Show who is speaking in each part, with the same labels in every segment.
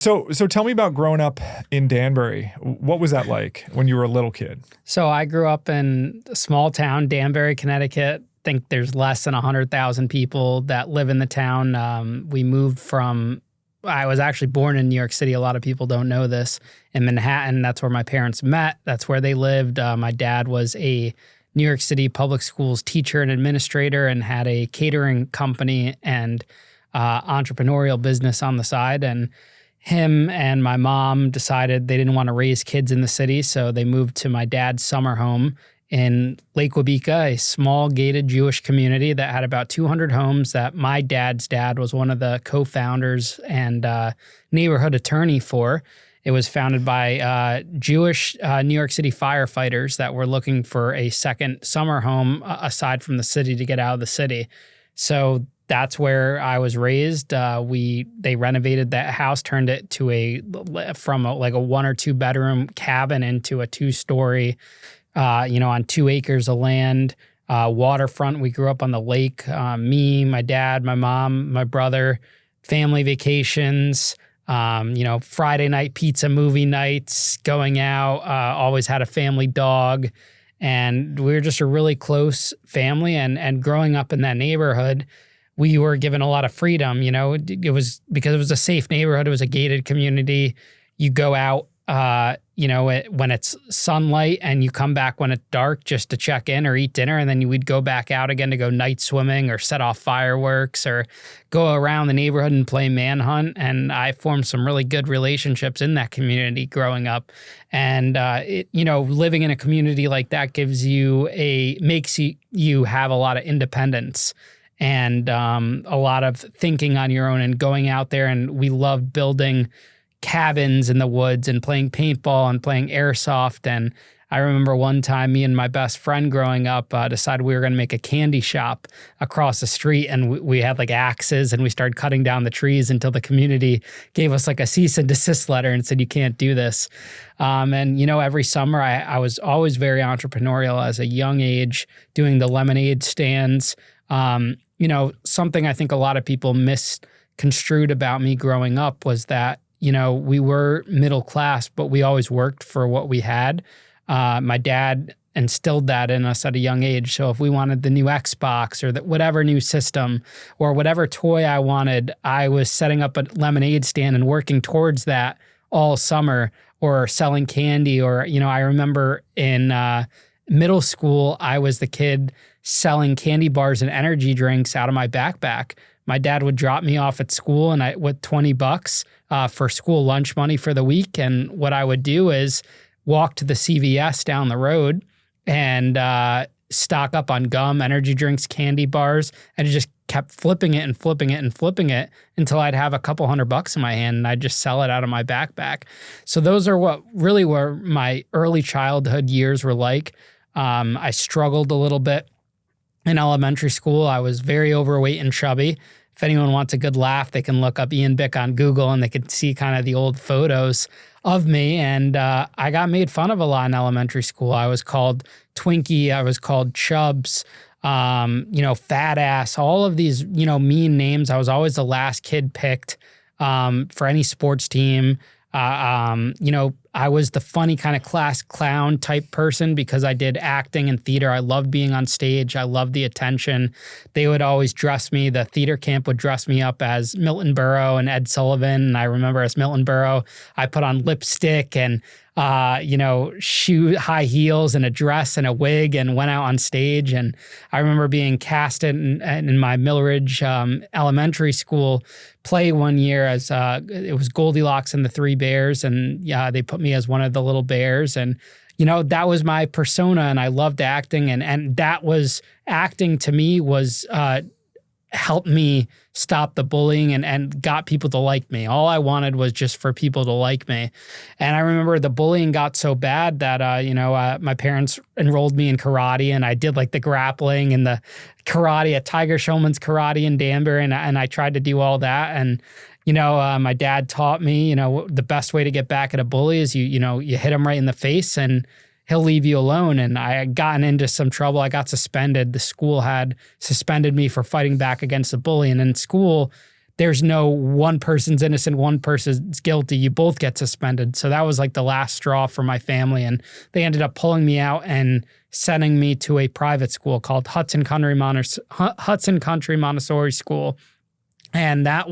Speaker 1: So tell me about growing up in Danbury. What was that like when you were a little kid?
Speaker 2: So I grew up in a small town, Danbury, Connecticut. I think there's less than 100,000 people that live in the town. We moved from, I was actually born in New York City. A lot of people don't know this. In Manhattan, that's where my parents met. That's where they lived. My dad was a New York City public schools teacher and administrator and had a catering company and entrepreneurial business on the side. And him and my mom decided they didn't want to raise kids in the city, so they moved to my dad's summer home in Lake Wabika, a small gated Jewish community that had about 200 homes that my dad's dad was one of the co-founders and neighborhood attorney for. It was founded by Jewish New York City firefighters that were looking for a second summer home aside from the city to get out of the city. So that's where I was raised. They renovated that house, turned it to from a 1 or 2 bedroom cabin into a 2-story, on 2 acres of land, waterfront. We grew up on the lake. Me, my dad, my mom, my brother, family vacations. Friday night pizza movie nights, going out. Always had a family dog, and we were just a really close family. And growing up in that neighborhood, we were given a lot of freedom. It was because it was a safe neighborhood. It was a gated community. You go out, when it's sunlight, and you come back when it's dark just to check in or eat dinner. And then we'd go back out again to go night swimming or set off fireworks or go around the neighborhood and play manhunt. And I formed some really good relationships in that community growing up. And, living in a community like that makes you have a lot of independence and a lot of thinking on your own and going out there. And we love building cabins in the woods and playing paintball and playing airsoft. And I remember one time me and my best friend growing up decided we were going to make a candy shop across the street. And we had axes, and we started cutting down the trees until the community gave us a cease and desist letter and said, you can't do this. Every summer I was always very entrepreneurial as a young age, doing the lemonade stands. Something I think a lot of people misconstrued about me growing up was that, we were middle class, but we always worked for what we had. My dad instilled that in us at a young age. So if we wanted the new Xbox or whatever new system or whatever toy I wanted, I was setting up a lemonade stand and working towards that all summer, or selling candy. Or, I remember in middle school, I was the kid selling candy bars and energy drinks out of my backpack. My dad would drop me off at school with $20 for school lunch money for the week. And what I would do is walk to the CVS down the road and stock up on gum, energy drinks, candy bars, and it just kept flipping it and flipping it and flipping it until I'd have a couple $100 in my hand, and I'd just sell it out of my backpack. So those are what really were my early childhood years were like. I struggled a little bit in elementary school. I was very overweight and chubby. If anyone wants a good laugh, they can look up Ian Bick on Google and they can see kind of the old photos of me. And I got made fun of a lot in elementary school. I was called Twinkie. I was called Chubs, fat ass, all of these, mean names. I was always the last kid picked for any sports team. I was the funny kind of class clown type person because I did acting and theater. I loved being on stage. I loved the attention. They would always dress me. The theater camp would dress me up as Milton Berle and Ed Sullivan. And I remember as Milton Berle, I put on lipstick and, high heels and a dress and a wig and went out on stage. And I remember being cast in my Millridge elementary school play one year as it was Goldilocks and the Three Bears. And they put me as one of the little bears. And, that was my persona. And I loved acting. And that was acting to me was helped me stop the bullying and got people to like me. All I wanted was just for people to like me. And I remember the bullying got so bad that, my parents enrolled me in karate, and I did the grappling and the karate at Tiger Showman's Karate in Danbury. And I tried to do all that. And, my dad taught me, the best way to get back at a bully is you hit him right in the face and he'll leave you alone. And I had gotten into some trouble. I got suspended. The school had suspended me for fighting back against the bully. And in school, there's no one person's innocent, one person's guilty. You both get suspended. So that was like the last straw for my family. And they ended up pulling me out and sending me to a private school called Hudson Country Montessori School. And that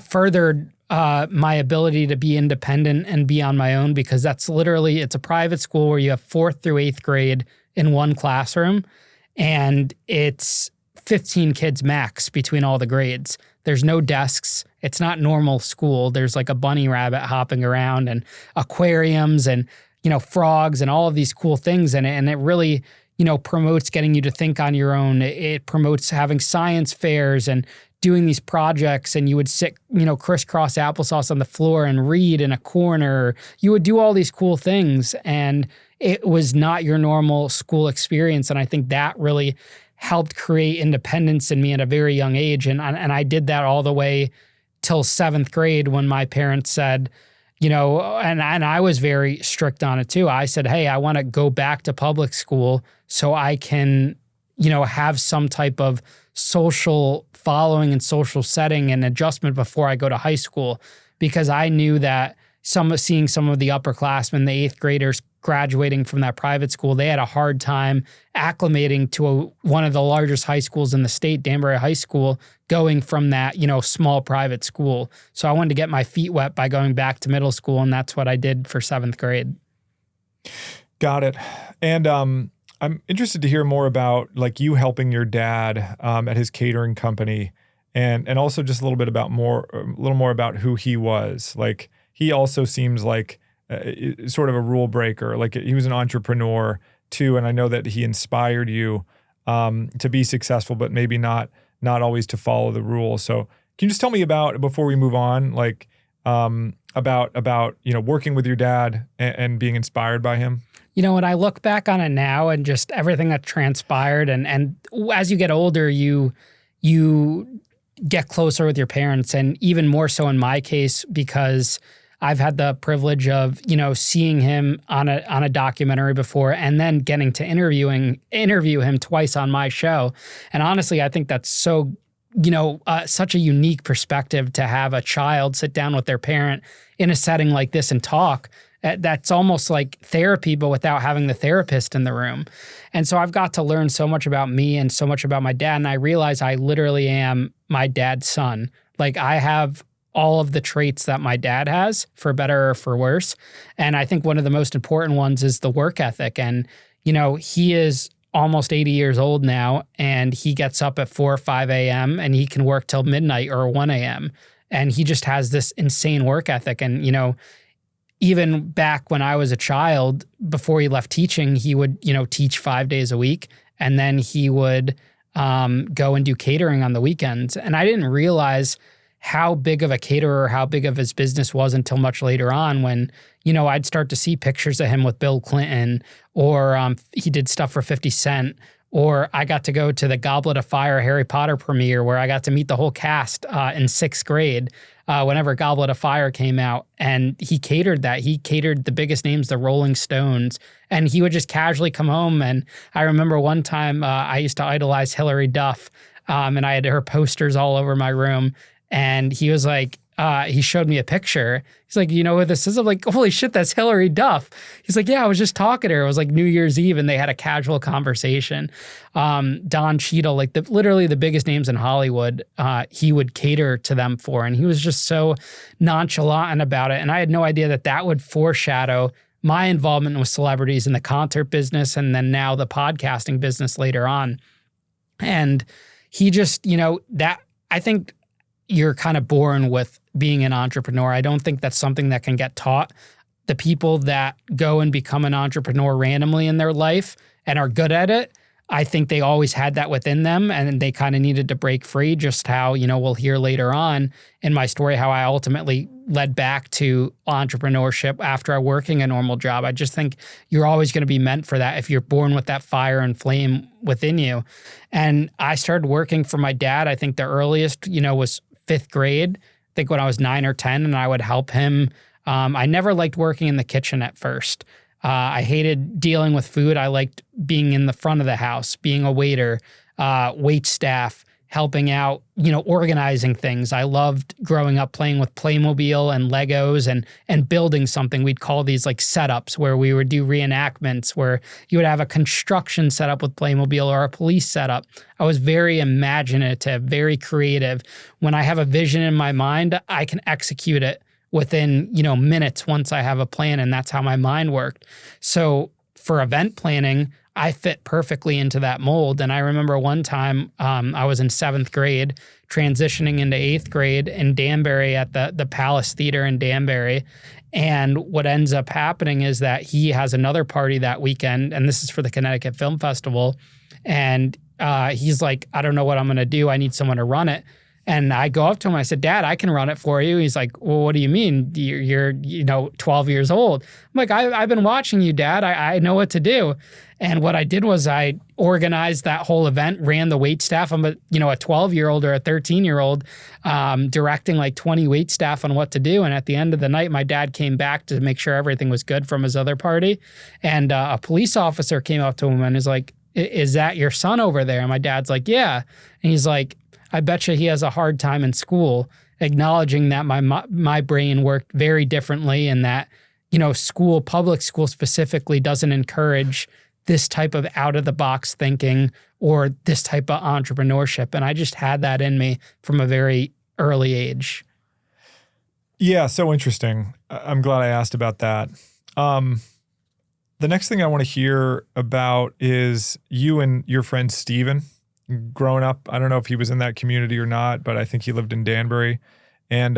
Speaker 2: furthered my ability to be independent and be on my own, because it's a private school where you have 4th through 8th grade in one classroom, and it's 15 kids max between all the grades. There's no desks. It's not normal school. There's like a bunny rabbit hopping around and aquariums and, frogs and all of these cool things. And it really, promotes getting you to think on your own. It promotes having science fairs and doing these projects, and you would sit, crisscross applesauce on the floor and read in a corner. You would do all these cool things, and it was not your normal school experience. And I think that really helped create independence in me at a very young age. And I did that all the way till 7th grade, when my parents said, and I was very strict on it too. I said, hey, I want to go back to public school so I can, have some type of social following and social setting and adjustment before I go to high school, because I knew that seeing some of the upperclassmen, the 8th graders graduating from that private school, they had a hard time acclimating to one of the largest high schools in the state, Danbury High School, going from that, small private school. So I wanted to get my feet wet by going back to middle school, and that's what I did for 7th grade.
Speaker 1: Got it. And I'm interested to hear more about like you helping your dad at his catering company, and also just a little more about who he was. Like, he also seems like sort of a rule breaker. Like, he was an entrepreneur too, and I know that he inspired you to be successful, but maybe not always to follow the rules. So can you just tell me about, before we move on, like about working with your dad and being inspired by him?
Speaker 2: When I look back on it now and just everything that transpired, and as you get older, you get closer with your parents, and even more so in my case, because I've had the privilege of, seeing him on a documentary before, and then getting to interview him twice on my show. And honestly, I think that's so, such a unique perspective to have a child sit down with their parent in a setting like this and talk. That's almost like therapy, but without having the therapist in the room. And so I've got to learn so much about me and so much about my dad. And I realize I literally am my dad's son. Like, I have all of the traits that my dad has, for better or for worse. And I think one of the most important ones is the work ethic. And, he is almost 80 years old now, and he gets up at 4 or 5 a.m. and he can work till midnight or 1 a.m. And he just has this insane work ethic. And, even back when I was a child, before he left teaching, he would, teach 5 days a week, and then he would go and do catering on the weekends. And I didn't realize how big of a caterer, how big of his business was until much later on, when, I'd start to see pictures of him with Bill Clinton, or he did stuff for 50 Cent, or I got to go to the Goblet of Fire Harry Potter premiere, where I got to meet the whole cast in 6th grade. Whenever Goblet of Fire came out, and he catered that. He catered the biggest names, the Rolling Stones, and he would just casually come home. And I remember one time I used to idolize Hillary Duff, and I had her posters all over my room. And he was like, he showed me a picture. He's like, you know what this is? I'm like, holy shit, that's Hillary Duff. He's like, yeah, I was just talking to her. It was like New Year's Eve, and they had a casual conversation. Don Cheadle, like literally the biggest names in Hollywood, he would cater to them for. And he was just so nonchalant about it. And I had no idea that would foreshadow my involvement with celebrities in the concert business, and then now the podcasting business later on. And he just, I think you're kind of born with being an entrepreneur. I don't think that's something that can get taught. The people that go and become an entrepreneur randomly in their life and are good at it, I think they always had that within them, and they kind of needed to break free. Just how, we'll hear later on in my story how I ultimately led back to entrepreneurship after working a normal job. I just think you're always going to be meant for that if you're born with that fire and flame within you. And I started working for my dad. I think the earliest, was 5th grade, I think when I was 9 or 10, and I would help him. I never liked working in the kitchen at first. I hated dealing with food. I liked being in the front of the house, being a waiter, wait staff, helping out, organizing things. I loved growing up playing with Playmobil and Legos and building something. We'd call these like setups where we would do reenactments where you would have a construction setup with Playmobil or a police setup. I was very imaginative, very creative. When I have a vision in my mind, I can execute it within, minutes once I have a plan, and that's how my mind worked. So for event planning, I fit perfectly into that mold. And I remember one time I was in 7th grade, transitioning into 8th grade in Danbury at the Palace Theater in Danbury. And what ends up happening is that he has another party that weekend, and this is for the Connecticut Film Festival. And he's like, I don't know what I'm going to do. I need someone to run it. And I go up to him, I said, Dad, I can run it for you. He's like, well, what do you mean? You're 12 years old. I'm like, I've been watching you, Dad. I know what to do. And what I did was I organized that whole event, ran the wait staff. I'm a 12-year-old or a 13-year-old directing like 20 wait staff on what to do. And at the end of the night, my dad came back to make sure everything was good from his other party. And a police officer came up to him and is like, is that your son over there? And my dad's like, yeah. And he's like, I bet you he has a hard time in school, acknowledging that my brain worked very differently and that, public school specifically doesn't encourage this type of out-of-the-box thinking or this type of entrepreneurship. And I just had that in me from a very early age.
Speaker 1: Yeah, so interesting. I'm glad I asked about that. The next thing I want to hear about is you and your friend Steven. Growing up, I don't know if he was in that community or not, but I think he lived in Danbury. And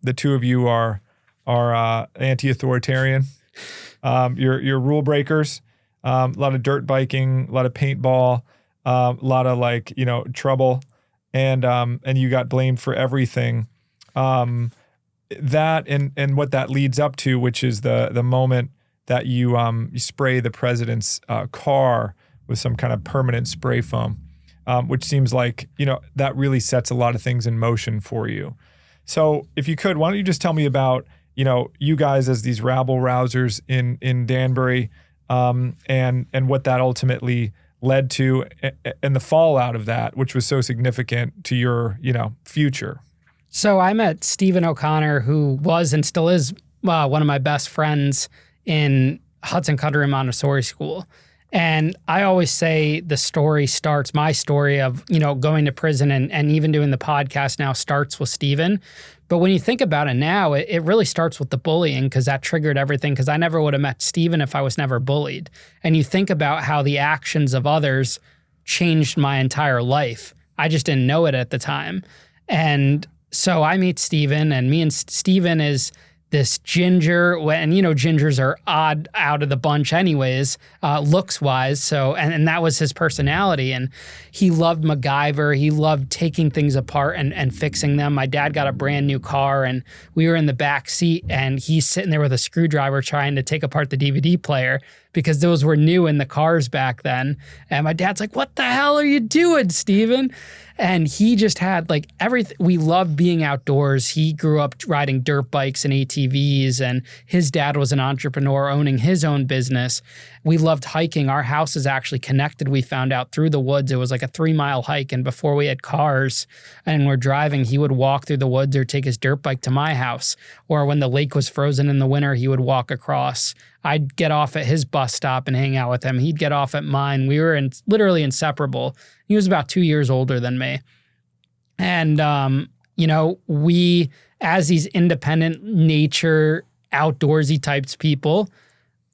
Speaker 1: the two of you are anti-authoritarian. You're rule breakers. A lot of dirt biking, a lot of paintball, a lot of trouble, and you got blamed for everything. That and what that leads up to, which is the moment that you spray the president's car with some kind of permanent spray foam. Which seems like, that really sets a lot of things in motion for you. So if you could, why don't you just tell me about, you guys as these rabble rousers in Danbury, and what that ultimately led to and the fallout of that, which was so significant to your, future.
Speaker 2: So I met Stephen O'Connor, who was and still is one of my best friends in Hudson Country Montessori School. And I always say my story of, going to prison and even doing the podcast now starts with Steven. But when you think about it now, it really starts with the bullying because that triggered everything because I never would have met Steven if I was never bullied. And you think about how the actions of others changed my entire life. I just didn't know it at the time. And so I meet Steven, and me and Steven is this ginger, and gingers are odd out of the bunch anyways, looks wise. So, and that was his personality. And he loved MacGyver. He loved taking things apart and fixing them. My dad got a brand new car and we were in the back seat and he's sitting there with a screwdriver trying to take apart the DVD player because those were new in the cars back then. And my dad's like, what the hell are you doing, Steven? And he just had everything. We loved being outdoors. He grew up riding dirt bikes and ATVs, and his dad was an entrepreneur owning his own business. We loved hiking. Our house is actually connected, we found out, through the woods. It was like a 3-mile hike. And before we had cars and we're driving, he would walk through the woods or take his dirt bike to my house. Or when the lake was frozen in the winter, he would walk across. I'd get off at his bus stop and hang out with him. He'd get off at mine. We were literally inseparable. He was about 2 years older than me. And, we, as these independent nature, outdoorsy types people,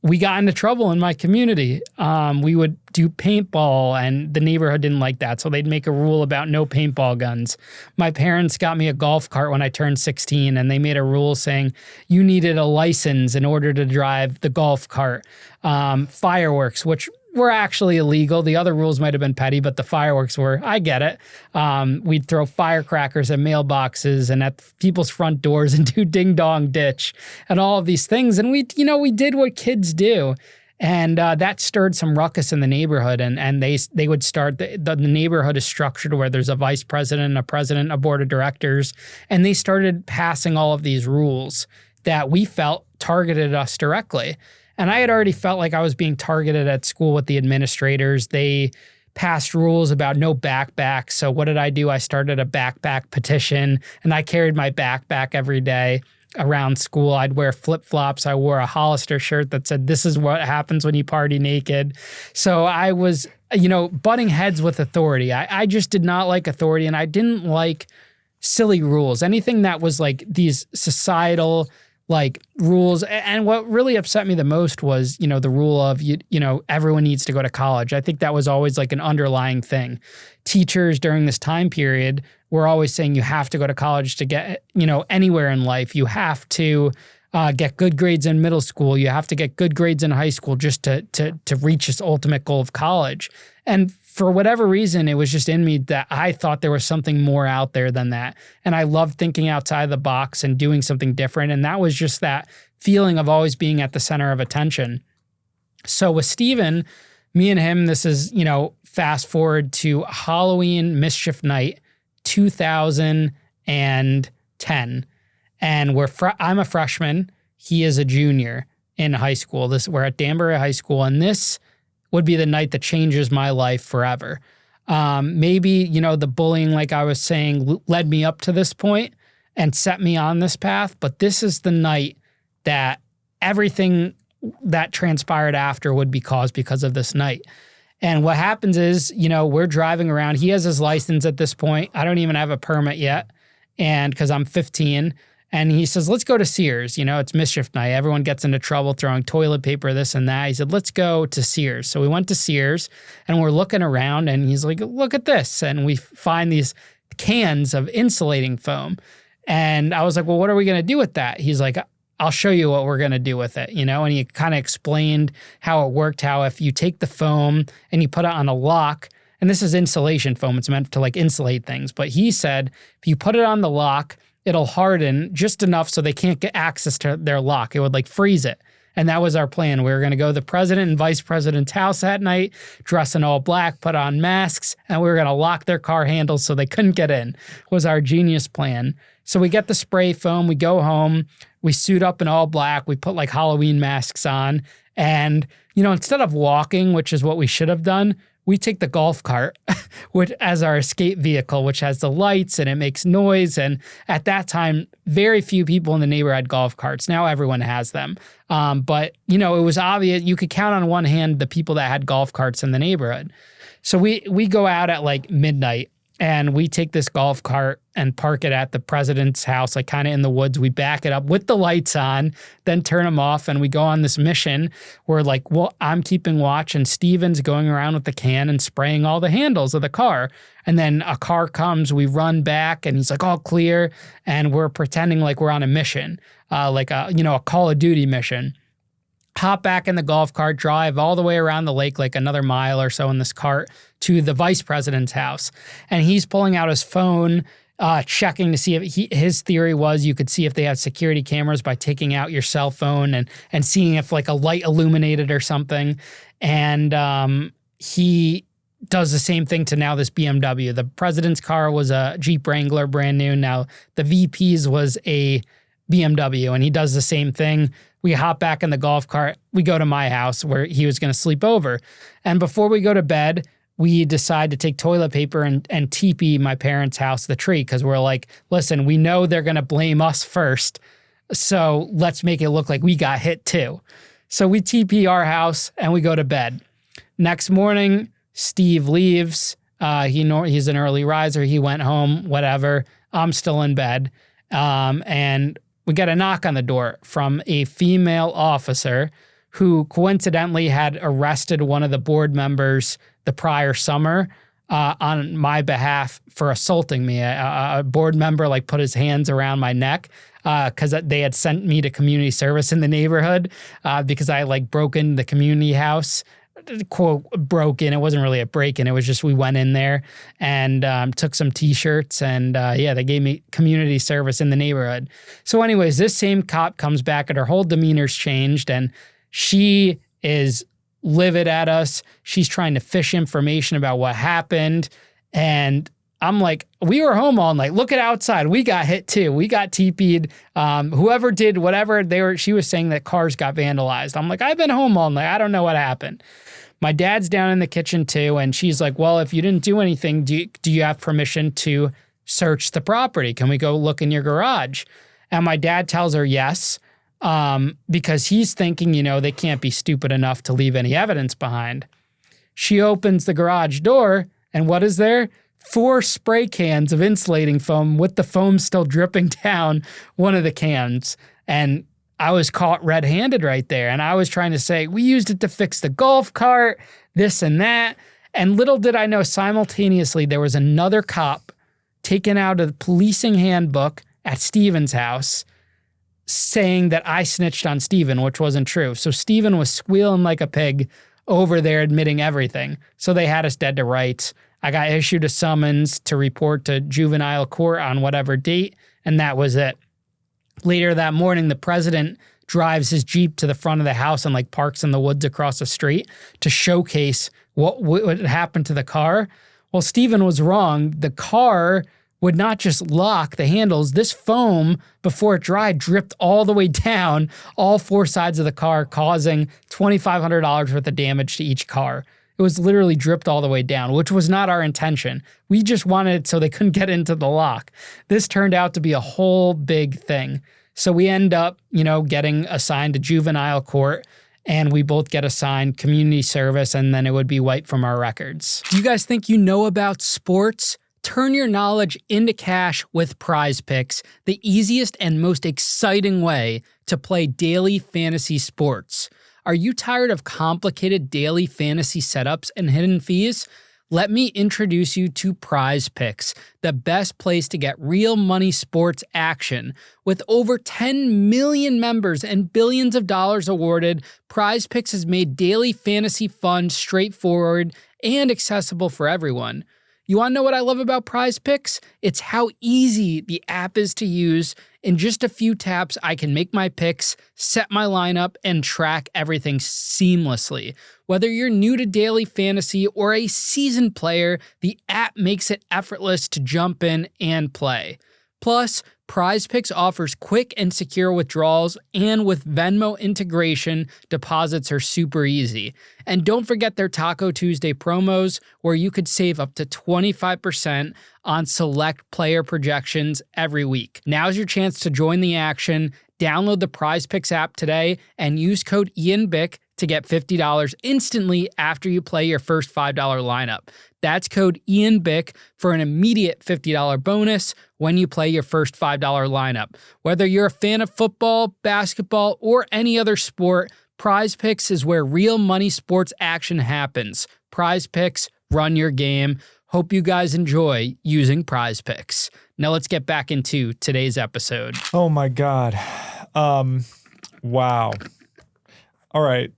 Speaker 2: we got into trouble in my community. We would do paintball and the neighborhood didn't like that. So they'd make a rule about no paintball guns. My parents got me a golf cart when I turned 16 and they made a rule saying you needed a license in order to drive the golf cart. Fireworks, which were actually illegal. The other rules might have been petty, but the fireworks were, I get it. We'd throw firecrackers at mailboxes and at people's front doors and do ding dong ditch and all of these things. And we did what kids do. And that stirred some ruckus in the neighborhood. And they would start, the neighborhood is structured where there's a vice president, a president, a board of directors. And they started passing all of these rules that we felt targeted us directly. And I had already felt like I was being targeted at school with the administrators. They passed rules about no backpacks. So what did I do? I started a backpack petition, and I carried my backpack every day around school. I'd wear flip-flops. I wore a Hollister shirt that said, "This is what happens when you party naked." So I was, butting heads with authority. I just did not like authority, and I didn't like silly rules. Anything that was like these societal rules. And what really upset me the most was, the rule of, everyone needs to go to college. I think that was always like an underlying thing. Teachers during this time period were always saying you have to go to college to get, anywhere in life. You have to get good grades in middle school. You have to get good grades in high school just to reach this ultimate goal of college. And for whatever reason, it was just in me that I thought there was something more out there than that. And I loved thinking outside the box and doing something different. And that was just that feeling of always being at the center of attention. So with Steven, me and him, this is, fast forward to Halloween Mischief Night 2010. And I'm a freshman. He is a junior in high school. We're at Danbury High School. And this would be the night that changes my life forever. Maybe, the bullying, like I was saying, led me up to this point and set me on this path. But this is the night that everything that transpired after would be caused because of this night. And what happens is, we're driving around. He has his license at this point. I don't even have a permit yet. And because I'm 15. And he says, let's go to Sears. It's Mischief Night. Everyone gets into trouble throwing toilet paper, this and that. He said, let's go to Sears. So we went to Sears and we're looking around and he's like, look at this. And we find these cans of insulating foam. And I was like, well, what are we going to do with that? He's like, I'll show you what we're going to do with it. And he kind of explained how it worked, how if you take the foam and you put it on a lock, and this is insulation foam, it's meant to insulate things. But he said, if you put it on the lock, it'll harden just enough so they can't get access to their lock. It would freeze it. And that was our plan. We were going to go to the president and vice president's house that night, dress in all black, put on masks, and we were going to lock their car handles so they couldn't get in. Was our genius plan. So we get the spray foam, we go home, we suit up in all black, we put Halloween masks on, and, instead of walking, which is what we should have done, we take the golf cart as our escape vehicle, which has the lights and it makes noise. And at that time, very few people in the neighborhood had golf carts. Now everyone has them. But, it was obvious. You could count on one hand the people that had golf carts in the neighborhood. So we go out at midnight and we take this golf cart and park it at the president's house, kind of in the woods. We back it up with the lights on, then turn them off, and we go on this mission where I'm keeping watch and Steven's going around with the can and spraying all the handles of the car. And then a car comes, we run back, and he's like, all clear, and we're pretending like we're on a mission, a Call of Duty mission. Hop back in the golf cart, drive all the way around the lake, another mile or so in this cart to the vice president's house. And he's pulling out his phone, checking to see if his theory was you could see if they have security cameras by taking out your cell phone and seeing if a light illuminated or something. And he does the same thing to now this BMW. The president's car was a Jeep Wrangler, brand new. Now the VP's was a BMW, and he does the same thing. We hop back in the golf cart. We go to my house where he was going to sleep over. And before we go to bed, we decide to take toilet paper and teepee my parents' house, the tree, because we're like, listen, we know they're going to blame us first, so let's make it look like we got hit too. So we teepee our house and we go to bed. Next morning, Steve leaves. He's an early riser. He went home, whatever. I'm still in bed. And we get a knock on the door from a female officer who coincidentally had arrested one of the board members the prior summer on my behalf for assaulting me. A board member put his hands around my neck because they had sent me to community service in the neighborhood because I broke into the community house. Quote, broke in. It wasn't really a break-in. It was just we went in there and took some T-shirts and they gave me community service in the neighborhood. So anyways, this same cop comes back and her whole demeanor's changed and she is livid at us. She's trying to fish information about what happened. And I'm like, we were home all night. Look at outside. We got hit too. We got TP'd. Whoever did whatever she was saying that cars got vandalized. I'm like, I've been home all night. I don't know what happened. My dad's down in the kitchen too, and she's like, well, if you didn't do anything, do you have permission to search the property? Can we go look in your garage? And my dad tells her yes, because he's thinking, they can't be stupid enough to leave any evidence behind. She opens the garage door, and what is there? 4 spray cans of insulating foam with the foam still dripping down one of the cans. And I was caught red-handed right there. And I was trying to say, we used it to fix the golf cart, this and that. And little did I know, simultaneously, there was another cop taken out of the policing handbook at Steven's house saying that I snitched on Steven, which wasn't true. So Steven was squealing like a pig over there admitting everything. So they had us dead to rights. I got issued a summons to report to juvenile court on whatever date, and that was it. Later that morning, the president drives his Jeep to the front of the house and parks in the woods across the street to showcase what would happen to the car. Well, Steven was wrong. The car would not just lock the handles. This foam, before it dried, dripped all the way down all 4 sides of the car, causing $2,500 worth of damage to each car. It was literally dripped all the way down, which was not our intention. We just wanted it so they couldn't get into the lock. This turned out to be a whole big thing. So we end up, getting assigned to juvenile court, and we both get assigned community service, and then it would be wiped from our records. Do you guys think you know about sports? Turn your knowledge into cash with Prize Picks, the easiest and most exciting way to play daily fantasy sports. Are you tired of complicated daily fantasy setups and hidden fees? Let me introduce you to Prize Picks, the best place to get real money sports action. With over 10 million members and billions of dollars awarded, Prize Picks has made daily fantasy fun, straightforward, and accessible for everyone. You want to know what I love about Prize Picks? It's how easy the app is to use. In just a few taps, I can make my picks, set my lineup, and track everything seamlessly. Whether you're new to daily fantasy or a seasoned player, the app makes it effortless to jump in and play. Plus, Prize Picks offers quick and secure withdrawals, and with Venmo integration, deposits are super easy. And don't forget their Taco Tuesday promos, where you could save up to 25% on select player projections every week. Now's your chance to join the action. Download the Prize Picks app today and use code Ian Bick to get $50 instantly after you play your first $5 lineup. That's code Ian Bick for an immediate $50 bonus when you play your first $5 lineup. Whether you're a fan of football, basketball, or any other sport, Prize Picks is where real money sports action happens. Prize Picks, run your game. Hope you guys enjoy using Prize Picks. Now let's get back into today's episode.
Speaker 1: Oh my God. Wow. All right.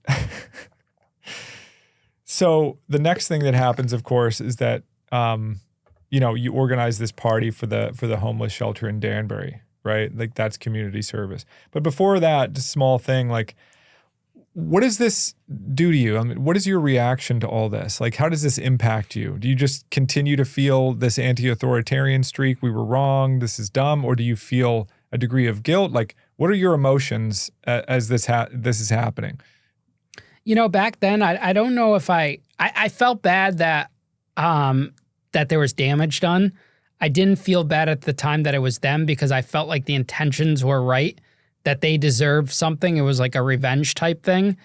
Speaker 1: So the next thing that happens, of course, is that, you organize this party for the homeless shelter in Danbury, right? That's community service. But before that, just a small thing, what does this do to you? I mean, what is your reaction to all this? How does this impact you? Do you just continue to feel this anti-authoritarian streak? We were wrong. This is dumb. Or do you feel a degree of guilt? What are your emotions as this is happening?
Speaker 2: Back then, I don't know if I felt bad that there was damage done. I didn't feel bad at the time that it was them because I felt like the intentions were right, that they deserved something. It was like a revenge type thing.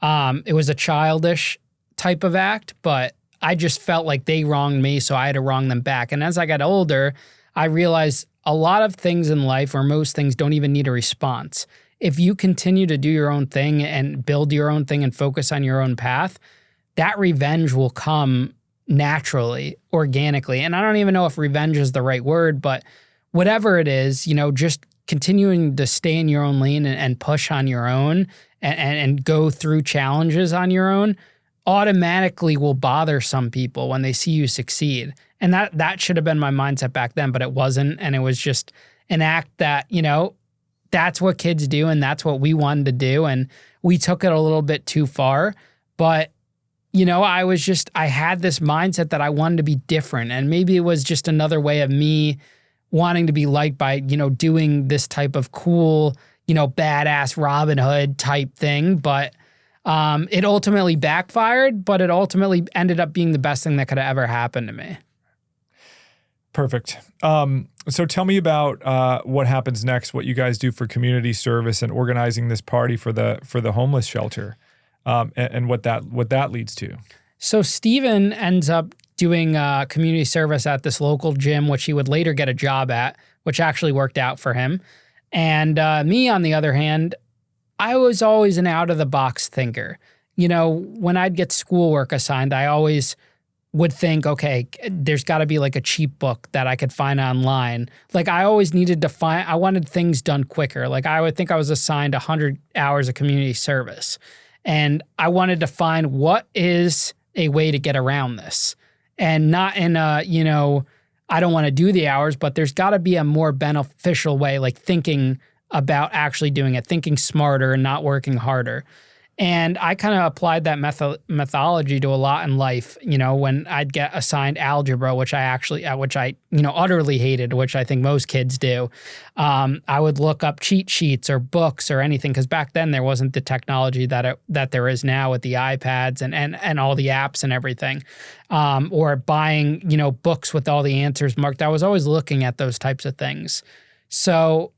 Speaker 2: It was a childish type of act, but I just felt like they wronged me, so I had to wrong them back. And as I got older, I realized a lot of things in life, or most things, don't even need a response. If you continue to do your own thing and build your own thing and focus on your own path, that revenge will come naturally, organically. And I don't even know if revenge is the right word, but whatever it is, just continuing to stay in your own lane and push on your own and go through challenges on your own automatically will bother some people when they see you succeed. And that should have been my mindset back then, but it wasn't. And it was just an act that, that's what kids do, and that's what we wanted to do. And we took it a little bit too far. But, I had this mindset that I wanted to be different. And maybe it was just another way of me wanting to be liked by, doing this type of cool, badass Robin Hood type thing. But It ultimately backfired, but it ultimately ended up being the best thing that could have ever happened to me.
Speaker 1: Perfect. So tell me about what happens next, what you guys do for community service and organizing this party for the homeless shelter, and what that leads to.
Speaker 2: So Steven ends up doing community service at this local gym, which he would later get a job at, which actually worked out for him. And me, on the other hand, I was always an out-of-the-box thinker. You know, when I'd get schoolwork assigned, I always would think, okay, there's got to be like a cheap book that I could find online. Like I always needed to I wanted things done quicker. Like I would think I was assigned 100 hours of community service. And I wanted to find what is a way to get around this. And not in a, you know, I don't want to do the hours, but there's got to be a more beneficial way, like thinking about actually doing it, thinking smarter and not working harder. And I kind of applied that methodology to a lot in life. You know, when I'd get assigned algebra, which I utterly hated, which I think most kids do, I would look up cheat sheets or books or anything, because back then there wasn't the technology that there is now with the iPads and all the apps and everything, or buying, you know, books with all the answers marked. I was always looking at those types of things. So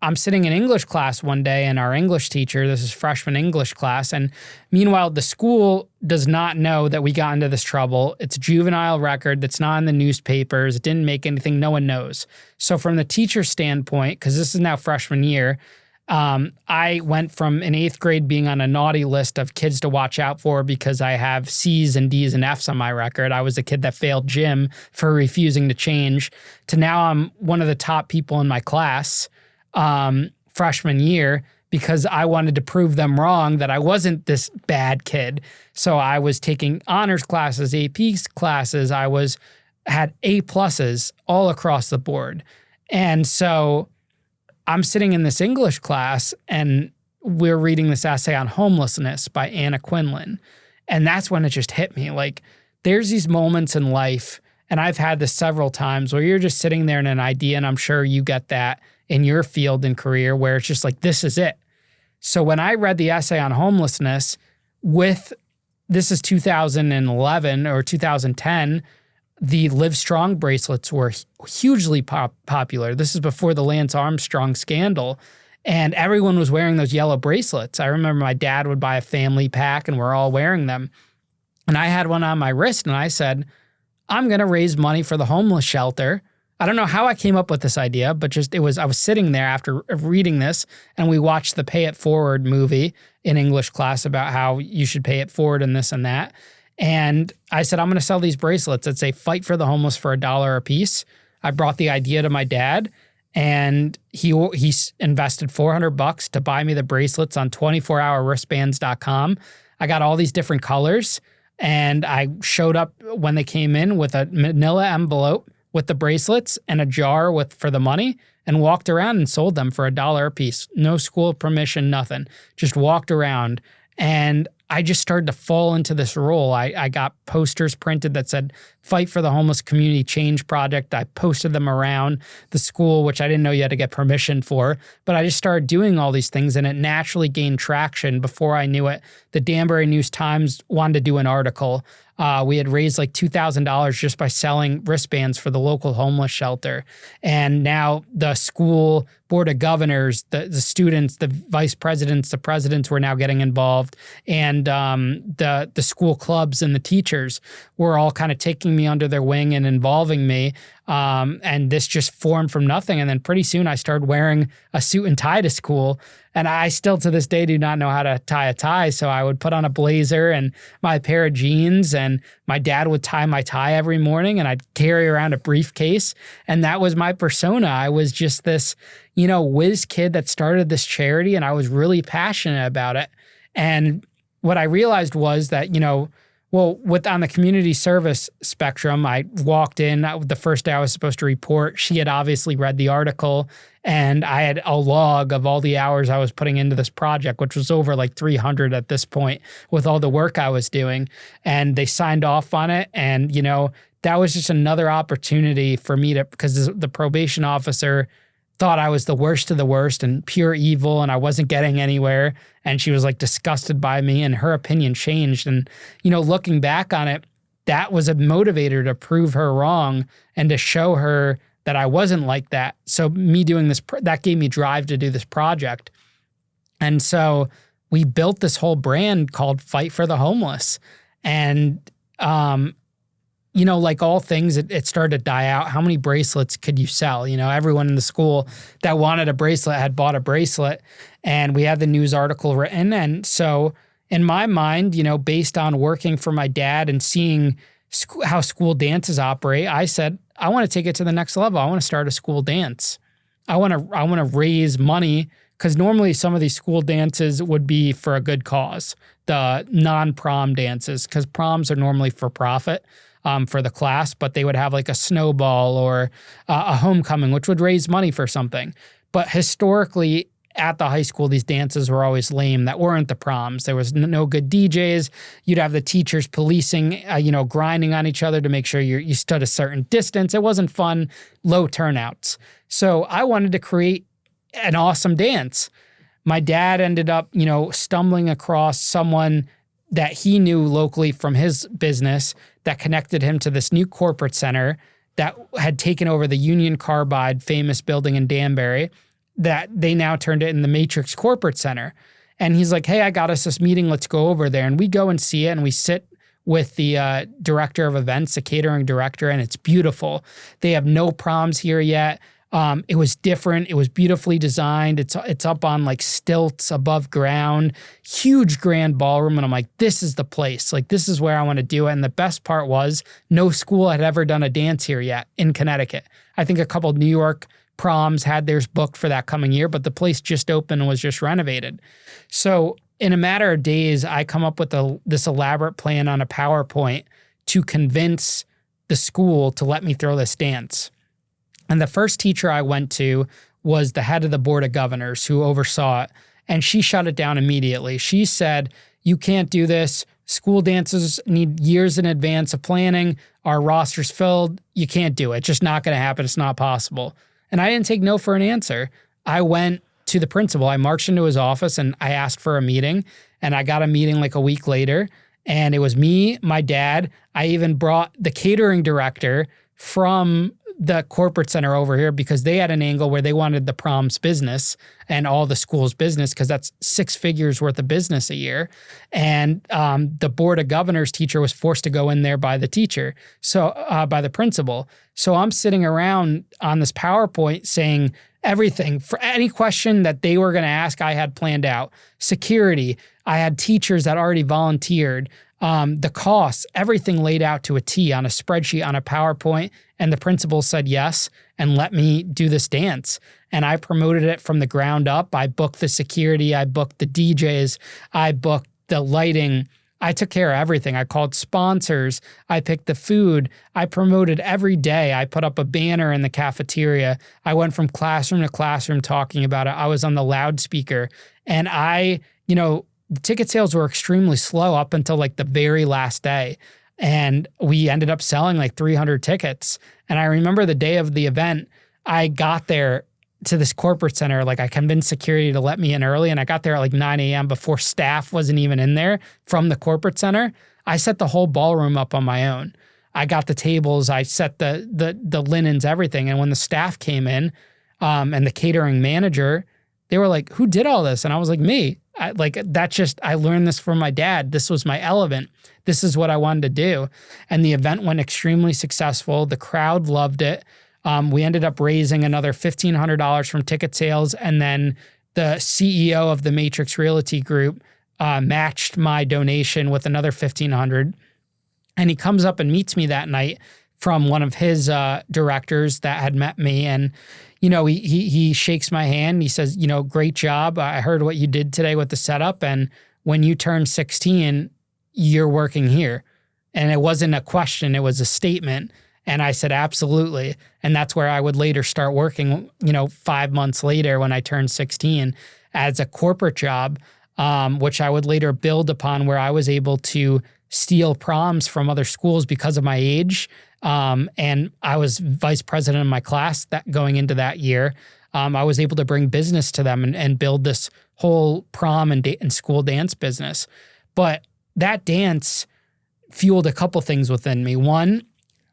Speaker 2: I'm sitting in English class one day, and our English teacher, this is freshman English class, and meanwhile, the school does not know that we got into this trouble. It's a juvenile record that's not in the newspapers. It didn't make anything. No one knows. So from the teacher's standpoint, because this is now freshman year, I went from in 8th grade being on a naughty list of kids to watch out for because I have C's and D's and F's on my record. I was a kid that failed gym for refusing to change, to now I'm one of the top people in my class freshman year, because I wanted to prove them wrong that I wasn't this bad kid. So I was taking honors classes, AP classes. I had A pluses all across the board. And so I'm sitting in this English class and we're reading this essay on homelessness by Anna Quinlan. And that's when it just hit me. Like, there's these moments in life, and I've had this several times, where you're just sitting there in an idea, and I'm sure you get that in your field and career, where it's just like, this is it. So when I read the essay on homelessness this is 2011 or 2010, the Live Strong bracelets were hugely popular. This is before the Lance Armstrong scandal, and everyone was wearing those yellow bracelets. I remember my dad would buy a family pack, and we're all wearing them. And I had one on my wrist, and I said, I'm going to raise money for the homeless shelter. I don't know how I came up with this idea, but I was sitting there after reading this, and we watched the Pay It Forward movie in English class about how you should pay it forward and this and that. And I said, I'm going to sell these bracelets that say fight for the homeless for $1 a piece. I brought the idea to my dad, and he invested $400 to buy me the bracelets on 24hourwristbands.com. I got all these different colors, and I showed up when they came in with a manila envelope with the bracelets and a jar for the money, and walked around and sold them for $1 a piece. No school permission, nothing. Just walked around, and I just started to fall into this role. I got posters printed that said, Fight for the Homeless Community Change Project. I posted them around the school, which I didn't know you had to get permission for. But I just started doing all these things, and it naturally gained traction. Before I knew it, the Danbury News-Times wanted to do an article. We had raised like $2,000 just by selling wristbands for the local homeless shelter. And now the school board of governors, the students, the vice presidents, the presidents were now getting involved. And the school clubs and the teachers were all kind of taking me under their wing and involving me. And this just formed from nothing. And then pretty soon I started wearing a suit and tie to school. And I still to this day do not know how to tie a tie. So I would put on a blazer and my pair of jeans, and my dad would tie my tie every morning, and I'd carry around a briefcase. And that was my persona. I was just this, whiz kid that started this charity, and I was really passionate about it. And what I realized was that, on the community service spectrum, I walked in the first day I was supposed to report. She had obviously read the article, and I had a log of all the hours I was putting into this project, which was over like 300 at this point with all the work I was doing. And they signed off on it. And, that was just another opportunity for me because the probation officer thought I was the worst of the worst and pure evil and I wasn't getting anywhere. And she was like disgusted by me and her opinion changed. And, looking back on it, that was a motivator to prove her wrong and to show her that I wasn't like that. So me doing this, that gave me drive to do this project. And so we built this whole brand called Fight for the Homeless. And, like all things, it started to die out. How many bracelets could you sell? Everyone in the school that wanted a bracelet had bought a bracelet, and we had the news article written. And so in my mind, based on working for my dad and seeing how school dances operate, I said, I want to take it to the next level. I want to start a school dance. I want to raise money, because normally some of these school dances would be for a good cause, the non-prom dances, because proms are normally for profit for the class, but they would have like a snowball or a homecoming, which would raise money for something. But historically, at the high school, these dances were always lame. That weren't the proms. There was no good DJs. You'd have the teachers policing, grinding on each other to make sure you stood a certain distance. It wasn't fun, low turnouts. So I wanted to create an awesome dance. My dad ended up, stumbling across someone that he knew locally from his business that connected him to this new corporate center that had taken over the Union Carbide famous building in Danbury, that they now turned it in the Matrix Corporate Center. And he's like, hey, I got us this meeting. Let's go over there. And we go and see it, and we sit with the director of events, the catering director, and it's beautiful. They have no proms here yet. It was different. It was beautifully designed. It's up on like stilts above ground, huge grand ballroom. And I'm like, this is the place. Like, this is where I want to do it. And the best part was no school had ever done a dance here yet in Connecticut. I think a couple of New York proms had theirs booked for that coming year, but the place just opened and was just renovated. So in a matter of days, I come up with this elaborate plan on a PowerPoint to convince the school to let me throw this dance. And the first teacher I went to was the head of the board of governors who oversaw it. And she shut it down immediately. She said, you can't do this. School dances need years in advance of planning. Our roster's filled. You can't do it. It's just not going to happen. It's not possible. And I didn't take no for an answer. I went to the principal. I marched into his office and I asked for a meeting. And I got a meeting like a week later. And it was me, my dad. I even brought the catering director from the corporate center over here because they had an angle where they wanted the prom's business and all the school's business, because that's 6 figures worth of business a year. And the board of governors teacher was forced to go in there by the teacher, so by the principal. So I'm sitting around on this PowerPoint saying everything. For any question that they were going to ask, I had planned out. Security, I had teachers that already volunteered. The costs, everything laid out to a T on a spreadsheet, on a PowerPoint, and the principal said yes and let me do this dance. And I promoted it from the ground up. I booked the security, I booked the DJs, I booked the lighting. I took care of everything. I called sponsors, I picked the food, I promoted every day. I put up a banner in the cafeteria. I went from classroom to classroom talking about it. I was on the loudspeaker, and ticket sales were extremely slow up until like the very last day. And we ended up selling like 300 tickets. And I remember the day of the event, I got there to this corporate center. Like, I convinced security to let me in early. And I got there at like 9 a.m. before staff wasn't even in there from the corporate center. I set the whole ballroom up on my own. I got the tables, I set the linens, everything. And when the staff came in and the catering manager, they were like, who did all this? And I was like, me. I learned this from my dad. This was my element. This is what I wanted to do. And the event went extremely successful. The crowd loved it. We ended up raising another $1,500 from ticket sales. And then the CEO of the Matrix Realty Group matched my donation with another $1,500. And he comes up and meets me that night from one of his directors that had met me. And he shakes my hand. He says, great job. I heard what you did today with the setup. And when you turn 16, you're working here. And it wasn't a question. It was a statement. And I said, absolutely. And that's where I would later start working, 5 months later when I turned 16 as a corporate job, which I would later build upon, where I was able to steal proms from other schools because of my age. And I was vice president of my class going into that year. I was able to bring business to them and build this whole prom and school dance business. But that dance fueled a couple things within me. One,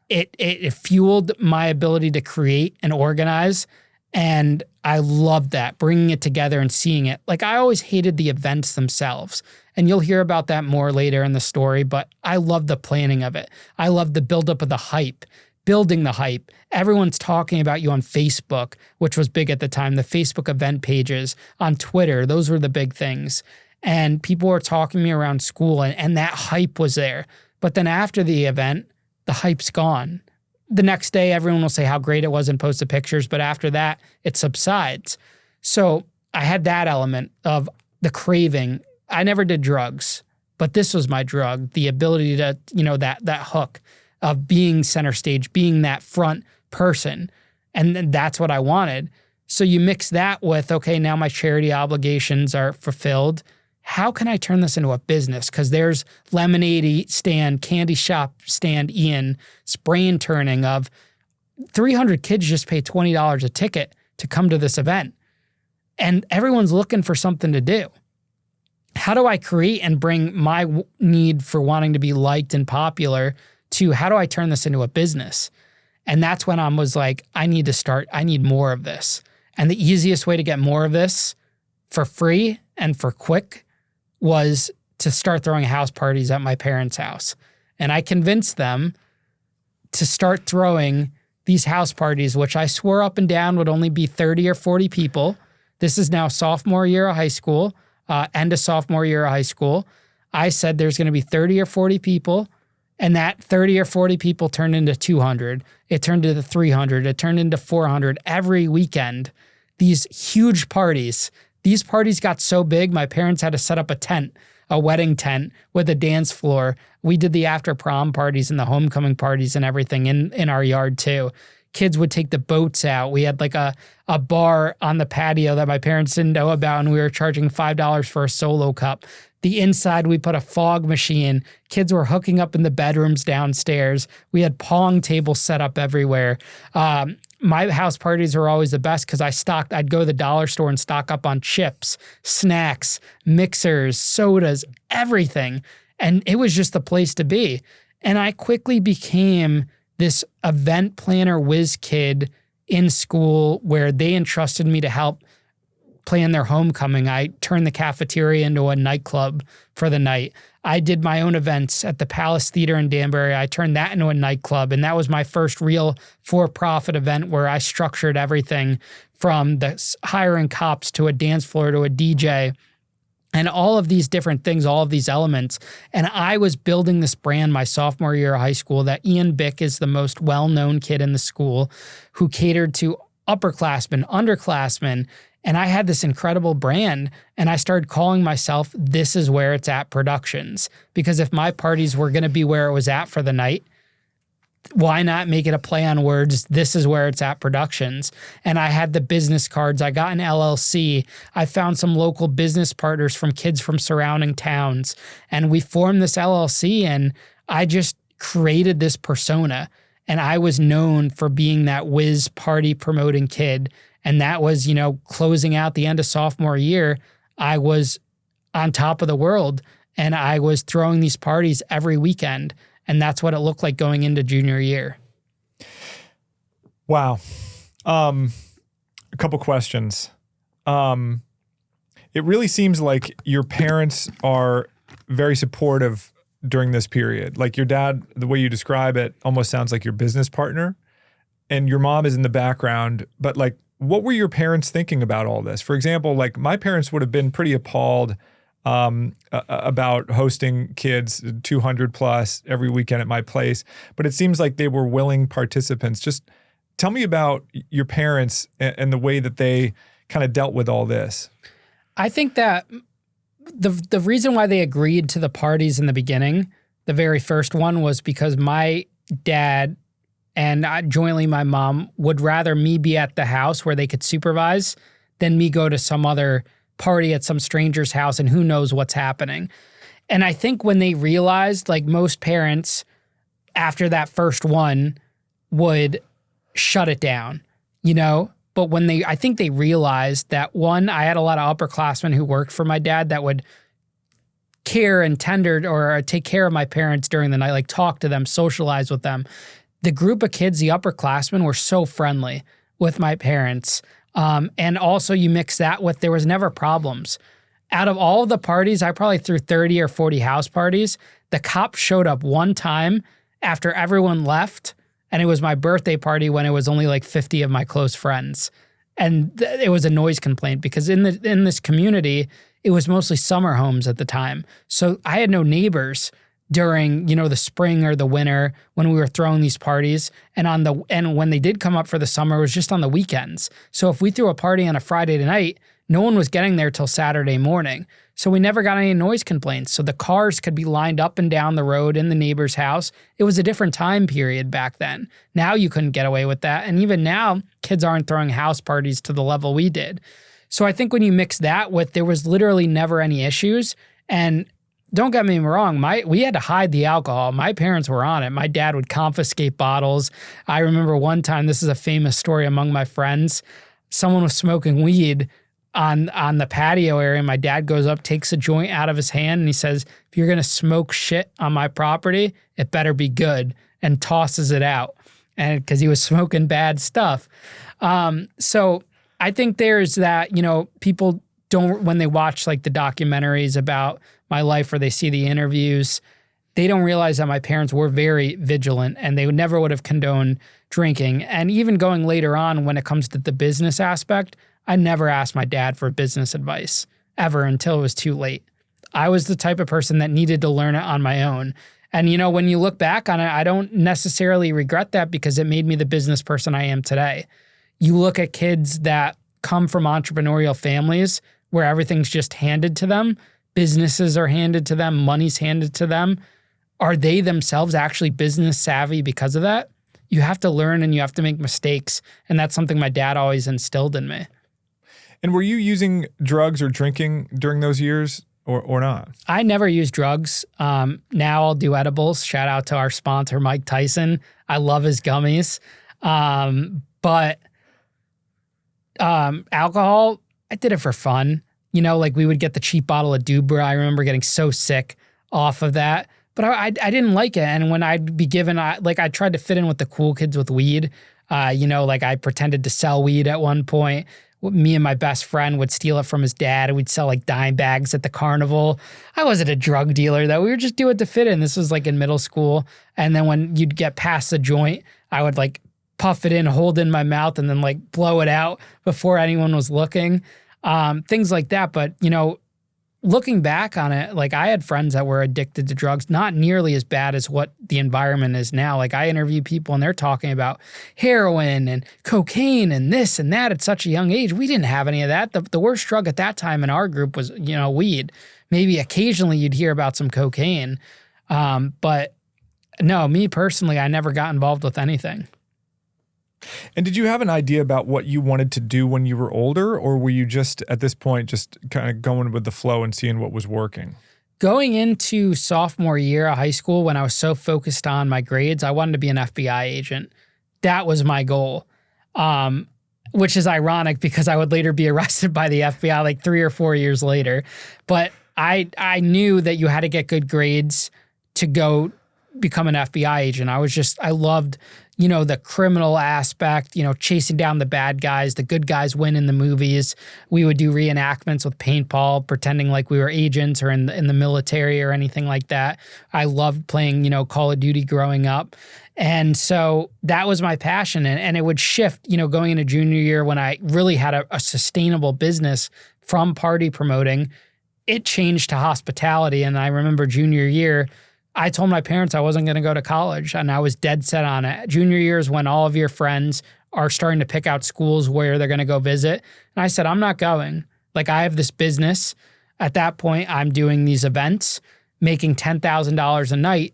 Speaker 2: it fueled my ability to create and organize. And I loved that, bringing it together and seeing it. Like, I always hated the events themselves. And you'll hear about that more later in the story, but I love the planning of it. I love the buildup of the hype, building the hype. Everyone's talking about you on Facebook, which was big at the time, the Facebook event pages, on Twitter. Those were the big things. And people were talking to me around school, and that hype was there. But then after the event, the hype's gone. The next day, everyone will say how great it was and post the pictures, but after that, it subsides. So I had that element of the craving. I never did drugs, but this was my drug, the ability to, that hook of being center stage, being that front person. And that's what I wanted. So you mix that with, okay, now my charity obligations are fulfilled. How can I turn this into a business? Because there's lemonade stand, candy shop stand, Ian, brain turning of 300 kids just pay $20 a ticket to come to this event. And everyone's looking for something to do. How do I create and bring my need for wanting to be liked and popular to how do I turn this into a business? And that's when I was like, I need more of this. And the easiest way to get more of this for free and for quick was to start throwing house parties at my parents' house. And I convinced them to start throwing these house parties, which I swore up and down would only be 30 or 40 people. This is now sophomore year of high school, end of sophomore year of high school. I said there's going to be 30 or 40 people, and that 30 or 40 people turned into 200. It turned into 300. It turned into 400 every weekend. These huge parties. These parties got so big, my parents had to set up a tent, a wedding tent with a dance floor. We did the after prom parties and the homecoming parties and everything in our yard too. Kids would take the boats out. We had like a bar on the patio that my parents didn't know about, and we were charging $5 for a solo cup. The inside, we put a fog machine. Kids were hooking up in the bedrooms downstairs. We had pong tables set up everywhere. My house parties were always the best because I'd go to the dollar store and stock up on chips, snacks, mixers, sodas, everything. And it was just the place to be. And I quickly became this event planner whiz kid in school where they entrusted me to help plan their homecoming. I turned the cafeteria into a nightclub for the night. I did my own events at the Palace Theater in Danbury. I turned that into a nightclub, and that was my first real for-profit event where I structured everything from the hiring cops to a dance floor to a DJ and all of these different things, all of these elements. And I was building this brand my sophomore year of high school that Ian Bick is the most well-known kid in the school who catered to upperclassmen, underclassmen. And I had this incredible brand, and I started calling myself This Is Where It's At Productions. Because if my parties were going to be where it was at for the night, why not make it a play on words? This is where it's at Productions. And I had the business cards. I got an LLC. I found some local business partners from kids from surrounding towns. And we formed this LLC, and I just created this persona. And I was known for being that whiz party promoting kid. And that was, closing out the end of sophomore year, I was on top of the world, and I was throwing these parties every weekend. And that's what it looked like going into junior year.
Speaker 1: Wow. A couple questions. It really seems like your parents are very supportive during this period. Like your dad, the way you describe it, almost sounds like your business partner, and your mom is in the background. But like, what were your parents thinking about all this? For example, like my parents would have been pretty appalled about hosting kids 200 plus every weekend at my place, but it seems like they were willing participants. Just tell me about your parents and the way that they kind of dealt with all this.
Speaker 2: I think that the reason why they agreed to the parties in the beginning, the very first one, was because my dad and jointly my mom would rather me be at the house where they could supervise than me go to some other party at some stranger's house and who knows what's happening. And I think when they realized, like most parents, after that first one would shut it down, But I think they realized that, one, I had a lot of upperclassmen who worked for my dad that would care and tender or take care of my parents during the night, like talk to them, socialize with them. The group of kids, the upperclassmen, were so friendly with my parents. And also you mix that with, there was never problems. Out of all of the parties, I probably threw 30 or 40 house parties. The cops showed up one time after everyone left, and it was my birthday party when it was only like 50 of my close friends. And it was a noise complaint because in this community, it was mostly summer homes at the time. So I had no neighbors during, the spring or the winter when we were throwing these parties. And when they did come up for the summer, it was just on the weekends. So if we threw a party on a Friday night, no one was getting there till Saturday morning. So we never got any noise complaints. So the cars could be lined up and down the road in the neighbor's house. It was a different time period back then. Now you couldn't get away with that. And even now, kids aren't throwing house parties to the level we did. So I think when you mix that with, there was literally never any issues. And don't get me wrong, we had to hide the alcohol. My parents were on it. My dad would confiscate bottles. I remember one time, this is a famous story among my friends, someone was smoking weed on the patio area. My dad goes up, takes a joint out of his hand, and he says, if you're going to smoke shit on my property, it better be good, and tosses it out. And because he was smoking bad stuff. So I think there's that, people don't, when they watch like the documentaries about my life or they see the interviews, they don't realize that my parents were very vigilant and they never would have condoned drinking. And even going later on when it comes to the business aspect, I never asked my dad for business advice ever until it was too late. I was the type of person that needed to learn it on my own. And, when you look back on it, I don't necessarily regret that because it made me the business person I am today. You look at kids that come from entrepreneurial families where everything's just handed to them, businesses are handed to them, money's handed to them. Are they themselves actually business savvy because of that? You have to learn and you have to make mistakes. And that's something my dad always instilled in me.
Speaker 1: And were you using drugs or drinking during those years or not? I
Speaker 2: never used drugs. Now I'll do edibles. Shout out to our sponsor, Mike Tyson. I love his gummies. But alcohol, I did it for fun. Like we would get the cheap bottle of Dubra. I remember getting so sick off of that. But I didn't like it. And when I'd be given, I tried to fit in with the cool kids with weed. Like I pretended to sell weed at one point. Me and my best friend would steal it from his dad, and we'd sell like dime bags at the carnival. I wasn't a drug dealer, though. We would just do it to fit in. This was like in middle school. And then when you'd get past the joint, I would like puff it in, hold it in my mouth, and then like blow it out before anyone was looking. Things like that. But, looking back on it, like I had friends that were addicted to drugs, not nearly as bad as what the environment is now. Like I interview people and they're talking about heroin and cocaine and this and that at such a young age. We didn't have any of that. The worst drug at that time in our group was, weed. Maybe occasionally you'd hear about some cocaine. But no, me personally, I never got involved with anything.
Speaker 1: And did you have an idea about what you wanted to do when you were older, or were you just, at this point, just kind of going with the flow and seeing what was working?
Speaker 2: Going into sophomore year of high school, when I was so focused on my grades, I wanted to be an FBI agent. That was my goal, which is ironic because I would later be arrested by the FBI like 3 or 4 years later. But I knew that you had to get good grades to go become an FBI agent. I loved the criminal aspect, chasing down the bad guys, the good guys win in the movies. We would do reenactments with paintball, pretending like we were agents or in the military or anything like that. I loved playing, Call of Duty growing up. And so that was my passion. And it would shift, going into junior year when I really had a sustainable business from party promoting. It changed to hospitality. And I remember junior year, I told my parents I wasn't going to go to college, and I was dead set on it. Junior year is when all of your friends are starting to pick out schools where they're going to go visit. And I said, I'm not going. Like, I have this business. At that point, I'm doing these events, making $10,000 a night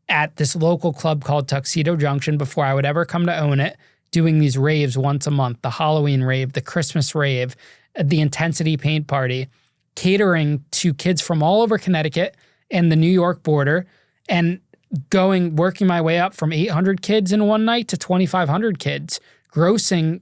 Speaker 2: at this local club called Tuxedo Junction before I would ever come to own it, doing these raves once a month, the Halloween rave, the Christmas rave, the Intensity Paint Party, catering to kids from all over Connecticut and the New York border, and working my way up from 800 kids in one night to 2,500 kids, grossing,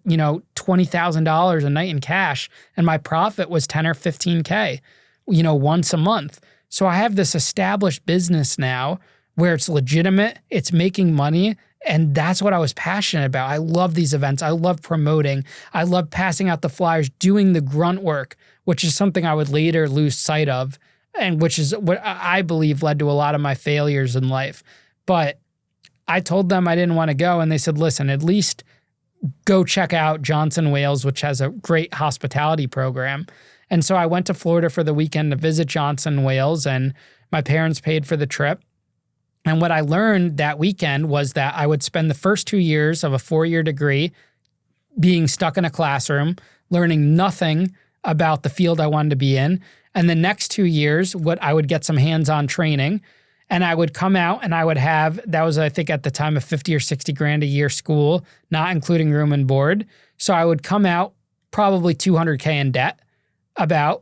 Speaker 2: $20,000 a night in cash, and my profit was 10 or 15K, once a month. So I have this established business now where it's legitimate, it's making money, and that's what I was passionate about. I love these events. I love promoting. I love passing out the flyers, doing the grunt work, which is something I would later lose sight of, and which is what I believe led to a lot of my failures in life. But I told them I didn't want to go, and they said, listen, at least go check out Johnson Wales, which has a great hospitality program. And so I went to Florida for the weekend to visit Johnson Wales, and my parents paid for the trip. And what I learned that weekend was that I would spend the first 2 years of a 4-year degree being stuck in a classroom, learning nothing about the field I wanted to be in. And the next 2 years, I would get some hands-on training, and I would come out and I would have, that was, I think at the time, a 50 or 60 grand a year school, not including room and board. So I would come out probably 200K in debt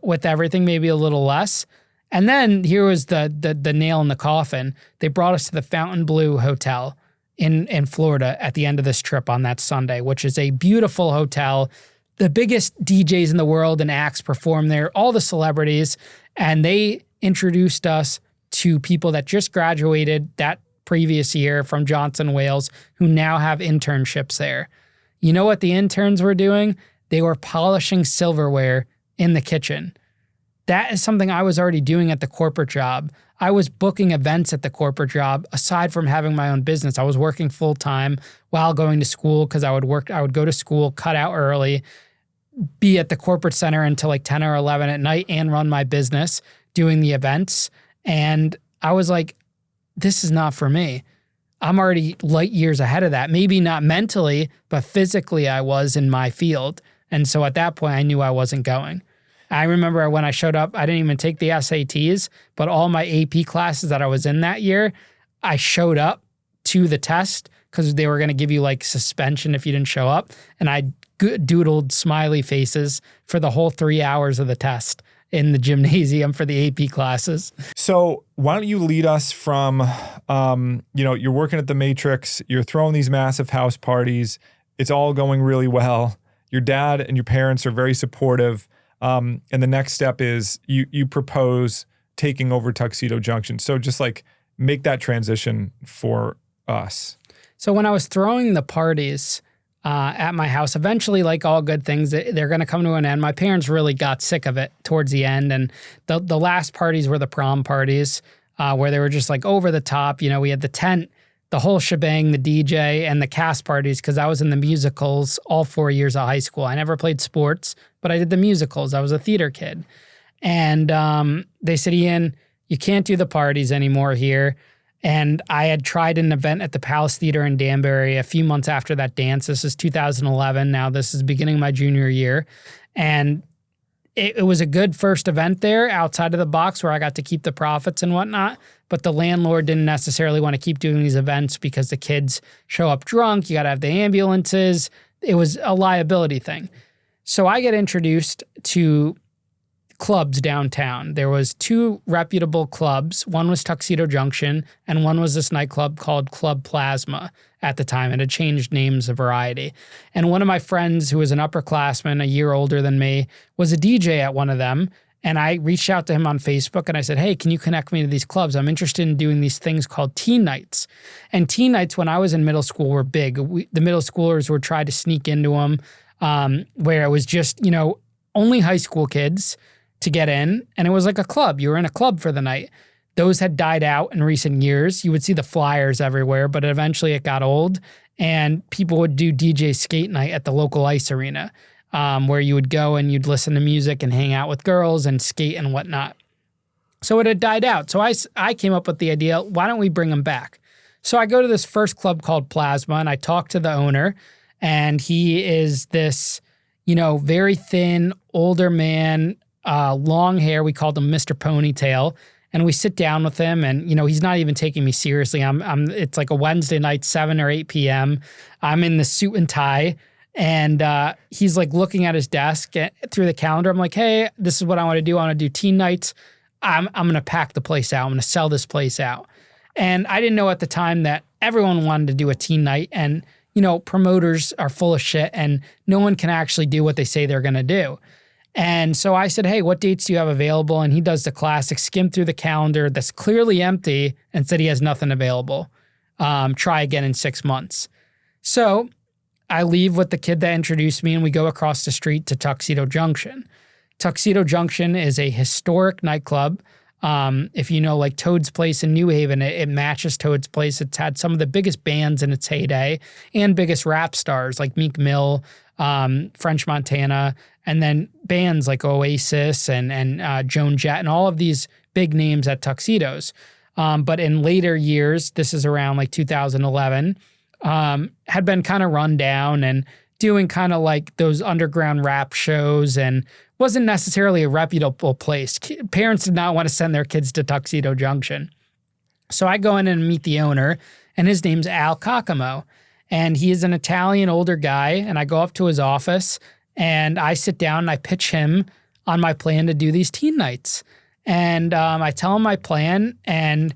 Speaker 2: with everything, maybe a little less. And then here was the nail in the coffin. They brought us to the Fontainebleau Hotel in Florida at the end of this trip on that Sunday, which is a beautiful hotel. The biggest DJs in the world and acts perform there, all the celebrities, and they introduced us to people that just graduated that previous year from Johnson Wales who now have internships there. You know what the interns were doing? They were polishing silverware in the kitchen. That is something I was already doing at the corporate job. I was booking events at the corporate job aside from having my own business. I was working full time while going to school because I would go to school, cut out early, be at the corporate center until like 10 or 11 at night and run my business doing the events. And I was like, this is not for me. I'm already light years ahead of that. Maybe not mentally, but physically I was in my field. And so at that point, I knew I wasn't going. I remember when I showed up, I didn't even take the SATs, but all my AP classes that I was in that year, I showed up to the test because they were going to give you like suspension if you didn't show up. And I doodled smiley faces for the whole 3 hours of the test in the gymnasium for the AP classes.
Speaker 1: So why don't you lead us from, you're working at the Matrix, you're throwing these massive house parties, it's all going really well. Your dad and your parents are very supportive. And the next step is you propose taking over Tuxedo Junction. So just like make that transition for us.
Speaker 2: So when I was throwing the parties at my house, eventually, like all good things, they're going to come to an end. My parents really got sick of it towards the end. And the last parties were the prom parties where they were just like over the top. We had the tent, the whole shebang, the DJ, and the cast parties because I was in the musicals all 4 years of high school. I never played sports, but I did the musicals. I was a theater kid. And they said, Ian, you can't do the parties anymore here. And I had tried an event at the Palace Theater in Danbury a few months after that dance. This is 2011. Now this is beginning of my junior year. And it was a good first event there outside of the box where I got to keep the profits and whatnot. But the landlord didn't necessarily want to keep doing these events because the kids show up drunk. You got to have the ambulances. It was a liability thing. So I get introduced to clubs downtown. There was 2 reputable clubs. One was Tuxedo Junction, and one was this nightclub called Club Plasma at the time. It had changed names a variety. And one of my friends, who was an upperclassman, a year older than me, was a DJ at one of them. And I reached out to him on Facebook and I said, hey, can you connect me to these clubs? I'm interested in doing these things called teen nights. And teen nights when I was in middle school were big. The middle schoolers would try to sneak into them where it was just, only high school kids to get in. And it was like a club. You were in a club for the night. Those had died out in recent years. You would see the flyers everywhere, but eventually it got old and people would do DJ skate night at the local ice arena where you would go and you'd listen to music and hang out with girls and skate and whatnot. So it had died out. So I came up with the idea, why don't we bring them back? So I go to this first club called Plasma and I talk to the owner and he is this, very thin, older man, long hair. We called him Mr. Ponytail. And we sit down with him and, he's not even taking me seriously. It's like a Wednesday night, 7 or 8 p.m. I'm in the suit and tie and he's like looking at his desk through the calendar. I'm like, hey, this is what I want to do. I want to do teen nights. I'm going to pack the place out. I'm going to sell this place out. And I didn't know at the time that everyone wanted to do a teen night. And, promoters are full of shit and no one can actually do what they say they're going to do. And so I said, hey, what dates do you have available? And he does the classic skim through the calendar that's clearly empty and said he has nothing available. Try again in 6 months. So I leave with the kid that introduced me and we go across the street to Tuxedo Junction. Tuxedo Junction is a historic nightclub. If you know like Toad's Place in New Haven, it matches Toad's Place. It's had some of the biggest bands in its heyday and biggest rap stars like Meek Mill, French Montana, and then bands like Oasis and Joan Jett and all of these big names at Tuxedos. But in later years, this is around like 2011, had been kind of run down and doing kind of like those underground rap shows and wasn't necessarily a reputable place. Parents did not want to send their kids to Tuxedo Junction. So I go in and meet the owner, and his name's Al Cacamo. And he is an Italian older guy, and I go up to his office, and I sit down and I pitch him on my plan to do these teen nights. And I tell him my plan, and,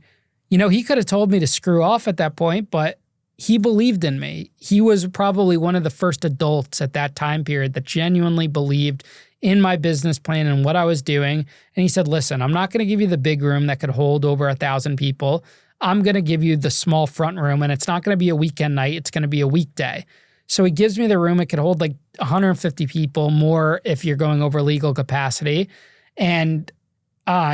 Speaker 2: he could have told me to screw off at that point, but he believed in me. He was probably one of the first adults at that time period that genuinely believed in my business plan and what I was doing. And he said, listen, I'm not going to give you the big room that could hold over 1,000 people. I'm going to give you the small front room, and it's not going to be a weekend night. It's going to be a weekday. So he gives me the room. It could hold like 150 people, more if you're going over legal capacity. And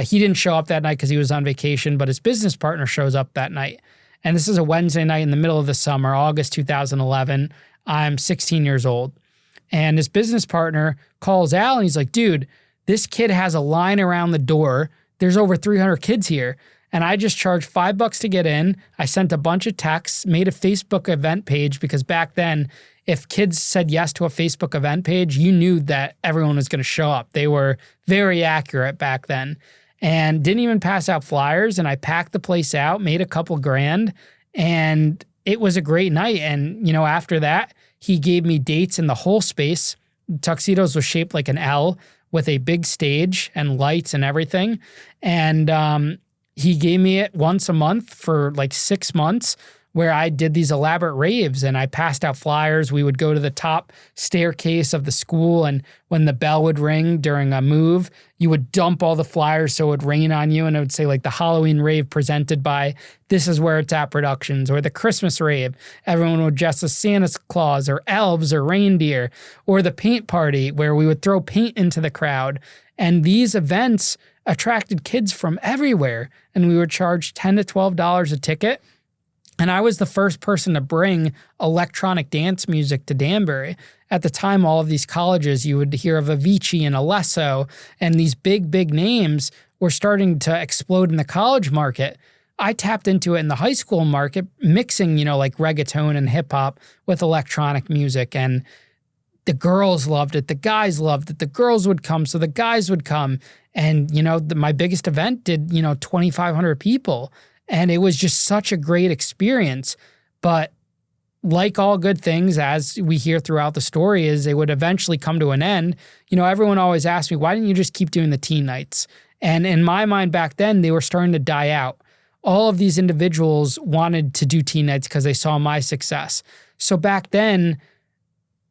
Speaker 2: he didn't show up that night because he was on vacation, but his business partner shows up that night. And this is a Wednesday night in the middle of the summer, August 2011. I'm 16 years old. And his business partner calls Al and he's like, dude, this kid has a line around the door. There's over 300 kids here. And I just charged $5 to get in. I sent a bunch of texts, made a Facebook event page because back then, if kids said yes to a Facebook event page, you knew that everyone was going to show up. They were very accurate back then. And didn't even pass out flyers. And I packed the place out, made a couple grand, and it was a great night. And, after that, he gave me dates in the whole space. Tuxedos was shaped like an L with a big stage and lights and everything. And he gave me it once a month for like 6 months where I did these elaborate raves and I passed out flyers. We would go to the top staircase of the school, and when the bell would ring during a move, you would dump all the flyers so it would rain on you, and it would say like the Halloween rave presented by This Is Where It's At Productions, or the Christmas rave. Everyone would dress as Santa Claus or elves or reindeer, or the paint party where we would throw paint into the crowd. And these events attracted kids from everywhere, and we would charge $10 to $12 a ticket. And I was the first person to bring electronic dance music to Danbury. At the time, all of these colleges, you would hear of Avicii and Alesso, and these big, big names were starting to explode in the college market. I tapped into it in the high school market, mixing, like reggaeton and hip hop with electronic music. And the girls loved it. The guys loved it. The girls would come, so the guys would come. And, my biggest event did, 2,500 people. And it was just such a great experience. But like all good things, as we hear throughout the story, is it would eventually come to an end. Everyone always asked me, why didn't you just keep doing the teen nights? And in my mind back then, they were starting to die out. All of these individuals wanted to do teen nights because they saw my success. So back then,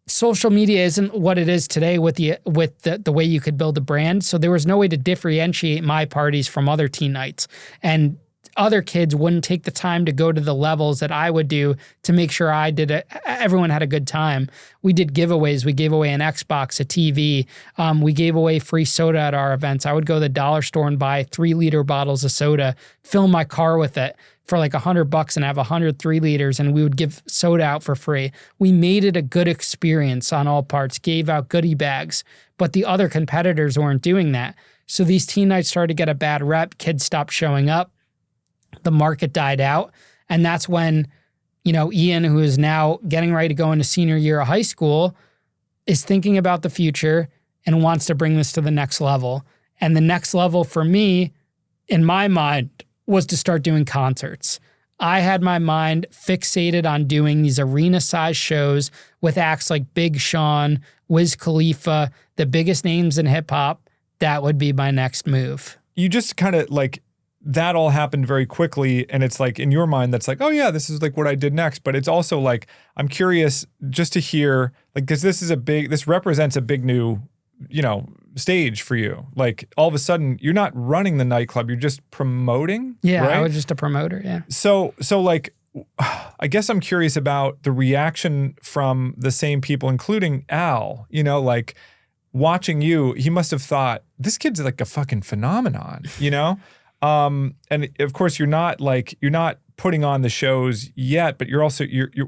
Speaker 2: social media isn't what it is today with the way you could build a brand. So there was no way to differentiate my parties from other teen nights. And other kids wouldn't take the time to go to the levels that I would do to make sure I did it. Everyone had a good time. We did giveaways. We gave away an Xbox, a TV. We gave away free soda at our events. I would go to the dollar store and buy 3-liter bottles of soda, fill my car with it for like $100 and have 100 3-liters, and we would give soda out for free. We made it a good experience on all parts, gave out goodie bags, but the other competitors weren't doing that. So these teen nights started to get a bad rep. Kids stopped showing up. The market died out. And that's when, Ian, who is now getting ready to go into senior year of high school, is thinking about the future and wants to bring this to the next level. And the next level for me, in my mind, was to start doing concerts. I had my mind fixated on doing these arena-sized shows with acts like Big Sean, Wiz Khalifa, the biggest names in hip-hop. That would be my next move.
Speaker 1: You just kind of that all happened very quickly. And it's like, in your mind, that's like, oh yeah, this is like what I did next. But it's also like, I'm curious just to hear, like, because this represents a big new, stage for you. Like, all of a sudden, you're not running the nightclub, you're just promoting.
Speaker 2: Yeah,
Speaker 1: right?
Speaker 2: I was just a promoter, yeah.
Speaker 1: So like, I guess I'm curious about the reaction from the same people, including Al, like watching you, he must have thought, this kid's like a fucking phenomenon, And of course you're not putting on the shows yet, but you're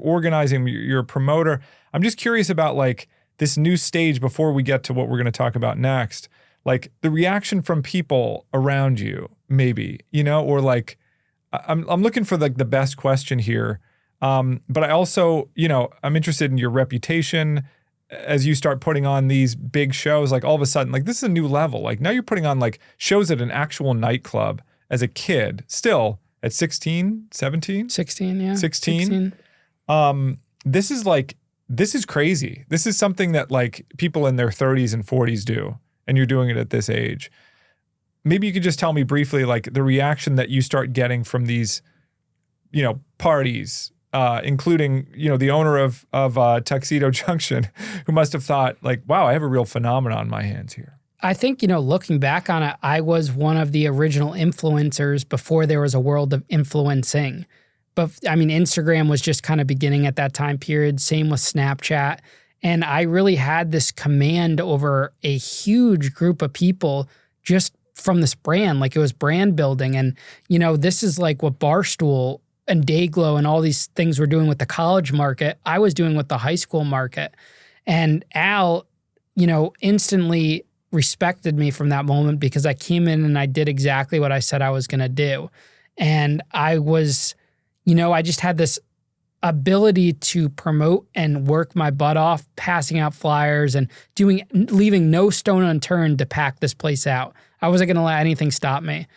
Speaker 1: organizing, you're a promoter. I'm just curious about like this new stage before we get to what we're going to talk about next, like the reaction from people around you, maybe, or like, I'm looking for like the best question here. But I also, I'm interested in your reputation as you start putting on these big shows. Like all of a sudden, like this is a new level. Like now you're putting on like shows at an actual nightclub as a kid, still at 16, 17?
Speaker 2: 16, yeah.
Speaker 1: 16. This is crazy. This is something that like people in their 30s and 40s do, and you're doing it at this age. Maybe you could just tell me briefly, like the reaction that you start getting from these, parties, including, the owner of Tuxedo Junction, who must have thought like, wow, I have a real phenomenon on my hands here.
Speaker 2: I think, looking back on it, I was one of the original influencers before there was a world of influencing. But I mean, Instagram was just kind of beginning at that time period. Same with Snapchat. And I really had this command over a huge group of people just from this brand. Like it was brand building. And, this is like what Barstool and Dayglow and all these things were doing with the college market. I was doing with the high school market. And Al, instantly respected me from that moment because I came in and I did exactly what I said I was going to do. And I was, I just had this ability to promote and work my butt off, passing out flyers and leaving no stone unturned to pack this place out. I wasn't going to let anything stop me.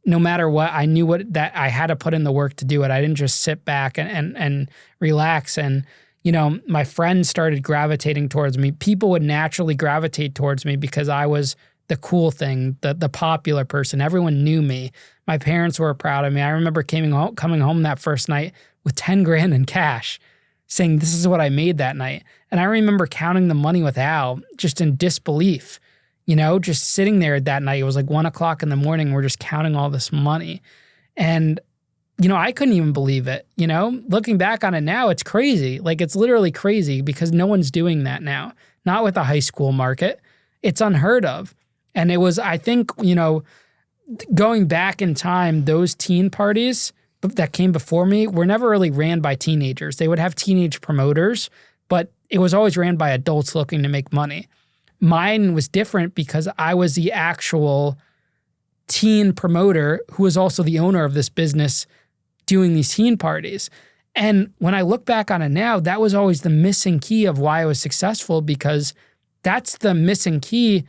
Speaker 2: No matter what, I knew that I had to put in the work to do it. I didn't just sit back and relax. And, my friends started gravitating towards me. People would naturally gravitate towards me because I was the cool thing, the popular person. Everyone knew me. My parents were proud of me. I remember coming home that first night with 10 grand in cash, saying, this is what I made that night. And I remember counting the money with Al just in disbelief, just sitting there that night. It was like 1 o'clock in the morning. We're just counting all this money. And, I couldn't even believe it. Looking back on it now, it's crazy. Like it's literally crazy because no one's doing that now. Not with the high school market. It's unheard of. And it was, I think, going back in time, those teen parties that came before me were never really ran by teenagers. They would have teenage promoters, but it was always ran by adults looking to make money. Mine was different because I was the actual teen promoter who was also the owner of this business doing these teen parties. And when I look back on it now, that was always the missing key of why I was successful, because that's the missing key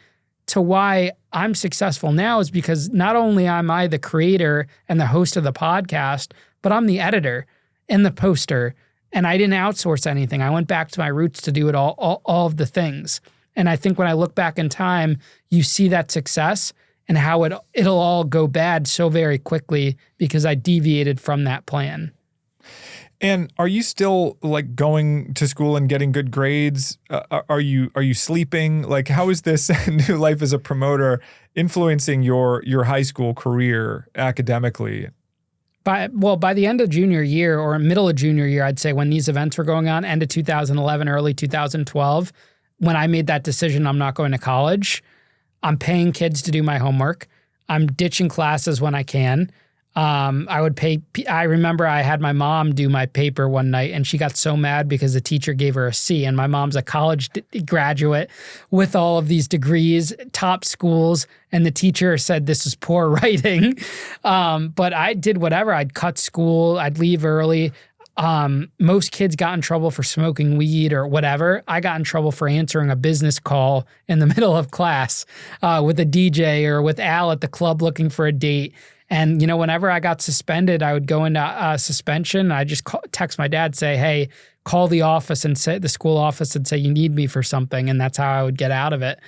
Speaker 2: to why I'm successful now, is because not only am I the creator and the host of the podcast, but I'm the editor and the poster, and I didn't outsource anything. I went back to my roots to do it all of the things. And I think when I look back in time, you see that success and how it'll all go bad so very quickly because I deviated from that plan.
Speaker 1: And are you still like going to school and getting good grades? Are you sleeping? Like, how is this new life as a promoter influencing your high school career academically?
Speaker 2: By the end of junior year or middle of junior year, I'd say, when these events were going on, end of 2011, early 2012, when I made that decision, I'm not going to college. I'm paying kids to do my homework. I'm ditching classes when I can. I remember I had my mom do my paper one night, and she got so mad because the teacher gave her a C, and my mom's a college graduate with all of these degrees, top schools, and the teacher said this is poor writing. But I did whatever. I'd cut school. I'd leave early. most kids got in trouble for smoking weed or whatever. I got in trouble for answering a business call in the middle of class with a DJ or with Al at the club looking for a date. And, you know, whenever I got suspended, I would go into suspension. I just text my dad, say, hey, call the office and say the school office and say you need me for something. And that's how I would get out of it.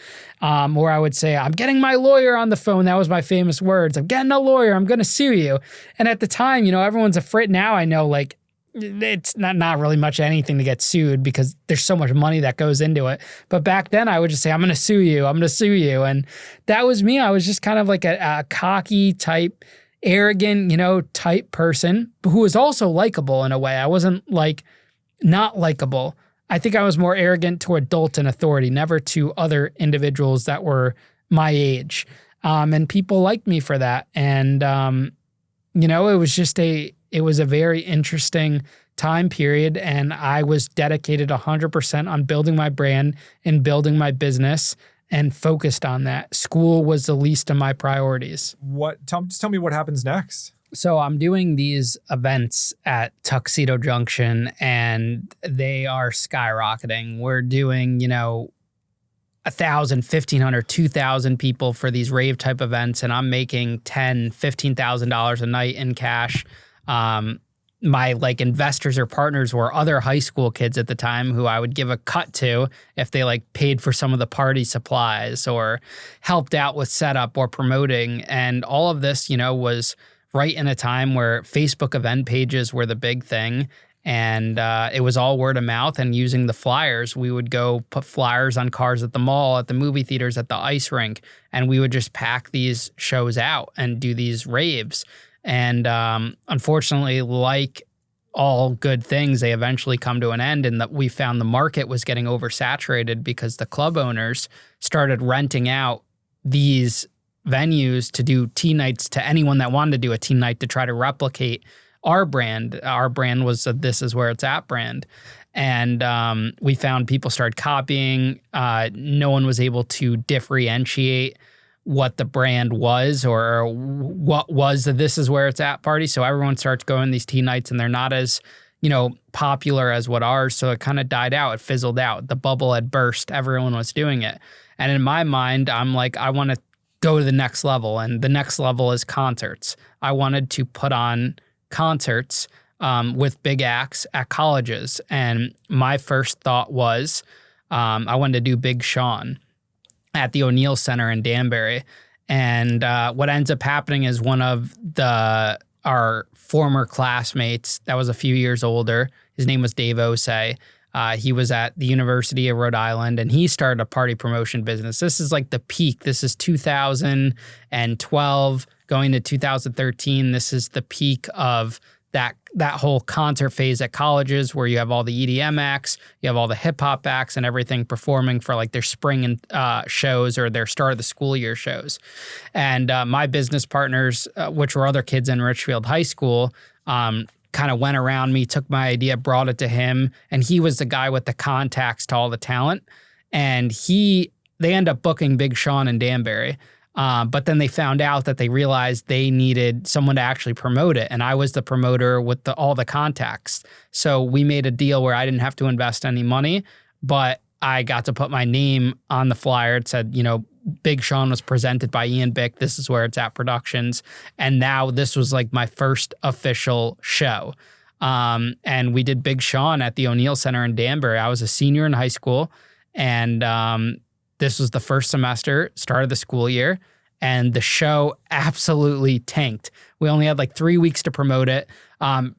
Speaker 2: Or I would say, I'm getting my lawyer on the phone. That was my famous words. I'm getting a lawyer. I'm going to sue you. And at the time, you know, everyone's afraid. Now I know, like, it's not really much anything to get sued because there's so much money that goes into it. But back then I would just say, I'm going to sue you. I'm going to sue you. And that was me. I was just kind of like a cocky type, arrogant, you know, type person who was also likable in a way. I wasn't like not likable. I think I was more arrogant to adults in authority, never to other individuals that were my age. And people liked me for that. And, you know, it was a very interesting time period, and I was dedicated 100% on building my brand and building my business and focused on that. School was the least of my priorities.
Speaker 1: Just tell me what happens next.
Speaker 2: So I'm doing these events at Tuxedo Junction, and they are skyrocketing. We're doing, you know, 1,000, 1,500, 2,000 people for these rave type events, and I'm making $10,000, $15,000 a night in cash. My like investors or partners were other high school kids at the time who I would give a cut to if they like paid for some of the party supplies or helped out with setup or promoting. And all of this, you know, was right in a time where Facebook event pages were the big thing. And it was all word of mouth and using the flyers. We would go put flyers on cars at the mall, at the movie theaters, at the ice rink, and we would just pack these shows out and do these raves. And unfortunately, like all good things, they eventually come to an end, and that we found the market was getting oversaturated because the club owners started renting out these venues to do tea nights to anyone that wanted to do a tea night to try to replicate our brand. Our brand was a This Is Where It's At brand. And we found people started copying. No one was able to differentiate what the brand was or what was the This Is Where It's At party. So everyone starts going these tea nights, and they're not as, you know, popular as what ours. So it kind of died out. It fizzled out. The bubble had burst. Everyone was doing it. And in my mind, I'm like, I want to go to the next level. And the next level is concerts. I wanted to put on concerts with big acts at colleges. And my first thought was I wanted to do Big Sean at the O'Neill Center in Danbury. And what ends up happening is one of our former classmates that was a few years older, his name was Dave Osei. He was at the University of Rhode Island, and he started a party promotion business. This is like the peak. This is 2012 going to 2013. This is the peak of that whole concert phase at colleges where you have all the EDM acts, you have all the hip hop acts and everything performing for like their spring shows or their start of the school year shows. And my business partners, which were other kids in Richfield High School, kind of went around me, took my idea, brought it to him, and he was the guy with the contacts to all the talent. And they end up booking Big Sean in Danbury. But then they found out that they realized they needed someone to actually promote it. And I was the promoter with all the contacts. So we made a deal where I didn't have to invest any money, but I got to put my name on the flyer. It said, you know, Big Sean was presented by Ian Bick. This Is Where It's At Productions. And now this was like my first official show. And we did Big Sean at the O'Neill Center in Danbury. I was a senior in high school. And this was the first semester, start of the school year, and the show absolutely tanked. We only had like 3 weeks to promote it.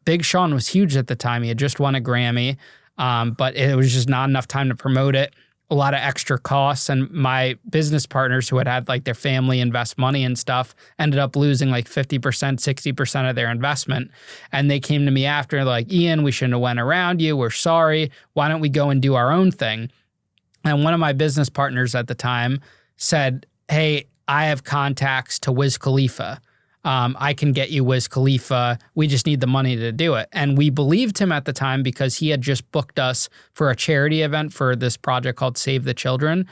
Speaker 2: Big Sean was huge at the time. He had just won a Grammy, but it was just not enough time to promote it. A lot of extra costs, and my business partners who had like their family invest money and stuff ended up losing like 50%, 60% of their investment. And they came to me after like, Ian, we shouldn't have went around you. We're sorry. Why don't we go and do our own thing? And one of my business partners at the time said, hey, I have contacts to Wiz Khalifa. I can get you Wiz Khalifa. We just need the money to do it. And we believed him at the time because he had just booked us for a charity event for this project called Save the Children,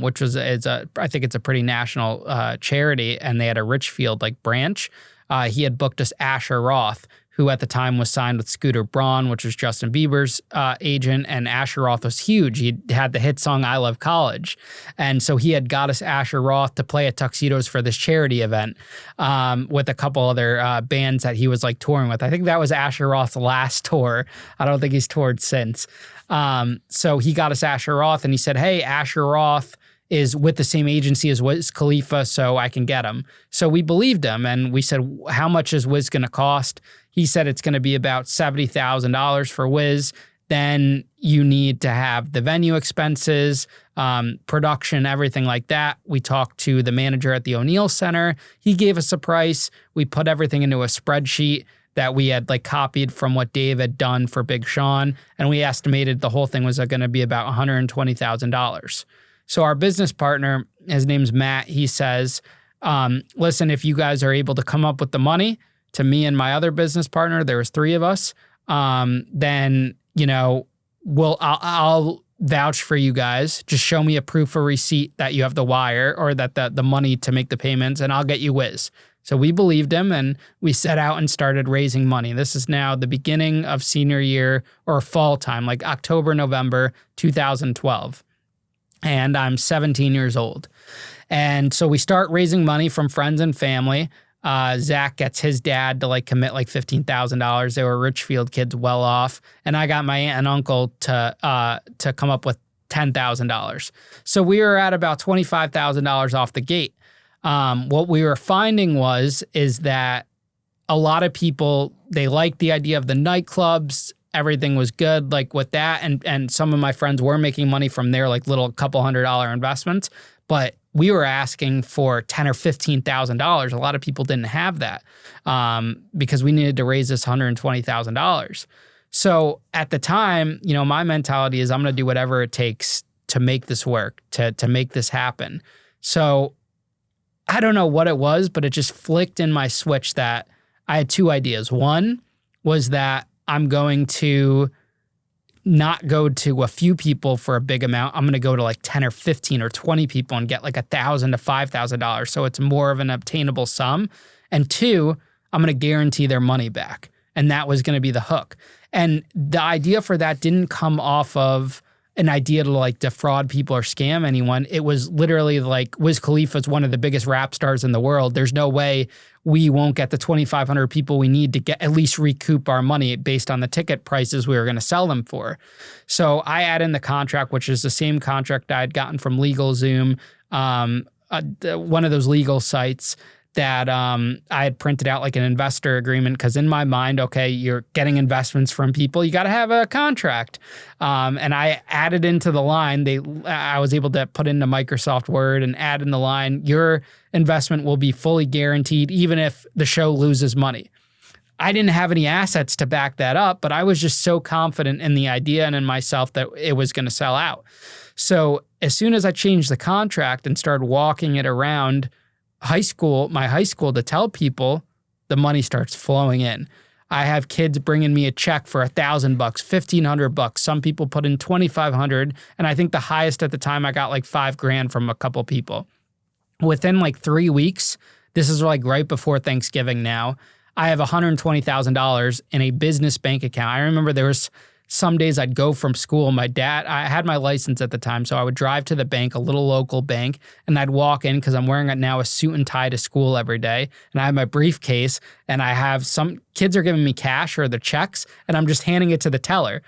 Speaker 2: which was, I think it's a pretty national charity. And they had a Richfield like branch. He had booked us Asher Roth, who at the time was signed with Scooter Braun, which was Justin Bieber's agent, and Asher Roth was huge. He had the hit song I Love College. And so he had got us Asher Roth to play at Tuxedos for this charity event with a couple other bands that he was like touring with. I think that was Asher Roth's last tour. I don't think he's toured since. So he got us Asher Roth, and he said, hey, Asher Roth is with the same agency as Wiz Khalifa, so I can get him. So we believed him, and we said, how much is Wiz going to cost? He said it's going to be about $70,000 for Wiz. Then you need to have the venue expenses, production, everything like that. We talked to the manager at the O'Neill Center. He gave us a price. We put everything into a spreadsheet that we had like copied from what Dave had done for Big Sean, and we estimated the whole thing was going to be about $120,000. So our business partner, his name's Matt, he says, listen, if you guys are able to come up with the money to me and my other business partner, there was 3 of us, then, you know, I'll vouch for you guys. Just show me a proof of receipt that you have the wire or that the money to make the payments, and I'll get you Wiz. So we believed him, and we set out and started raising money. This is now the beginning of senior year or fall time, like October, November 2012. And I'm 17 years old. And so we start raising money from friends and family. Zach gets his dad to like commit like $15,000. They were Richfield kids, well off. And I got my aunt and uncle to come up with $10,000. So we were at about $25,000 off the gate. What we were finding is that a lot of people, they liked the idea of the nightclubs. Everything was good like with that. And some of my friends were making money from their like little couple $100 investments, but we were asking for $10,000 or $15,000. A lot of people didn't have that because we needed to raise this $120,000. So at the time, you know, my mentality is I'm going to do whatever it takes to make this work, to make this happen. So I don't know what it was, but it just flicked in my switch that I had 2 ideas. One was that I'm going to not go to a few people for a big amount. I'm going to go to like 10 or 15 or 20 people and get like $1,000 to $5,000. So it's more of an obtainable sum. And 2, I'm going to guarantee their money back. And that was going to be the hook. And the idea for that didn't come off of an idea to like defraud people or scam anyone. It was literally like Wiz Khalifa is one of the biggest rap stars in the world. There's no way we won't get the 2,500 people we need to get at least recoup our money based on the ticket prices we were going to sell them for. So I add in the contract, which is the same contract I had gotten from LegalZoom, one of those legal sites that I had printed out like an investor agreement because in my mind, okay, you're getting investments from people, you got to have a contract. And I added into the line, I was able to put into Microsoft Word and add in the line, your investment will be fully guaranteed even if the show loses money. I didn't have any assets to back that up, but I was just so confident in the idea and in myself that it was going to sell out. So as soon as I changed the contract and started walking it around my high school to tell people, the money starts flowing in. I have kids bringing me a check for $1,000, $1,500. Some people put in $2,500, and I think the highest at the time I got like $5,000 from a couple people. Within like 3 weeks, this is like right before Thanksgiving now, I have $120,000 in a business bank account. I remember there was some days I'd go from school. I had my license at the time, so I would drive to the bank, a little local bank, and I'd walk in because I'm wearing now a suit and tie to school every day. And I have my briefcase, and I have some kids are giving me cash or the checks, and I'm just handing it to the teller.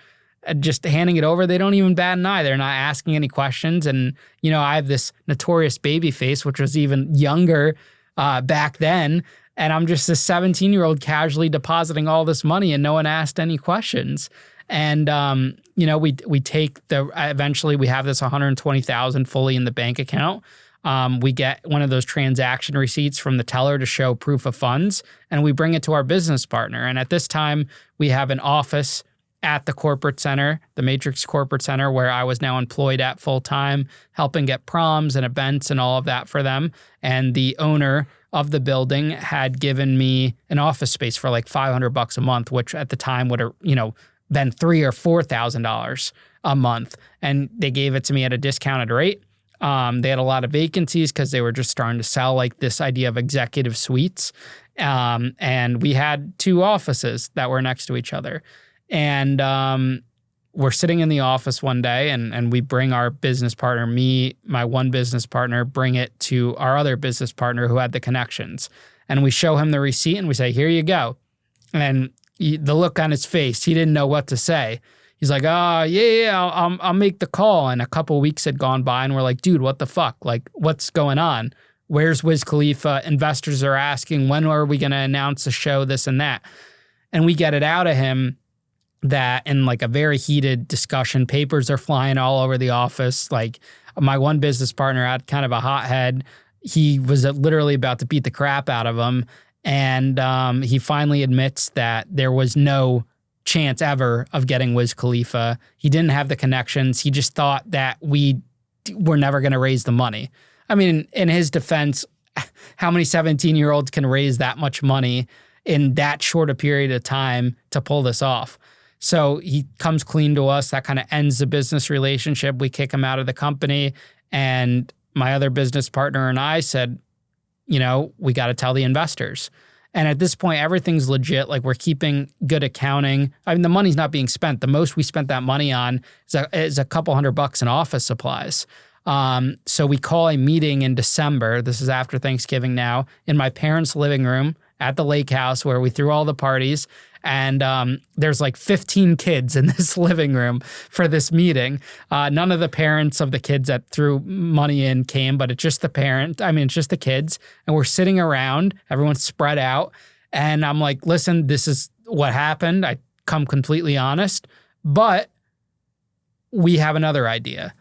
Speaker 2: Just handing it over. They don't even bat an eye. They're not asking any questions. And, you know, I have this notorious baby face, which was even younger back then. And I'm just a 17-year-old casually depositing all this money and no one asked any questions. And, you know, we take eventually we have this $120,000 fully in the bank account. We get one of those transaction receipts from the teller to show proof of funds, and we bring it to our business partner. And at this time, we have an office at the corporate center, the Matrix Corporate Center, where I was now employed at full time, helping get proms and events and all of that for them. And the owner of the building had given me an office space for like $500 a month, which at the time would have, you know, been $3,000 or $4,000 a month. And they gave it to me at a discounted rate. They had a lot of vacancies because they were just starting to sell like this idea of executive suites. And we had 2 offices that were next to each other. And we're sitting in the office one day and we bring our business partner, me, my one business partner, bring it to our other business partner who had the connections. And we show him the receipt and we say, here you go. And the look on his face, he didn't know what to say. He's like, oh, yeah, I'll make the call. And a couple of weeks had gone by and we're like, dude, what the fuck? Like, what's going on? Where's Wiz Khalifa? Investors are asking, when are we going to announce the show, this and that? And we get it out of him that in like a very heated discussion, papers are flying all over the office. Like my one business partner had kind of a hothead. He was literally about to beat the crap out of him. And he finally admits that there was no chance ever of getting Wiz Khalifa. He didn't have the connections. He just thought that we were never going to raise the money. I mean, in his defense, how many 17-year-olds can raise that much money in that short a period of time to pull this off? So he comes clean to us. That kind of ends the business relationship. We kick him out of the company. And my other business partner and I said, you know, we got to tell the investors. And at this point, everything's legit. Like we're keeping good accounting. I mean, the money's not being spent. The most we spent that money on is a couple $100 in office supplies. So we call a meeting in December. This is after Thanksgiving now, in my parents' living room at the lake house where we threw all the parties. And there's like 15 kids in this living room for this meeting. None of the parents of the kids that threw money in came, but it's just it's just the kids. And we're sitting around, everyone's spread out. And I'm like, listen, this is what happened. I come completely honest, but we have another idea.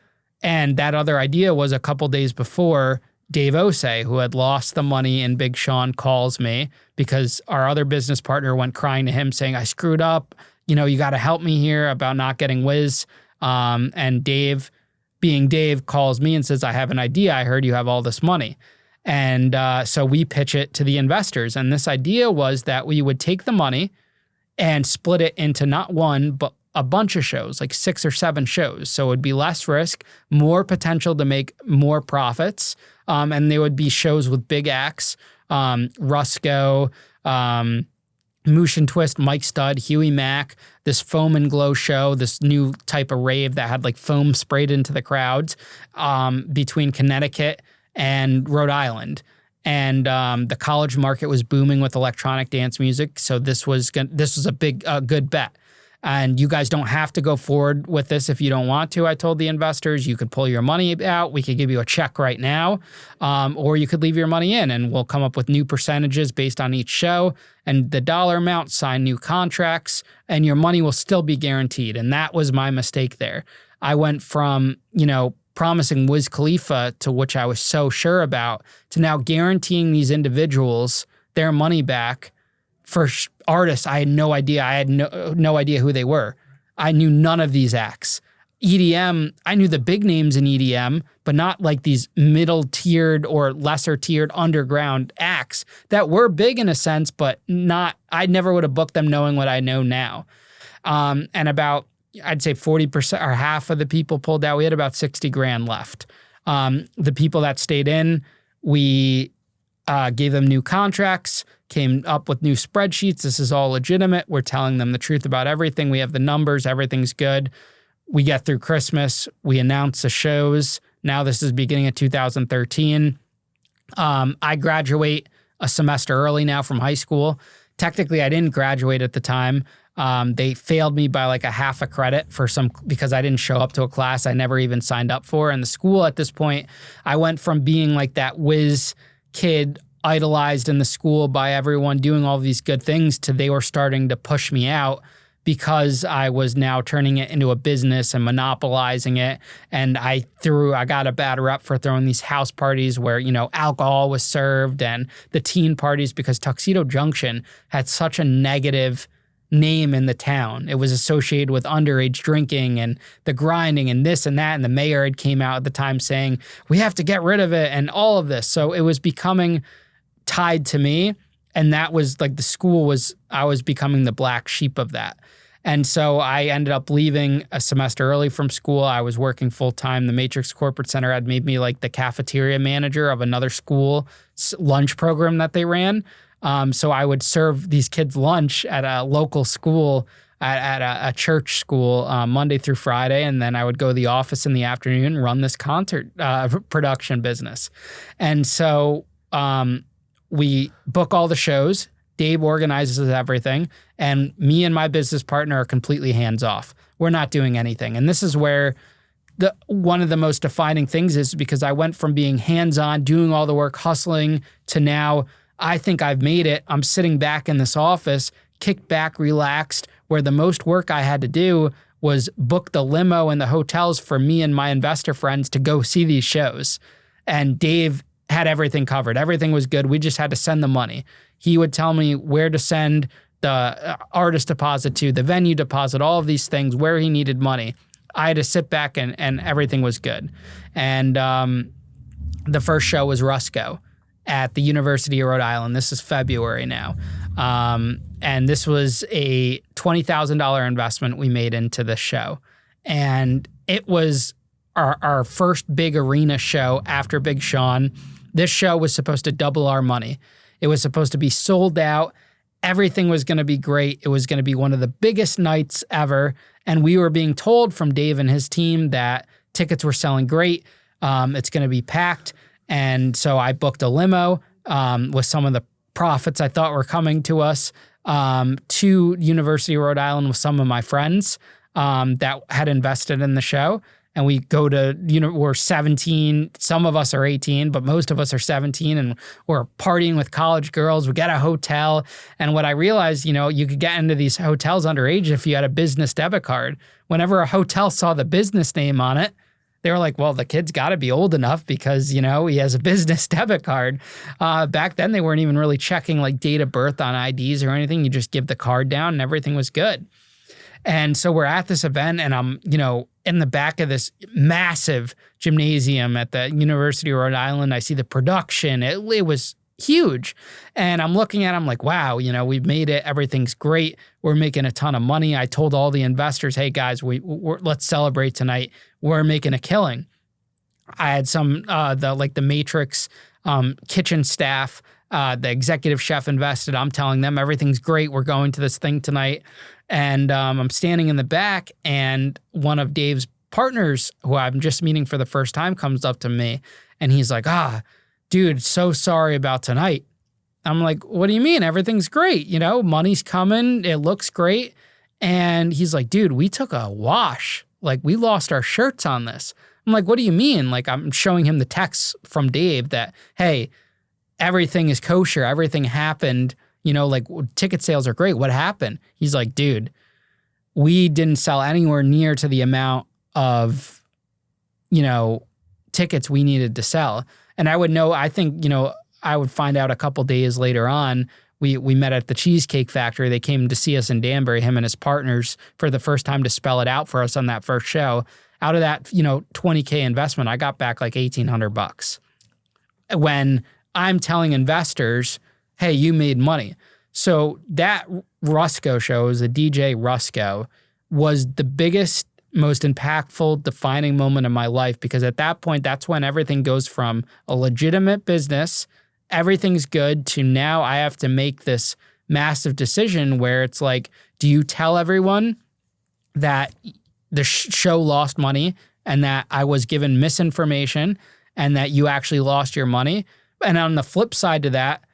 Speaker 2: And that other idea was a couple days before, Dave Osei, who had lost the money in Big Sean, calls me because our other business partner went crying to him saying, I screwed up. You know, you got to help me here about not getting Wiz. And Dave, being Dave, calls me and says, I have an idea. I heard you have all this money. And so we pitch it to the investors. And this idea was that we would take the money and split it into not one, but a bunch of shows, like 6 or 7 shows. So it would be less risk, more potential to make more profits. And they would be shows with big acts, Rusko, Moosh and Twist, Mike Stud, Huey Mack, this Foam and Glow show, this new type of rave that had like foam sprayed into the crowds between Connecticut and Rhode Island. And the college market was booming with electronic dance music. So this was a big, good bet. And you guys don't have to go forward with this if you don't want to. I told the investors, you could pull your money out. We could give you a check right now, or you could leave your money in and we'll come up with new percentages based on each show and the dollar amount, sign new contracts, and your money will still be guaranteed. And that was my mistake there. I went from, promising Wiz Khalifa, to which I was so sure about, to now guaranteeing these individuals their money back. For artists, I had no idea. I had no idea who they were. I knew none of these acts. EDM, I knew the big names in EDM, but not like these middle-tiered or lesser-tiered underground acts that were big in a sense, but not, I never would have booked them knowing what I know now. And about, I'd say 40% or half of the people pulled out. We had about 60 grand left. The people that stayed in, we gave them new contracts, came up with new spreadsheets. This is all legitimate. We're telling them the truth about everything. We have the numbers. Everything's good. We get through Christmas. We announce the shows. Now this is beginning of 2013. I graduate a semester early now from high school. Technically, I didn't graduate at the time. They failed me by like a half a credit because I didn't show up to a class I never even signed up for. And the school at this point, I went from being like that whiz kid idolized in the school by everyone doing all these good things to they were starting to push me out because I was now turning it into a business and monopolizing it. And I got a bad rep for throwing these house parties where, alcohol was served, and the teen parties, because Tuxedo Junction had such a negative name in the town. It was associated with underage drinking and the grinding and this and that. And the mayor had came out at the time saying, we have to get rid of it and all of this. So it was becoming tied to me. And that was like I was becoming the black sheep of that. And so I ended up leaving a semester early from school. I was working full time. The Matrix Corporate Center had made me like the cafeteria manager of another school lunch program that they ran. So I would serve these kids lunch at a local school, at a church school, Monday through Friday. And then I would go to the office in the afternoon and run this concert production business. And so we book all the shows. Dave organizes everything. And me and my business partner are completely hands off. We're not doing anything. And this is where one of the most defining things is, because I went from being hands-on, doing all the work, hustling, to now I think I've made it. I'm sitting back in this office, kicked back, relaxed, where the most work I had to do was book the limo and the hotels for me and my investor friends to go see these shows. And Dave had everything covered. Everything was good. We just had to send the money. He would tell me where to send the artist deposit to, the venue deposit, all of these things, where he needed money. I had to sit back and everything was good. And the first show was Rusco at the University of Rhode Island. This is February now. And this was a $20,000 investment we made into this show. And it was our first big arena show after Big Sean. This show was supposed to double our money. It was supposed to be sold out. Everything was going to be great. It was going to be one of the biggest nights ever. And we were being told from Dave and his team that tickets were selling great. It's going to be packed. And so I booked a limo with some of the profits I thought were coming to us to University of Rhode Island with some of my friends that had invested in the show. And we go to, we're 17, some of us are 18, but most of us are 17, and we're partying with college girls. We get a hotel. And what I realized, you could get into these hotels underage if you had a business debit card. Whenever a hotel saw the business name on it, they were like, well, the kid's got to be old enough because, he has a business debit card. Back then, they weren't even really checking like date of birth on IDs or anything. You just give the card down and everything was good. And so we're at this event, and I'm, in the back of this massive gymnasium at the University of Rhode Island. I see the production. It was huge. And I'm looking at it, I'm like, wow, we've made it. Everything's great. We're making a ton of money. I told all the investors, hey, guys, let's celebrate tonight. We're making a killing. I had some, the Matrix kitchen staff, the executive chef invested. I'm telling them everything's great. We're going to this thing tonight. And I'm standing in the back, and one of Dave's partners, who I'm just meeting for the first time, comes up to me, and he's like, dude, so sorry about tonight. I'm like, what do you mean? Everything's great. Money's coming. It looks great. And he's like, dude, we took a wash. Like, we lost our shirts on this. I'm like, what do you mean? Like, I'm showing him the text from Dave that, hey, everything is kosher. Everything happened. Ticket sales are great. What happened? He's like, dude, we didn't sell anywhere near to the amount of, tickets we needed to sell. And I would know, I think, I would find out a couple days later on. We met at the Cheesecake Factory. They came to see us in Danbury, him and his partners, for the first time to spell it out for us on that first show. Out of that, $20K investment, I got back like $1,800. When I'm telling investors, hey, you made money. So that Rusco show, was the DJ Rusco, was the biggest, most impactful, defining moment of my life, because at that point, that's when everything goes from a legitimate business, everything's good, to now I have to make this massive decision where it's like, do you tell everyone that the show lost money and that I was given misinformation and that you actually lost your money? And on the flip side to that,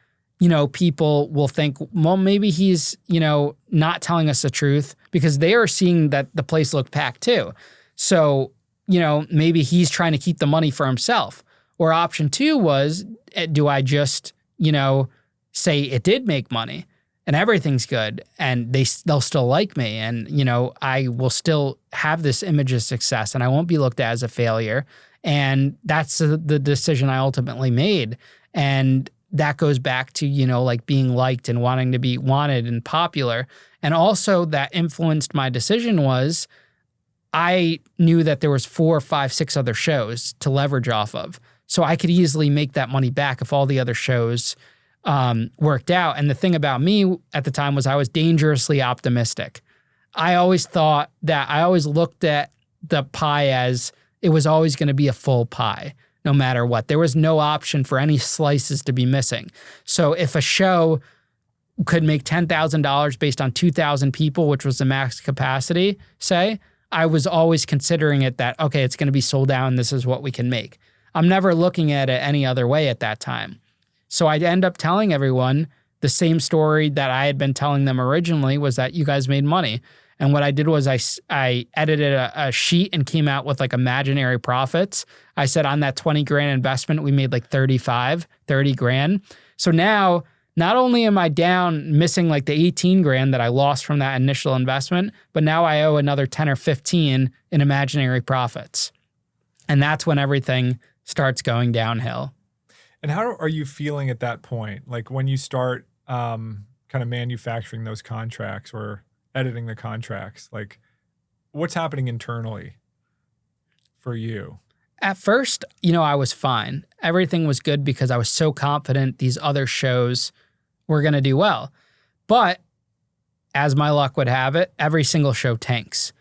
Speaker 2: people will think, well, maybe he's, not telling us the truth, because they are seeing that the place looked packed too. So, maybe he's trying to keep the money for himself. Or option two was, do I just, say it did make money and everything's good and they'll still like me, and, I will still have this image of success and I won't be looked at as a failure. And that's the decision I ultimately made. And that goes back to, being liked and wanting to be wanted and popular. And also that influenced my decision was, I knew that there was 4, 5, 6 other shows to leverage off of. So I could easily make that money back if all the other shows worked out. And the thing about me at the time was I was dangerously optimistic. I always looked at the pie as it was always going to be a full pie. No matter what. There was no option for any slices to be missing. So if a show could make $10,000 based on 2,000 people, which was the max capacity, say, I was always considering it that, okay, it's going to be sold out and this is what we can make. I'm never looking at it any other way at that time. So I'd end up telling everyone the same story that I had been telling them originally, was that you guys made money. And what I did was I edited a sheet and came out with like imaginary profits. I said on that 20 grand investment, we made like 30 grand. So now, not only am I down, missing like the 18 grand that I lost from that initial investment, but now I owe another 10 or 15 in imaginary profits. And that's when everything starts going downhill.
Speaker 1: And how are you feeling at that point? Like when you start kind of manufacturing those contracts or editing the contracts, like what's happening internally for you?
Speaker 2: At first, I was fine. Everything was good because I was so confident these other shows were going to do well. But as my luck would have it, every single show tanks.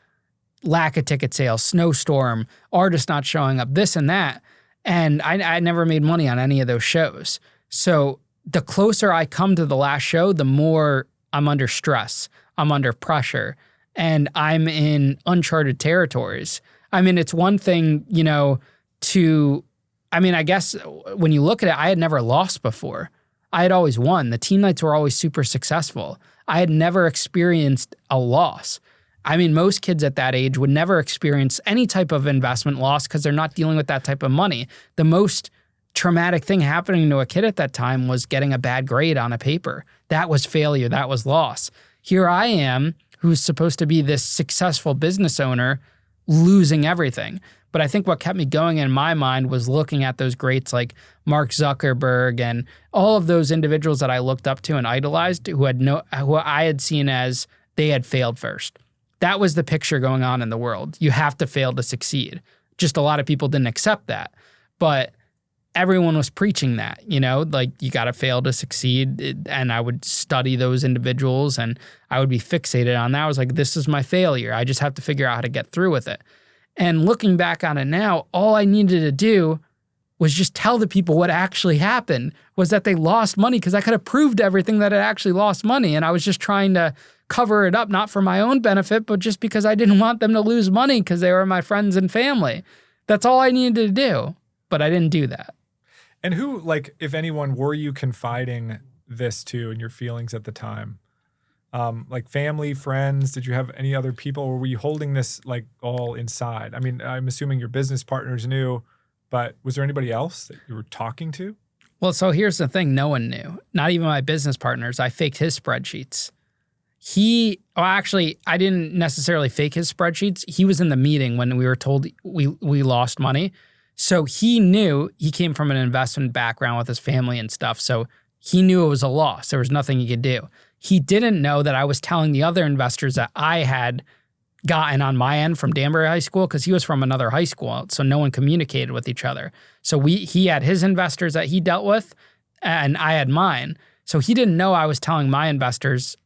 Speaker 2: Lack of ticket sales, snowstorm, artists not showing up, this and that. And I never made money on any of those shows. So the closer I come to the last show, the more I'm under stress. I'm under pressure. And I'm in uncharted territories. I mean, it's one thing, I guess when you look at it, I had never lost before. I had always won. The team nights were always super successful. I had never experienced a loss. I mean, most kids at that age would never experience any type of investment loss because they're not dealing with that type of money. The most traumatic thing happening to a kid at that time was getting a bad grade on a paper. That was failure. That was loss. Here I am, who's supposed to be this successful business owner, losing everything. But I think what kept me going in my mind was looking at those greats like Mark Zuckerberg and all of those individuals that I looked up to and idolized who I had seen as they had failed first. That was the picture going on in the world. You have to fail to succeed. Just a lot of people didn't accept that. But everyone was preaching that, like you got to fail to succeed. And I would study those individuals and I would be fixated on that. I was like, this is my failure. I just have to figure out how to get through with it. And looking back on it now, all I needed to do was just tell the people what actually happened was that they lost money because I could have proved everything that it actually lost money. And I was just trying to cover it up, not for my own benefit, but just because I didn't want them to lose money because they were my friends and family. That's all I needed to do. But I didn't do that.
Speaker 1: And who, like, if anyone, were you confiding this to and your feelings at the time? Like family, friends, did you have any other people, or were you holding this like all inside? I mean, I'm assuming your business partners knew, but was there anybody else that you were talking to?
Speaker 2: Well, so here's the thing. No one knew. Not even my business partners. I faked his spreadsheets. I didn't necessarily fake his spreadsheets. He was in the meeting when we were told we lost money. So he knew. He came from an investment background with his family and stuff. So he knew it was a loss. There was nothing he could do. He didn't know that I was telling the other investors that I had gotten on my end from Danbury High School because he was from another high school. So no one communicated with each other. So he had his investors that he dealt with and I had mine. So he didn't know I was telling my investors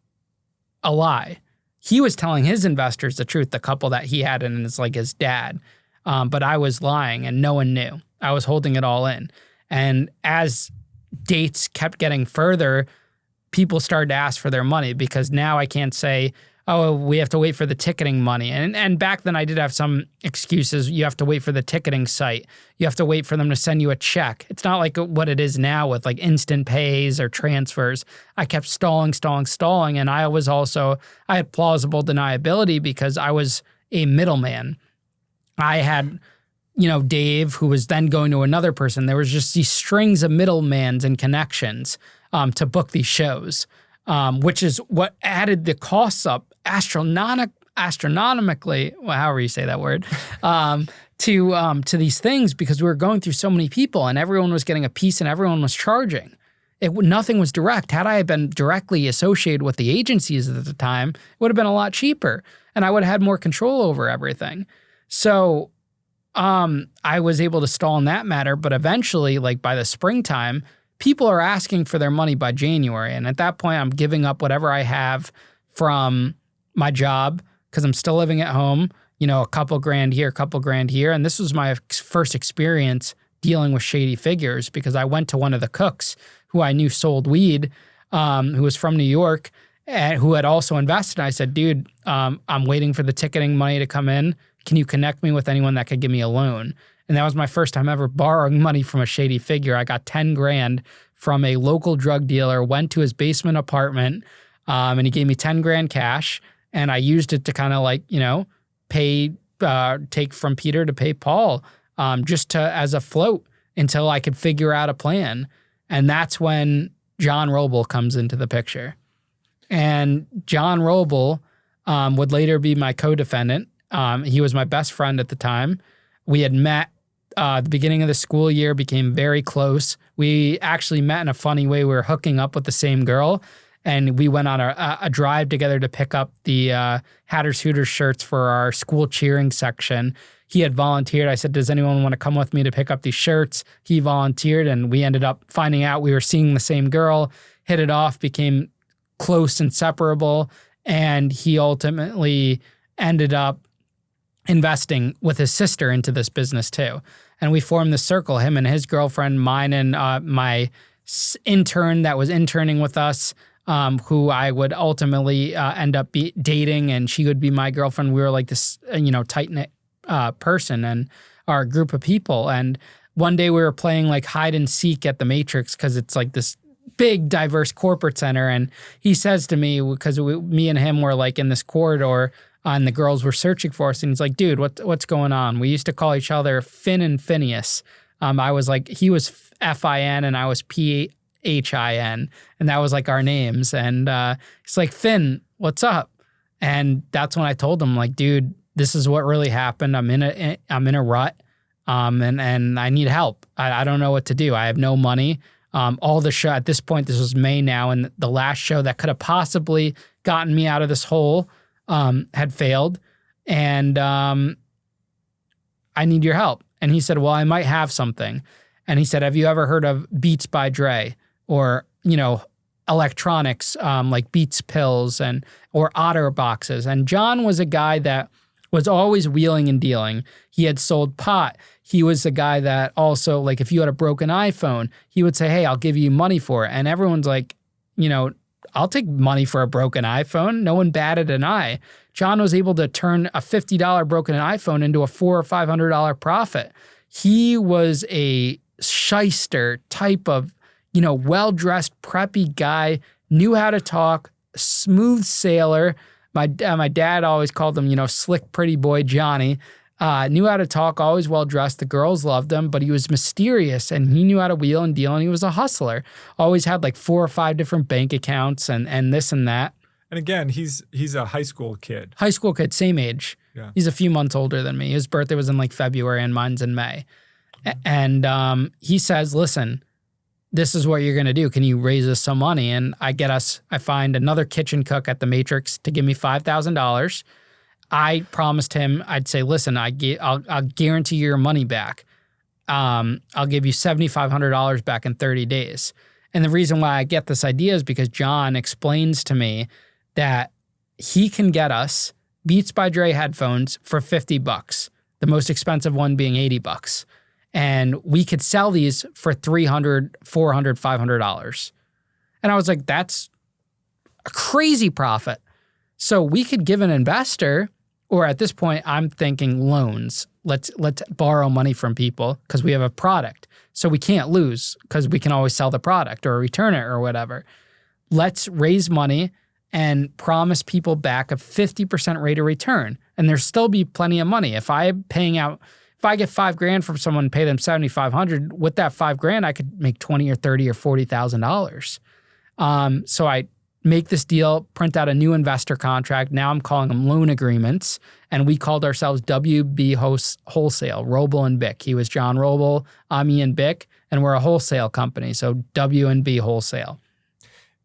Speaker 2: a lie. He was telling his investors the truth, the couple that he had, and it's like his dad. But I was lying and no one knew. I was holding it all in. And as dates kept getting further, people started to ask for their money because now I can't say, oh, we have to wait for the ticketing money. And back then I did have some excuses. You have to wait for the ticketing site. You have to wait for them to send you a check. It's not like what it is now with like instant pays or transfers. I kept stalling. And I had plausible deniability because I was a middleman. I had, Dave, who was then going to another person. There was just these strings of middlemans and connections to book these shows, which is what added the costs up astronomically, well, however you say that word, to these things because we were going through so many people and everyone was getting a piece and everyone was charging. Nothing was direct. Had I been directly associated with the agencies at the time, it would have been a lot cheaper and I would have had more control over everything. So I was able to stall in that matter, but eventually, like by the springtime, people are asking for their money by January. And at that point, I'm giving up whatever I have from my job because I'm still living at home, a couple grand here, a couple grand here. And this was my first experience dealing with shady figures because I went to one of the cooks who I knew sold weed who was from New York and who had also invested. And I said, dude, I'm waiting for the ticketing money to come in. Can you connect me with anyone that could give me a loan? And that was my first time ever borrowing money from a shady figure. I got 10 grand from a local drug dealer, went to his basement apartment, and he gave me 10 grand cash. And I used it to kind of like, pay, take from Peter to pay Paul, just as a float until I could figure out a plan. And that's when John Roble comes into the picture. And John Roble would later be my co-defendant. He was my best friend at the time. We had met the beginning of the school year, became very close. We actually met in a funny way. We were hooking up with the same girl, and we went on a drive together to pick up the Hatters Hooters shirts for our school cheering section. He had volunteered. I said, does anyone want to come with me to pick up these shirts? He volunteered, and we ended up finding out we were seeing the same girl, hit it off, became close, inseparable, and he ultimately ended up investing with his sister into this business too. And we formed this circle, him and his girlfriend, mine and my intern that was interning with us, who I would ultimately end up dating, and she would be my girlfriend. We were like this, tight-knit person and our group of people. And one day we were playing like hide and seek at the Matrix because it's like this big, diverse corporate center. And he says to me, because me and him were like in this corridor, and the girls were searching for us. And he's like, dude, what's going on? We used to call each other Finn and Phineas. I was like, he was Fin and I was Phin. And that was like our names. And he's like, Finn, what's up? And that's when I told him, like, dude, this is what really happened. I'm in a rut. And I need help. I don't know what to do. I have no money. All the show at this point, this was May now, and the last show that could have possibly gotten me out of this hole had failed, and I need your help. And he said, well, I might have something. And he said, have you ever heard of Beats by Dre or, electronics like Beats pills or Otter boxes? And John was a guy that was always wheeling and dealing. He had sold pot. He was the guy that also, like, if you had a broken iPhone, he would say, hey, I'll give you money for it. And everyone's like, I'll take money for a broken iPhone. No one batted an eye. John was able to turn a $50 broken iPhone into a $400 or $500 profit. He was a shyster type of, well-dressed, preppy guy, knew how to talk, smooth sailor. My dad always called him, slick, pretty boy Johnny. Knew how to talk, always well-dressed. The girls loved him, but he was mysterious, and he knew how to wheel and deal, and he was a hustler. Always had like 4 or 5 different bank accounts and this and that.
Speaker 1: And again, he's a high school kid.
Speaker 2: High school kid, same age.
Speaker 1: Yeah.
Speaker 2: He's a few months older than me. His birthday was in like February, and mine's in May. And he says, listen, this is what you're going to do. Can you raise us some money? And I find another kitchen cook at the Matrix to give me $5,000. I promised him, I'd say, listen, I'll guarantee your money back. I'll give you $7,500 back in 30 days. And the reason why I get this idea is because John explains to me that he can get us Beats by Dre headphones for $50, the most expensive one being $80. And we could sell these for $300, $400, $500. And I was like, that's a crazy profit. So we could give an investor, or at this point, I'm thinking loans. Let's borrow money from people because we have a product. So we can't lose because we can always sell the product or return it or whatever. Let's raise money and promise people back a 50% rate of return. And there'll still be plenty of money. If I get $5,000 from someone and pay them $7,500, with that $5,000, I could make $20,000 or $30,000 or $40,000. So I make this deal, print out a new investor contract. Now I'm calling them loan agreements. And we called ourselves WB Wholesale, Roble and Bick. He was John Roble, I'm Ian Bick, and we're a wholesale company. So W&B Wholesale.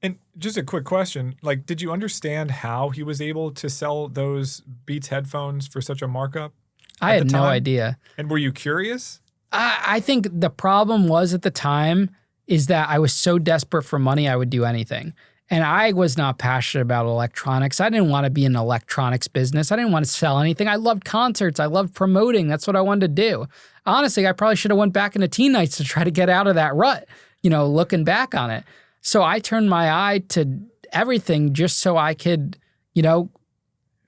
Speaker 1: And just a quick question, like, did you understand how he was able to sell those Beats headphones for such a markup?
Speaker 2: I had no idea.
Speaker 1: And were you curious?
Speaker 2: I think the problem was at the time is that I was so desperate for money, I would do anything. And I was not passionate about electronics. I didn't want to be in the electronics business. I didn't want to sell anything. I loved concerts. I loved promoting. That's what I wanted to do. Honestly, I probably should have went back into teen nights to try to get out of that rut, looking back on it. So I turned my eye to everything just so I could,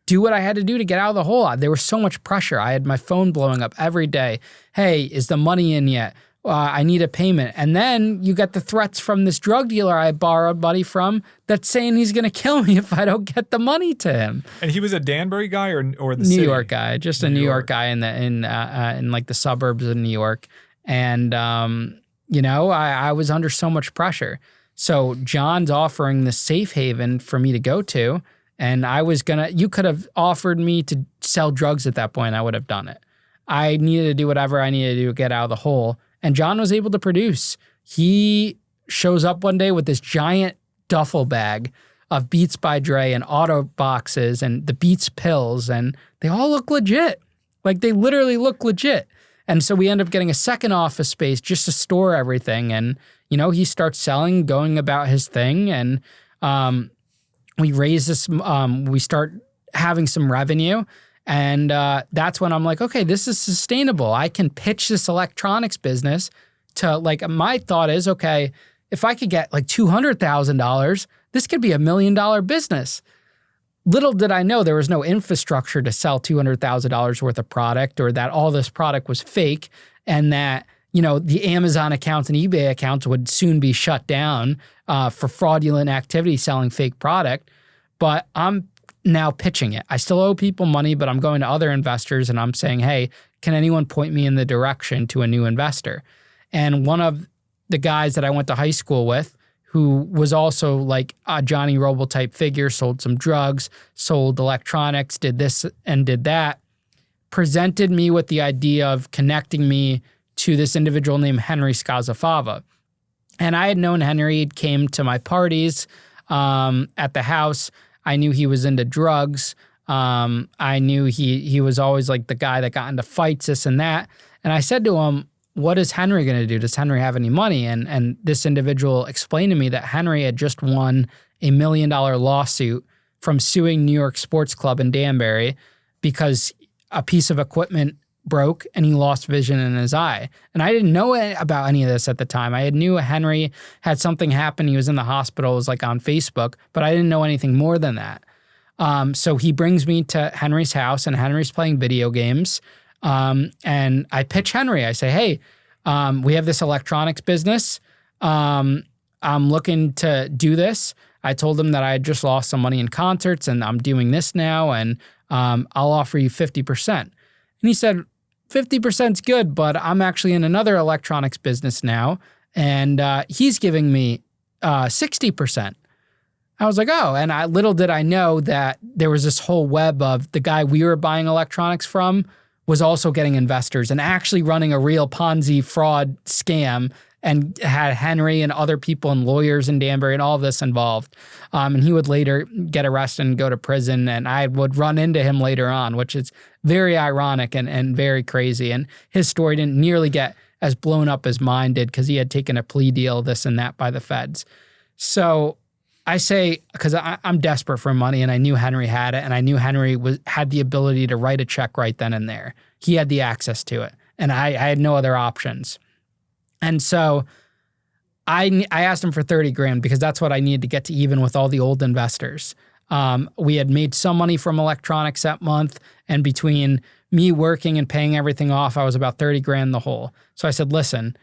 Speaker 2: do what I had to do to get out of the hole. There was so much pressure. I had my phone blowing up every day. Hey, is the money in yet? I need a payment. And then you get the threats from this drug dealer I borrowed money from that's saying he's going to kill me if I don't get the money to him.
Speaker 1: And he was a Danbury guy or the
Speaker 2: New
Speaker 1: city?
Speaker 2: York guy, just a New York guy in like the suburbs of New York. And, I was under so much pressure. So John's offering this safe haven for me to go to. And you could have offered me to sell drugs at that point. I would have done it. I needed to do whatever I needed to do to get out of the hole. And John was able to produce. He shows up one day with this giant duffel bag of Beats by Dre and auto boxes and the Beats pills. And they all look legit. Like they literally look legit. And so we end up getting a second office space just to store everything. And, he starts selling, going about his thing. And we raise this, we start having some revenue. And that's when I'm like, okay, this is sustainable. I can pitch this electronics business to my thought is, okay, if I could get like $200,000, this could be $1 million business. Little did I know there was no infrastructure to sell $200,000 worth of product, or that all this product was fake, and that, the Amazon accounts and eBay accounts would soon be shut down for fraudulent activity selling fake product. But I'm now pitching it. I still owe people money, but I'm going to other investors and I'm saying, hey, can anyone point me in the direction to a new investor? And one of the guys that I went to high school with, who was also like a Johnny Roble type figure, sold some drugs, sold electronics, did this and did that, presented me with the idea of connecting me to this individual named Henry Scazafava. And I had known Henry. He came to my parties at the house. I knew he was into drugs. I knew he was always like the guy that got into fights, this and that. And I said to him, what is Henry going to do? Does Henry have any money? And this individual explained to me that Henry had just won $1 million lawsuit from suing New York Sports Club in Danbury because a piece of equipment broke and he lost vision in his eye. And I didn't know about any of this at the time. I knew Henry had something happen. He was in the hospital. It was like on Facebook, but I didn't know anything more than that. So he brings me to Henry's house and Henry's playing video games. And I pitch Henry. I say, hey, we have this electronics business. I'm looking to do this. I told him that I had just lost some money in concerts and I'm doing this now. And I'll offer you 50%. And he said, 50% is good, but I'm actually in another electronics business now. And he's giving me 60%. I was like, oh, and little did I know that there was this whole web of the guy we were buying electronics from was also getting investors and actually running a real Ponzi fraud scam, and had Henry and other people and lawyers in Danbury and all of this involved. And he would later get arrested and go to prison, and I would run into him later on, which is very ironic and very crazy. And his story didn't nearly get as blown up as mine did because he had taken a plea deal, this and that, by the feds. So I say, because I'm desperate for money and I knew Henry had it, and I knew Henry had the ability to write a check right then and there. He had the access to it, and I had no other options. And so I asked him for 30 grand because that's what I needed to get to even with all the old investors. We had made some money from electronics that month, and between me working and paying everything off, I was about 30 grand in the hole. So I said, listen,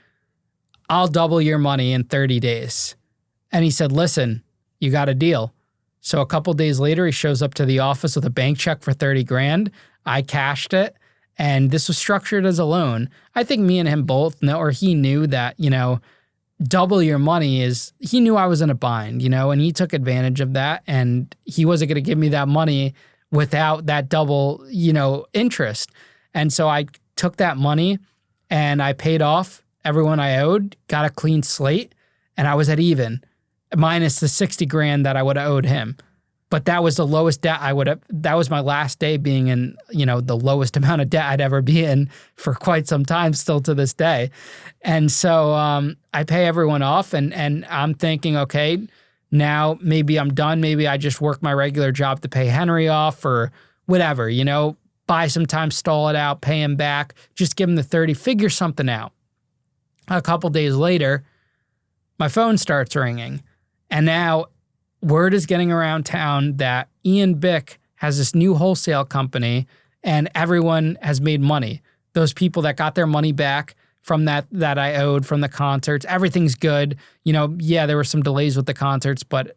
Speaker 2: I'll double your money in 30 days. And he said, listen, you got a deal. So a couple days later, he shows up to the office with a bank check for 30 grand. I cashed it. And this was structured as a loan. I think me and him both know, or he knew that, double your money is, he knew I was in a bind, and he took advantage of that. And he wasn't going to give me that money without that double, interest. And so I took that money and I paid off everyone I owed, got a clean slate, and I was at even, minus the 60 grand that I would have owed him. But that was the lowest debt that was my last day being in, the lowest amount of debt I'd ever be in for quite some time, still to this day. And so I pay everyone off and I'm thinking, okay, now maybe I'm done. Maybe I just work my regular job to pay Henry off or whatever, buy some time, stall it out, pay him back, just give him the 30, figure something out. A couple days later, my phone starts ringing. And now word is getting around town that Ian Bick has this new wholesale company and everyone has made money. Those people that got their money back from that I owed from the concerts, everything's good. Yeah, there were some delays with the concerts, but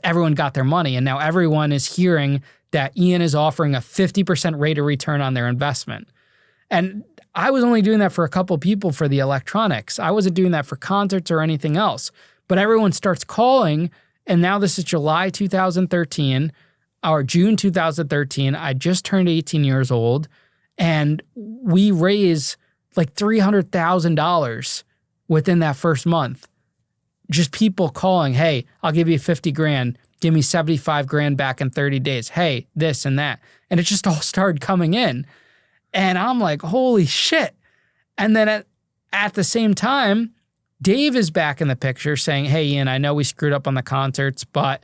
Speaker 2: everyone got their money. And now everyone is hearing that Ian is offering a 50% rate of return on their investment. And I was only doing that for a couple people for the electronics. I wasn't doing that for concerts or anything else. But everyone starts calling, and now this is July 2013 or June 2013. I just turned 18 years old, and we raise like $300,000 within that first month. Just people calling, hey, I'll give you 50 grand. Give me 75 grand back in 30 days. Hey, this and that. And it just all started coming in. And I'm like, holy shit. And then at the same time, Dave is back in the picture saying, hey, Ian, I know we screwed up on the concerts, but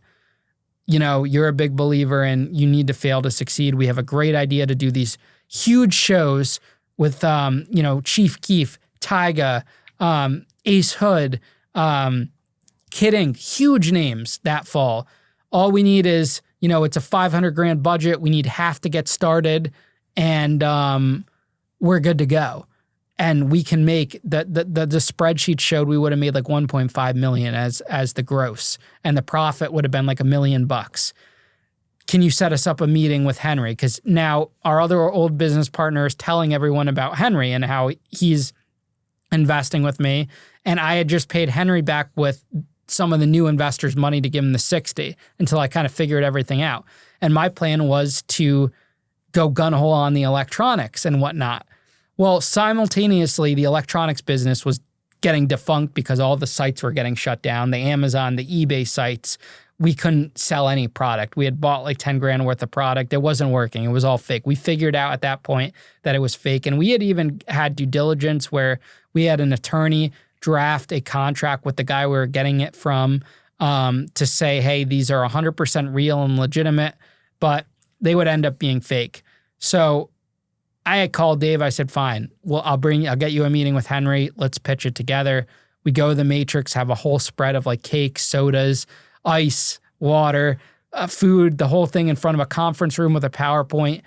Speaker 2: you're a big believer and you need to fail to succeed. We have a great idea to do these huge shows with, Chief Keef, Tyga, Ace Hood, Kidding, huge names that fall. All we need is, it's a 500 grand budget. We need half to get started and we're good to go. And we can make the spreadsheet showed we would have made like 1.5 million as the gross, and the profit would have been like $1 million. Can you set us up a meeting with Henry? Because now our other old business partner is telling everyone about Henry and how he's investing with me. And I had just paid Henry back with some of the new investors' money to give him the 60 until I kind of figured everything out. And my plan was to go gun-ho on the electronics and whatnot. Well, simultaneously, the electronics business was getting defunct because all the sites were getting shut down. The Amazon, the eBay sites, we couldn't sell any product. We had bought like 10 grand worth of product. It wasn't working. It was all fake. We figured out at that point that it was fake. And we had even had due diligence where we had an attorney draft a contract with the guy we were getting it from to say, hey, these are 100% real and legitimate, but they would end up being fake. So I had called Dave. I said, fine, well, I'll get you a meeting with Henry. Let's pitch it together. We go to the Matrix, have a whole spread of like cakes, sodas, ice, water, food, the whole thing in front of a conference room with a PowerPoint,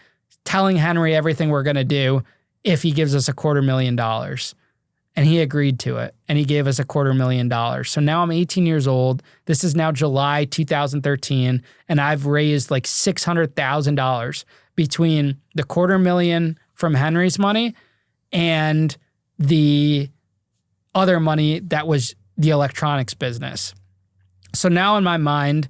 Speaker 2: telling Henry everything we're going to do if he gives us $250,000. And he agreed to it. And he gave us $250,000. So now I'm 18 years old. This is now July 2013. And I've raised like $600,000 between the $250,000 from Henry's money and the other money that was the electronics business. So now in my mind,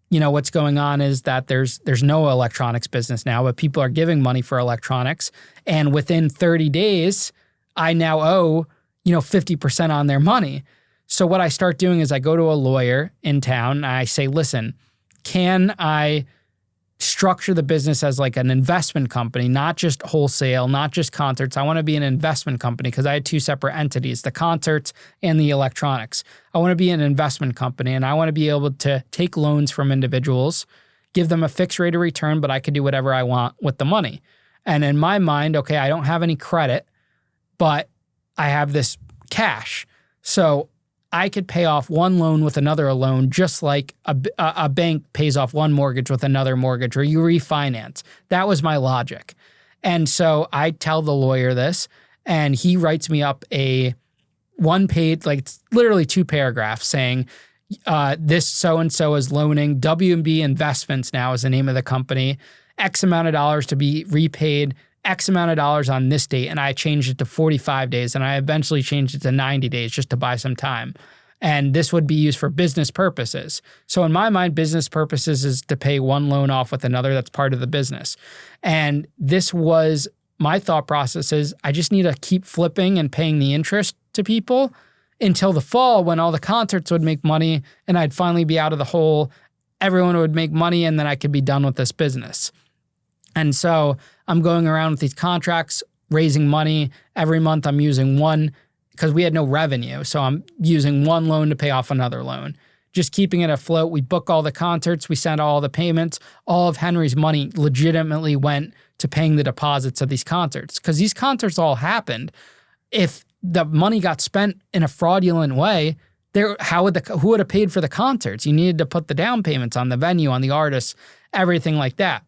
Speaker 2: what's going on is that there's no electronics business now, but people are giving money for electronics. And within 30 days, I now owe, 50% on their money. So what I start doing is I go to a lawyer in town and I say, listen, can I structure the business as like an investment company, not just wholesale, not just concerts. I want to be an investment company because I had two separate entities, the concerts and the electronics. I want to be an investment company and I want to be able to take loans from individuals, give them a fixed rate of return, but I could do whatever I want with the money. And in my mind, okay, I don't have any credit, but I have this cash. So I could pay off one loan with another loan, just like a bank pays off one mortgage with another mortgage, or you refinance. That was my logic. And so I tell the lawyer this, and he writes me up a one-page, like it's literally 2 paragraphs saying, this so-and-so is loaning W&B Investments now is the name of the company, X amount of dollars to be repaid, X amount of dollars on this date, and I changed it to 45 days, and I eventually changed it to 90 days just to buy some time. And this would be used for business purposes. So in my mind, business purposes is to pay one loan off with another that's part of the business. And this was my thought process is I just need to keep flipping and paying the interest to people until the fall when all the concerts would make money and I'd finally be out of the hole. Everyone would make money and then I could be done with this business. And so I'm going around with these contracts, raising money. Every month I'm using one because we had no revenue. So I'm using one loan to pay off another loan, just keeping it afloat. We book all the concerts. We send all the payments. All of Henry's money legitimately went to paying the deposits of these concerts because these concerts all happened. If the money got spent in a fraudulent way, who would have paid for the concerts? You needed to put the down payments on the venue, on the artists, everything like that.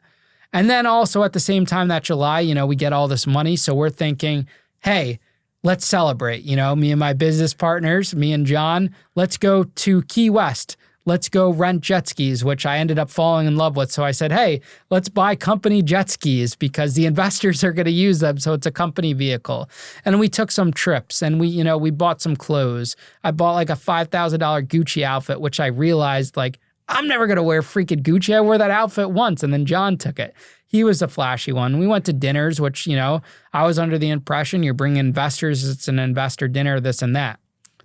Speaker 2: And then also at the same time that July, we get all this money. So we're thinking, hey, let's celebrate. Me and my business partners, me and John, let's go to Key West. Let's go rent jet skis, which I ended up falling in love with. So I said, hey, let's buy company jet skis because the investors are going to use them. So it's a company vehicle. And we took some trips and we bought some clothes. I bought like a $5,000 Gucci outfit, which I realized like, I'm never going to wear freaking Gucci. I wore that outfit once and then John took it. He was a flashy one. We went to dinners, which, I was under the impression you're bringing investors. It's an investor dinner, this and that.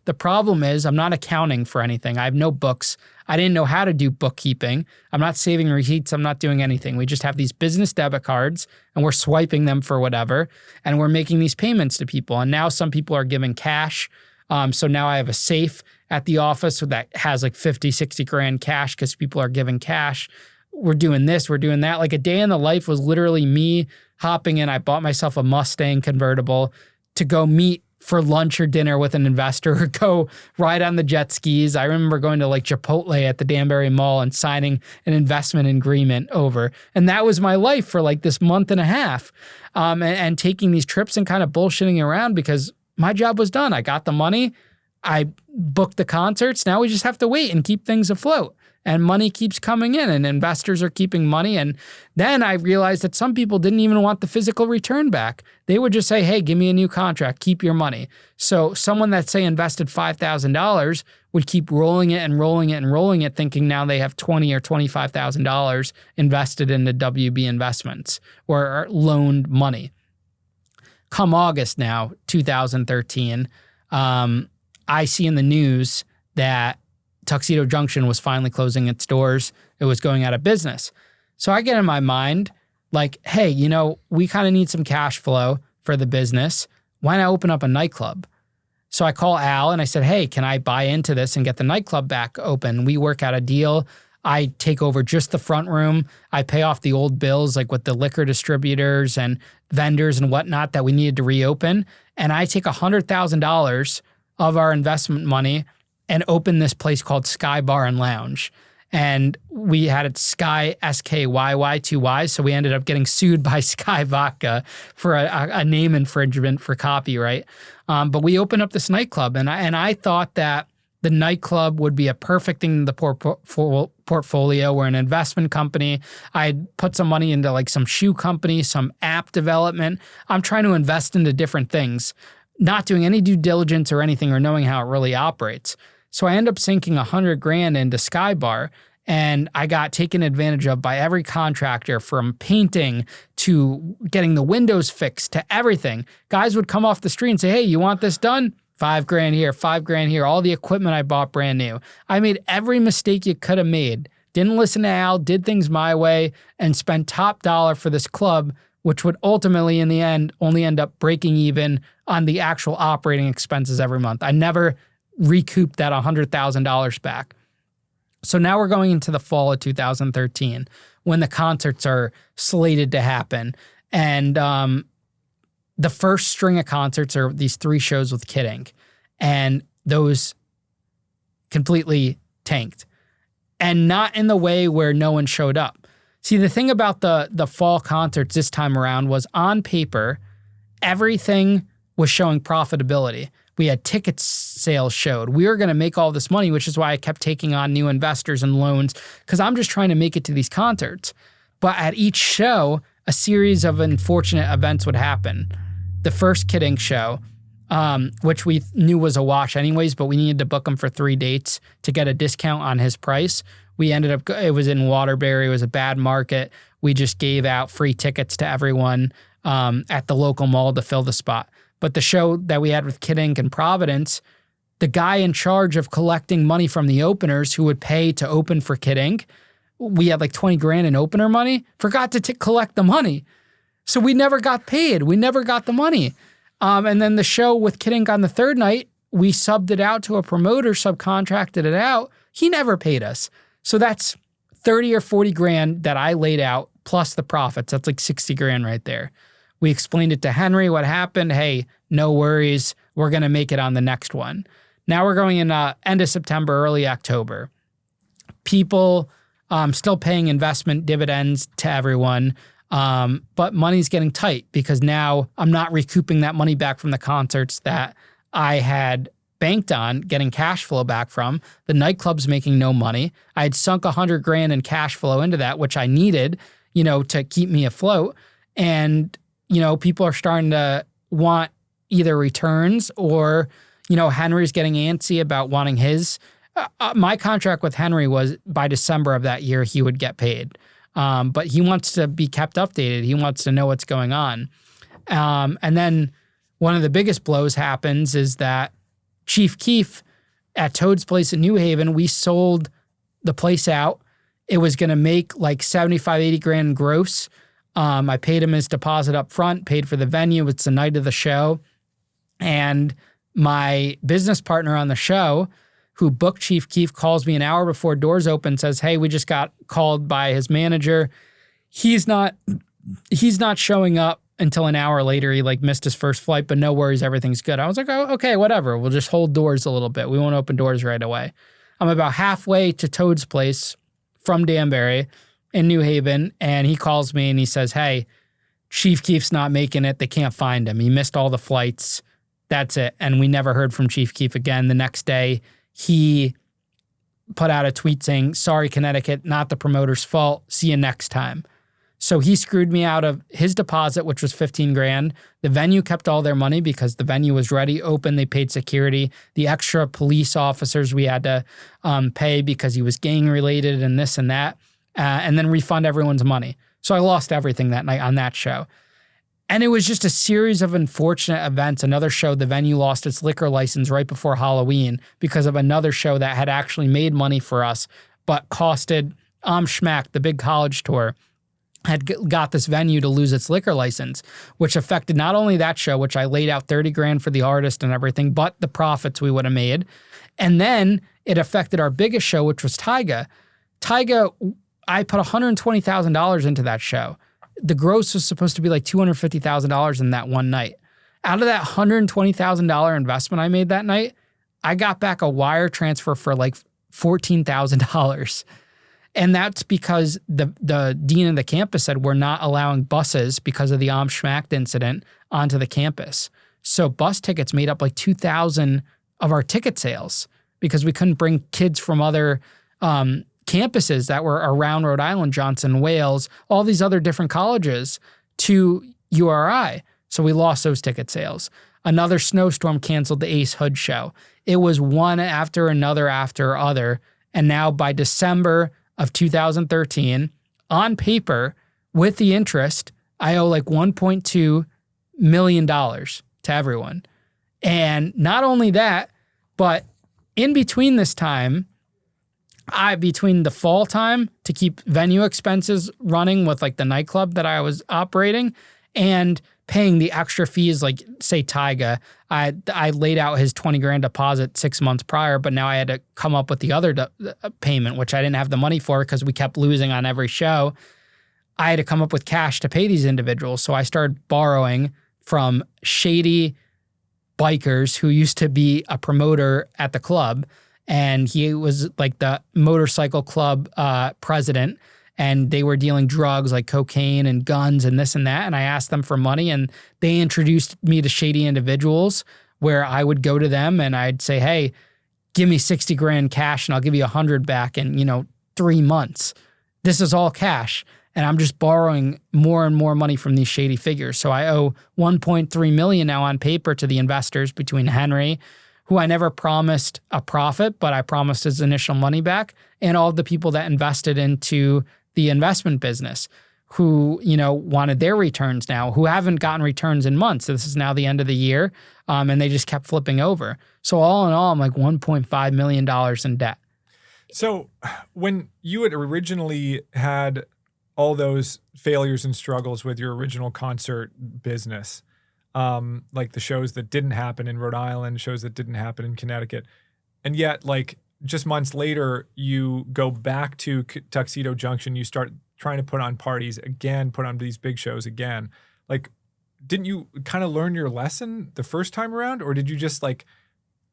Speaker 2: The problem is I'm not accounting for anything. I have no books. I didn't know how to do bookkeeping. I'm not saving receipts. I'm not doing anything. We just have these business debit cards and we're swiping them for whatever. And we're making these payments to people. And now some people are giving cash. So now I have a safe at the office that has like 50, 60 grand cash because people are giving cash. We're doing this, we're doing that. Like a day in the life was literally me hopping in. I bought myself a Mustang convertible to go meet for lunch or dinner with an investor or go ride on the jet skis. I remember going to like Chipotle at the Danbury Mall and signing an investment agreement over. And that was my life for like this month and a half. And taking these trips and kind of bullshitting around because my job was done. I got the money. I booked the concerts. Now we just have to wait and keep things afloat. And money keeps coming in and investors are keeping money. And then I realized that some people didn't even want the physical return back. They would just say, hey, give me a new contract, keep your money. So someone that say invested $5,000 would keep rolling it and rolling it and rolling it, thinking now they have $20,000 or $25,000 invested in the WB investments or loaned money. Come August now, 2013, I see in the news that Tuxedo Junction was finally closing its doors. It was going out of business. So I get in my mind like, hey, we kind of need some cash flow for the business. Why not open up a nightclub? So I call Al and I said, hey, can I buy into this and get the nightclub back open? We work out a deal. I take over just the front room. I pay off the old bills like with the liquor distributors and vendors and whatnot that we needed to reopen. And I take $100,000 of our investment money and opened this place called Sky Bar and Lounge. And we had it Sky, S-K-Y-Y, 2 Ys. So we ended up getting sued by Sky Vodka for a name infringement for copyright. But we opened up this nightclub. And I thought that the nightclub would be a perfect thing in the portfolio. We're an investment company. I'd put some money into like some shoe company, some app development. I'm trying to invest into different things, not doing any due diligence or anything or knowing how it really operates. So I end up sinking $100,000 into Sky Bar, and I got taken advantage of by every contractor from painting to getting the windows fixed to everything. Guys would come off the street and say, hey, you want this done? $5,000 here, $5,000 here. All the equipment I bought brand new. I made every mistake you could have made. Didn't listen to Al, did things my way, and spent top dollar for this club, which would ultimately in the end only end up breaking even on the actual operating expenses every month. I never recouped that $100,000 back. So now we're going into the fall of 2013 when the concerts are slated to happen. And the first string of concerts are these 3 shows with Kid Ink. And those completely tanked. And not in the way where no one showed up. See, the thing about the fall concerts this time around was on paper, everything was showing profitability. We had ticket sales showed. We were going to make all this money, which is why I kept taking on new investors and loans because I'm just trying to make it to these concerts. But at each show, a series of unfortunate events would happen. The first Kid Ink show, which we knew was a wash anyways, but we needed to book him for 3 dates to get a discount on his price. We ended up, it was in Waterbury. It was a bad market. We just gave out free tickets to everyone at the local mall to fill the spot. But the show that we had with Kid Ink in Providence, the guy in charge of collecting money from the openers who would pay to open for Kid Ink, we had like $20,000 in opener money, forgot to collect the money. So we never got paid. We never got the money. And then the show with Kid Ink on the 3rd night, we subbed it out to a promoter, subcontracted it out. He never paid us. So that's 30 or 40 grand that I laid out plus the profits. That's like 60 grand right there. We explained it to Henry, what happened. Hey, no worries. We're going to make it on the next one. Now we're going in end of September, early October. People still paying investment dividends to everyone, but money's getting tight because now I'm not recouping that money back from the concerts that I had banked on getting cash flow back from. The nightclub's making no money. I had sunk $100,000 in cash flow into that, which I needed, to keep me afloat. And, people are starting to want either returns or, Henry's getting antsy about wanting his. My contract with Henry was by December of that year, he would get paid. But he wants to be kept updated. He wants to know what's going on. And then one of the biggest blows happens is that Chief Keef at Toad's Place in New Haven, we sold the place out. It was going to make like 75, 80 grand gross. I paid him his deposit up front, paid for the venue. It's the night of the show. And my business partner on the show who booked Chief Keef calls me an hour before doors open, says, hey, we just got called by his manager. He's not showing up until an hour later. He missed his first flight, but no worries, everything's good. I was like, oh, okay, whatever. We'll just hold doors a little bit. We won't open doors right away. I'm about halfway to Toad's Place from Danbury in New Haven, and he calls me and he says, hey, Chief Keef's not making it. They can't find him. He missed all the flights. That's it. And we never heard from Chief Keef again. The next day, he put out a tweet saying, sorry, Connecticut, not the promoter's fault. See you next time. So he screwed me out of his deposit, which was $15,000. The venue kept all their money because the venue was ready, open. They paid security. The extra police officers we had to pay because he was gang related and this and that, and then refund everyone's money. So I lost everything that night on that show. And it was just a series of unfortunate events. Another show, the venue lost its liquor license right before Halloween because of another show that had actually made money for us, but costed Schmack, the big college tour, had got this venue to lose its liquor license, which affected not only that show, which I laid out 30 grand for the artist and everything, but the profits we would have made. And then it affected our biggest show, which was Tyga. Tyga, I put $120,000 into that show. The gross was supposed to be like $250,000 in that one night. Out of that $120,000 investment I made that night, I got back a wire transfer for like $14,000. And that's because the dean of the campus said we're not allowing buses because of the Schmacked incident onto the campus. So bus tickets made up like 2,000 of our ticket sales because we couldn't bring kids from other campuses that were around Rhode Island, Johnson, Wales, all these other different colleges to URI. So we lost those ticket sales. Another snowstorm canceled the Ace Hood show. It was one after another after other. And now by December of 2013, on paper, with the interest, I owe like $1.2 million to everyone. And not only that, but in between this time, between the fall time to keep venue expenses running with like the nightclub that I was operating and paying the extra fees, like say Tyga, I laid out his 20 grand deposit 6 months prior, but now I had to come up with the other payment, which I didn't have the money for because we kept losing on every show. I had to come up with cash to pay these individuals. So I started borrowing from shady bikers who used to be a promoter at the club. And he was like the motorcycle club president, and they were dealing drugs like cocaine and guns and this and that. And I asked them for money, and they introduced me to shady individuals where I would go to them and I'd say, hey, give me 60 grand cash and I'll give you 100 back in, 3 months. This is all cash. And I'm just borrowing more and more money from these shady figures. So I owe $1.3 million now on paper to the investors between Henry, who I never promised a profit, but I promised his initial money back, and all the people that invested into the investment business who, wanted their returns now, who haven't gotten returns in months. This is now the end of the year, and they just kept flipping over. So all in all, I'm like $1.5 million in debt.
Speaker 1: So when you had originally had all those failures and struggles with your original concert business, like the shows that didn't happen in Rhode Island, shows that didn't happen in Connecticut. And yet, like, just months later, you go back to Tuxedo Junction, you start trying to put on parties again, put on these big shows again. Like, didn't you kind of learn your lesson the first time around? Or did you just like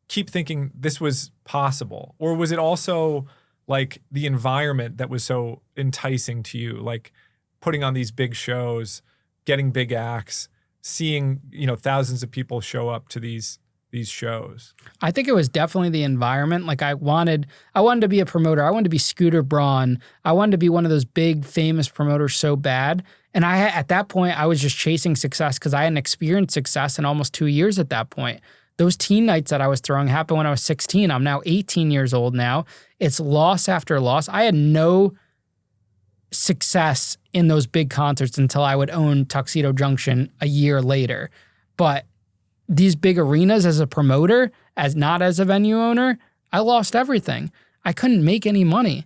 Speaker 1: keep thinking this was possible? Or was it also like the environment that was so enticing to you, like putting on these big shows, getting big acts, seeing, thousands of people show up to these shows?
Speaker 2: I think it was definitely the environment. Like I wanted to be a promoter. I wanted to be Scooter Braun. I wanted to be one of those big famous promoters so bad. And at that point, I was just chasing success because I hadn't experienced success in almost 2 years at that point. Those teen nights that I was throwing happened when I was 16. I'm now 18 years old now. It's loss after loss. I had no success in those big concerts until I would own Tuxedo Junction a year later. But these big arenas as a promoter, not as a venue owner, I lost everything. I couldn't make any money.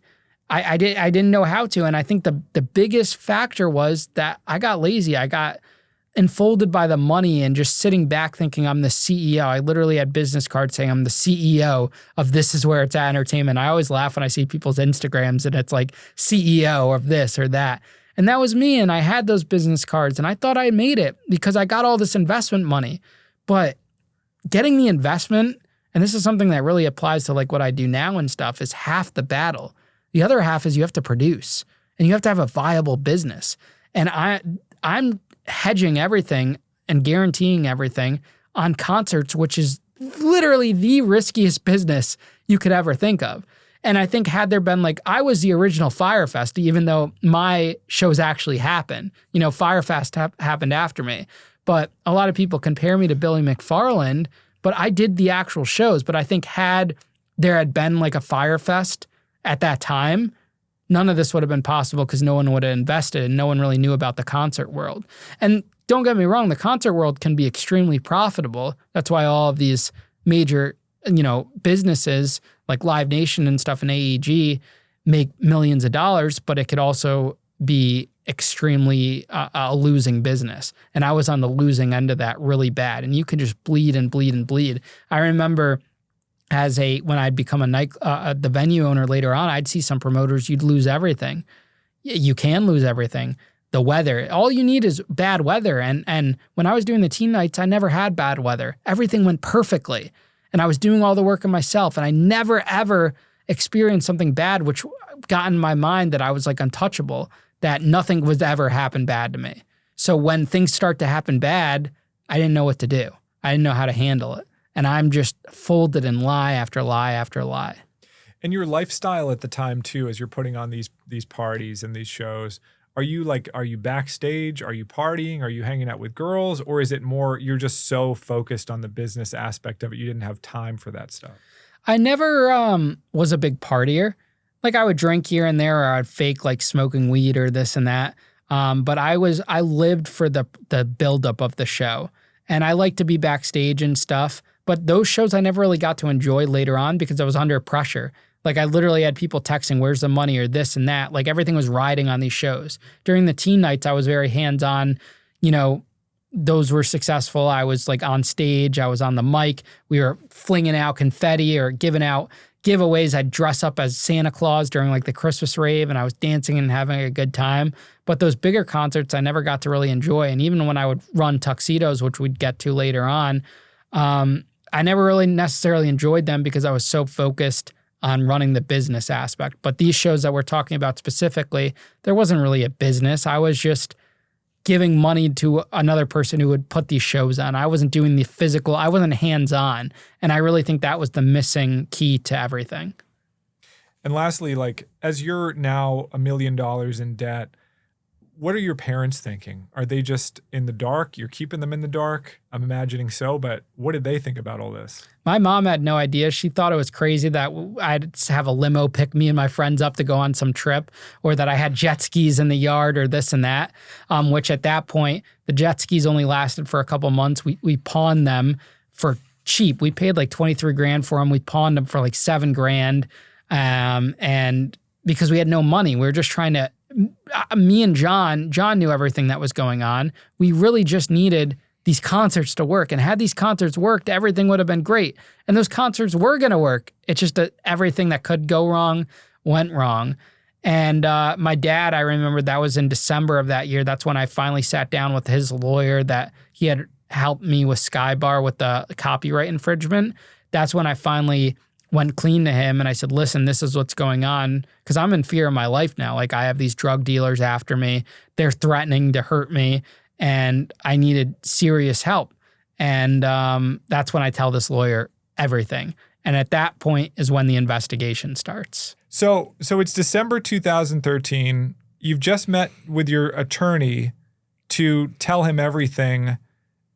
Speaker 2: I didn't know how to. And I think the biggest factor was that I got lazy. I got enfolded by the money and just sitting back thinking I'm the CEO. I literally had business cards saying I'm the CEO of This Is Where It's At Entertainment. I always laugh when I see people's Instagrams and it's like CEO of this or that. And that was me. And I had those business cards and I thought I made it because I got all this investment money. But getting the investment, and this is something that really applies to like what I do now and stuff, is half the battle. The other half is you have to produce and you have to have a viable business. And I'm hedging everything and guaranteeing everything on concerts, which is literally the riskiest business you could ever think of. And I think had there been like, I was the original Firefest, even though my shows actually happened. Firefest happened after me. But a lot of people compare me to Billy McFarland, but I did the actual shows. But I think had there had been like a Firefest at that time, none of this would have been possible because no one would have invested and no one really knew about the concert world. And don't get me wrong, the concert world can be extremely profitable. That's why all of these major, businesses like Live Nation and stuff and AEG make millions of dollars, but it could also be extremely a losing business. And I was on the losing end of that really bad. And you can just bleed and bleed and bleed. I remember when I'd become the venue owner later on, I'd see some promoters, you'd lose everything. You can lose everything. The weather, all you need is bad weather. And when I was doing the teen nights, I never had bad weather. Everything went perfectly. And I was doing all the work of myself. And I never, ever experienced something bad, which got in my mind that I was like untouchable, that nothing would ever happen bad to me. So when things start to happen bad, I didn't know what to do. I didn't know how to handle it. And I'm just folded in lie after lie after lie.
Speaker 1: And your lifestyle at the time too, as you're putting on these parties and these shows, are you backstage? Are you partying? Are you hanging out with girls? Or is it more you're just so focused on the business aspect of it, you didn't have time for that stuff?
Speaker 2: I never was a big partier. Like I would drink here and there, or I'd fake like smoking weed or this and that. But I lived for the buildup of the show. And I like to be backstage and stuff. But those shows I never really got to enjoy later on because I was under pressure. Like I literally had people texting, where's the money or this and that. Like everything was riding on these shows. During the teen nights, I was very hands-on. Those were successful. I was like on stage. I was on the mic. We were flinging out confetti or giving out giveaways. I'd dress up as Santa Claus during like the Christmas rave and I was dancing and having a good time. But those bigger concerts I never got to really enjoy. And even when I would run tuxedos, which we'd get to later on, I never really necessarily enjoyed them because I was so focused on running the business aspect. But these shows that we're talking about specifically, there wasn't really a business. I was just giving money to another person who would put these shows on. I wasn't doing the physical. I wasn't hands-on. And I really think that was the missing key to everything.
Speaker 1: And lastly, like as you're now $1 million in debt, what are your parents thinking? Are they just in the dark? You're keeping them in the dark? I'm imagining so, but what did they think about all this?
Speaker 2: My mom had no idea. She thought it was crazy that I'd have a limo pick me and my friends up to go on some trip, or that I had jet skis in the yard or this and that, which at that point, the jet skis only lasted for a couple months. We pawned them for cheap. We paid like 23 grand for them. We pawned them for like 7 grand. And because we had no money, we were just trying to, me and John knew everything that was going on. We really just needed these concerts to work. And had these concerts worked, everything would have been great. And those concerts were going to work. It's just that everything that could go wrong went wrong. And my dad, I remember that was in December of that year. That's when I finally sat down with his lawyer that he had helped me with Skybar with the copyright infringement. that's when I finally went clean to him and I said, listen, this is what's going on, because I'm in fear of my life now. Like, I have these drug dealers after me. They're threatening to hurt me, and I needed serious help. And that's when I tell this lawyer everything. And at that point is when the investigation starts.
Speaker 1: So it's December 2013. You've just met with your attorney to tell him everything.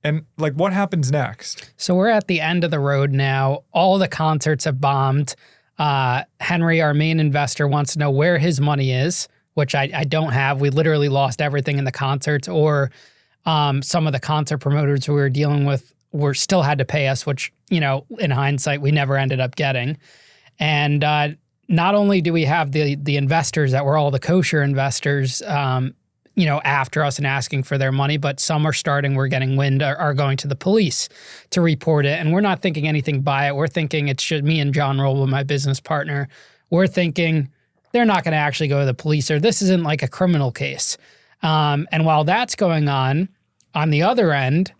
Speaker 1: And like, what happens next?
Speaker 2: So we're at the end of the road now. All the concerts have bombed. Henry, our main investor, wants to know where his money is, which I don't have. We literally lost everything in the concerts, or some of the concert promoters who we were dealing with still had to pay us, which, you know, in hindsight, we never ended up getting. And not only do we have the investors that were all the kosher investors, you know, after us and asking for their money, but some we're getting wind, are going to the police to report it. And we're not thinking anything by it. We're thinking it's just me and John Roble, my business partner. We're thinking they're not going to actually go to the police, or this isn't like a criminal case. And while that's going on the other end,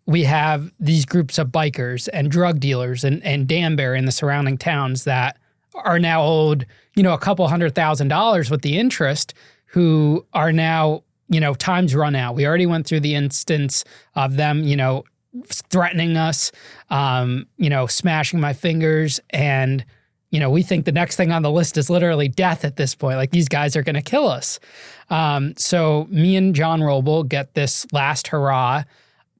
Speaker 2: we have these groups of bikers and drug dealers and Danbury and the surrounding towns that are now owed, you know, a couple $100,000 with the interest, who are now, you know, time's run out. We already went through the instance of them, you know, threatening us, you know, smashing my fingers. And, you know, we think the next thing on the list is literally death at this point. Like, these guys are going to kill us. So me and John Roble get this last hurrah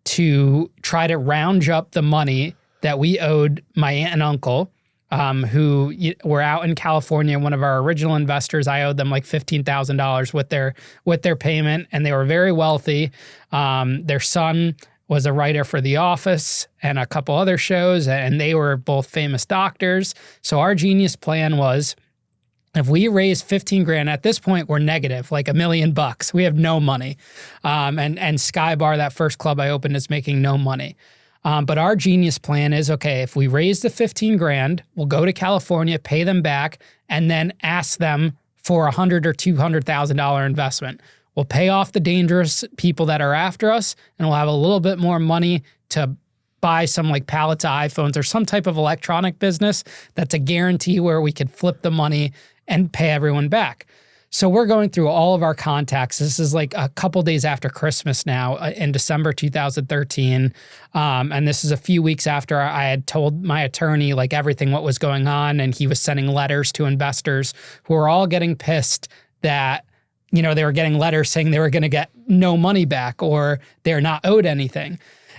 Speaker 2: to try to round up the money that we owed my aunt and uncle, who were out in California. One of our original investors, I owed them like $15,000 with their payment, and they were very wealthy. Their son was a writer for The Office and a couple other shows, and they were both famous doctors. So our genius plan was, if we raise 15 grand, at this point we're negative, like $1 million. We have no money. And Sky Bar, that first club I opened, is making no money. But our genius plan is, okay, if we raise the 15 grand, we'll go to California, pay them back, and then ask them for $100,000 or $200,000 investment. We'll pay off the dangerous people that are after us, and we'll have a little bit more money to buy some like pallets of iPhones or some type of electronic business that's a guarantee where we could flip the money and pay everyone back. So we're going through all of our contacts. This is like a couple days after Christmas now, in December 2013. And this is a few weeks after I had told my attorney like everything what was going on, and he was sending letters to investors who were all getting pissed that, you know, they were getting letters saying they were going to get no money back or they're not owed anything.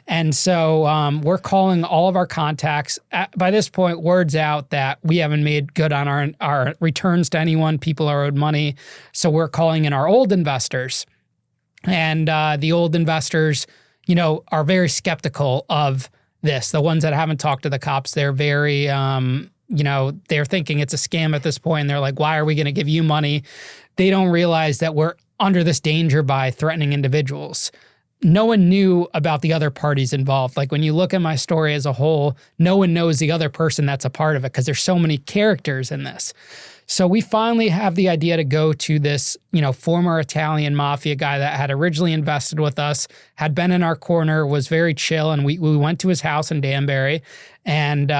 Speaker 2: And so we're calling all of our contacts. By this point, word's out that we haven't made good on our returns to anyone. People are owed money. So we're calling in our old investors. And the old investors, you know, are very skeptical of this. The ones that haven't talked to the cops, they're very, you know, they're thinking it's a scam at this point. And they're like, why are we going to give you money? They don't realize that we're under this danger by threatening individuals. No one knew about the other parties involved. Like, when you look at my story as a whole, no one knows the other person that's a part of it because there's so many characters in this. So we finally have the idea to go to this, you know, former Italian mafia guy that had originally invested with us, had been in our corner, was very chill. And we went to his house in Danbury, and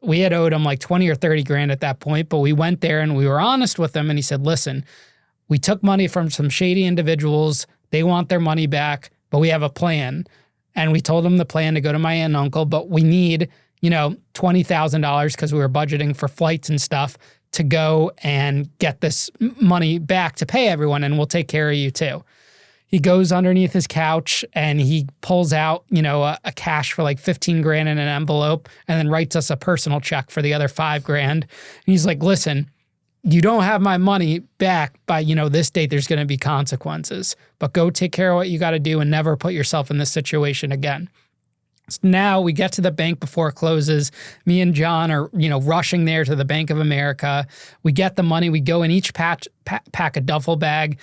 Speaker 2: we had owed him like 20 or 30 grand at that point. But we went there and we were honest with him. And he said, listen, we took money from some shady individuals. They want their money back, but we have a plan. And we told him the plan to go to my aunt and uncle, but we need, you know, $20,000 because we were budgeting for flights and stuff to go and get this money back to pay everyone, and we'll take care of you too. He goes underneath his couch and he pulls out, you know, a cash for like 15 grand in an envelope, and then writes us a personal check for the other 5 grand. And he's like, listen, you don't have my money back by, you know, this date. There's going to be consequences, but go take care of what you got to do and never put yourself in this situation again. So now we get to the bank before it closes. Me and John are, you know, rushing there to the Bank of America. We get the money. We go in each pack a duffel bag.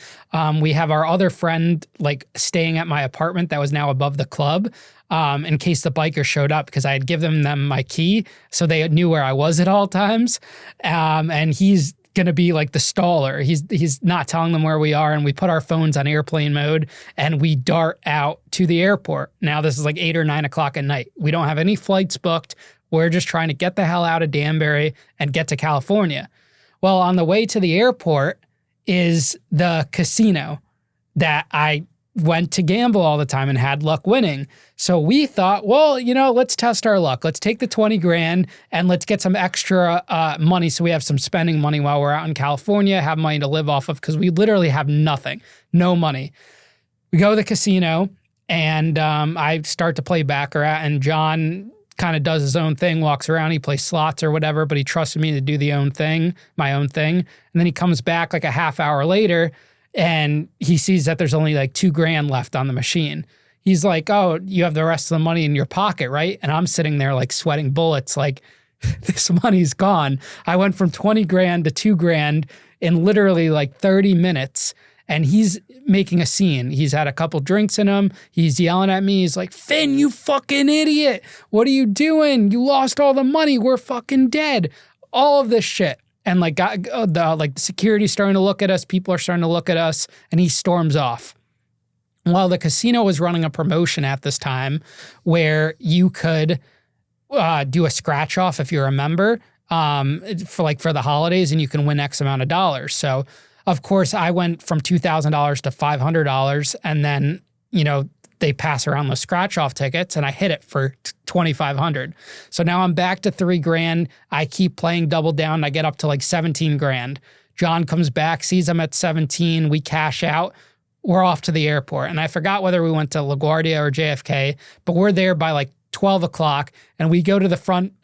Speaker 2: We have our other friend like staying at my apartment that was now above the club, in case the bikers showed up, because I had given them my key so they knew where I was at all times. And he's going to be like the staller. He's not telling them where we are, and we put our phones on airplane mode and we dart out to the airport. Now this is like 8 or 9 o'clock at night. We don't have any flights booked. We're just trying to get the hell out of Danbury and get to California. Well, on the way to the airport is the casino that I went to gamble all the time and had luck winning. So we thought, well, let's test our luck. Let's take the 20 grand and let's get some extra money so we have some spending money while we're out in California, have money to live off of, because we literally have nothing, no money. We go to the casino and I start to play baccarat, and John kind of does his own thing, walks around, he plays slots or whatever, but he trusted me to do my own thing. And then he comes back like a half hour later and he sees that there's only like $2,000 left on the machine. He's like, oh, you have the rest of the money in your pocket, right? And I'm sitting there like sweating bullets, like this money's gone. I went from 20 grand to $2,000 in literally like 30 minutes. And he's making a scene. He's had a couple drinks in him. He's yelling at me. He's like, Finn, you fucking idiot. What are you doing? You lost all the money. We're fucking dead. All of this shit. And like, the security's starting to look at us. People are starting to look at us. And he storms off. Well, the casino was running a promotion at this time where you could do a scratch off if you're a member for the holidays, and you can win X amount of dollars. So of course, I went from $2,000 to $500, and then, they pass around the scratch-off tickets, and I hit it for $2,500. So now I'm back to $3,000. I keep playing double down. I get up to like $17,000. John comes back, sees I'm at 17. We cash out. We're off to the airport. And I forgot whether we went to LaGuardia or JFK, but we're there by like 12 o'clock, and we go to the front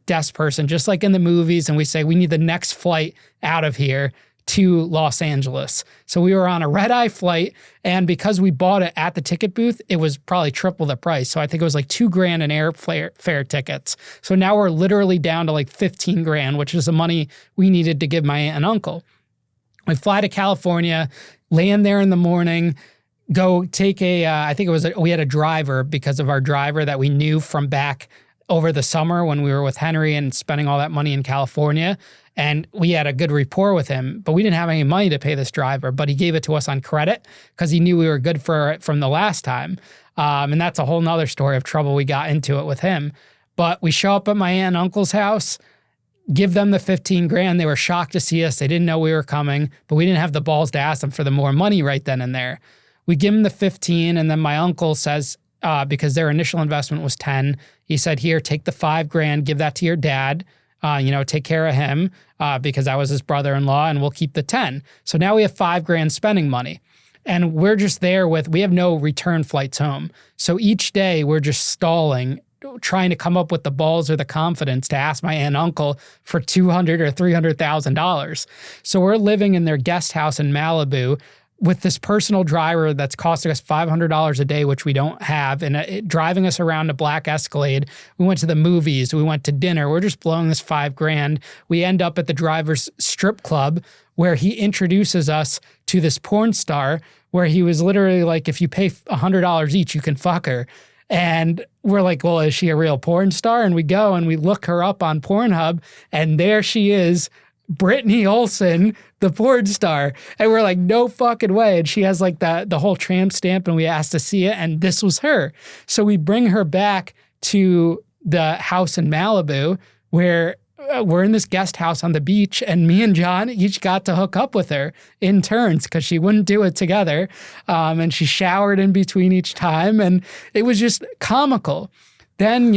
Speaker 2: desk person, just like in the movies, and we say, we need the next flight out of here to Los Angeles. So we were on a red-eye flight, and because we bought it at the ticket booth, it was probably triple the price. So I think it was like $2,000 in airfare tickets. So now we're literally down to like $15,000, which is the money we needed to give my aunt and uncle. We fly to California, land there in the morning, go take we had a driver because of our driver that we knew from back over the summer when we were with Henry and spending all that money in California. And we had a good rapport with him, but we didn't have any money to pay this driver, but he gave it to us on credit because he knew we were good for it from the last time. And that's a whole nother story of trouble we got into it with him. But we show up at my aunt and uncle's house, give them the $15,000. They were shocked to see us. They didn't know we were coming, but we didn't have the balls to ask them for the more money right then and there. We give them the 15, and then my uncle says, because their initial investment was 10, he said, here, take the $5,000, give that to your dad. Take care of him because I was his brother-in-law, and we'll keep the 10. So now we have $5,000 spending money, and we're just there we have no return flights home. So each day we're just stalling, trying to come up with the balls or the confidence to ask my aunt and uncle for $200,000 or $300,000. So we're living in their guest house in Malibu with this personal driver that's costing us $500 a day, which we don't have, and driving us around a black Escalade. We went to the movies. We went to dinner. We're just blowing this $5,000. We end up at the driver's strip club where he introduces us to this porn star where he was literally like, if you pay $100 each, you can fuck her. And we're like, well, is she a real porn star? And we go and we look her up on Pornhub, and there she is, Brittany Olsen, the porn star. And we're like, no fucking way. And she has like the whole tramp stamp, and we asked to see it, and this was her. So we bring her back to the house in Malibu where we're in this guest house on the beach, and me and John each got to hook up with her in turns because she wouldn't do it together. And she showered in between each time, and it was just comical. Then,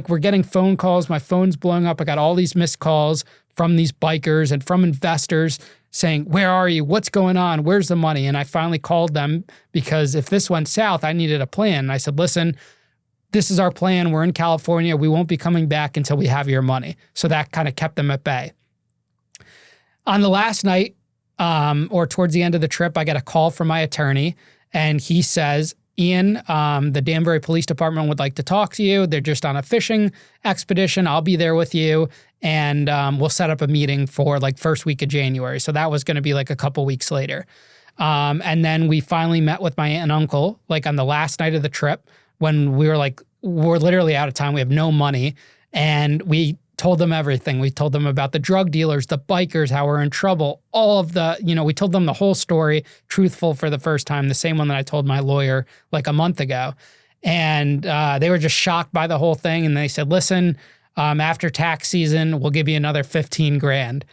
Speaker 2: we're getting phone calls. My phone's blowing up. I got all these missed calls from these bikers and from investors saying, where are you? What's going on? Where's the money? And I finally called them because if this went south, I needed a plan. And I said, listen, this is our plan. We're in California. We won't be coming back until we have your money. So that kind of kept them at bay. On the last night, or towards the end of the trip, I got a call from my attorney, and he says, Ian, the Danbury Police Department would like to talk to you. They're just on a fishing expedition. I'll be there with you, and we'll set up a meeting for like first week of January. So that was going to be like a couple weeks later. And then we finally met with my aunt and uncle like on the last night of the trip when we were like, we're literally out of time. We have no money. And we told them everything. We told them about the drug dealers, the bikers, how we're in trouble, all of the, we told them the whole story, truthful for the first time, the same one that I told my lawyer like a month ago. And they were just shocked by the whole thing. And they said, listen, After tax season, we'll give you another 15 grand.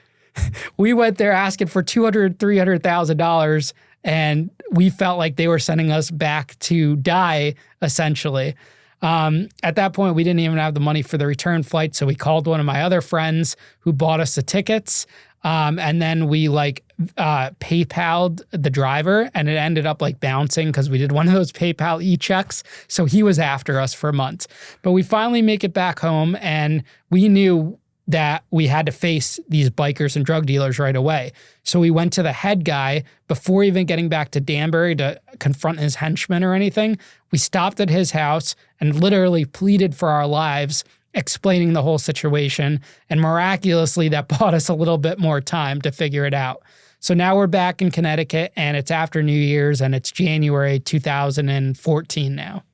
Speaker 2: We went there asking for $200,000, $300,000, and we felt like they were sending us back to die, essentially. At that point, we didn't even have the money for the return flight, so we called one of my other friends who bought us the tickets, and then we PayPal'd the driver, and it ended up bouncing because we did one of those PayPal e-checks, so he was after us for months. But we finally make it back home, and we knew that we had to face these bikers and drug dealers right away. So we went to the head guy before even getting back to Danbury to confront his henchmen or anything. We stopped at his house and literally pleaded for our lives, explaining the whole situation. And miraculously, that bought us a little bit more time to figure it out. So now we're back in Connecticut, and it's after New Year's, and it's January 2014 now.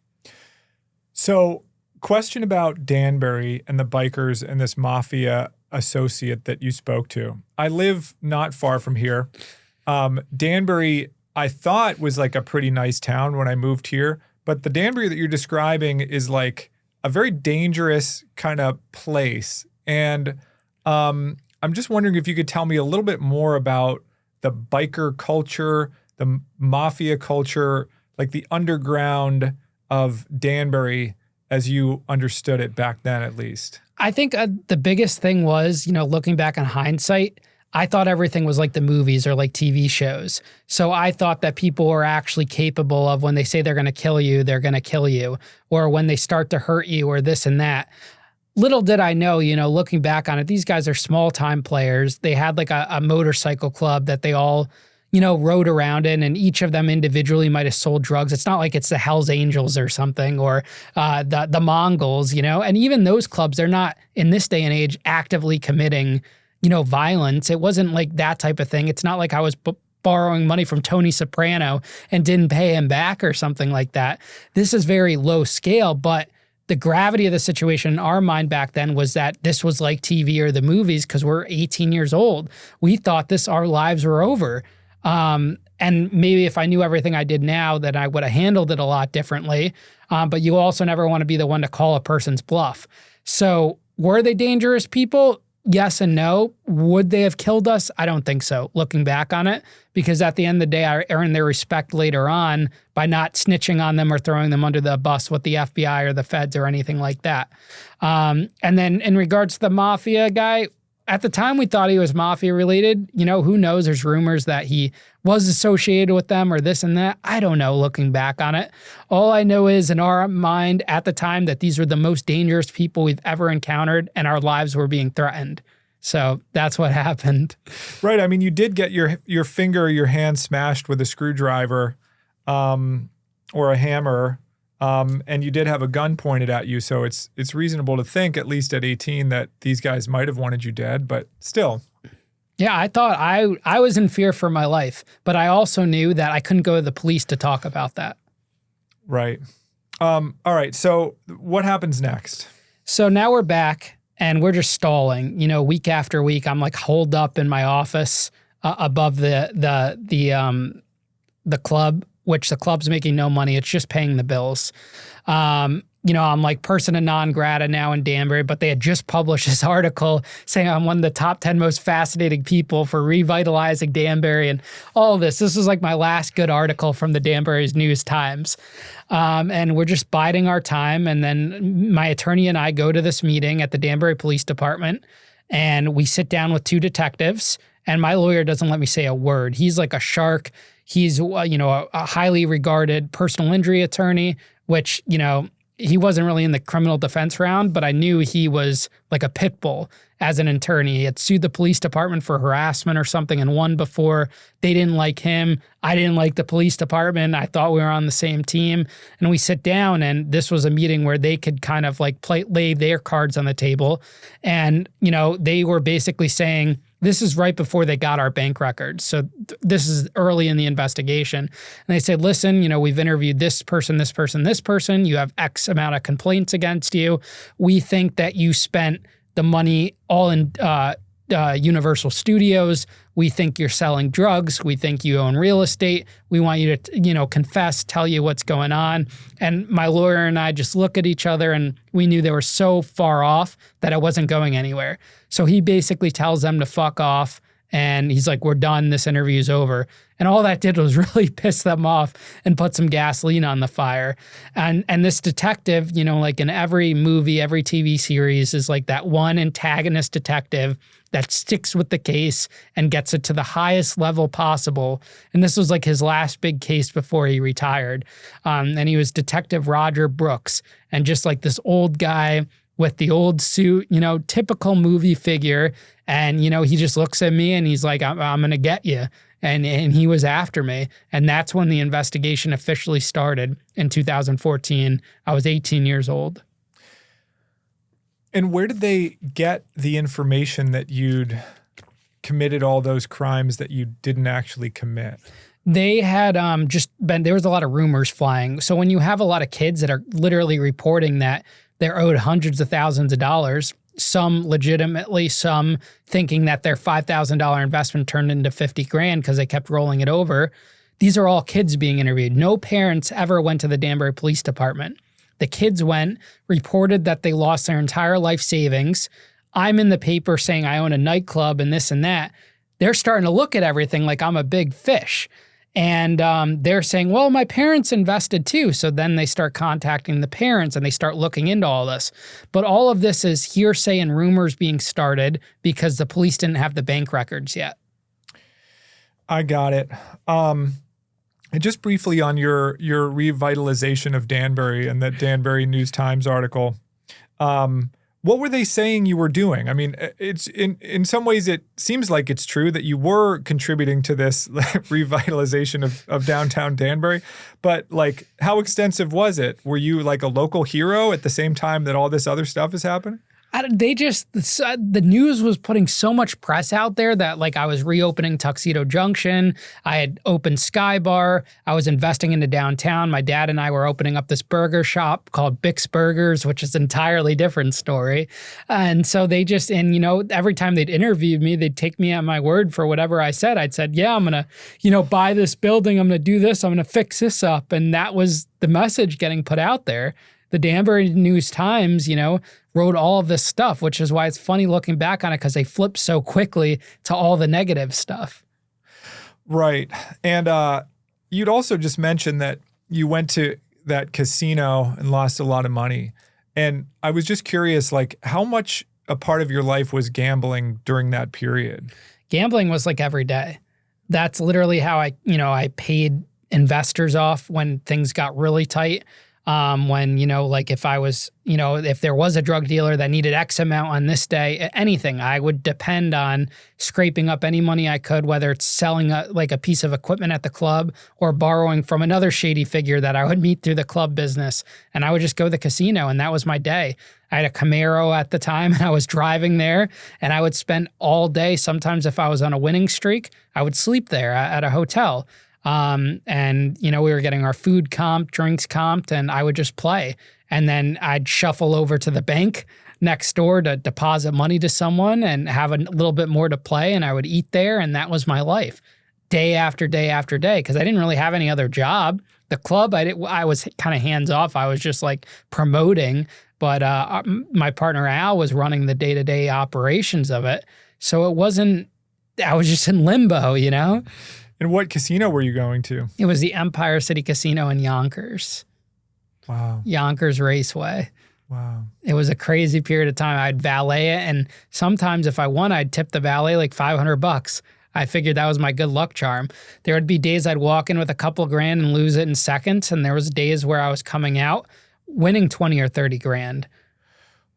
Speaker 1: So, question about Danbury and the bikers and this mafia associate that you spoke to. I live not far from here. Danbury, I thought, was a pretty nice town when I moved here, but the Danbury that you're describing is a very dangerous kind of place. And I'm just wondering if you could tell me a little bit more about the biker culture, the mafia culture, the underground of Danbury as you understood it back then, at least.
Speaker 2: I think the biggest thing was, looking back on hindsight, I thought everything was like the movies or like TV shows. So I thought that people were actually capable of, when they say they're going to kill you, they're going to kill you, or when they start to hurt you or this and that. Little did I know, looking back on it, these guys are small time players. They had a motorcycle club that they all, rode around in, and each of them individually might have sold drugs. It's not like it's the Hells Angels or something, or the Mongols, and even those clubs, they're not in this day and age actively committing, violence. It wasn't like that type of thing. It's not like I was borrowing money from Tony Soprano and didn't pay him back or something like that. This is very low scale, but the gravity of the situation in our mind back then was that this was like TV or the movies because we're 18 years old. We thought our lives were over. And maybe if I knew everything I did now, then I would have handled it a lot differently. But you also never want to be the one to call a person's bluff. So were they dangerous people? Yes and no. Would they have killed us? I don't think so, looking back on it, because at the end of the day, I earned their respect later on by not snitching on them or throwing them under the bus with the FBI or the feds or anything like that. And then in regards to the mafia guy, at the time we thought he was mafia related. Who knows? There's rumors that he was associated with them or this and that. I don't know, looking back on it. All I know is in our mind at the time that these were the most dangerous people we've ever encountered, and our lives were being threatened. So that's what happened.
Speaker 1: Right. I mean, you did get your finger or your hand smashed with a screwdriver or a hammer. And you did have a gun pointed at you, so it's reasonable to think, at least at 18, that these guys might have wanted you dead, but still.
Speaker 2: Yeah, I thought I was in fear for my life, but I also knew that I couldn't go to the police to talk about that.
Speaker 1: Right. All right, so what happens next? So
Speaker 2: now we're back, and we're just stalling. Week after week, I'm holed up in my office above the club, which the club's making no money. It's just paying the bills. I'm persona non grata now in Danbury, but they had just published this article saying I'm one of the top 10 most fascinating people for revitalizing Danbury and all of this. This was my last good article from the Danbury's News Times. And we're just biding our time. And then my attorney and I go to this meeting at the Danbury Police Department, and we sit down with two detectives, and my lawyer doesn't let me say a word. He's like a shark. He's, a highly regarded personal injury attorney, which, he wasn't really in the criminal defense round, but I knew he was like a pit bull as an attorney. He had sued the police department for harassment or something and won before. They didn't like him. I didn't like the police department. I thought we were on the same team. And we sit down, and this was a meeting where they could kind of lay their cards on the table. And, they were basically saying, this is right before they got our bank records. So this is early in the investigation. And they said, listen, we've interviewed this person, this person, this person. You have X amount of complaints against you. We think that you spent the money all in Universal Studios. We think you're selling drugs. We think you own real estate. We want you to, confess, tell you what's going on. And my lawyer and I just look at each other, and we knew they were so far off that it wasn't going anywhere. So he basically tells them to fuck off. And he's like, we're done. This interview's over. And all that did was really piss them off and put some gasoline on the fire. And this detective, like in every movie, every TV series, is like that one antagonist detective that sticks with the case and gets it to the highest level possible. And this was like his last big case before he retired. And he was Detective Roger Brooks. And just like this old guy with the old suit, typical movie figure. And, he just looks at me and he's like, I'm going to get you. And he was after me. And that's when the investigation officially started in 2014. I was 18 years old.
Speaker 1: And where did they get the information that you'd committed all those crimes that you didn't actually commit?
Speaker 2: They had there was a lot of rumors flying. So when you have a lot of kids that are literally reporting that they're owed hundreds of thousands of dollars, some legitimately, some thinking that their $5,000 investment turned into $50,000 because they kept rolling it over. These are all kids being interviewed. No parents ever went to the Danbury Police Department. The kids went, reported that they lost their entire life savings. I'm in the paper saying I own a nightclub and this and that. They're starting to look at everything like I'm a big fish. And they're saying, well, my parents invested too. So then they start contacting the parents and they start looking into all this. But all of this is hearsay and rumors being started because the police didn't have the bank records yet.
Speaker 1: I got it. And just briefly on your revitalization of Danbury and that Danbury News Times article, what were they saying you were doing? I mean, it's in some ways it seems like it's true that you were contributing to this revitalization of downtown Danbury, but like how extensive was it? Were you like a local hero at the same time that all this other stuff is happening?
Speaker 2: The news was putting so much press out there that like I was reopening Tuxedo Junction. I had opened Sky Bar. I was investing into downtown. My dad and I were opening up this burger shop called Bick's Burgers, which is an entirely different story. And so they just, every time they'd interview me, they'd take me at my word for whatever I said. I'd said, yeah, I'm going to, buy this building. I'm going to do this. I'm going to fix this up. And that was the message getting put out there. The Danbury News Times, wrote all of this stuff, which is why it's funny looking back on it because they flipped so quickly to all the negative stuff.
Speaker 1: Right. And you'd also just mentioned that you went to that casino and lost a lot of money. And I was just curious, like how much a part of your life was gambling during that period?
Speaker 2: Gambling was like every day. That's literally how I paid investors off when things got really tight. When, like if I was, if there was a drug dealer that needed X amount on this day, anything, I would depend on scraping up any money I could, whether it's selling a piece of equipment at the club or borrowing from another shady figure that I would meet through the club business. And I would just go to the casino and that was my day. I had a Camaro at the time and I was driving there and I would spend all day. Sometimes if I was on a winning streak, I would sleep there at a hotel. And we were getting our food comped, drinks comped, and I would just play. And then I'd shuffle over to the bank next door to deposit money to someone and have a little bit more to play. And I would eat there. And that was my life day after day after day. Cause I didn't really have any other job. The club, I was kind of hands off. I was just like promoting, but, my partner Al was running the day-to-day operations of it. So I was just in limbo,
Speaker 1: And what casino were you going to?
Speaker 2: It was the Empire City Casino in Yonkers.
Speaker 1: Wow.
Speaker 2: Yonkers Raceway.
Speaker 1: Wow.
Speaker 2: It was a crazy period of time. I'd valet it, and sometimes if I won, I'd tip the valet like $500. I figured that was my good luck charm. There would be days I'd walk in with a couple grand and lose it in seconds, and there was days where I was coming out winning 20 or 30 grand.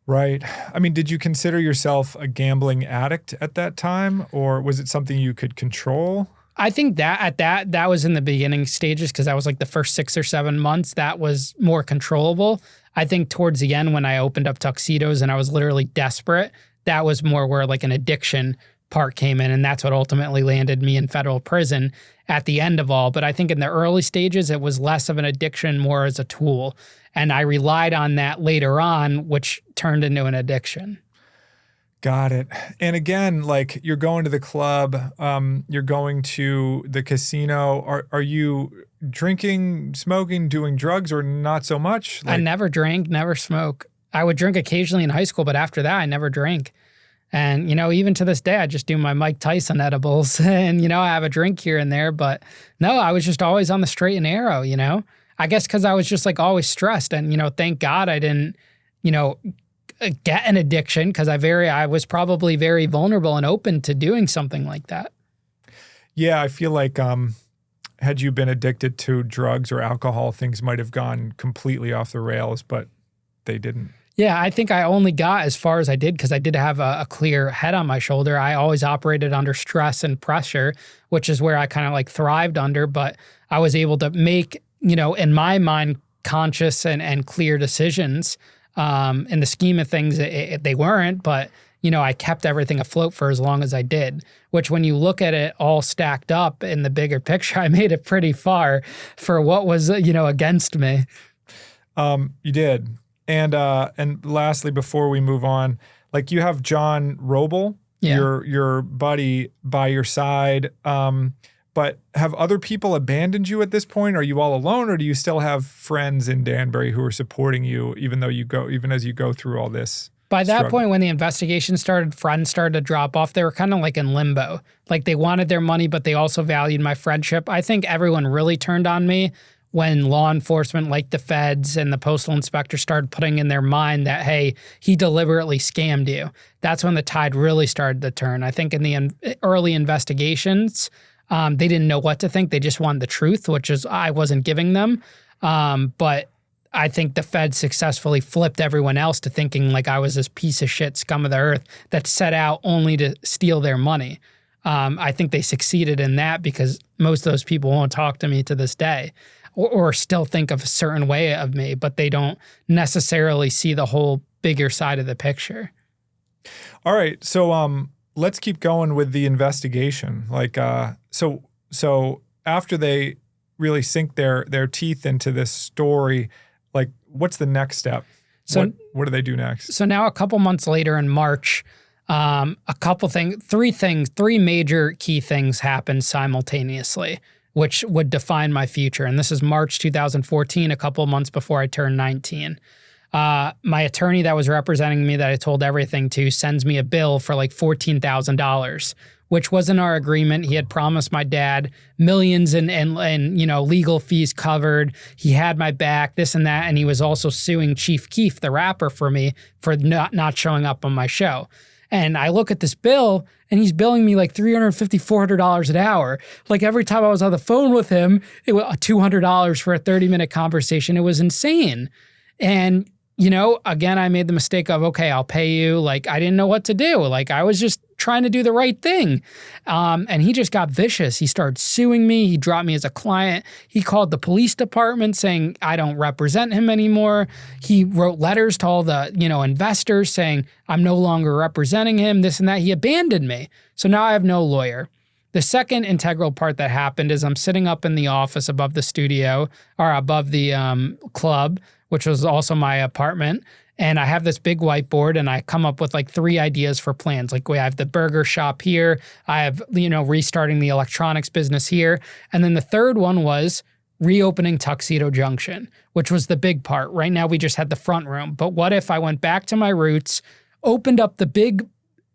Speaker 1: Right. I mean, did you consider yourself a gambling addict at that time, or was it something you could control?
Speaker 2: I think that was in the beginning stages because that was like the first 6 or 7 months. That was more controllable. I think towards the end when I opened up Tuxedos and I was literally desperate, that was more where like an addiction part came in. And that's what ultimately landed me in federal prison at the end of all. But I think in the early stages, it was less of an addiction, more as a tool. And I relied on that later on, which turned into an addiction.
Speaker 1: Got it. And again, like you're going to the club, you're going to the casino. Are you drinking, smoking, doing drugs, or not so much?
Speaker 2: I never drank, never smoke. I would drink occasionally in high school, but after that, I never drank. And, even to this day, I just do my Mike Tyson edibles and, I have a drink here and there. But no, I was just always on the straight and narrow, I guess because I was just like always stressed. And, thank God I didn't, get an addiction because I was probably very vulnerable and open to doing something like that.
Speaker 1: Yeah, I feel like had you been addicted to drugs or alcohol, things might have gone completely off the rails, but they didn't.
Speaker 2: Yeah, I think I only got as far as I did because I did have a clear head on my shoulder. I always operated under stress and pressure, which is where I kind of like thrived under, but I was able to make, in my mind, conscious and clear decisions. In the scheme of things, they weren't, but, I kept everything afloat for as long as I did, which when you look at it all stacked up in the bigger picture, I made it pretty far for what was, against me.
Speaker 1: You did. And lastly, before we move on, like you have John Roble, your buddy by your side, but have other people abandoned you at this point? Are you all alone, or do you still have friends in Danbury who are supporting you even as you go through all this?
Speaker 2: By that point, when the investigation started, friends started to drop off. They were kind of like in limbo. Like they wanted their money, but they also valued my friendship. I think everyone really turned on me when law enforcement, like the feds and the postal inspector, started putting in their mind that, hey, he deliberately scammed you. That's when the tide really started to turn. I think in the early investigations, they didn't know what to think. They just wanted the truth, which is I wasn't giving them. But I think the feds successfully flipped everyone else to thinking like I was this piece of shit scum of the earth that set out only to steal their money. I think they succeeded in that because most of those people won't talk to me to this day or still think of a certain way of me, but they don't necessarily see the whole bigger side of the picture.
Speaker 1: All right. So let's keep going with the investigation. Like so after they really sink their teeth into this story, like what's the next step? So what do they do next?
Speaker 2: So now a couple months later in March, three major key things happened simultaneously, which would define my future. And this is March 2014, a couple months before I turned 19. My attorney that was representing me that I told everything to sends me a bill for like $14,000, which wasn't our agreement. He had promised my dad millions and legal fees covered. He had my back, this and that. And he was also suing Chief Keef, the rapper, for me for not showing up on my show. And I look at this bill and he's billing me like $350, $400 an hour. Like every time I was on the phone with him, it was $200 for a 30-minute conversation. It was insane. And, again, I made the mistake of, okay, I'll pay you. Like I didn't know what to do. Like I was just trying to do the right thing. And he just got vicious. He started suing me. He dropped me as a client. He called the police department saying I don't represent him anymore. He wrote letters to all the, investors saying I'm no longer representing him, this and that. He abandoned me. So now I have no lawyer. The second integral part that happened is I'm sitting up in the office above the studio or above the club, which was also my apartment. And I have this big whiteboard and I come up with like 3 ideas for plans. Like we have the burger shop here. I have, restarting the electronics business here. And then the third one was reopening Tuxedo Junction, which was the big part. Right now we just had the front room. But what if I went back to my roots, opened up the big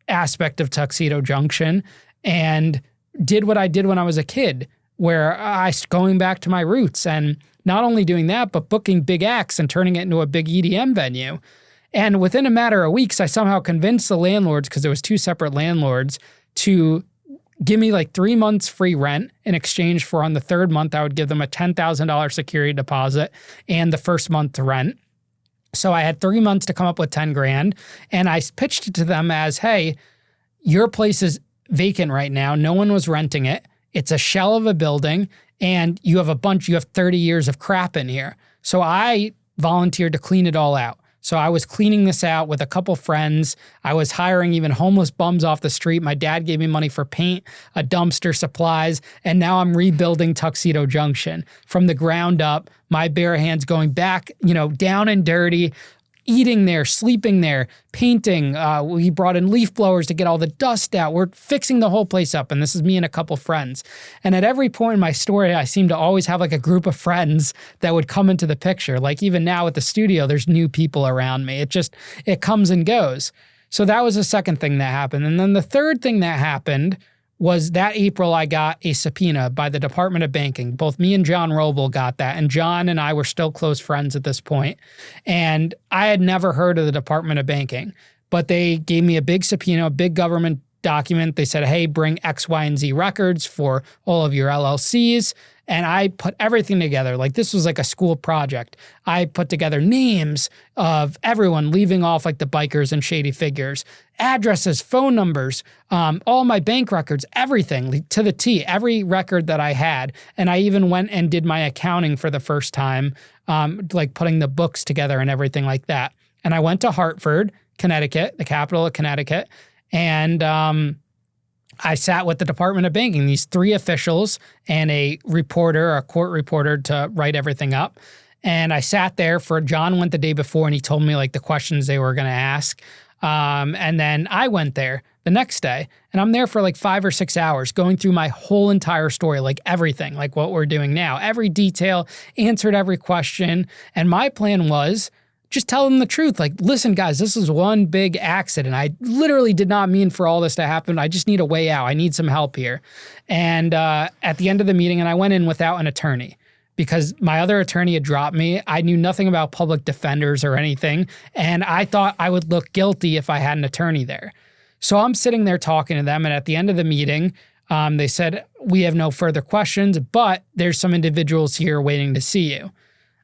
Speaker 2: aspect of Tuxedo Junction and did what I did when I was a kid, where I going back to my roots and not only doing that, but booking big acts and turning it into a big EDM venue. And within a matter of weeks, I somehow convinced the landlords, because there was 2 separate landlords, to give me like 3 months free rent in exchange for on the 3rd month, I would give them a $10,000 security deposit and the first month rent. So I had 3 months to come up with 10 grand. And I pitched it to them as, hey, your place is vacant right now. No one was renting it. It's a shell of a building and you have 30 years of crap in here. So I volunteered to clean it all out. So I was cleaning this out with a couple friends. I was hiring even homeless bums off the street. My dad gave me money for paint, a dumpster, supplies, and now I'm rebuilding Tuxedo Junction from the ground up, my bare hands going back, down and dirty, eating there, sleeping there, painting. We brought in leaf blowers to get all the dust out. We're fixing the whole place up. And this is me and a couple friends. And at every point in my story, I seem to always have like a group of friends that would come into the picture. Like even now at the studio, there's new people around me. It comes and goes. So that was the second thing that happened. And then the third thing that happened was that April, I got a subpoena by the Department of Banking. Both me and John Roble got that. And John and I were still close friends at this point. And I had never heard of the Department of Banking, but they gave me a big subpoena, a big government document. They said, hey, bring X, Y, and Z records for all of your LLCs. And I put everything together. Like this was like a school project. I put together names of everyone, leaving off like the bikers and shady figures, addresses, phone numbers, all my bank records, everything to the T, every record that I had. And I even went and did my accounting for the first time, like putting the books together and everything like that. And I went to Hartford, Connecticut, the capital of Connecticut, and I sat with the Department of Banking, these three officials and a reporter, a court reporter to write everything up. And I sat there John went the day before and he told me like the questions they were going to ask. And then I went there the next day and I'm there for like 5 or 6 hours going through my whole entire story, like everything, like what we're doing now, every detail, answered every question. And my plan was just tell them the truth. Like, listen, guys, this is one big accident. I literally did not mean for all this to happen. I just need a way out. I need some help here. And at the end of the meeting, and I went in without an attorney because my other attorney had dropped me. I knew nothing about public defenders or anything. And I thought I would look guilty if I had an attorney there. So I'm sitting there talking to them. And at the end of the meeting, they said, we have no further questions, but there's some individuals here waiting to see you.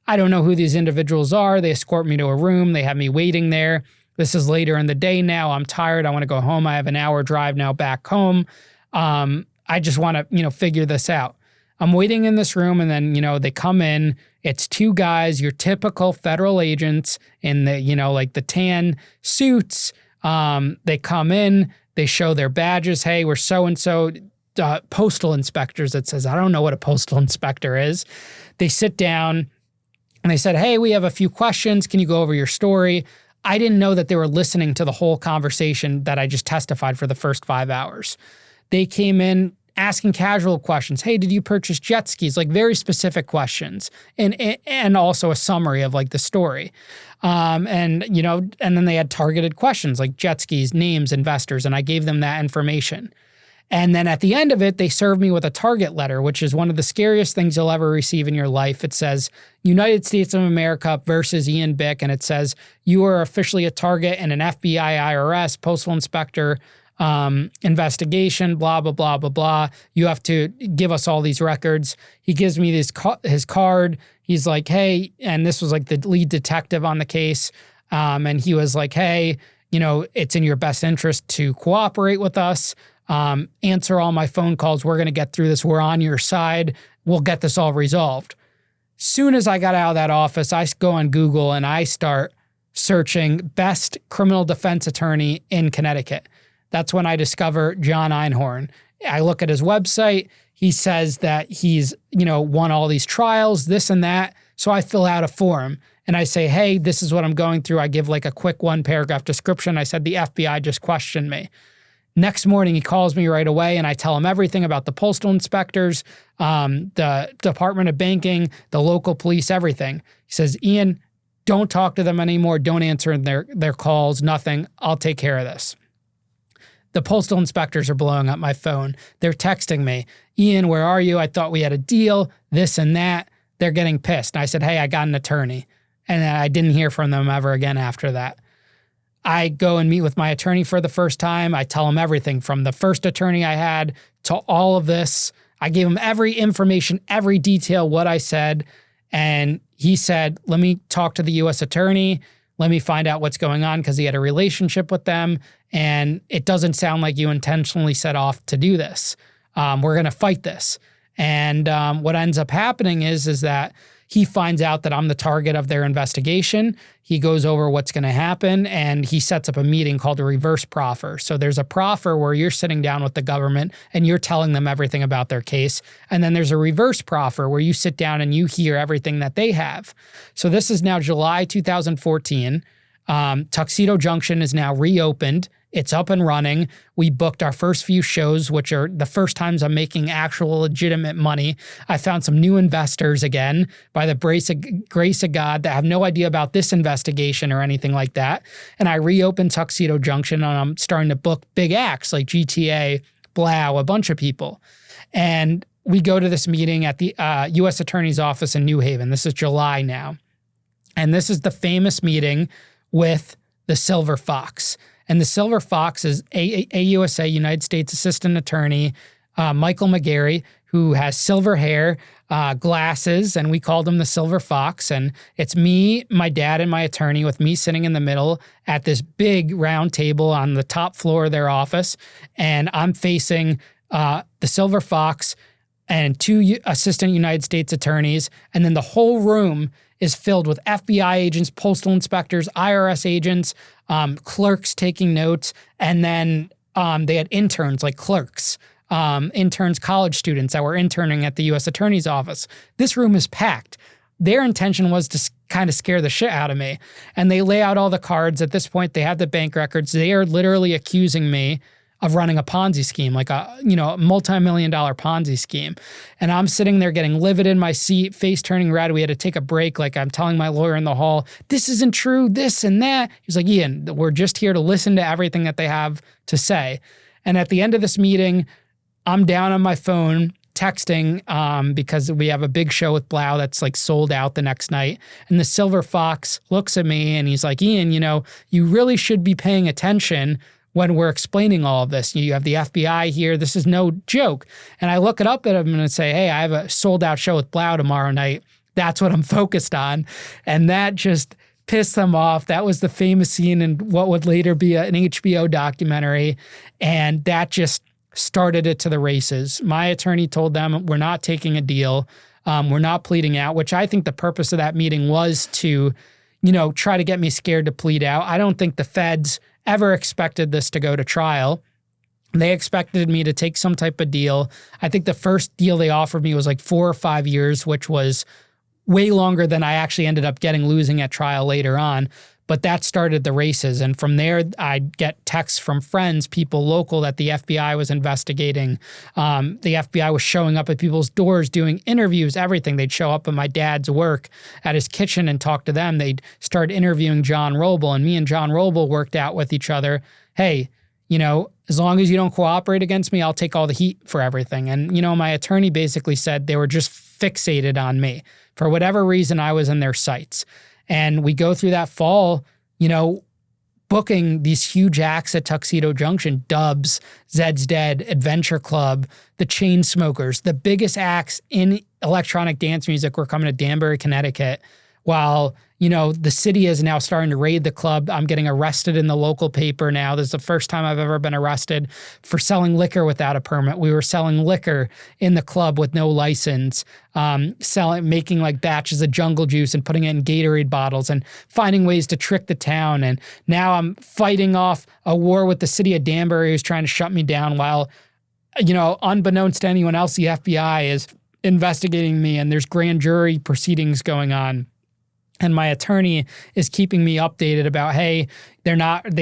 Speaker 2: I don't know who these individuals are. They escort me to a room. They have me waiting there. This is later in the day now. I'm tired. I want to go home. I have an hour drive now back home. I just want to, figure this out. I'm waiting in this room and then, they come in. It's two guys, your typical federal agents in the, like the tan suits. They come in, they show their badges. Hey, we're so-and-so postal inspectors. It says, I don't know what a postal inspector is. They sit down. And they said, hey, we have a few questions. Can you go over your story? I didn't know that they were listening to the whole conversation that I just testified for the first 5 hours. They came in asking casual questions. Hey, did you purchase jet skis? Like very specific questions. And also a summary of like the story. And then they had targeted questions like jet skis, names, investors. And I gave them that information. And then at the end of it, they served me with a target letter, which is one of the scariest things you'll ever receive in your life. It says, United States of America versus Ian Bick. And it says, you are officially a target in an FBI, IRS, postal inspector investigation, blah, blah, blah, blah, blah. You have to give us all these records. He gives me his card. He's like, hey, and this was like the lead detective on the case. And he was like, hey, it's in your best interest to cooperate with us. Answer all my phone calls. We're going to get through this. We're on your side. We'll get this all resolved. Soon as I got out of that office, I go on Google and I start searching best criminal defense attorney in Connecticut. That's when I discover John Einhorn. I look at his website. He says that he's, won all these trials, this and that. So I fill out a form and I say, hey, this is what I'm going through. I give like a quick 1-paragraph description. I said, the FBI just questioned me. Next morning, he calls me right away and I tell him everything about the postal inspectors, the Department of Banking, the local police, everything. He says, Ian, don't talk to them anymore. Don't answer their calls, nothing. I'll take care of this. The postal inspectors are blowing up my phone. They're texting me, Ian, where are you? I thought we had a deal, this and that. They're getting pissed. And I said, hey, I got an attorney. And I didn't hear from them ever again after that. I go and meet with my attorney for the first time. I tell him everything from the first attorney I had to all of this. I gave him every information, every detail, what I said. And he said, let me talk to the U.S. attorney. Let me find out what's going on because he had a relationship with them. And it doesn't sound like you intentionally set off to do this. We're going to fight this. And what ends up happening is that he finds out that I'm the target of their investigation. He goes over what's going to happen, and he sets up a meeting called a reverse proffer. So there's a proffer where you're sitting down with the government and you're telling them everything about their case. And then there's a reverse proffer where you sit down and you hear everything that they have. So this is now July 2014. Tuxedo Junction is now reopened. It's up and running. We booked our first few shows, which are the first times I'm making actual legitimate money. I found some new investors again by the grace of God that have no idea about this investigation or anything like that. And I reopened Tuxedo Junction and I'm starting to book big acts like GTA, Plea, a bunch of people. And we go to this meeting at the U.S. Attorney's Office in New Haven. This is July now. And this is the famous meeting with the Silver Fox. And the Silver Fox is AUSA, United States Assistant Attorney, Michael McGarry, who has silver hair, glasses, and we called him the Silver Fox. And it's me, my dad, and my attorney, with me sitting in the middle at this big round table on the top floor of their office. And I'm facing the Silver Fox and two assistant United States attorneys. And then the whole room is filled with FBI agents, postal inspectors, IRS agents, clerks taking notes. And then they had interns like clerks, interns, college students that were interning at the U.S. Attorney's Office. This room is packed. Their intention was to kind of scare the shit out of me. And they lay out all the cards. At this point, they have the bank records. They are literally accusing me of running a Ponzi scheme, like a multi-million-dollar Ponzi scheme. And I'm sitting there getting livid in my seat, face turning red. We had to take a break. Like I'm telling my lawyer in the hall, this isn't true, this and that. He's like, Ian, we're just here to listen to everything that they have to say. And at the end of this meeting, I'm down on my phone texting because we have a big show with Blau that's like sold out the next night. And the Silver Fox looks at me and he's like, Ian, you really should be paying attention when we're explaining all of this. You have the FBI here. This is no joke. And I look it up at him and I say, hey, I have a sold out show with Blau tomorrow night. That's what I'm focused on. And that just pissed them off. That was the famous scene in what would later be an HBO documentary. And that just started it to the races. My attorney told them, we're not taking a deal. We're not pleading out, which I think the purpose of that meeting was to, try to get me scared to plead out. I don't think the feds ever expected this to go to trial. They expected me to take some type of deal. I think the first deal they offered me was like 4 or 5 years, which was way longer than I actually ended up losing at trial later on. But that started the races. And from there, I'd get texts from friends, people local that the FBI was investigating. The FBI was showing up at people's doors, doing interviews, everything. They'd show up at my dad's work at his kitchen and talk to them. They'd start interviewing John Roble. And me and John Roble worked out with each other. Hey, as long as you don't cooperate against me, I'll take all the heat for everything. And, my attorney basically said they were just fixated on me. For whatever reason, I was in their sights. And we go through that fall, booking these huge acts at Tuxedo Junction, Dubs, Zed's Dead, Adventure Club, the Chainsmokers, the biggest acts in electronic dance music were coming to Danbury, Connecticut, while, the city is now starting to raid the club. I'm getting arrested in the local paper now. This is the first time I've ever been arrested for selling liquor without a permit. We were selling liquor in the club with no license, making like batches of jungle juice and putting it in Gatorade bottles and finding ways to trick the town. And now I'm fighting off a war with the city of Danbury who's trying to shut me down while, unbeknownst to anyone else, the FBI is investigating me and there's grand jury proceedings going on. And my attorney is keeping me updated about, hey, they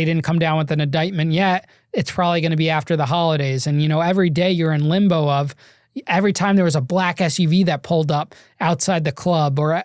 Speaker 2: didn't come down with an indictment yet. It's probably going to be after the holidays. And, every day you're in limbo of every time there was a black SUV that pulled up outside the club or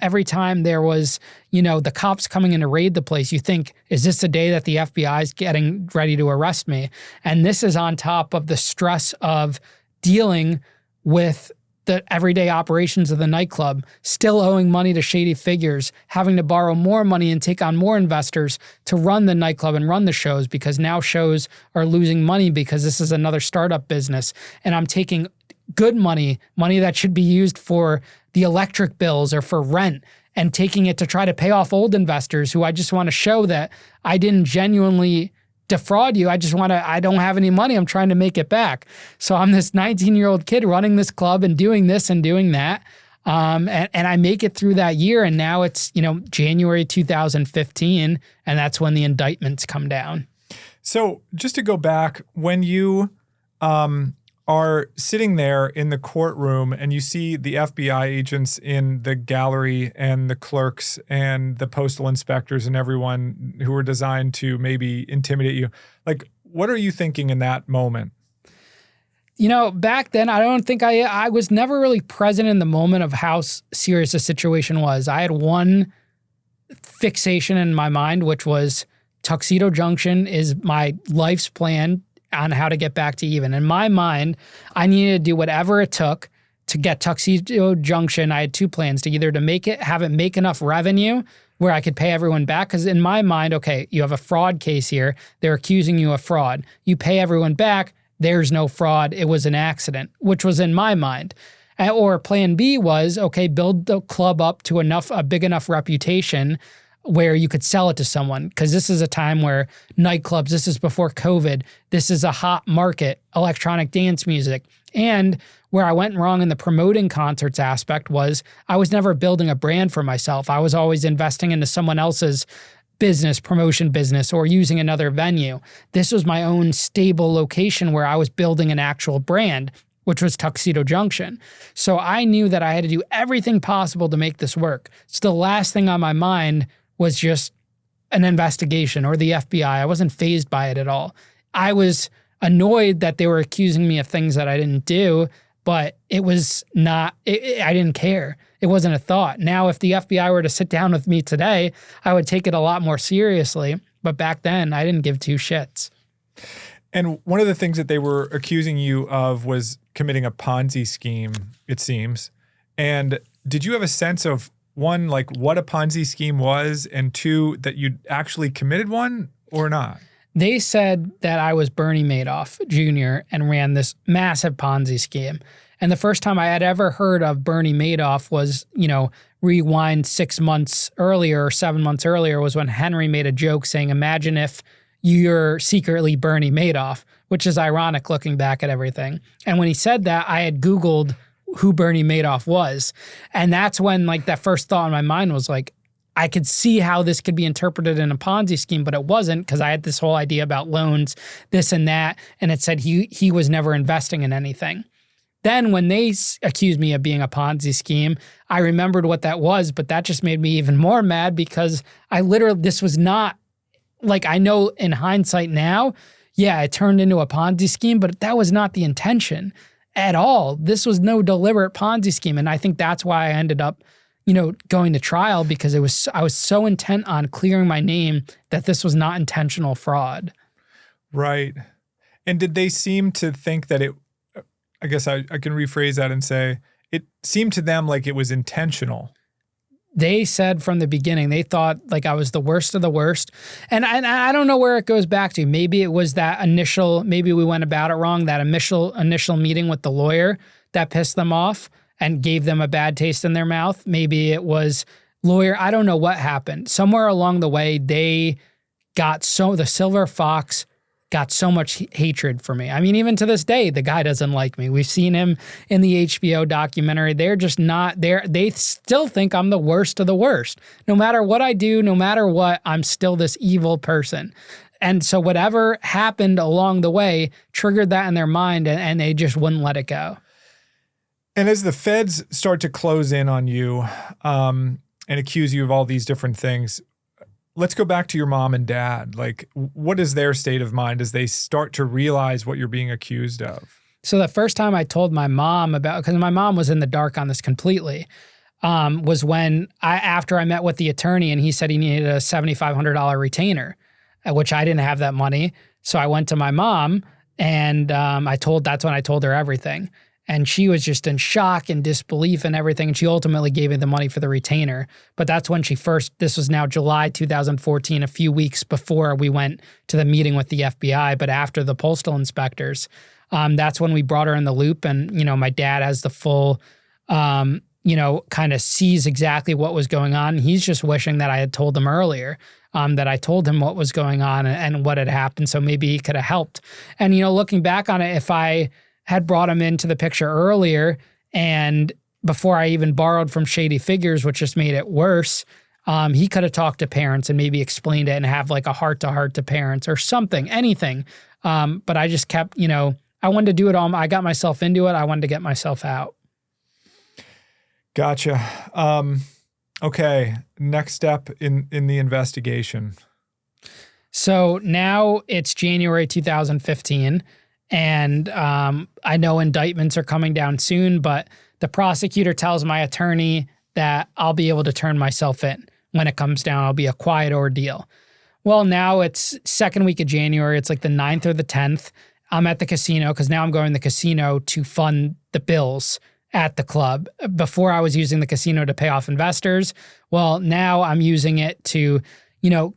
Speaker 2: every time there was, the cops coming in to raid the place, you think, is this the day that the FBI is getting ready to arrest me? And this is on top of the stress of dealing with the everyday operations of the nightclub, still owing money to shady figures, having to borrow more money and take on more investors to run the nightclub and run the shows because now shows are losing money because this is another startup business. And I'm taking good money that should be used for the electric bills or for rent, and taking it to try to pay off old investors who I just want to show that I didn't genuinely defraud you. I don't have any money. I'm trying to make it back. So I'm this 19-year-old kid running this club and doing this and doing that. And I make it through that year. And now it's, January 2015. And that's when the indictments come down.
Speaker 1: So just to go back, when you are sitting there in the courtroom and you see the FBI agents in the gallery and the clerks and the postal inspectors and everyone who are designed to maybe intimidate you. Like, what are you thinking in that moment?
Speaker 2: You know, back then, I don't think I was never really present in the moment of how serious the situation was. I had one fixation in my mind, which was Tuxedo Junction is my life's plan on how to get back to even. In my mind, I needed to do whatever it took to get Tuxedo Junction. I had two plans: to either have it make enough revenue where I could pay everyone back. Because in my mind, okay, you have a fraud case here. They're accusing you of fraud. You pay everyone back. There's no fraud. It was an accident, which was in my mind. Or plan B was, okay, build the club up to a big enough reputation where you could sell it to someone. Because this is a time where nightclubs, this is before COVID, this is a hot market, electronic dance music. And where I went wrong in the promoting concerts aspect was I was never building a brand for myself. I was always investing into someone else's business, promotion business, or using another venue. This was my own stable location where I was building an actual brand, which was Tuxedo Junction. So I knew that I had to do everything possible to make this work. So the last thing on my mind was just an investigation or the FBI. I wasn't fazed by it at all. I was annoyed that they were accusing me of things that I didn't do, but it was not, I didn't care. It wasn't a thought. Now, if the FBI were to sit down with me today, I would take it a lot more seriously. But back then, I didn't give two shits.
Speaker 1: And one of the things that they were accusing you of was committing a Ponzi scheme, it seems. And did you have a sense of, one, like what a Ponzi scheme was, and two, that you'd actually committed one or not?
Speaker 2: They said that I was Bernie Madoff Jr. and ran this massive Ponzi scheme. And the first time I had ever heard of Bernie Madoff was, rewind 6 months earlier or 7 months earlier, was when Henry made a joke saying, imagine if you're secretly Bernie Madoff, which is ironic looking back at everything. And when he said that, I had Googled who Bernie Madoff was. And that's when that first thought in my mind was like, I could see how this could be interpreted in a Ponzi scheme, but it wasn't, because I had this whole idea about loans, this and that, and it said he was never investing in anything. Then when they accused me of being a Ponzi scheme, I remembered what that was, but that just made me even more mad because this was not, I know in hindsight now, yeah, it turned into a Ponzi scheme, but that was not the intention at all. This was no deliberate Ponzi scheme. And I think that's why I ended up, going to trial, because I was so intent on clearing my name that this was not intentional fraud.
Speaker 1: Right. And did they seem to think that I guess I can rephrase that and say, it seemed to them like it was intentional.
Speaker 2: They said from the beginning, they thought I was the worst of the worst. And I don't know where it goes back to. Maybe it was maybe we went about it wrong, that initial meeting with the lawyer that pissed them off and gave them a bad taste in their mouth. Maybe it was lawyer. I don't know what happened. Somewhere along the way, the Silver Fox got so much hatred for me. I mean, even to this day, the guy doesn't like me. We've seen him in the HBO documentary. They're just not there. They still think I'm the worst of the worst. No matter what I do, no matter what, I'm still this evil person. And so whatever happened along the way triggered that in their mind, and they just wouldn't let it go.
Speaker 1: And as the feds start to close in on you and accuse you of all these different things, let's go back to your mom and dad. What is their state of mind as they start to realize what you're being accused of?
Speaker 2: So the first time I told my mom because my mom was in the dark on this completely, was when after I met with the attorney and he said he needed a $7,500 retainer, which I didn't have that money. So I went to my mom and that's when I told her everything. And she was just in shock and disbelief and everything. And she ultimately gave me the money for the retainer. But that's when this was now July 2014, a few weeks before we went to the meeting with the FBI, but after the postal inspectors. That's when we brought her in the loop. And, my dad has the full, kind of sees exactly what was going on. He's just wishing that I had told him earlier, that I told him what was going on and what had happened. So maybe he could have helped. And, looking back on it, if I had brought him into the picture earlier and before I even borrowed from shady figures, which just made it worse, he could have talked to parents and maybe explained it and have a heart-to-heart to parents or something, anything. But I just kept, I wanted to do it all. I got myself into it. I wanted to get myself out.
Speaker 1: Gotcha. Okay. Next step in the investigation.
Speaker 2: So now it's January 2015, and I know indictments are coming down soon, but the prosecutor tells my attorney that I'll be able to turn myself in. When it comes down, I'll be a quiet ordeal. Well, now it's second week of January. It's like the 9th or the 10th. I'm at the casino because now I'm going to the casino to fund the bills at the club. Before I was using the casino to pay off investors. Well, now I'm using it to,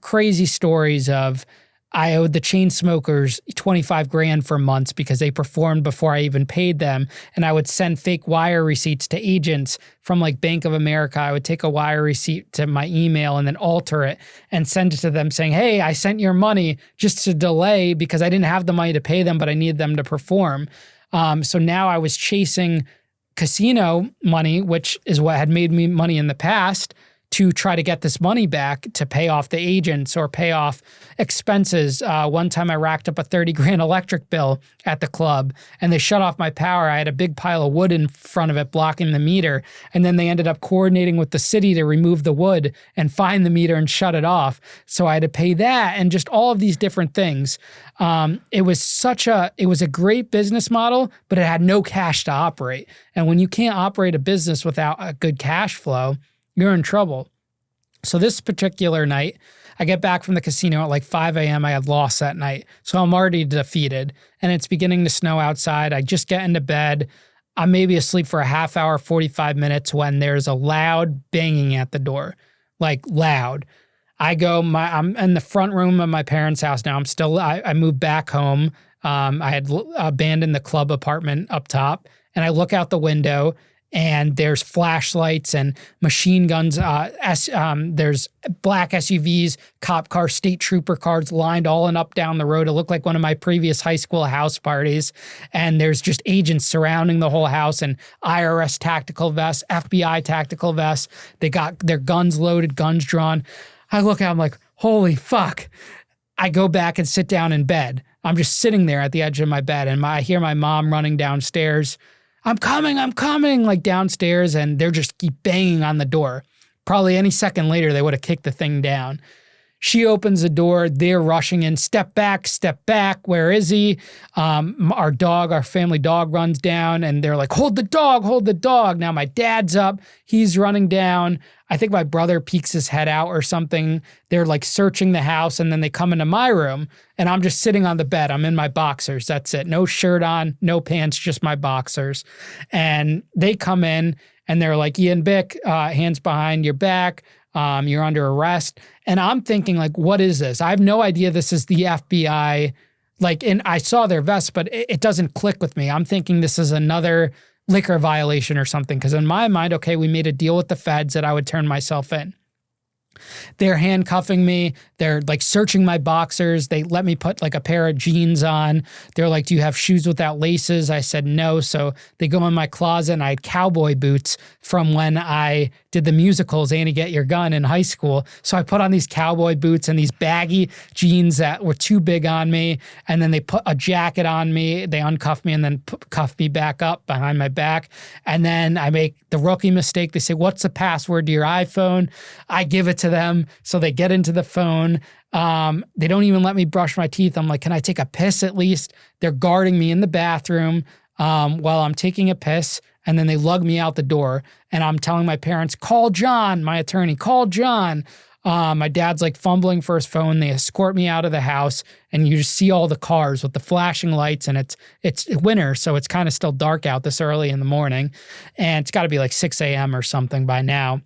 Speaker 2: crazy stories of I owed the chain smokers 25 grand for months because they performed before I even paid them. And I would send fake wire receipts to agents from like Bank of America. I would take a wire receipt to my email and then alter it and send it to them saying, hey, I sent your money just to delay because I didn't have the money to pay them, but I needed them to perform. So now I was chasing casino money, which is what had made me money in the past, to try to get this money back to pay off the agents or pay off expenses. One time I racked up a 30 grand electric bill at the club and they shut off my power. I had a big pile of wood in front of it blocking the meter. And then they ended up coordinating with the city to remove the wood and find the meter and shut it off. So I had to pay that and just all of these different things. It was a great business model, but it had no cash to operate. And when you can't operate a business without a good cash flow, you're in trouble. So this particular night, I get back from the casino at like 5 a.m. I had lost that night. So I'm already defeated and it's beginning to snow outside. I just get into bed. I'm maybe asleep for a half hour, 45 minutes when there's a loud banging at the door, like loud. I'm in the front room of my parents' house now. I moved back home. I had abandoned the club apartment up top and I look out the window and there's flashlights and machine guns. There's black SUVs, cop cars, state trooper cars lined all and up down the road. It looked like one of my previous high school house parties. And there's just agents surrounding the whole house and IRS tactical vests, FBI tactical vests. They got their guns loaded, guns drawn. I look out, I'm like, holy fuck. I go back and sit down in bed. I'm just sitting there at the edge of my bed and I hear my mom running downstairs. I'm coming, like downstairs, and they're just keep banging on the door. Probably any second later, they would have kicked the thing down. She opens the door, they're rushing in, step back, where is he? Our family dog runs down, and they're like, hold the dog. Now my dad's up, he's running down. I think my brother peeks his head out or something. They're like searching the house, and then they come into my room, and I'm just sitting on the bed. I'm in my boxers, that's it. No shirt on, no pants, just my boxers. And they come in, and they're like, Ian Bick, hands behind your back, you're under arrest. And I'm thinking, like, what is this? I have no idea this is the FBI. And I saw their vests, but it doesn't click with me. I'm thinking this is another liquor violation or something. Because in my mind, okay, we made a deal with the feds that I would turn myself in. They're handcuffing me. They're like searching my boxers. They let me put like a pair of jeans on. They're like, do you have shoes without laces? I said no. So they go in my closet and I had cowboy boots from when I did the musicals, Annie Get Your Gun in high school. So I put on these cowboy boots and these baggy jeans that were too big on me. And then they put a jacket on me. They uncuff me and then cuff me back up behind my back. And then I make the rookie mistake. They say, what's the password to your iPhone? I give it to them. So they get into the phone. They don't even let me brush my teeth. I'm like, can I take a piss at least? They're guarding me in the bathroom while I'm taking a piss. And then they lug me out the door. And I'm telling my parents, call John, my attorney, call John. My dad's like fumbling for his phone. They escort me out of the house. And you just see all the cars with the flashing lights. And it's winter, so it's kind of still dark out this early in the morning. And it's got to be like 6 a.m. or something by now.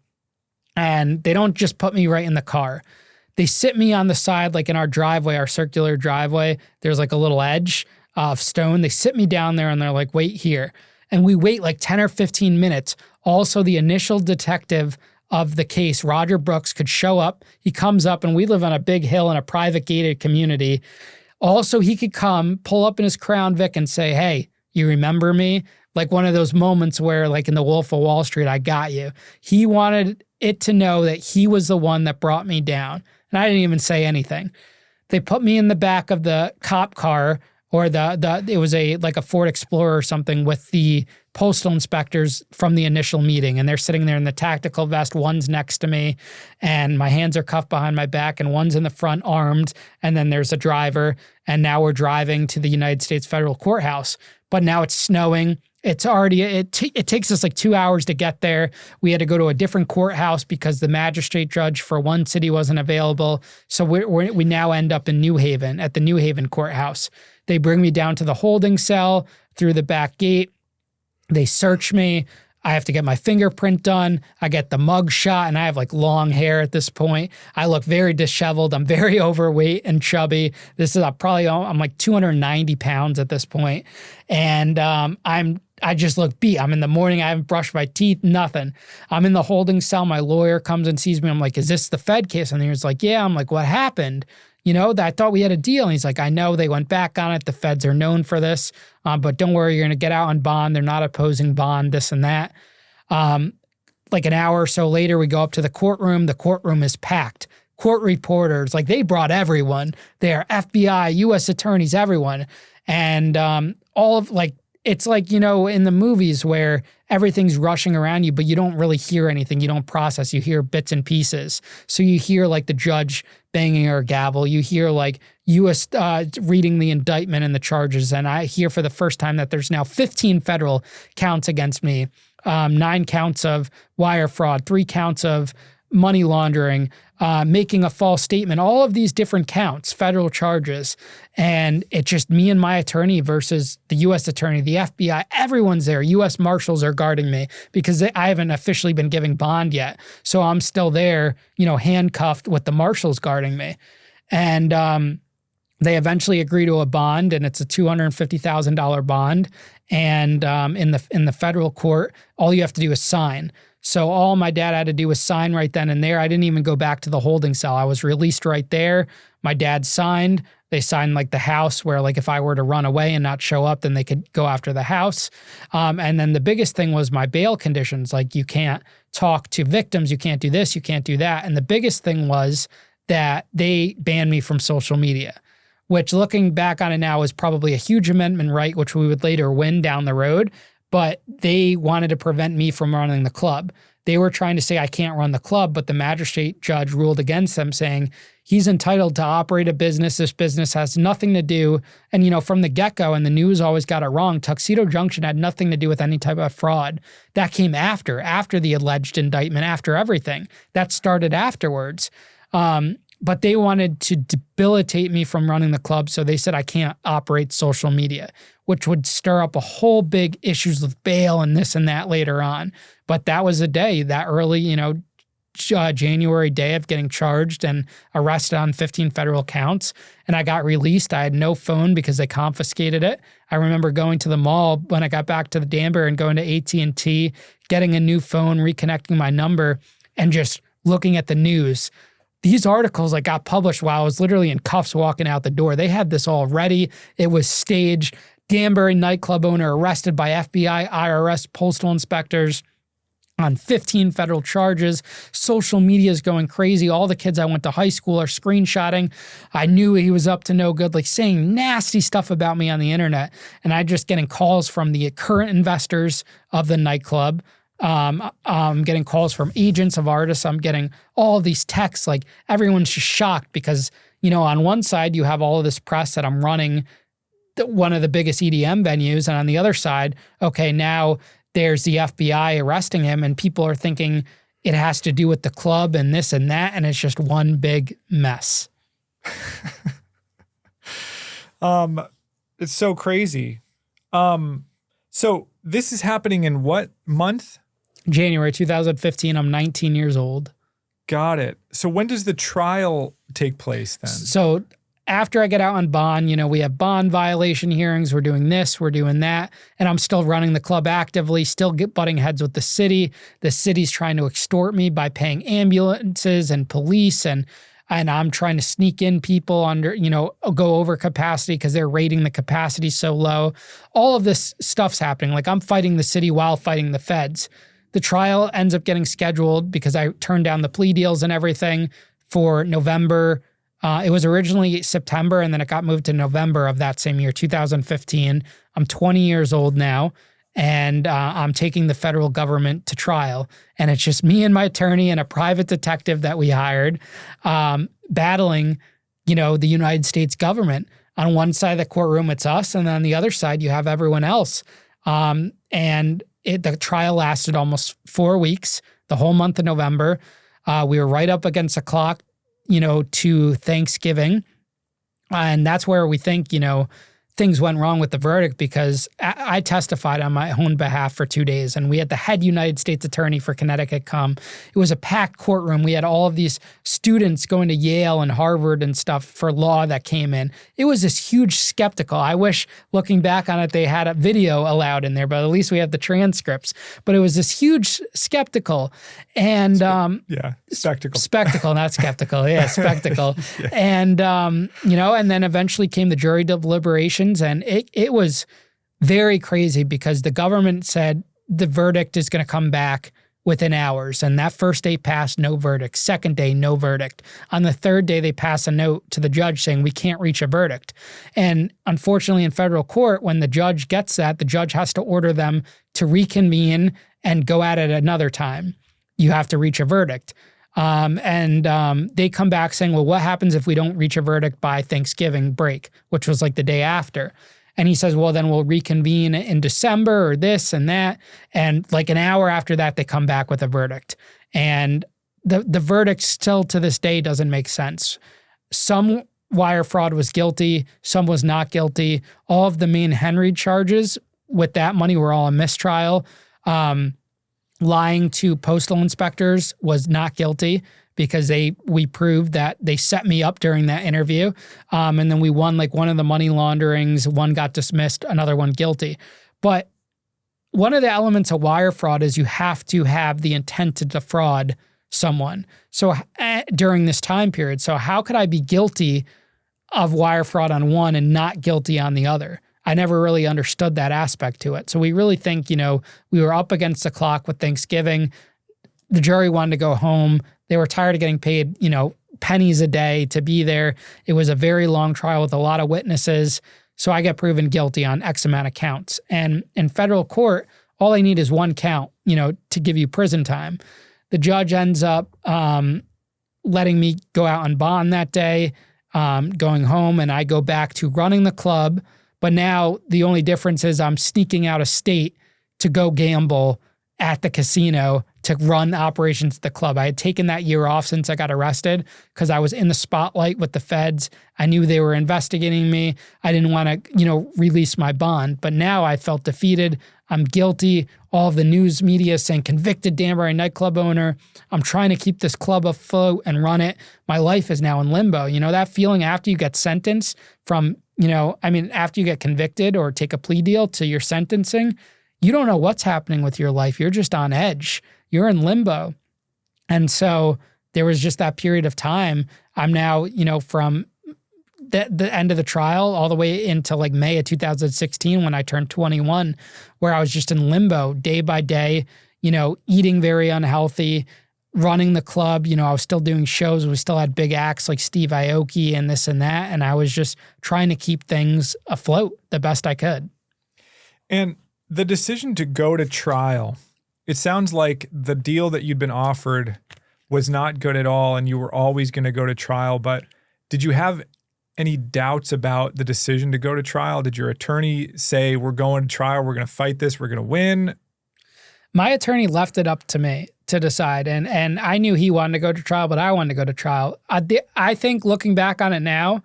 Speaker 2: And they don't just put me right in the car. They sit me on the side, like in our driveway, our circular driveway. There's like a little edge of stone. They sit me down there and they're like, wait here. And we wait like 10 or 15 minutes. Also, the initial detective of the case, Roger Brooks, could show up. He comes up, and we live on a big hill in a private gated community. Also, he could come, pull up in his Crown Vic and say, hey, you remember me? Like one of those moments where, like in the Wolf of Wall Street, I got you. He wanted it to know that he was the one that brought me down. And I didn't even say anything. They put me in the back of the cop car or it was like a Ford Explorer or something with the postal inspectors from the initial meeting. And they're sitting there in the tactical vest. One's next to me and my hands are cuffed behind my back and one's in the front armed. And then there's a driver. And now we're driving to the United States Federal Courthouse. But now it's snowing. It's already, it takes us like 2 hours to get there. We had to go to a different courthouse because the magistrate judge for one city wasn't available. So we now end up in New Haven at the New Haven courthouse. They bring me down to the holding cell through the back gate. They search me. I have to get my fingerprint done. I get the mug shot and I have like long hair at this point. I look very disheveled. I'm very overweight and chubby. This is I'm like 290 pounds at this point. And I just look beat. I'm in the morning. I haven't brushed my teeth, nothing. I'm in the holding cell. My lawyer comes and sees me. I'm like, is this the Fed case? And he's like, yeah. I'm like, what happened? I thought we had a deal. And he's like, I know they went back on it. The Feds are known for this. But don't worry, you're going to get out on bond. They're not opposing bond, this and that. Like an hour or so later, we go up to the courtroom. The courtroom is packed. Court reporters, like they brought everyone there, FBI, U.S. attorneys, everyone. And it's like, in the movies where everything's rushing around you, but you don't really hear anything. You don't process. You hear bits and pieces. So you hear like the judge banging her gavel. You hear like U.S. Reading the indictment and the charges. And I hear for the first time that there's now 15 federal counts against me, 9 counts of wire fraud, 3 counts of money laundering, making a false statement, all of these different counts, federal charges. And it's just me and my attorney versus the U.S. attorney, the FBI, everyone's there. U.S. Marshals are guarding me because I haven't officially been giving bond yet. So I'm still there, handcuffed with the marshals guarding me. And they eventually agree to a bond, and it's a $250,000 bond. And in the federal court, all you have to do is sign. So all my dad had to do was sign right then and there. I didn't even go back to the holding cell. I was released right there. My dad signed. They signed like the house where like if I were to run away and not show up, then they could go after the house. And then the biggest thing was my bail conditions. Like you can't talk to victims. You can't do this. You can't do that. And the biggest thing was that they banned me from social media, which looking back on it now is probably a huge amendment right, which we would later win down the road. But they wanted to prevent me from running the club. They were trying to say I can't run the club, but the magistrate judge ruled against them, saying he's entitled to operate a business. This business has nothing to do. And, from the get-go, and the news always got it wrong, Tuxedo Junction had nothing to do with any type of fraud. That came after the alleged indictment, after everything. That started afterwards. But they wanted to debilitate me from running the club, so they said I can't operate social media, which would stir up a whole big issues with bail and this and that later on. But that was the day, that early, January day of getting charged and arrested on 15 federal counts. And I got released. I had no phone because they confiscated it. I remember going to the mall when I got back to the Danbury and going to AT&T, getting a new phone, reconnecting my number, and just looking at the news. These articles got published while I was literally in cuffs walking out the door. They had this all ready. It was staged. Danbury nightclub owner arrested by FBI, IRS, postal inspectors on 15 federal charges. Social media is going crazy. All the kids I went to high school are screenshotting. I knew he was up to no good, saying nasty stuff about me on the internet. And I just getting calls from the current investors of the nightclub. I'm getting calls from agents of artists. I'm getting all of these texts. Everyone's just shocked because, on one side you have all of this press that I'm running one of the biggest EDM venues. And on the other side, okay, now there's the FBI arresting him and people are thinking it has to do with the club and this and that. And it's just one big mess.
Speaker 1: It's so crazy. So this is happening in what month?
Speaker 2: January 2015. I'm 19 years old.
Speaker 1: Got it. So when does the trial take place then?
Speaker 2: So after I get out on bond, we have bond violation hearings. We're doing this, we're doing that. And I'm still running the club actively, still butting heads with the city. The city's trying to extort me by paying ambulances and police. And I'm trying to sneak in people under, go over capacity because they're rating the capacity so low. All of this stuff's happening. I'm fighting the city while fighting the feds. The trial ends up getting scheduled because I turned down the plea deals and everything for November It was originally September, and then it got moved to November of that same year, 2015. I'm 20 years old now, and I'm taking the federal government to trial. And it's just me and my attorney and a private detective that we hired, battling, the United States government. On one side of the courtroom, it's us, and then on the other side, you have everyone else. The trial lasted almost 4 weeks, the whole month of November. We were right up against the clock, to Thanksgiving. And that's where we think, things went wrong with the verdict, because I testified on my own behalf for 2 days, and we had the head United States attorney for Connecticut come. It was a packed courtroom. We had all of these students going to Yale and Harvard and stuff for law that came in. It was this huge skeptical. I wish, looking back on it, they had a video allowed in there, but at least we have the transcripts. But it was this huge skeptical. And
Speaker 1: spectacle.
Speaker 2: Spectacle, not skeptical. Yeah, spectacle. Yeah. And, and then eventually came the jury deliberations. And it was very crazy, because the government said the verdict is going to come back within hours. And that first day passed, no verdict. Second day, no verdict. On the third day, they pass a note to the judge saying we can't reach a verdict. And unfortunately, in federal court, when the judge gets that, the judge has to order them to reconvene and go at it another time. You have to reach a verdict. They come back saying, well, what happens if we don't reach a verdict by Thanksgiving break, which was like the day after? And he says, well, then we'll reconvene in December or this and that. And like an hour after that, they come back with a verdict. And the verdict still to this day doesn't make sense. Some wire fraud was guilty, some was not guilty. All of the main Henry charges with that money were all a mistrial. Lying to postal inspectors was not guilty, because we proved that they set me up during that interview. And then we won like one of the money launderings, one got dismissed, another one guilty. But one of the elements of wire fraud is you have to have the intent to defraud someone. So during this time period, so how could I be guilty of wire fraud on one and not guilty on the other? I never really understood that aspect to it. So we really think, we were up against the clock with Thanksgiving. The jury wanted to go home. They were tired of getting paid, pennies a day to be there. It was a very long trial with a lot of witnesses. So I get proven guilty on X amount of counts. And in federal court, all they need is one count, to give you prison time. The judge ends up letting me go out on bond that day, going home, and I go back to running the club. But now the only difference is I'm sneaking out of state to go gamble at the casino to run operations at the club. I had taken that year off since I got arrested because I was in the spotlight with the feds. I knew they were investigating me. I didn't want to, release my bond. But now I felt defeated. I'm guilty. All of the news media saying convicted Danbury nightclub owner. I'm trying to keep this club afloat and run it. My life is now in limbo. That feeling after you get sentenced from, after you get convicted or take a plea deal to your sentencing, you don't know what's happening with your life. You're just on edge. You're in limbo. And so there was just that period of time. I'm now, from the end of the trial all the way into like May of 2016 when I turned 21, where I was just in limbo day by day, eating very unhealthy, running the club. I was still doing shows. We still had big acts like Steve Aoki and this and that. And I was just trying to keep things afloat the best I could.
Speaker 1: And the decision to go to trial, it sounds like the deal that you'd been offered was not good at all and you were always going to go to trial. But did you have any doubts about the decision to go to trial? Did your attorney say, we're going to trial, we're going to fight this, we're going to win?
Speaker 2: My attorney left it up to me to decide. And I knew he wanted to go to trial, but I wanted to go to trial. I think looking back on it now,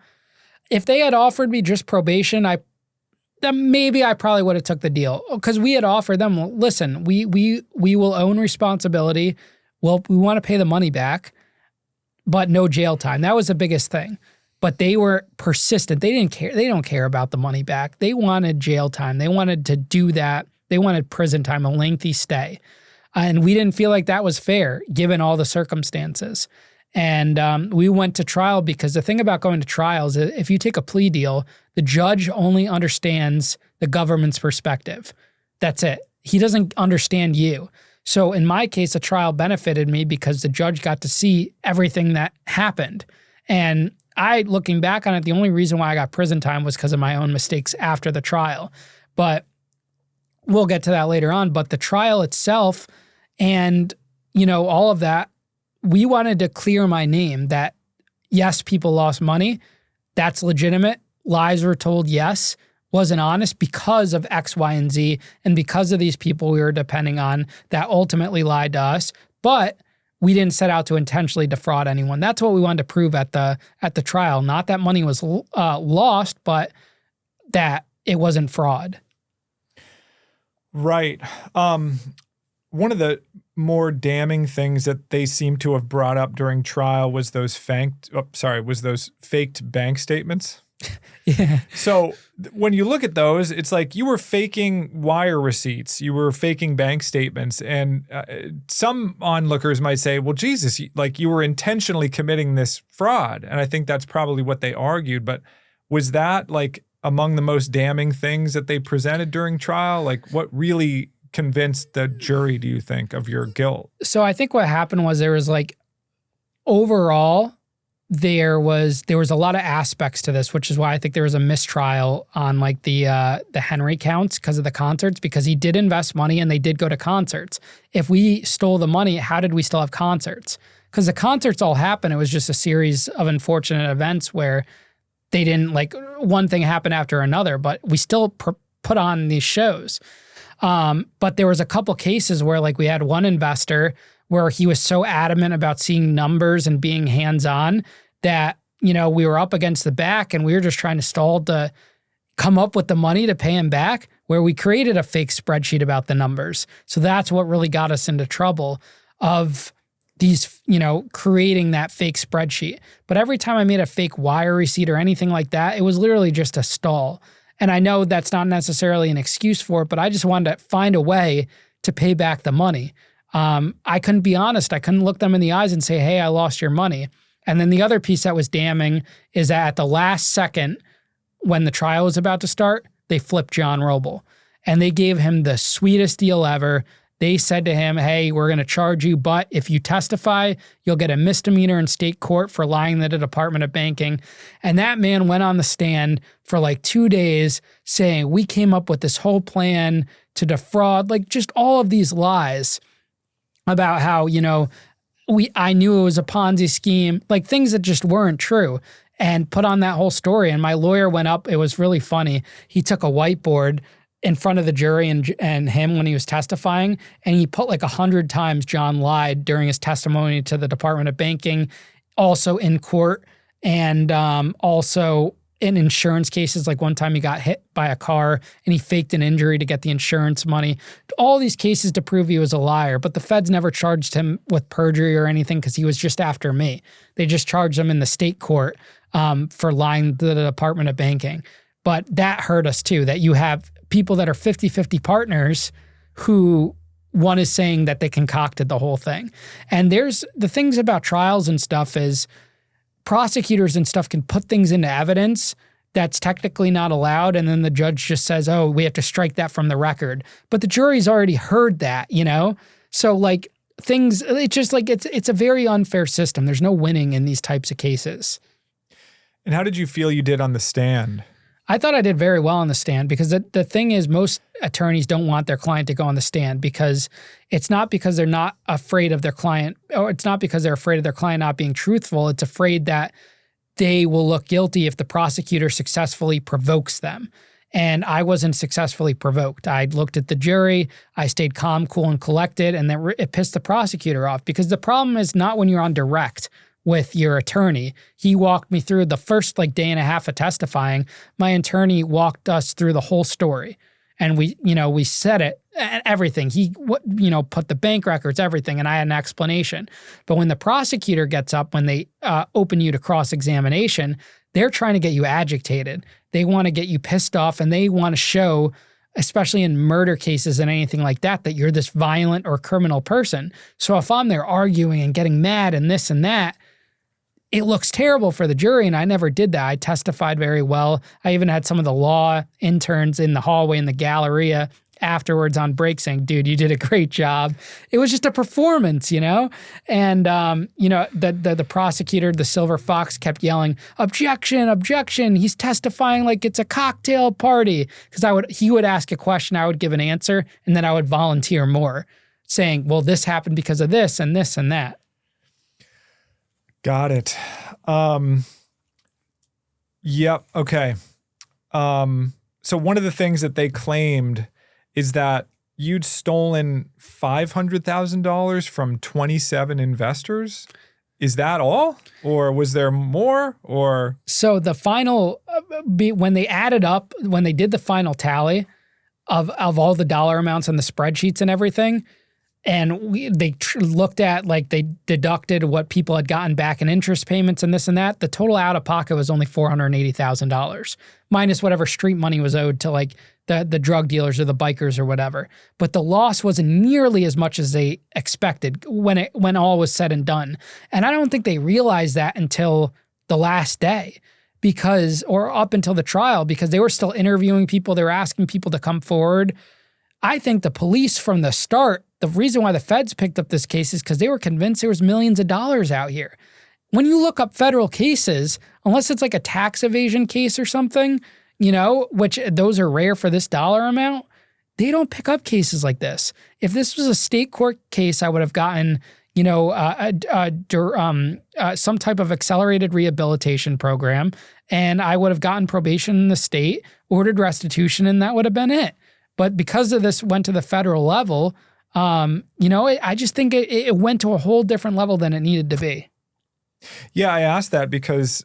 Speaker 2: if they had offered me just probation, then maybe I probably would have took the deal, because we had offered them, listen, we will own responsibility. Well, we want to pay the money back, but no jail time. That was the biggest thing. But they were persistent. They didn't care. They don't care about the money back. They wanted jail time. They wanted to do that. They wanted prison time, a lengthy stay. And we didn't feel like that was fair given all the circumstances. And we went to trial because the thing about going to trial is if you take a plea deal, the judge only understands the government's perspective. That's it. He doesn't understand you. So in my case, a trial benefited me because the judge got to see everything that happened. And looking back on it, the only reason why I got prison time was because of my own mistakes after the trial. But we'll get to that later on. But the trial itself and, all of that, we wanted to clear my name that, yes, people lost money. That's legitimate. Lies were told, yes. Wasn't honest because of X, Y, and Z, and because of these people we were depending on that ultimately lied to us. But we didn't set out to intentionally defraud anyone. That's what we wanted to prove at the trial. Not that money was lost, but that it wasn't fraud.
Speaker 1: Right. One of the more damning things that they seem to have brought up during trial was those faked bank statements.
Speaker 2: Yeah.
Speaker 1: So when you look at those, it's like you were faking wire receipts, you were faking bank statements, and some onlookers might say, well, Jesus, like you were intentionally committing this fraud. And I think that's probably what they argued. But was that like among the most damning things that they presented during trial? Like what really convinced the jury, do you think, of your guilt?
Speaker 2: So I think what happened was there was like overall, there was a lot of aspects to this, which is why I think there was a mistrial on like the Henry counts because of the concerts, because he did invest money and they did go to concerts. If we stole the money, how did we still have concerts? Because the concerts all happened. It was just a series of unfortunate events where they didn't like one thing happened after another, but we still put on these shows. But there was a couple cases where like we had one investor where he was so adamant about seeing numbers and being hands-on that, we were up against the back and we were just trying to stall to come up with the money to pay him back, where we created a fake spreadsheet about the numbers. So that's what really got us into trouble of these, creating that fake spreadsheet. But every time I made a fake wire receipt or anything like that, it was literally just a stall. And I know that's not necessarily an excuse for it, but I just wanted to find a way to pay back the money. I couldn't be honest. I couldn't look them in the eyes and say, hey, I lost your money. And then the other piece that was damning is that at the last second, when the trial was about to start, they flipped John Roble. And they gave him the sweetest deal ever. They said to him, hey, we're going to charge you, but if you testify, you'll get a misdemeanor in state court for lying to the Department of Banking. And that man went on the stand for like 2 days saying, we came up with this whole plan to defraud, like just all of these lies about how, I knew it was a Ponzi scheme, like things that just weren't true, and put on that whole story. And my lawyer went up. It was really funny. He took a whiteboard in front of the jury and him when he was testifying, and he put like 100 times John lied during his testimony to the Department of Banking, also in court, and also in insurance cases. Like one time he got hit by a car and he faked an injury to get the insurance money. All these cases to prove he was a liar, but the feds never charged him with perjury or anything because he was just after me. They just charged him in the state court for lying to the Department of Banking. But that hurt us too, that you have people that are 50-50 partners who one is saying that they concocted the whole thing. And there's the things about trials and stuff is prosecutors and stuff can put things into evidence that's technically not allowed, and then the judge just says, oh, we have to strike that from the record. But the jury's already heard that, So like things, it's just like it's a very unfair system. There's no winning in these types of cases.
Speaker 1: And how did you feel you did on the stand?
Speaker 2: I thought I did very well on the stand because the thing is most attorneys don't want their client to go on the stand because it's not because they're not afraid of their client, or it's not because they're afraid of their client not being truthful. It's afraid that they will look guilty if the prosecutor successfully provokes them. And I wasn't successfully provoked. I looked at the jury, I stayed calm, cool, and collected, and then it pissed the prosecutor off because the problem is not when you're on direct with your attorney. He walked me through the first day and a half of testifying. My attorney walked us through the whole story. And we said it, everything. He, put the bank records, everything, and I had an explanation. But when the prosecutor gets up, when they open you to cross-examination, they're trying to get you agitated. They want to get you pissed off, and they want to show, especially in murder cases and anything like that, that you're this violent or criminal person. So if I'm there arguing and getting mad and this and that, it looks terrible for the jury, and I never did that. I testified very well. I even had some of the law interns in the hallway in the Galleria afterwards on break saying, dude, you did a great job. It was just a performance, you know? And, the prosecutor, the Silver Fox, kept yelling, objection, objection. He's testifying like it's a cocktail party. Because he would ask a question, I would give an answer, and then I would volunteer more, saying, well, this happened because of this and this and that.
Speaker 1: Got it. Yep. Okay. So one of the things that they claimed is that you'd stolen $500,000 from 27 investors. Is that all? Or was there more? Or
Speaker 2: so the final, when they added up, when they did the final tally of all the dollar amounts on the spreadsheets and everything, and they looked at, like, they deducted what people had gotten back in interest payments and this and that, the total out of pocket was only $480,000, minus whatever street money was owed to, like, the drug dealers or the bikers or whatever. But the loss wasn't nearly as much as they expected when all was said and done. And I don't think they realized that until the last day, or up until the trial, because they were still interviewing people. They were asking people to come forward. I think the police from the start, the reason why the feds picked up this case is because they were convinced there was millions of dollars out here. When you look up federal cases, unless it's like a tax evasion case or something, which those are rare for this dollar amount, they don't pick up cases like this. If this was a state court case, I would have gotten, some type of accelerated rehabilitation program, and I would have gotten probation in the state, ordered restitution, and that would have been it. But because of this went to the federal level, I just think it went to a whole different level than it needed to be.
Speaker 1: Yeah, I asked that because,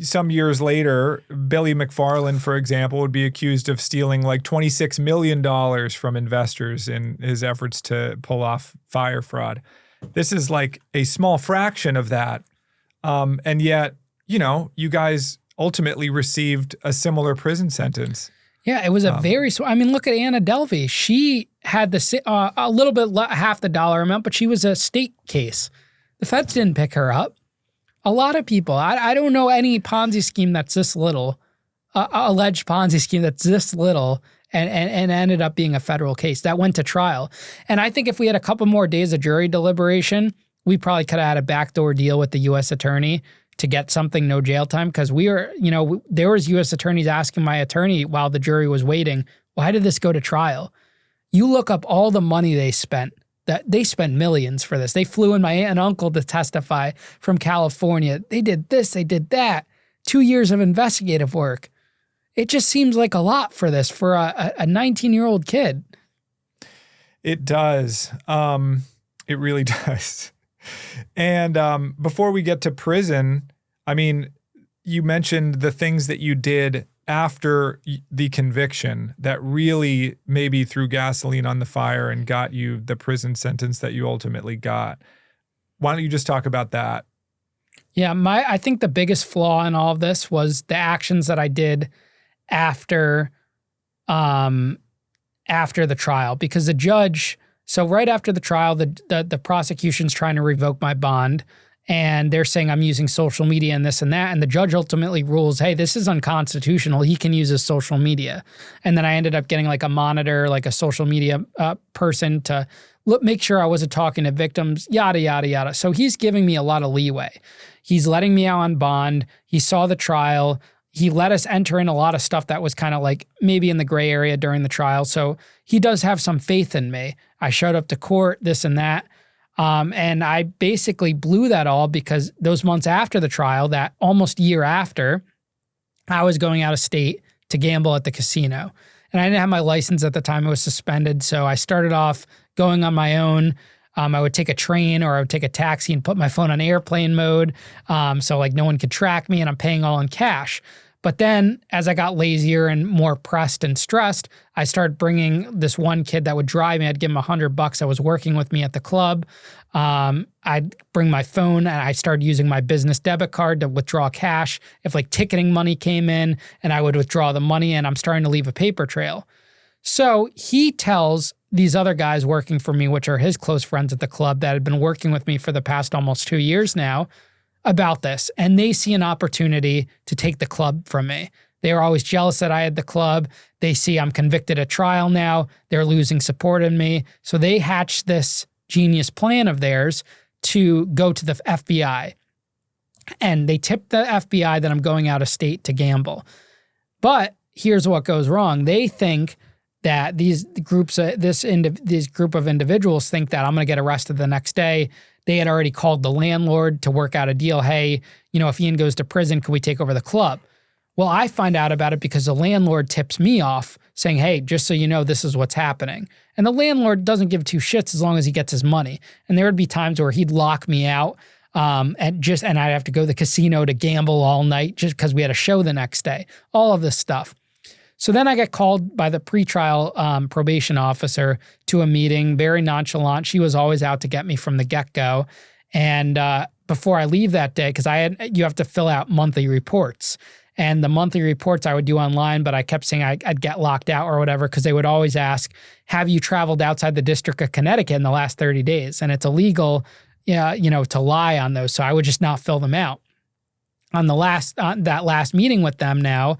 Speaker 1: some years later, Billy McFarland, for example, would be accused of stealing like $26 million from investors in his efforts to pull off fire fraud. This is like a small fraction of that. And yet, you guys ultimately received a similar prison sentence.
Speaker 2: Yeah, it was look at Anna Delvey. She had a little bit, half the dollar amount, but she was a state case. The feds didn't pick her up. A lot of people, I don't know any Ponzi scheme that's this little, alleged Ponzi scheme that's this little, and ended up being a federal case that went to trial. And I think if we had a couple more days of jury deliberation, we probably could have had a backdoor deal with the U.S. attorney to get something, no jail time, because there was U.S. attorneys asking my attorney while the jury was waiting, why did this go to trial? You look up all the money they spent. That they spent millions for this. They flew in my aunt and uncle to testify from California. They did this, they did that. 2 years of investigative work. It just seems like a lot for this, for a 19-year-old kid.
Speaker 1: It does. It really does. And before we get to prison, you mentioned the things that you did after the conviction that really maybe threw gasoline on the fire and got you the prison sentence that you ultimately got. Why don't you just talk about that?
Speaker 2: Yeah, I think the biggest flaw in all of this was the actions that I did after the trial, because the judge. So right after the trial, the prosecution's trying to revoke my bond, and they're saying I'm using social media and this and that, and the judge ultimately rules, hey, this is unconstitutional. He can use his social media. And then I ended up getting like a monitor, like a social media person to make sure I wasn't talking to victims, yada, yada, yada. So he's giving me a lot of leeway. He's letting me out on bond. He saw the trial. He let us enter in a lot of stuff that was kind of like maybe in the gray area during the trial. So he does have some faith in me. I showed up to court, this and that. And I basically blew that all because those months after the trial, that almost year after, I was going out of state to gamble at the casino. And I didn't have my license at the time. It was suspended. So I started off going on my own. I would take a train or I would take a taxi and put my phone on airplane mode. So like no one could track me, and I'm paying all in cash. But then as I got lazier and more pressed and stressed, I started bringing this one kid that would drive me. I'd give him $100 that was working with me at the club. I'd bring my phone, and I started using my business debit card to withdraw cash if like ticketing money came in, and I would withdraw the money, and I'm starting to leave a paper trail. So he tells these other guys working for me, which are his close friends at the club that had been working with me for the past almost 2 years now, about this, and they see an opportunity to take the club from me. They were always jealous that I had the club. They see I'm convicted at trial now. They're losing support in me. So they hatched this genius plan of theirs to go to the FBI. And they tipped the FBI that I'm going out of state to gamble. But here's what goes wrong. They think that these group of individuals think that I'm going to get arrested the next day. They had already called the landlord to work out a deal. Hey, if Ian goes to prison, can we take over the club? Well, I find out about it because the landlord tips me off saying, hey, just so you know, this is what's happening. And the landlord doesn't give two shits as long as he gets his money. And there would be times where he'd lock me out and I'd have to go to the casino to gamble all night just because we had a show the next day, all of this stuff. So then I get called by the pretrial probation officer to a meeting, very nonchalant. She was always out to get me from the get-go. And before I leave that day, because you have to fill out monthly reports. And the monthly reports I would do online, but I kept saying I'd get locked out or whatever because they would always ask, have you traveled outside the District of Connecticut in the last 30 days? And it's illegal, to lie on those. So I would just not fill them out. On that last meeting with them now,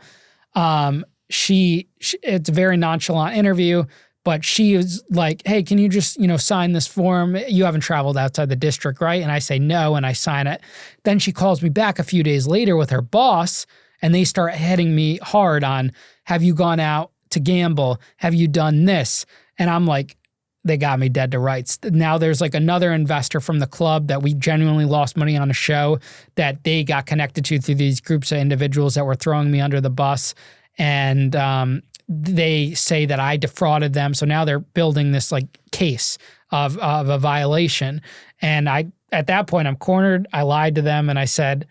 Speaker 2: it's a very nonchalant interview, but she was like, hey, can you just, sign this form? You haven't traveled outside the district, right? And I say no, and I sign it. Then she calls me back a few days later with her boss, and they start hitting me hard on, have you gone out to gamble? Have you done this? And I'm like, they got me dead to rights. Now there's like another investor from the club that we genuinely lost money on a show that they got connected to through these groups of individuals that were throwing me under the bus. And they say that I defrauded them. So now they're building this like case of a violation. And at that point, I'm cornered. I lied to them and I said,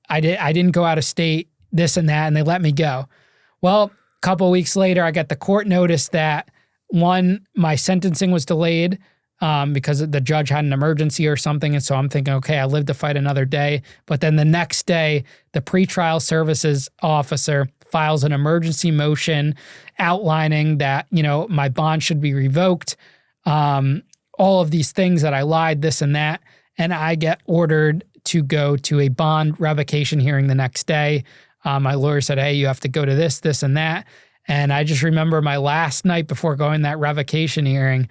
Speaker 2: I didn't go out of state, this and that, and they let me go. Well, a couple of weeks later, I got the court notice that one, my sentencing was delayed because the judge had an emergency or something. And so I'm thinking, okay, I live to fight another day. But then the next day, the pretrial services officer files an emergency motion outlining that, my bond should be revoked. All of these things that I lied, this and that. And I get ordered to go to a bond revocation hearing the next day. My lawyer said, hey, you have to go to this, and that. And I just remember my last night before going to that revocation hearing,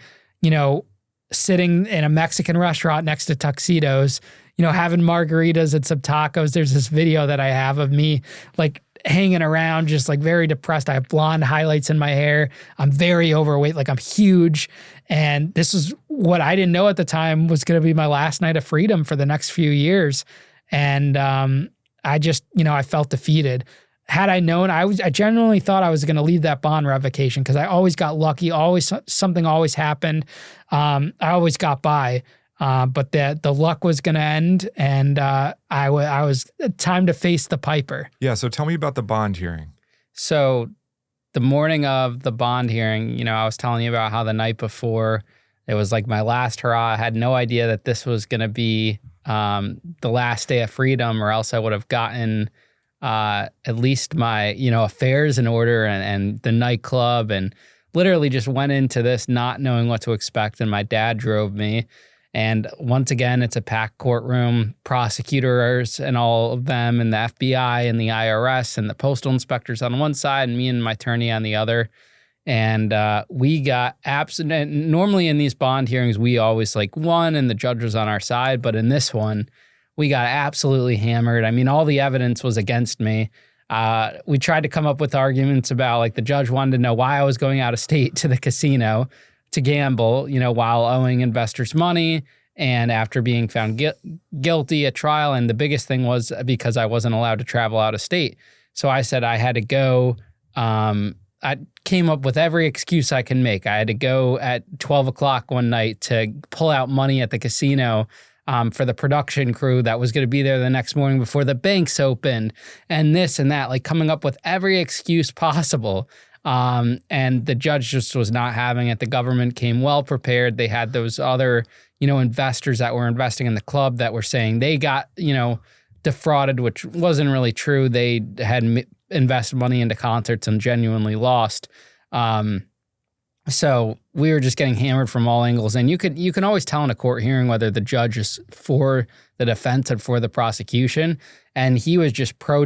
Speaker 2: sitting in a Mexican restaurant next to Tuxedos, having margaritas and some tacos. There's this video that I have of me like hanging around, just like very depressed. I have blonde highlights in my hair. I'm very overweight, like I'm huge. And this is what I didn't know at the time was going to be my last night of freedom for the next few years. And I just, I felt defeated. Had I known, I genuinely thought I was going to leave that bond revocation because I always got lucky. Something always happened. I always got by, but the luck was going to end, and I was time to face the piper.
Speaker 1: Yeah. So tell me about the bond hearing.
Speaker 2: So the morning of the bond hearing, I was telling you about how the night before it was like my last hurrah. I had no idea that this was going to be the last day of freedom, or else I would have gotten at least my, affairs in order and the nightclub, and literally just went into this not knowing what to expect. And my dad drove me. And once again, it's a packed courtroom, prosecutors and all of them, and the FBI and the IRS and the postal inspectors on one side and me and my attorney on the other. And we got normally in these bond hearings, we always won and the judge was on our side. But in this one, we got absolutely hammered. I mean, all the evidence was against me. We tried to come up with arguments about the judge wanted to know why I was going out of state to the casino to gamble, while owing investors money and after being found guilty at trial. And the biggest thing was because I wasn't allowed to travel out of state. So I said I had to go. I came up with every excuse I can make. I had to go at 12 o'clock one night to pull out money at the casino for the production crew that was going to be there the next morning before the banks opened, and this and that, coming up with every excuse possible. And the judge just was not having it. The government came well prepared. They had those other, investors that were investing in the club that were saying they got, defrauded, which wasn't really true. They had invested money into concerts and genuinely lost. So we were just getting hammered from all angles, and you can always tell in a court hearing whether the judge is for the defense and for the prosecution, and he was just pro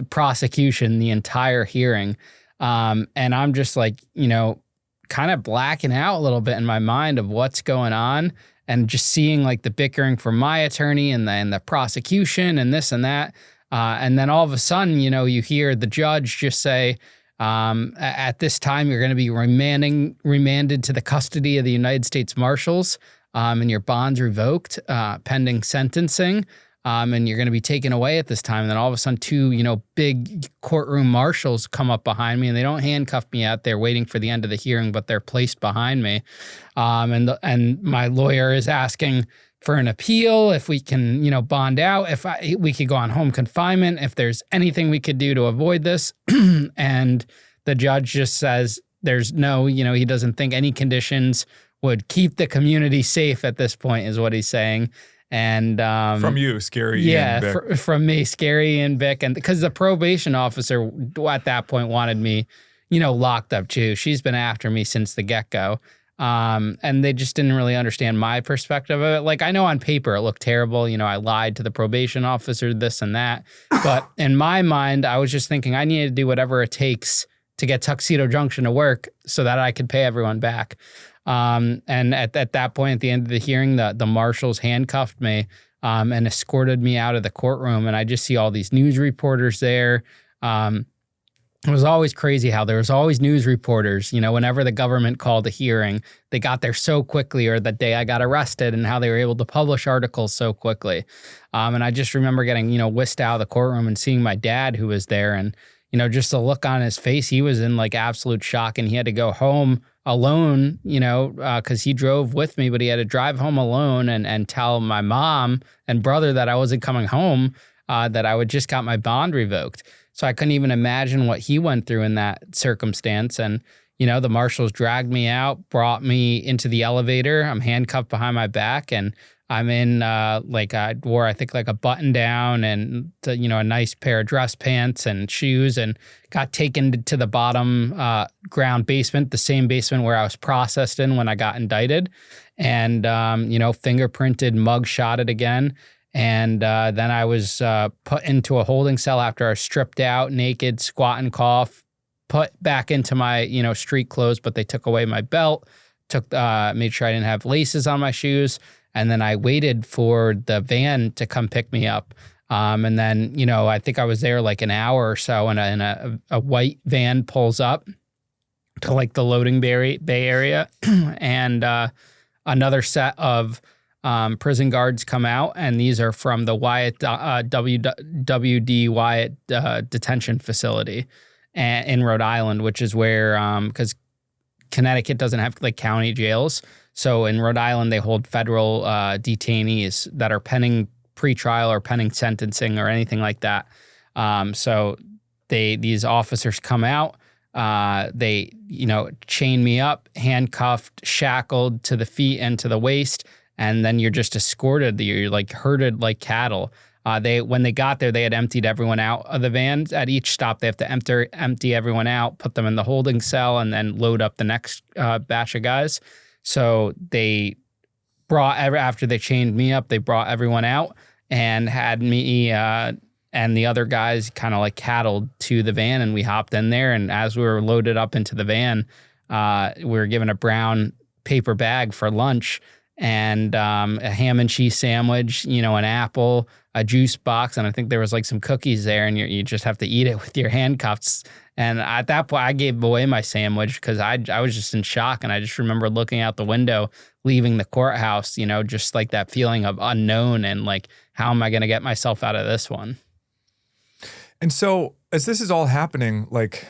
Speaker 2: prosecution the entire hearing, and I'm just like, kind of blacking out a little bit in my mind of what's going on, and just seeing like the bickering from my attorney and the prosecution and this and that, and then all of a sudden, you hear the judge just say, at this time, you're going to be remanded to the custody of the United States Marshals, and your bond's revoked, pending sentencing, and you're going to be taken away at this time. And then all of a sudden, two, big courtroom marshals come up behind me, and they don't handcuff me out there waiting for the end of the hearing, but they're placed behind me. And my lawyer is asking for an appeal, if we can, bond out, if we could go on home confinement, if there's anything we could do to avoid this. And the judge just says there's no, he doesn't think any conditions would keep the community safe at this point, is what he's saying. And
Speaker 1: from you, Scary Ian Bick.
Speaker 2: From me, Scary Ian Bick. And because the probation officer at that point wanted me, locked up too. She's been after me since the get-go. And they just didn't really understand my perspective of it. Like, I know on paper it looked terrible. I lied to the probation officer, this and that. But in my mind, I was just thinking I needed to do whatever it takes to get Tuxedo Junction to work so that I could pay everyone back. And at that point, at the end of the hearing, the marshals handcuffed me, and escorted me out of the courtroom. And I just see all these news reporters there. It was always crazy how there was always news reporters, whenever the government called a hearing, they got there so quickly, or the day I got arrested, and how they were able to publish articles so quickly. And I just remember getting, whisked out of the courtroom and seeing my dad, who was there, and, just the look on his face, he was in like absolute shock, and he had to go home alone, because he drove with me, but he had to drive home alone and tell my mom and brother that I wasn't coming home, that I would just got my bond revoked. So I couldn't even imagine what he went through in that circumstance. And, the marshals dragged me out, brought me into the elevator. I'm handcuffed behind my back, and I'm in, I wore, I think, like a button down and, a nice pair of dress pants and shoes, and got taken to the bottom ground basement, the same basement where I was processed in when I got indicted, and, fingerprinted, mug-shotted again. And then I was put into a holding cell after I was stripped out, naked, squat and cough, put back into my, street clothes, but they took away my belt, made sure I didn't have laces on my shoes. And then I waited for the van to come pick me up. And then, I think I was there like an hour or so, and a white van pulls up to like the loading bay area. And another set of prison guards come out, and these are from the WD Wyatt detention facility in Rhode Island, which is where, because Connecticut doesn't have like county jails. So in Rhode Island, they hold federal detainees that are pending pretrial or pending sentencing or anything like that. So these officers come out, they, chain me up, handcuffed, shackled to the feet and to the waist. And then you're just escorted. You're like herded like cattle. When they got there, they had emptied everyone out of the vans. At each stop, they have to empty everyone out, put them in the holding cell, and then load up the next batch of guys. So they after they chained me up, they brought everyone out and had me and the other guys kind of like cattled to the van, and we hopped in there. And as we were loaded up into the van, we were given a brown paper bag for lunch, and a ham and cheese sandwich, an apple, a juice box, and I think there was like some cookies there, and you just have to eat it with your handcuffs. And at that point, I gave away my sandwich because I was just in shock, and I just remember looking out the window, leaving the courthouse, just like that feeling of unknown and like, how am I going to get myself out of this one?
Speaker 1: And so as this is all happening, like,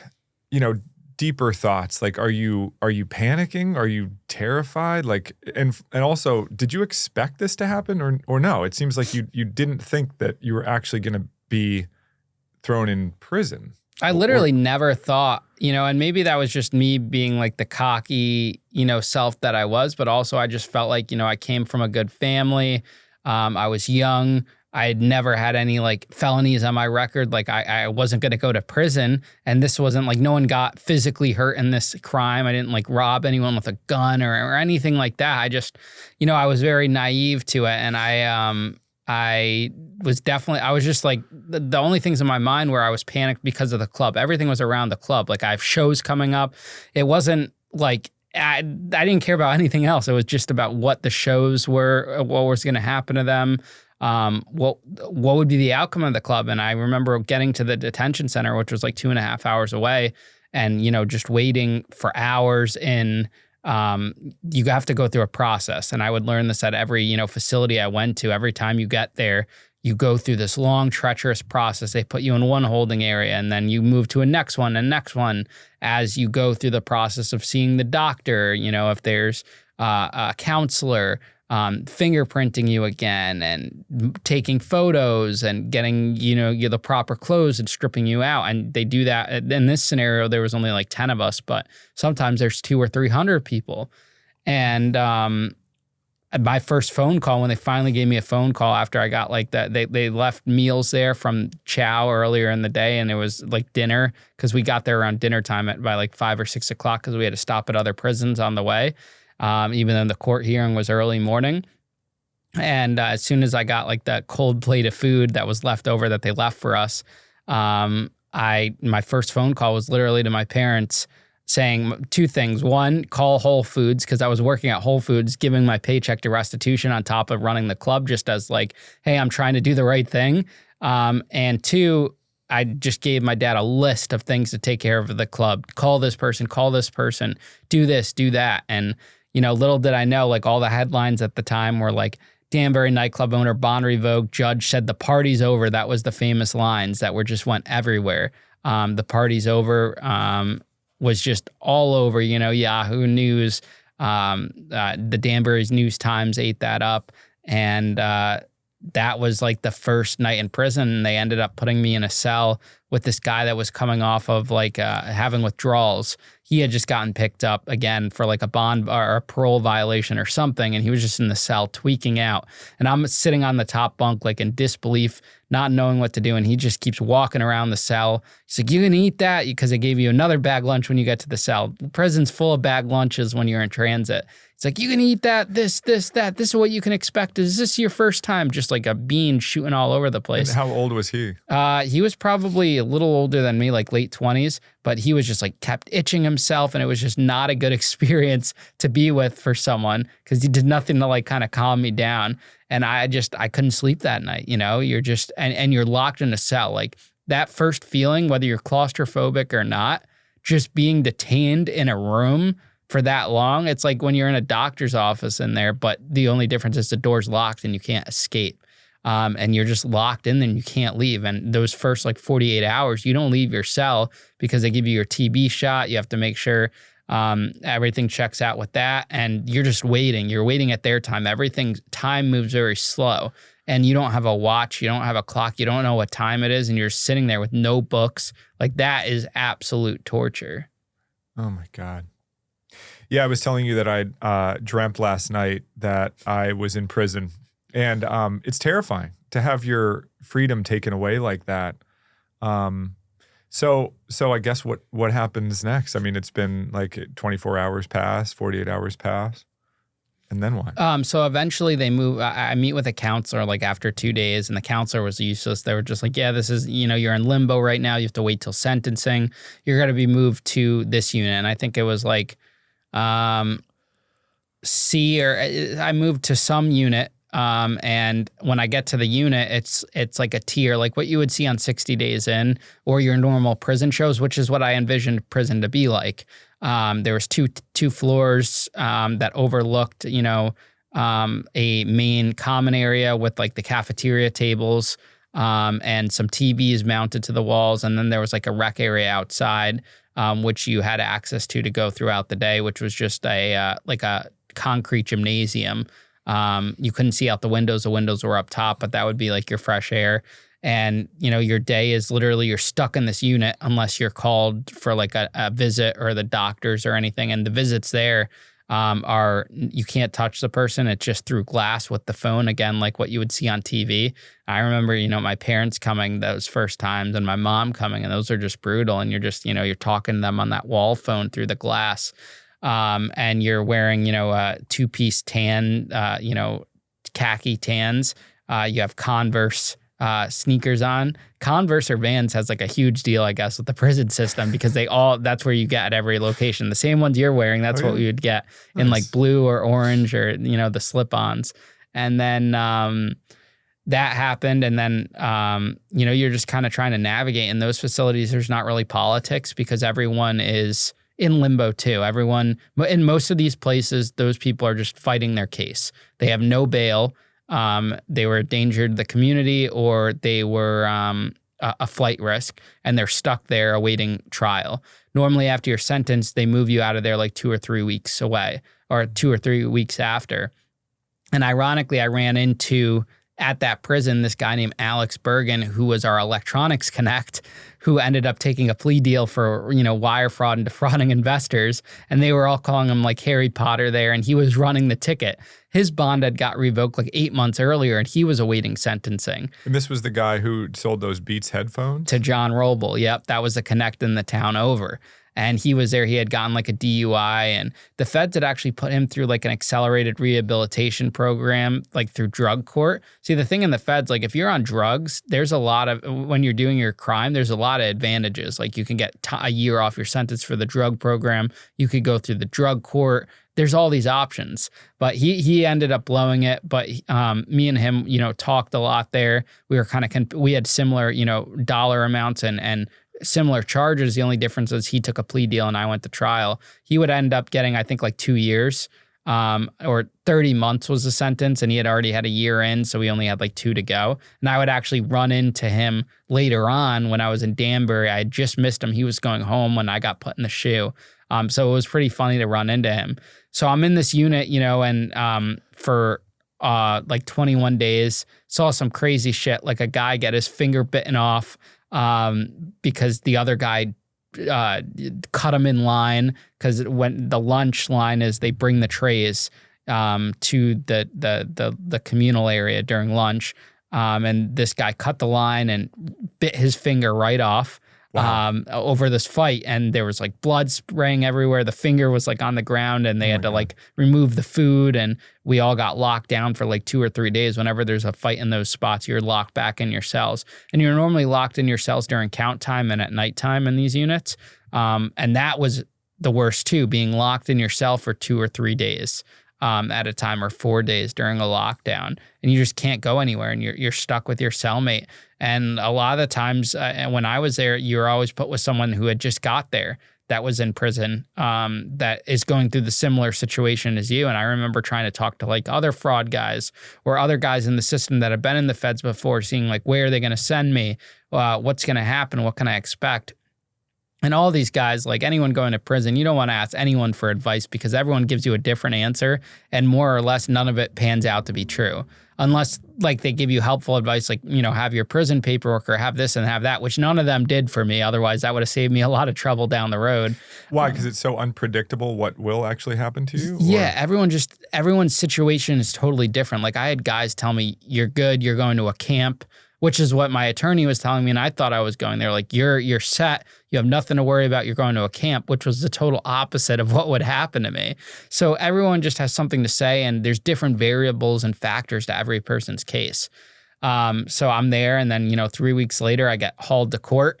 Speaker 1: deeper thoughts, like, are you panicking? Are you terrified? Like, and also, did you expect this to happen or no? It seems like you didn't think that you were actually going to be thrown in prison.
Speaker 2: I literally never thought, and maybe that was just me being like the cocky, self that I was, but also I just felt like, I came from a good family. I was young. I had never had any like felonies on my record. Like I wasn't going to go to prison. And this wasn't like no one got physically hurt in this crime. I didn't like rob anyone with a gun or anything like that. I just, I was very naive to it. And I was just like, the only things in my mind where I was panicked because of the club. Everything was around the club. Like I have shows coming up. It wasn't like, I didn't care about anything else. It was just about what the shows were, what was going to happen to them. What would be the outcome of the club? And I remember getting to the detention center, which was like 2.5 hours away, and just waiting for hours in. You have to go through a process, and I would learn this at every facility I went to. Every time you get there, you go through this long, treacherous process. They put you in one holding area, and then you move to a next one as you go through the process of seeing the doctor. If there's a counselor. Fingerprinting you again and taking photos and getting, you the proper clothes and stripping you out. And they do that. In this scenario, there was only like 10 of us, but sometimes there's 200 or 300 people. And my first phone call, when they finally gave me a phone call after I got like that, they left meals there from chow earlier in the day, and it was like dinner because we got there around dinner time by like 5 or 6 o'clock because we had to stop at other prisons on the way. Even though the court hearing was early morning. And as soon as I got like that cold plate of food that was left over that they left for us, my first phone call was literally to my parents saying 2 things. One, call Whole Foods, because I was working at Whole Foods, giving my paycheck to restitution on top of running the club, just as like, hey, I'm trying to do the right thing. And 2, I just gave my dad a list of things to take care of the club. Call this person, do this, do that. And little did I know, like all the headlines at the time were like, Danbury nightclub owner bond revoked, judge said the party's over. That was the famous lines that went everywhere. The party's over was just all over, Yahoo News. The Danbury's News Times ate that up. And that was like the first night in prison. They ended up putting me in a cell with this guy that was coming off of like having withdrawals. He had just gotten picked up again for like a bond or a parole violation or something, and he was just in the cell tweaking out. And I'm sitting on the top bunk like in disbelief, not knowing what to do, and he just keeps walking around the cell. He's like, "You gonna eat that?" Because they gave you another bag lunch when you get to the cell. The prison's full of bag lunches when you're in transit. It's like, "You can eat that, this, that. This is what you can expect. Is this your first time?" Just like a bean shooting all over the place.
Speaker 1: And how old was he?
Speaker 2: He was probably a little older than me, like late 20s, but he was just like kept itching himself, and it was just not a good experience to be with for someone because he did nothing to like kind of calm me down. And I couldn't sleep that night. You're just, and you're locked in a cell. Like that first feeling, whether you're claustrophobic or not, just being detained in a room for that long. It's like when you're in a doctor's office in there, but the only difference is the door's locked and you can't escape. And you're just locked in and you can't leave. And those first like 48 hours, you don't leave your cell because they give you your TB shot. You have to make sure everything checks out with that. And you're just waiting. You're waiting at their time. Time moves very slow. And you don't have a watch. You don't have a clock. You don't know what time it is. And you're sitting there with no books. Like that is absolute torture.
Speaker 1: Oh my God. Yeah, I was telling you that I dreamt last night that I was in prison. And it's terrifying to have your freedom taken away like that. So I guess what happens next? I mean, it's been like 24 hours pass, 48 hours pass, and then what?
Speaker 2: So eventually they move. I meet with a counselor like after 2 days, and the counselor was useless. They were just like, yeah, this is, you're in limbo right now. You have to wait till sentencing. You're going to be moved to this unit. And I think it was like C, or I moved to some unit. And when I get to the unit, it's like a tier, like what you would see on 60 Days In or your normal prison shows, which is what I envisioned prison to be like. There was two floors that overlooked, a main common area with like the cafeteria tables and some TVs mounted to the walls, and then there was like a rec area outside, which you had access to go throughout the day, which was just a concrete gymnasium. You couldn't see out the windows. The windows were up top, but that would be like your fresh air. And, your day is literally you're stuck in this unit unless you're called for like a visit or the doctors or anything. And the visits there, are you can't touch the person. It's just through glass with the phone, again, like what you would see on TV. I remember, my parents coming those first times and my mom coming, and those are just brutal. And you're just, you're talking to them on that wall phone through the glass. And you're wearing, a two-piece tan, khaki tans. You have Converse sneakers on. Converse or Vans has like a huge deal, I guess, with the prison system because that's where you get at every location. The same ones you're wearing, that's what we would get in like blue or orange or, the slip-ons. And then that happened. And then, you're just kind of trying to navigate. In those facilities, there's not really politics because everyone is in limbo too. Everyone, in most of these places, those people are just fighting their case. They have no bail. They were a danger to the community or they were a flight risk and they're stuck there awaiting trial. Normally after you're sentenced, they move you out of there like 2 or 3 weeks away or 2 or 3 weeks after. And ironically, I ran into at that prison this guy named Alex Bergen, who was our electronics connect, who ended up taking a plea deal for, wire fraud and defrauding investors. And they were all calling him like Harry Potter there. And he was running the ticket. His bond had got revoked like 8 months earlier and he was awaiting sentencing.
Speaker 1: And this was the guy who sold those Beats headphones?
Speaker 2: To John Roble. Yep. That was the connect in the town over. And he was there. He had gotten like a DUI and the feds had actually put him through like an accelerated rehabilitation program, like through drug court. See, the thing in the feds, like if you're on drugs, there's a lot of, when you're doing your crime, there's a lot of advantages. Like you can get a year off your sentence for the drug program. You could go through the drug court. There's all these options, but he ended up blowing it. But me and him, talked a lot there. We were we had similar, dollar amounts and similar charges. The only difference is he took a plea deal and I went to trial. He would end up getting, I think, like 2 years or 30 months was the sentence. And he had already had a year in. So we only had like 2 to go. And I would actually run into him later on when I was in Danbury. I had just missed him. He was going home when I got put in the shoe. So it was pretty funny to run into him. So I'm in this unit, and for like 21 days, saw some crazy shit. Like a guy get his finger bitten off because the other guy cut him in line because when the lunch line is they bring the trays to the communal area during lunch. And this guy cut the line and bit his finger right off. Wow. Over this fight, and there was like blood spraying everywhere. The finger was like on the ground and they had to like remove the food, and we all got locked down for like 2 or 3 days. Whenever there's a fight in those spots, you're locked back in your cells, and you're normally locked in your cells during count time and at nighttime in these units. And that was the worst too, being locked in your cell for 2 or 3 days at a time, or 4 days during a lockdown, and you just can't go anywhere, and you're stuck with your cellmate. And a lot of the times when I was there, you were always put with someone who had just got there that was in prison that is going through the similar situation as you. And I remember trying to talk to like other fraud guys or other guys in the system that have been in the feds before, seeing like, where are they going to send me? What's going to happen? What can I expect? And all these guys, like anyone going to prison, you don't want to ask anyone for advice because everyone gives you a different answer, and more or less none of it pans out to be true. Unless like they give you helpful advice, like, have your prison paperwork or have this and have that, which none of them did for me. Otherwise, that would have saved me a lot of trouble down the road.
Speaker 1: Why? Because it's so unpredictable what will actually happen to you?
Speaker 2: Yeah, everyone's situation is totally different. Like I had guys tell me, you're good, you're going to a camp, which is what my attorney was telling me, and I thought I was going there. Like, you're set. You have nothing to worry about. You're going to a camp, which was the total opposite of what would happen to me. So everyone just has something to say, and there's different variables and factors to every person's case. So I'm there, and then, 3 weeks later, I get hauled to court,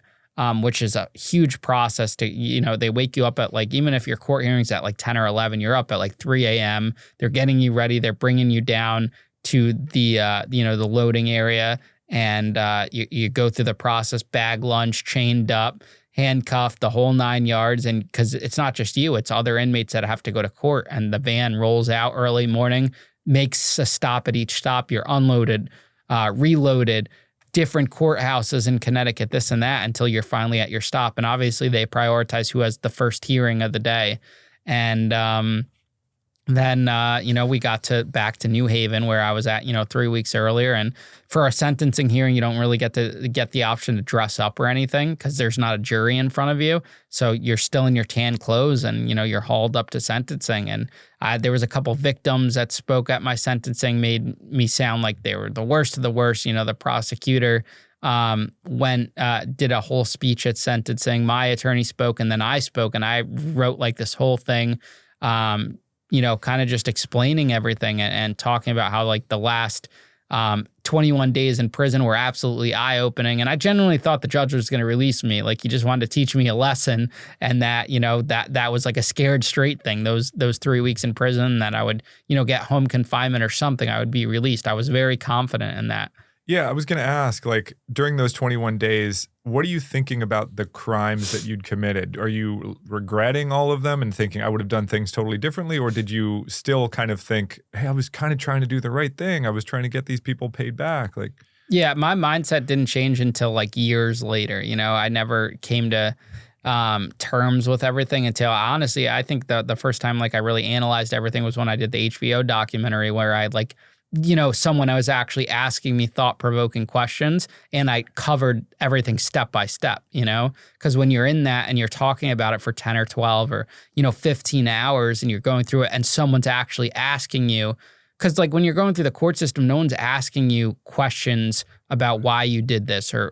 Speaker 2: which is a huge process to, they wake you up at like, even if your court hearing's at like 10 or 11, you're up at like 3 a.m. They're getting you ready. They're bringing you down to the, the loading area. And you go through the process, bag lunch, chained up, handcuffed, the whole 9 yards. And because it's not just you, it's other inmates that have to go to court. And the van rolls out early morning, makes a stop at each stop. You're unloaded, reloaded, different courthouses in Connecticut, this and that, until you're finally at your stop. And obviously they prioritize who has the first hearing of the day. And Then, we got back to New Haven where I was at, 3 weeks earlier. And for a sentencing hearing, you don't really get the option to dress up or anything because there's not a jury in front of you. So you're still in your tan clothes and, you're hauled up to sentencing. And there was a couple victims that spoke at my sentencing, made me sound like they were the worst of the worst. The prosecutor did a whole speech at sentencing. My attorney spoke and then I spoke and I wrote like this whole thing, kind of just explaining everything and talking about how like the last 21 days in prison were absolutely eye-opening. And I genuinely thought the judge was going to release me. Like he just wanted to teach me a lesson and that, that was like a scared straight thing. Those 3 weeks in prison that I would, get home confinement or something, I would be released. I was very confident in that.
Speaker 1: Yeah, I was going to ask, like, during those 21 days, what are you thinking about the crimes that you'd committed? Are you regretting all of them and thinking I would have done things totally differently? Or did you still kind of think, hey, I was kind of trying to do the right thing. I was trying to get these people paid back. Like,
Speaker 2: yeah, my mindset didn't change until like years later. I never came to terms with everything until honestly, I think the first time like I really analyzed everything was when I did the HBO documentary where I like someone was actually asking me thought-provoking questions and I covered everything step by step, because when you're in that and you're talking about it for 10 or 12 or, 15 hours and you're going through it and someone's actually asking you, because like when you're going through the court system, no one's asking you questions about why you did this or,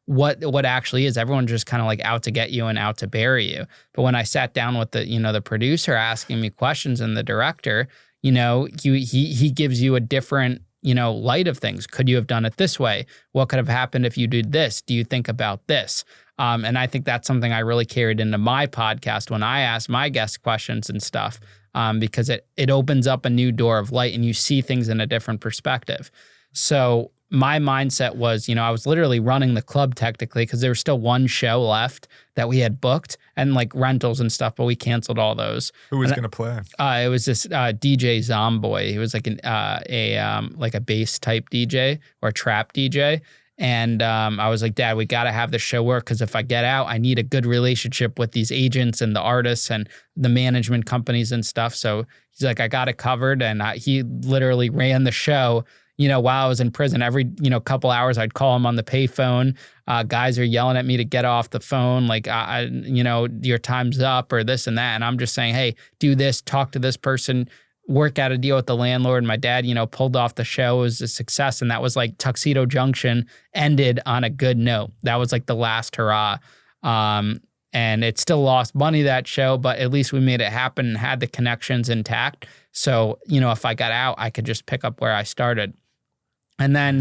Speaker 2: what actually is. Everyone's just kind of like out to get you and out to bury you. But when I sat down with the, the producer asking me questions and the director, he gives you a different, light of things. Could you have done it this way? What could have happened if you did this? Do you think about this? And I think that's something I really carried into my podcast when I ask my guests questions and stuff, because it opens up a new door of light and you see things in a different perspective. So my mindset was, I was literally running the club technically because there was still one show left that we had booked and like rentals and stuff, but we canceled all those.
Speaker 1: Who was going to play?
Speaker 2: It was this DJ Zomboy. He was like a bass type DJ or a trap DJ. And I was like, Dad, we got to have the show work because if I get out, I need a good relationship with these agents and the artists and the management companies and stuff. So he's like, I got it covered. And he literally ran the show. While I was in prison, every, couple hours, I'd call him on the payphone. Guys are yelling at me to get off the phone. Like, your time's up or this and that. And I'm just saying, hey, do this, talk to this person, work out a deal with the landlord. And my dad, pulled off the show. It was a success. And that was like Tuxedo Junction ended on a good note. That was like the last hurrah. And it still lost money, that show, but at least we made it happen and had the connections intact. So, if I got out, I could just pick up where I started. And then,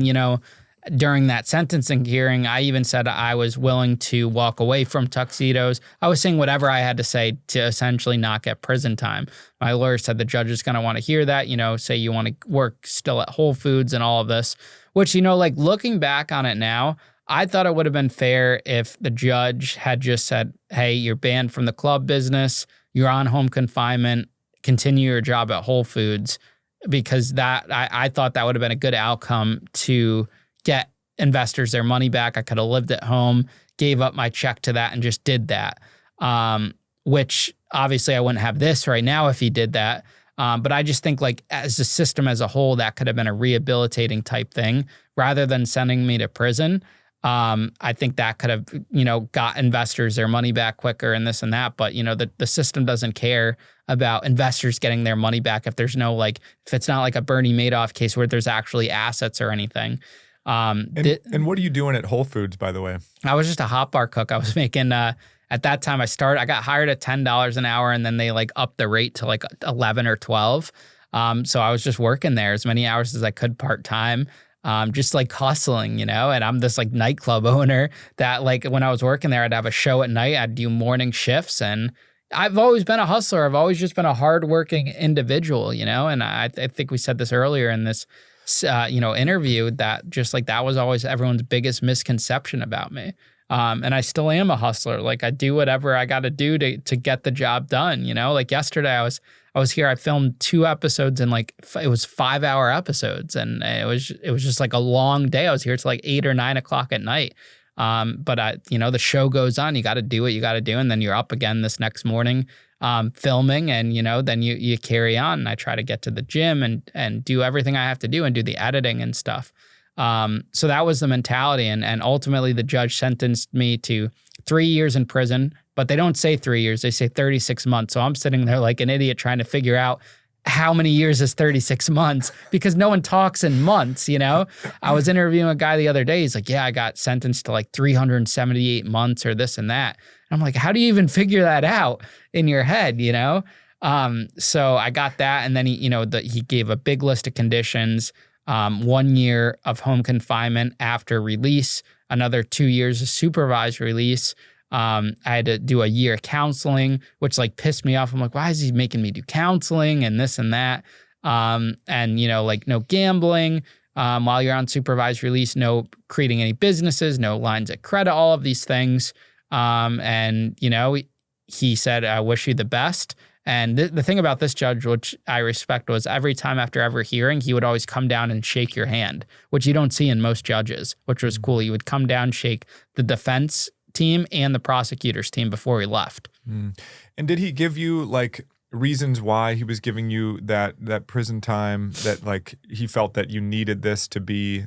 Speaker 2: during that sentencing hearing, I even said I was willing to walk away from tuxedos. I was saying whatever I had to say to essentially not get prison time. My lawyer said the judge is going to want to hear that, say you want to work still at Whole Foods and all of this, which, like looking back on it now, I thought it would have been fair if the judge had just said, hey, you're banned from the club business, you're on home confinement, continue your job at Whole Foods. Because that I thought that would have been a good outcome to get investors their money back. I could have lived at home, gave up my check to that and just did that, which obviously I wouldn't have this right now if he did that. But I just think like as a system as a whole, that could have been a rehabilitating type thing rather than sending me to prison. I think that could have, got investors their money back quicker and this and that. But, the system doesn't care about investors getting their money back if there's no if it's not like a Bernie Madoff case where there's actually assets or anything.
Speaker 1: And what are you doing at Whole Foods, by the way?
Speaker 2: I was just a hot bar cook. I was making, at that time I got hired at $10 an hour and then they upped the rate to 11 or 12. So I was just working there as many hours as I could part-time. Just hustling, and I'm this nightclub owner that when I was working there, I'd have a show at night, I'd do morning shifts, and I've always been a hustler. I've always just been a hardworking individual, and I think we said this earlier in this, interview that just that was always everyone's biggest misconception about me. And I still am a hustler. I do whatever I got to do to get the job done, yesterday I was here, I filmed 2 episodes and it was 5-hour episodes and it was just a long day. I was here till 8 or 9 o'clock at night. But the show goes on, you got to do what you got to do. And then you're up again this next morning. filming, and then you carry on. And I try to get to the gym and do everything I have to do and do the editing and stuff. So that was the mentality, and ultimately the judge sentenced me to 3 years in prison, but they don't say 3 years, they say 36 months. So I'm sitting there like an idiot trying to figure out how many years is 36 months, because no one talks in months, I was interviewing a guy the other day. He's like, yeah, I got sentenced to like 378 months or this and that. And I'm like, how do you even figure that out in your head, So I got that. And then he gave a big list of conditions, 1 year of home confinement after release, another 2 years of supervised release. I had to do a year of counseling, which like pissed me off. I'm like, why is he making me do counseling and this and that? And like no gambling while you're on supervised release, no creating any businesses, no lines of credit, all of these things. And he said, I wish you the best. And the thing about this judge, which I respect, was every time after every hearing, he would always come down and shake your hand, which you don't see in most judges, which was cool. He would come down, shake the defense team and the prosecutor's team before he left.
Speaker 1: And did he give you like reasons why he was giving you that prison time, that like he felt that you needed this to be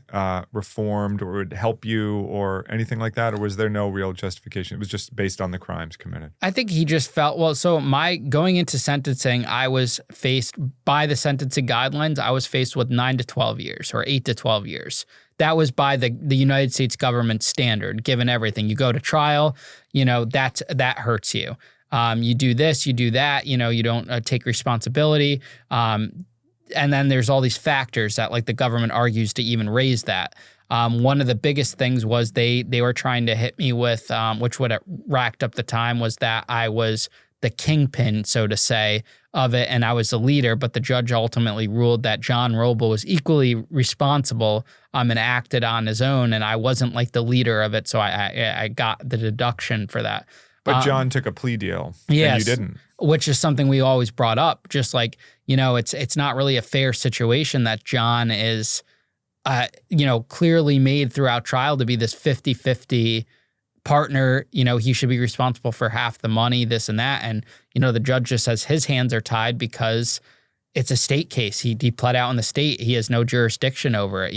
Speaker 1: reformed or would help you or anything like that? Or was there no real justification? It was just based on the crimes committed?
Speaker 2: I think he just felt, so going into sentencing, I was faced by the sentencing guidelines, I was faced with 9 to 12 years or 8 to 12 years. That was by the United States government standard, given everything. You go to trial, that hurts you. You do this, you do that, you don't take responsibility. And then there's all these factors that like the government argues to even raise that. One of the biggest things was they were trying to hit me with, which would have racked up the time, was that I was the kingpin, so to say, of it, and I was the leader, but the judge ultimately ruled that John Roble was equally responsible and acted on his own, and I wasn't like the leader of it, so I got the deduction for that.
Speaker 1: But John took a plea deal,
Speaker 2: yes,
Speaker 1: and you didn't.
Speaker 2: Which is something we always brought up, just like, it's not really a fair situation that John is, clearly made throughout trial to be this 50-50 partner. He should be responsible for half the money, this and that. And, the judge just says his hands are tied because it's a state case. He pled out in the state. He has no jurisdiction over it,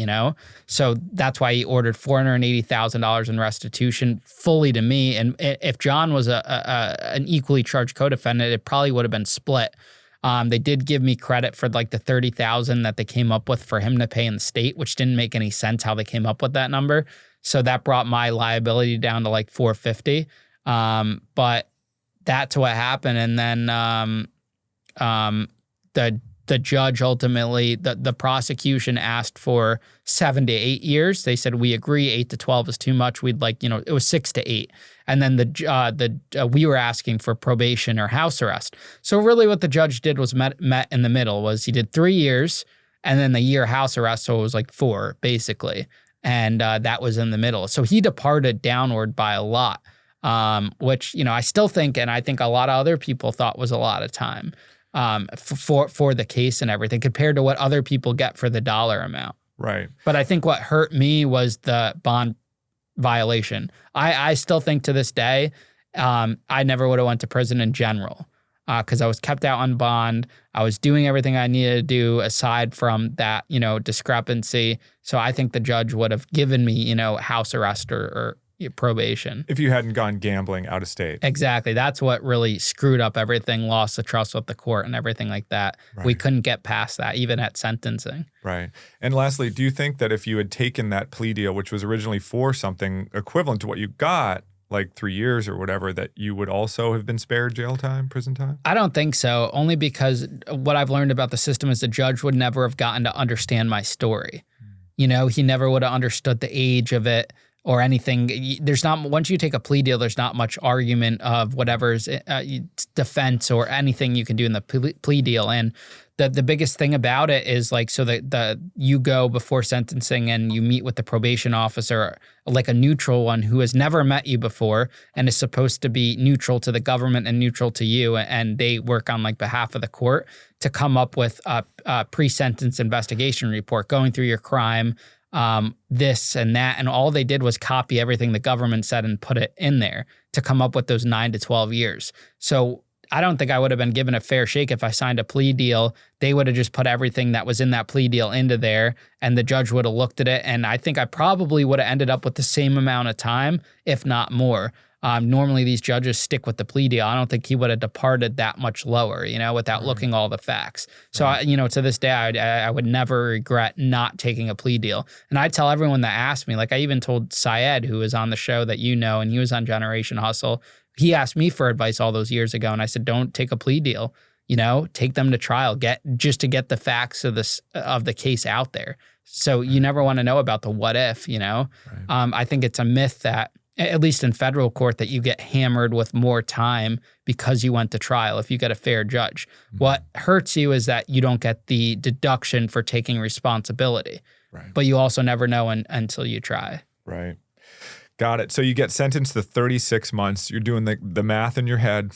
Speaker 2: So that's why he ordered $480,000 in restitution fully to me. And if John was an equally charged co-defendant, it probably would have been split. They did give me credit for like the $30,000 that they came up with for him to pay in the state, which didn't make any sense how they came up with that number. So that brought my liability down to like $450,000. But that's what happened. And then the judge ultimately, the prosecution asked for 7 to 8 years. They said, we agree 8 to 12 is too much. We'd like, it was 6 to 8. And then we were asking for probation or house arrest. So really what the judge did was met in the middle, was he did 3 years and then the year house arrest. So it was like 4 basically. And that was in the middle. So he departed downward by a lot, which, I still think, and I think a lot of other people thought was a lot of time for the case and everything compared to what other people get for the dollar amount.
Speaker 1: Right.
Speaker 2: But I think what hurt me was the bond violation. I still think to this day, I never would have went to prison in general because I was kept out on bond. I was doing everything I needed to do aside from that, discrepancy. So I think the judge would have given me, house arrest or probation.
Speaker 1: If you hadn't gone gambling out of state.
Speaker 2: Exactly. That's what really screwed up everything, lost the trust with the court and everything like that. Right. We couldn't get past that, even at sentencing.
Speaker 1: Right. And lastly, do you think that if you had taken that plea deal, which was originally for something equivalent to what you got, like 3 years or whatever, that you would also have been spared jail time, prison time?
Speaker 2: I don't think so, only because what I've learned about the system is the judge would never have gotten to understand my story. He never would have understood the age of it or anything. There's not, once you take a plea deal, there's not much argument of whatever's defense or anything you can do in the plea deal. And the biggest thing about it is like, so that you go before sentencing and you meet with the probation officer, like a neutral one who has never met you before and is supposed to be neutral to the government and neutral to you. And they work on like behalf of the court to come up with a pre-sentence investigation report, going through your crime, this and that. And all they did was copy everything the government said and put it in there to come up with those 9 to 12 years. So I don't think I would have been given a fair shake if I signed a plea deal. They would have just put everything that was in that plea deal into there, and the judge would have looked at it. And I think I probably would have ended up with the same amount of time, if not more. Normally, these judges stick with the plea deal. I don't think he would have departed that much lower, without looking all the facts. So, to this day, I would never regret not taking a plea deal. And I tell everyone that asked me, like I even told Syed, who was on the show that and he was on Generation Hustle. He asked me for advice all those years ago, and I said, don't take a plea deal. Take them to trial, just to get the facts of the case out there. So you never want to know about the what if, Right. I think it's a myth that, at least in federal court, that you get hammered with more time because you went to trial if you get a fair judge. Mm-hmm. What hurts you is that you don't get the deduction for taking responsibility. Right. But you also never know until you try.
Speaker 1: Right. Got it. So you get sentenced to 36 months. You're doing the math in your head.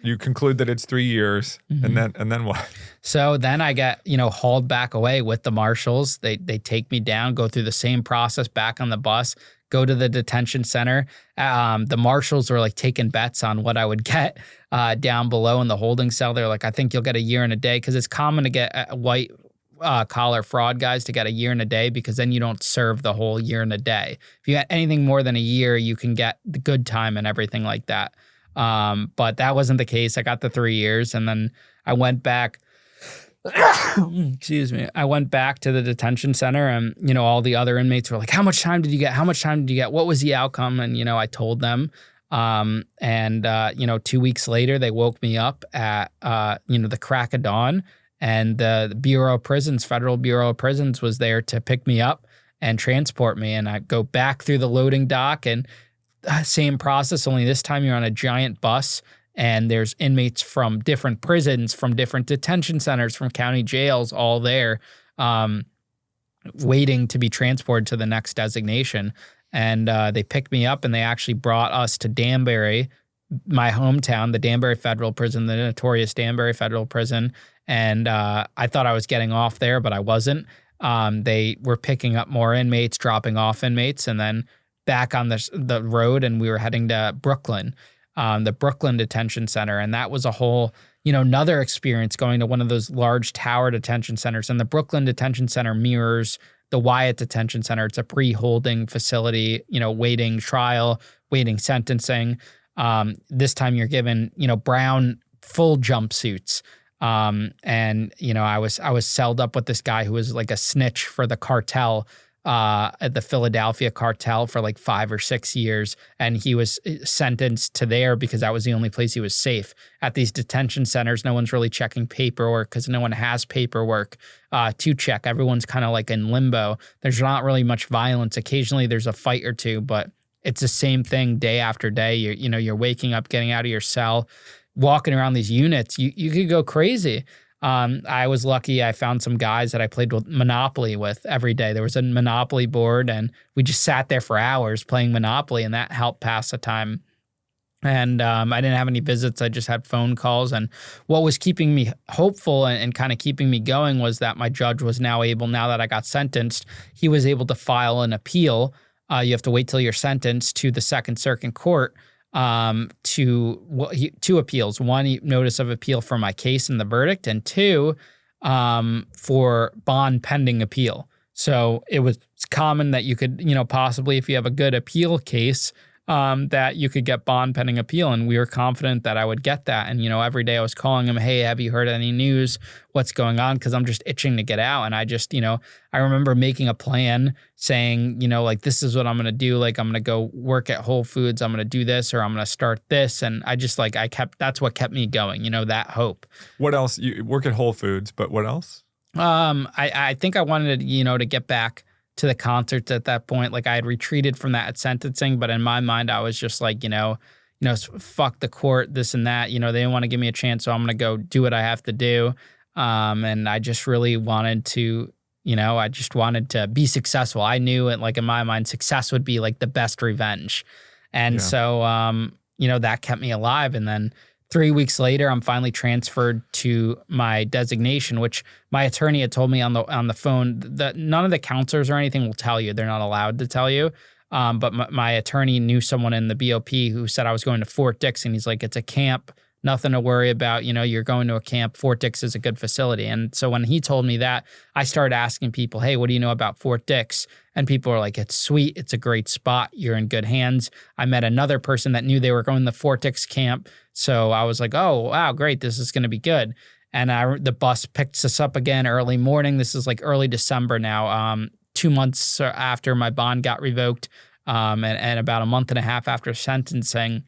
Speaker 1: You conclude that it's 3 years, mm-hmm. and then what?
Speaker 2: So then I get, hauled back away with the marshals. They take me down, go through the same process back on the bus, go to the detention center. The marshals were like taking bets on what I would get down below in the holding cell. They're like, I think you'll get a year and a day, because it's common to get white collar fraud guys to get a year and a day, because then you don't serve the whole year and a day. If you get anything more than a year, you can get the good time and everything like that. But that wasn't the case. I got the 3 years, and then I went back. Excuse me. I went back to the detention center, and, all the other inmates were like, how much time did you get? How much time did you get? What was the outcome? And, I told them, 2 weeks later, they woke me up at, the crack of dawn, and the Bureau of Prisons, Federal Bureau of Prisons, was there to pick me up and transport me. And I go back through the loading dock, and same process, only this time you're on a giant bus, and there's inmates from different prisons, from different detention centers, from county jails, all there, waiting to be transported to the next designation. And they picked me up, and they actually brought us to Danbury, my hometown, the Danbury Federal Prison, the notorious Danbury Federal Prison. And I thought I was getting off there, but I wasn't. They were picking up more inmates, dropping off inmates, and then back on the road, and we were heading to Brooklyn, the Brooklyn Detention Center. And that was a whole, another experience, going to one of those large tower detention centers. And the Brooklyn Detention Center mirrors the Wyatt Detention Center. It's a pre-holding facility, waiting trial, waiting sentencing. This time you're given, brown full jumpsuits. I was celled up with this guy who was like a snitch for the cartel, at the Philadelphia cartel, for like 5 or 6 years. And he was sentenced to there because that was the only place he was safe. At these detention centers, no one's really checking paperwork, because no one has paperwork to check. Everyone's kind of like in limbo. There's not really much violence. Occasionally there's a fight or two, but it's the same thing day after day. You're waking up, getting out of your cell, walking around these units. You could go crazy. I was lucky. I found some guys that I played with Monopoly with every day. There was a Monopoly board, and we just sat there for hours playing Monopoly, and that helped pass the time. And I didn't have any visits. I just had phone calls. And what was keeping me hopeful and kind of keeping me going was that my judge was now that I got sentenced, he was able to file an appeal. You have to wait till you're sentenced to the Second Circuit Court. Two appeals. One, notice of appeal for my case and the verdict, and two, for bond pending appeal. So it's common that you could, possibly, if you have a good appeal case, that you could get bond pending appeal. And we were confident that I would get that. And, every day I was calling him, hey, have you heard any news? What's going on? Because I'm just itching to get out. And I just, I remember making a plan saying, like, this is what I'm going to do. Like, I'm going to go work at Whole Foods. I'm going to do this, or I'm going to start this. And I just that's what kept me going, that hope.
Speaker 1: What else? You work at Whole Foods, but what else?
Speaker 2: I think I wanted, to get back to the concerts at that point. Like, I had retreated from that at sentencing, but in my mind, I was just like, fuck the court, this and that. They didn't want to give me a chance, so I'm going to go do what I have to do. And I just really wanted to, be successful. I knew it, like, in my mind, success would be like the best revenge. And so, that kept me alive. And then 3 weeks later, I'm finally transferred to my designation, which my attorney had told me on the phone that none of the counselors or anything will tell you. They're not allowed to tell you. But my attorney knew someone in the BOP who said I was going to Fort Dix, and he's like, it's a camp nothing to worry about. You're going to a camp. Fort Dix is a good facility. And so when he told me that, I started asking people, hey, what do you know about Fort Dix? And people are like, it's sweet. It's a great spot. You're in good hands. I met another person that knew they were going to the Fort Dix camp. So I was like, oh, wow, great. This is going to be good. And the bus picks us up again early morning. This is like early December now, 2 months after my bond got revoked, and about a month and a half after sentencing.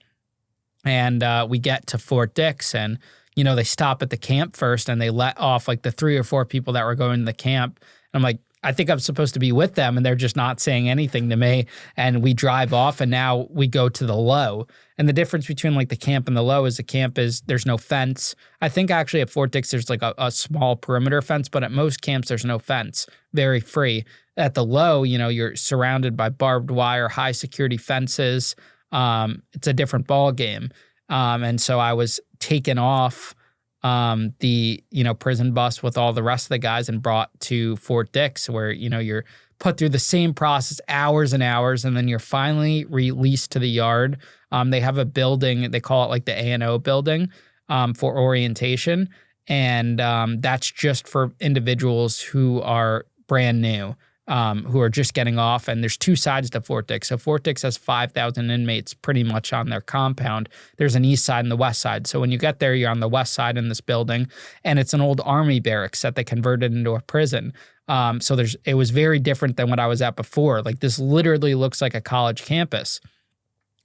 Speaker 2: And we get to Fort Dix, and, they stop at the camp first, and they let off like the 3 or 4 people that were going to the camp. And I'm like, I think I'm supposed to be with them, and they're just not saying anything to me. And we drive off, and now we go to the low. And the difference between like the camp and the low is the camp is there's no fence. I think actually at Fort Dix there's like a small perimeter fence, but at most camps there's no fence, very free. At the low, you're surrounded by barbed wire, high security fences. It's a different ball game. And so I was taken off the prison bus with all the rest of the guys and brought to Fort Dix, where you're put through the same process, hours and hours, and then you're finally released to the yard. They have a building, they call it like the A&O building, for orientation, and that's just for individuals who are brand new, who are just getting off. And there's 2 sides to Fort Dix. So Fort Dix has 5,000 inmates pretty much on their compound. There's an east side and the west side. So when you get there, you're on the west side in this building, and it's an old army barracks that they converted into a prison. So it was very different than what I was at before. Like, this literally looks like a college campus.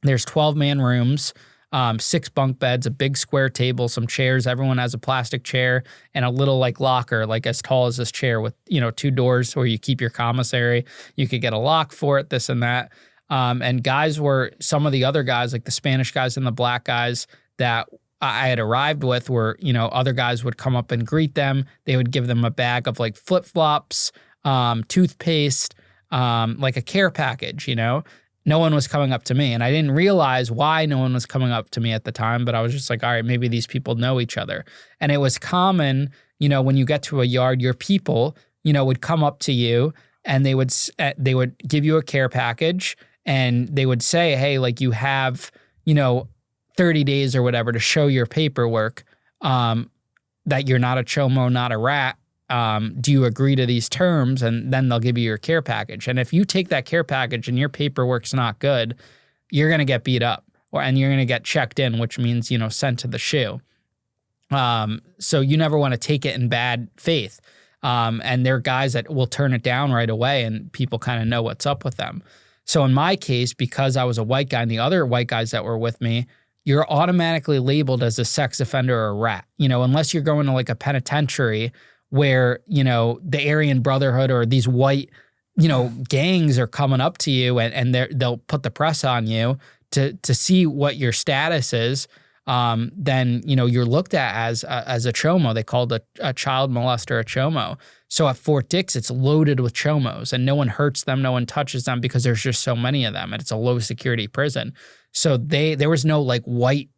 Speaker 2: There's 12-man rooms, 6 bunk beds, a big square table, some chairs. Everyone has a plastic chair and a little like locker, like as tall as this chair, with 2 doors where you keep your commissary. You could get a lock for it, this and that. And some of the other guys, like the Spanish guys and the black guys that I had arrived with, were, other guys would come up and greet them. They would give them a bag of like flip-flops, toothpaste, like a care package, No one was coming up to me, and I didn't realize why no one was coming up to me at the time, but I was just like, all right, maybe these people know each other. And it was common, when you get to a yard, your people, would come up to you, and they would give you a care package, and they would say, hey, like, you have, 30 days or whatever to show your paperwork, that you're not a chomo, not a rat. Do you agree to these terms? And then they'll give you your care package. And if you take that care package and your paperwork's not good, you're going to get beat up, and you're going to get checked in, which means, sent to the SHU. So you never want to take it in bad faith. And there are guys that will turn it down right away, and people kind of know what's up with them. So in my case, because I was a white guy and the other white guys that were with me, you're automatically labeled as a sex offender or a rat, unless you're going to like a penitentiary where, the Aryan Brotherhood or these white, gangs are coming up to you, and they'll put the press on you to see what your status is. Then, you're looked at as a chomo. They called a child molester a chomo. So at Fort Dix, it's loaded with chomos, and no one hurts them, no one touches them, because there's just so many of them, and it's a low security prison. So there was no like white,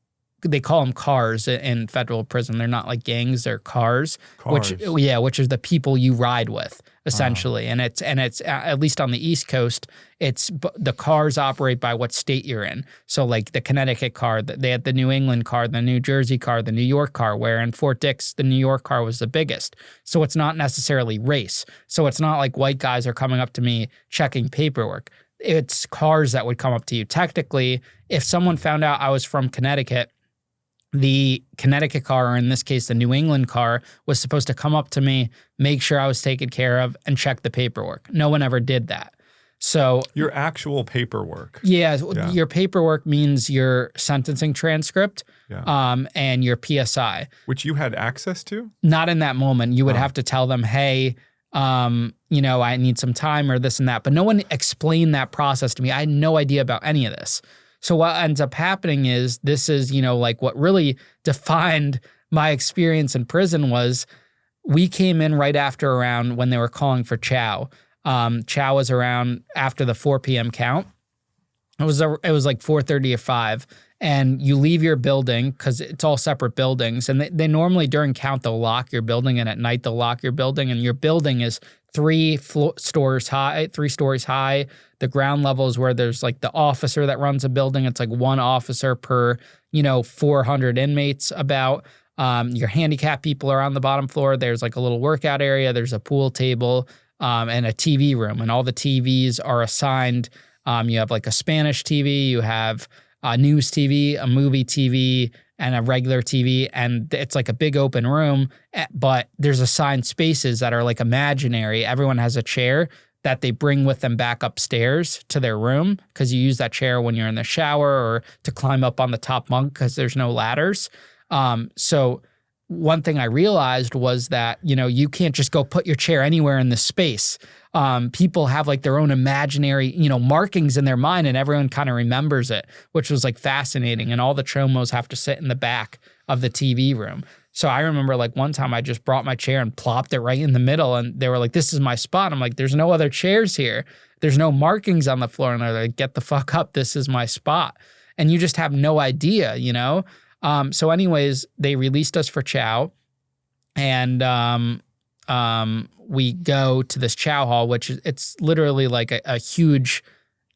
Speaker 2: they call them cars in federal prison. They're not like gangs, they're cars. Which is the people you ride with, essentially. And it's at least on the East Coast, the cars operate by what state you're in. So like the Connecticut car, they had the New England car, the New Jersey car, the New York car, where in Fort Dix, the New York car was the biggest. So it's not necessarily race. So it's not like white guys are coming up to me checking paperwork. It's cars that would come up to you. Technically, if someone found out I was from Connecticut, the Connecticut car, or in this case, the New England car, was supposed to come up to me, make sure I was taken care of, and check the paperwork. No one ever did that. So
Speaker 1: your actual paperwork.
Speaker 2: Yeah. Your paperwork means your sentencing transcript,
Speaker 1: yeah.
Speaker 2: And your PSI.
Speaker 1: Which you had access to?
Speaker 2: Not in that moment. You would have to tell them, hey, I need some time or this and that. But no one explained that process to me. I had no idea about any of this. So what ends up happening is this is, like what really defined my experience in prison was we came in right after around when they were calling for chow. Chow was around after the 4 p.m. count. It was like 4:30 or 5. And you leave your building because it's all separate buildings. And they normally during count, they'll lock your building. And at night, they'll lock your building. And your building is three stories high. The ground level is where there's like the officer that runs a building. It's like one officer per, 400 inmates about. Your handicapped people are on the bottom floor. There's like a little workout area. There's a pool table and a TV room. And all the TVs are assigned. You have like a Spanish TV. You have a news TV, a movie TV, and a regular TV. And it's like a big open room. But there's assigned spaces that are like imaginary. Everyone has a chair that they bring with them back upstairs to their room because you use that chair when you're in the shower or to climb up on the top bunk because there's no ladders. So one thing I realized was that, you can't just go put your chair anywhere in the space. People have like their own imaginary, markings in their mind and everyone kind of remembers it, which was like fascinating. And all the chomos have to sit in the back of the TV room. So I remember like one time I just brought my chair and plopped it right in the middle and they were like, this is my spot. I'm like, there's no other chairs here. There's no markings on the floor. And they're like, get the fuck up. This is my spot. And you just have no idea, So anyways, they released us for chow and we go to this chow hall, which it's literally like a huge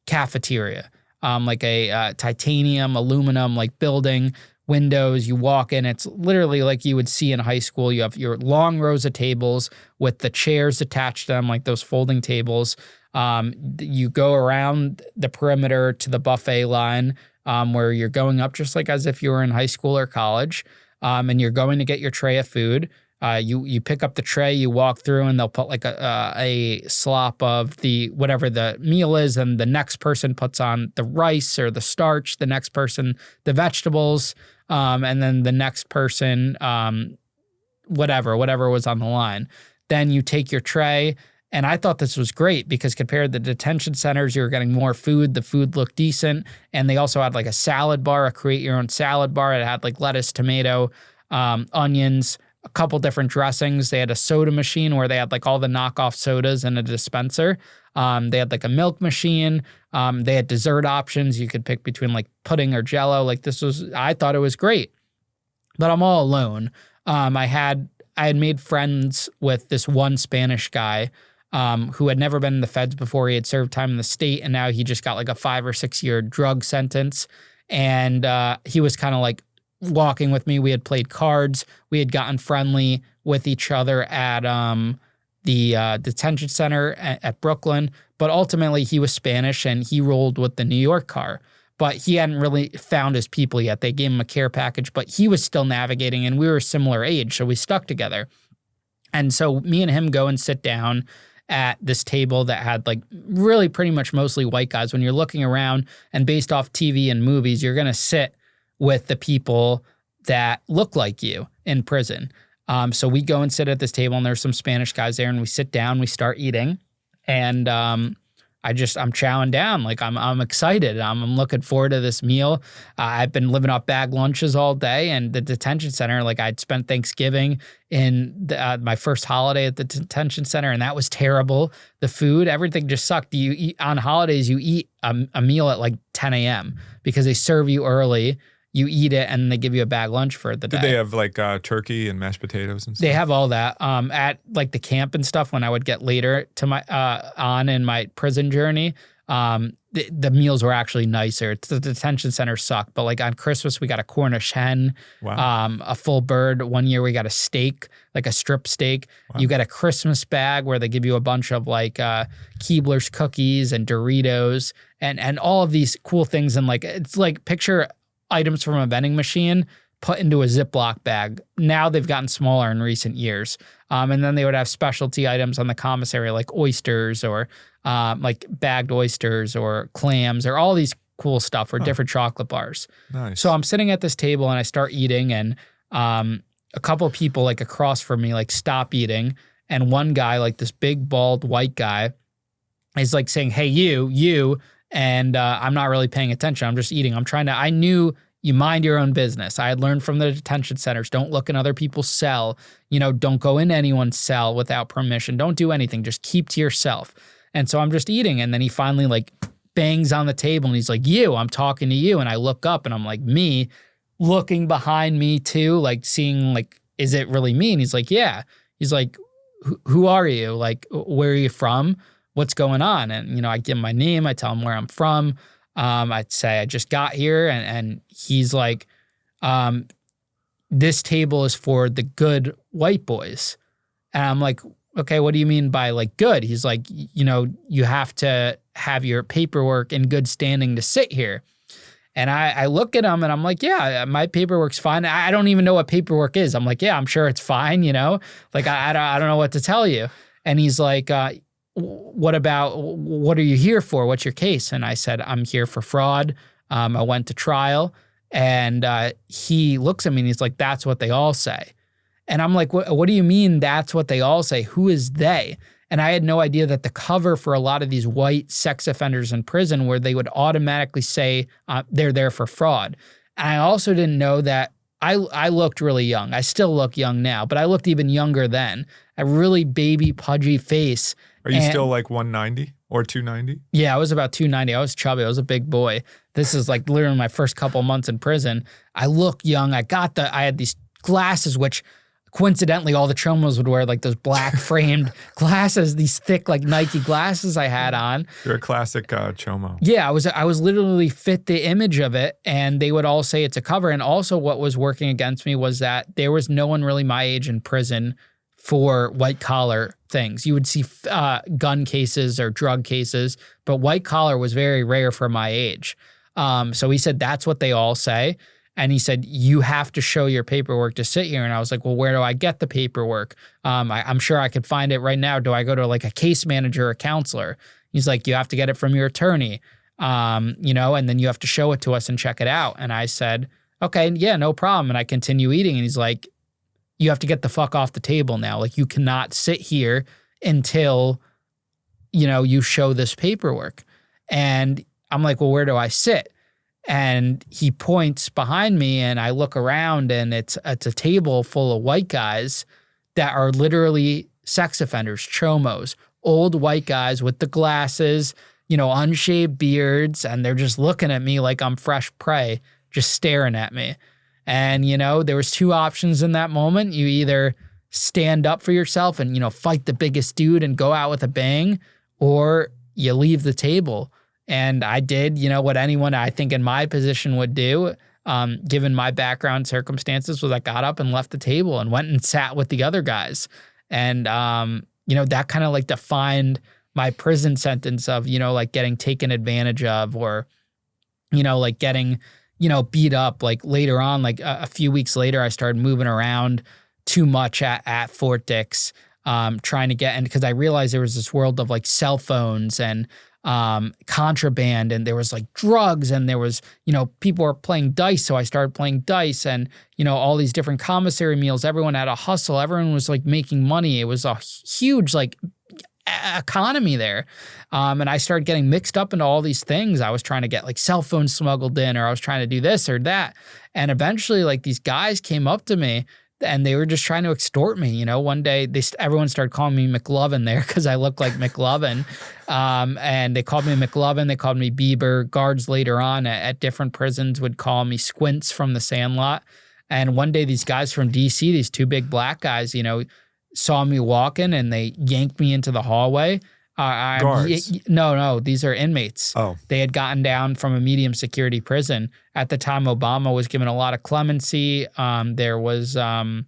Speaker 2: cafeteria, like a titanium, aluminum like building, windows. You walk in, it's literally like you would see in high school. You have your long rows of tables with the chairs attached to them, like those folding tables. You go around the perimeter to the buffet line, where you're going up just like as if you were in high school or college, and you're going to get your tray of food. You pick up the tray, you walk through, and they'll put like a slop of the whatever the meal is, and the next person puts on the rice or the starch, the next person the vegetables, and then the next person whatever was on the line. Then you take your tray. And I thought this was great because compared to the detention centers, you were getting more food. The food looked decent. And they also had like a salad bar, a create your own salad bar. It had like lettuce, tomato, onions, a couple different dressings. They had a soda machine where they had like all the knockoff sodas in a dispenser. They had like a milk machine. They had dessert options. You could pick between like pudding or Jell-O. Like I thought it was great. But I'm all alone. I had made friends with this one Spanish guy who had never been in the feds before. He had served time in the state, and now he just got like a 5 or 6 year drug sentence. And he was kind of like walking with me. We had played cards. We had gotten friendly with each other at the detention center at Brooklyn. But ultimately, he was Spanish, and he rolled with the New York car. But he hadn't really found his people yet. They gave him a care package, but he was still navigating, and we were a similar age, so we stuck together. And so me and him go and sit down at this table that had like really pretty much mostly white guys. When you're looking around and based off TV and movies, you're going to sit with the people that look like you in prison. So we go and sit at this table, and there's some Spanish guys there, and we sit down, we start eating, and I'm chowing down. Like I'm excited. I'm looking forward to this meal. I've been living off bag lunches all day, and the detention center, like I'd spent Thanksgiving in my first holiday at the detention center, and that was terrible. The food, everything just sucked. You eat on holidays, you eat a meal at like 10 a.m. because they serve you early. You eat it, and they give you a bag lunch for the day.
Speaker 1: Did they have like turkey and mashed potatoes and stuff?
Speaker 2: They have all that. At like the camp and stuff, when I would get later to my in my prison journey, the meals were actually nicer. The detention center sucked, but like on Christmas we got a Cornish hen, a full bird. One year we got a steak, like a strip steak. Wow. You get a Christmas bag where they give you a bunch of like Keebler's cookies and Doritos and all of these cool things. And like it's like picture items from a vending machine put into a Ziploc bag. Now they've gotten smaller in recent years. And then they would have specialty items on the commissary like oysters or like bagged oysters or clams or all these cool stuff or different chocolate bars.
Speaker 1: Nice.
Speaker 2: So I'm sitting at this table and I start eating, and a couple of people like across from me like stop eating. And one guy, like this big bald white guy, is like saying, "Hey, you. And I'm not really paying attention. I'm just eating. I knew you mind your own business. I had learned from the detention centers. Don't look in other people's cell. Don't go in anyone's cell without permission. Don't do anything. Just keep to yourself." And so I'm just eating. And then he finally like bangs on the table and he's like, "You, I'm talking to you." And I look up and I'm like, me, looking behind me too, like seeing like, is it really me? And he's like, "Yeah." He's like, who are you? Like, where are you from? What's going on? And, you know, I give him my name. I tell him where I'm from. I'd say I just got here. And he's like, this table is for the good white boys. And I'm like, okay, what do you mean by like good? He's like, you know, you have to have your paperwork in good standing to sit here. And I look at him and I'm like, yeah, my paperwork's fine. I don't even know what paperwork is. I'm like, yeah, I'm sure it's fine, you know? Like, I don't know what to tell you. And he's like, what are you here for? What's your case? And I said, I'm here for fraud. I went to trial. And he looks at me and he's like, that's what they all say. And I'm like, what do you mean that's what they all say? Who is they? And I had no idea that the cover for a lot of these white sex offenders in prison where they would automatically say they're there for fraud. And I also didn't know that I looked really young. I still look young now, but I looked even younger then. A really baby, pudgy face.
Speaker 1: Are you still like 190 or 290?
Speaker 2: Yeah, I was about 290. I was chubby. I was a big boy. This is like literally my first couple months in prison. I look young. I had these glasses, which coincidentally, all the chomos would wear like those black framed glasses, these thick like Nike glasses I had on.
Speaker 1: You're a classic chomo.
Speaker 2: Yeah, I was literally fit the image of it, and they would all say it's a cover. And also what was working against me was that there was no one really my age in prison for white collar things. You would see gun cases or drug cases, but white collar was very rare for my age. So he said, that's what they all say. And he said, you have to show your paperwork to sit here. And I was like, well, where do I get the paperwork? I'm sure I could find it right now. Do I go to like a case manager or a counselor? He's like, you have to get it from your attorney, you know, and then you have to show it to us and check it out. And I said, okay, yeah, no problem. And I continue eating. And he's like, you have to get the fuck off the table now. Like, you cannot sit here until, you know, you show this paperwork. And I'm like, well, where do I sit? And he points behind me and I look around and it's a table full of white guys that are literally sex offenders, chomos, old white guys with the glasses, you know, unshaved beards. And they're just looking at me like I'm fresh prey, just staring at me. And, you know, there was two options in that moment. You either stand up for yourself and, you know, fight the biggest dude and go out with a bang, or you leave the table. And I did, you know, what anyone I think in my position would do, given my background circumstances, was I got up and left the table and went and sat with the other guys. And, you know, that kind of like defined my prison sentence of, you know, like getting taken advantage of, or, you know, like getting, you know, beat up. Like later on, like a few weeks later, I started moving around too much at Fort Dix, trying to get in, because I realized there was this world of like cell phones and contraband, and there was like drugs, and there was, you know, people were playing dice. So I started playing dice, and, you know, all these different commissary meals. Everyone had a hustle. Everyone was like making money. It was a huge like economy there. And I started getting mixed up into all these things. I was trying to get like cell phones smuggled in, or I was trying to do this or that. And eventually like these guys came up to me and they were just trying to extort me. You know, one day everyone started calling me McLovin there because I look like McLovin. And they called me McLovin. They called me Bieber. Guards later on at different prisons would call me Squints from the Sandlot. And one day these guys from DC, these two big black guys, you know, saw me walking and they yanked me into the hallway.
Speaker 1: Guards?
Speaker 2: No, these are inmates.
Speaker 1: Oh.
Speaker 2: They had gotten down from a medium security prison. At the time, Obama was given a lot of clemency. There was a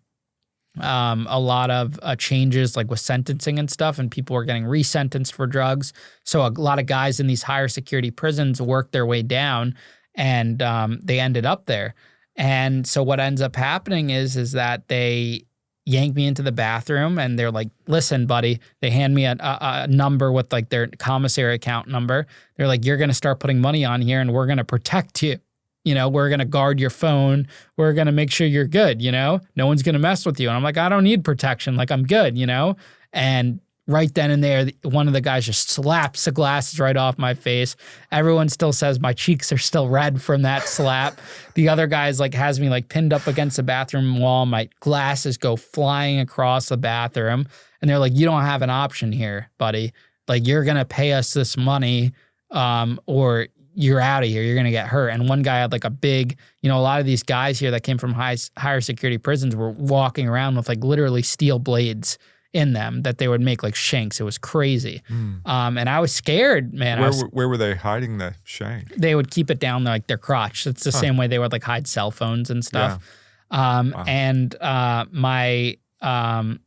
Speaker 2: lot of changes like with sentencing and stuff, and people were getting resentenced for drugs. So a lot of guys in these higher security prisons worked their way down, and they ended up there. And so what ends up happening is that they yank me into the bathroom and they're like, listen, buddy, they hand me a number with like their commissary account number. They're like, you're going to start putting money on here and we're going to protect you. You know, we're going to guard your phone. We're going to make sure you're good. You know, no one's going to mess with you. And I'm like, I don't need protection. Like, I'm good, you know? And right then and there, one of the guys just slaps the glasses right off my face. Everyone still says my cheeks are still red from that slap. The other guy's like has me like pinned up against the bathroom wall. My glasses go flying across the bathroom. And they're like, you don't have an option here, buddy. Like, you're going to pay us this money or you're out of here. You're going to get hurt. And one guy had like a big, you know, a lot of these guys here that came from higher security prisons were walking around with like literally steel blades in them that they would make like shanks. It was crazy. And I was scared, man.
Speaker 1: Where were they hiding the shank?
Speaker 2: They would keep it down like their crotch. It's the same way they would like hide cell phones and stuff. And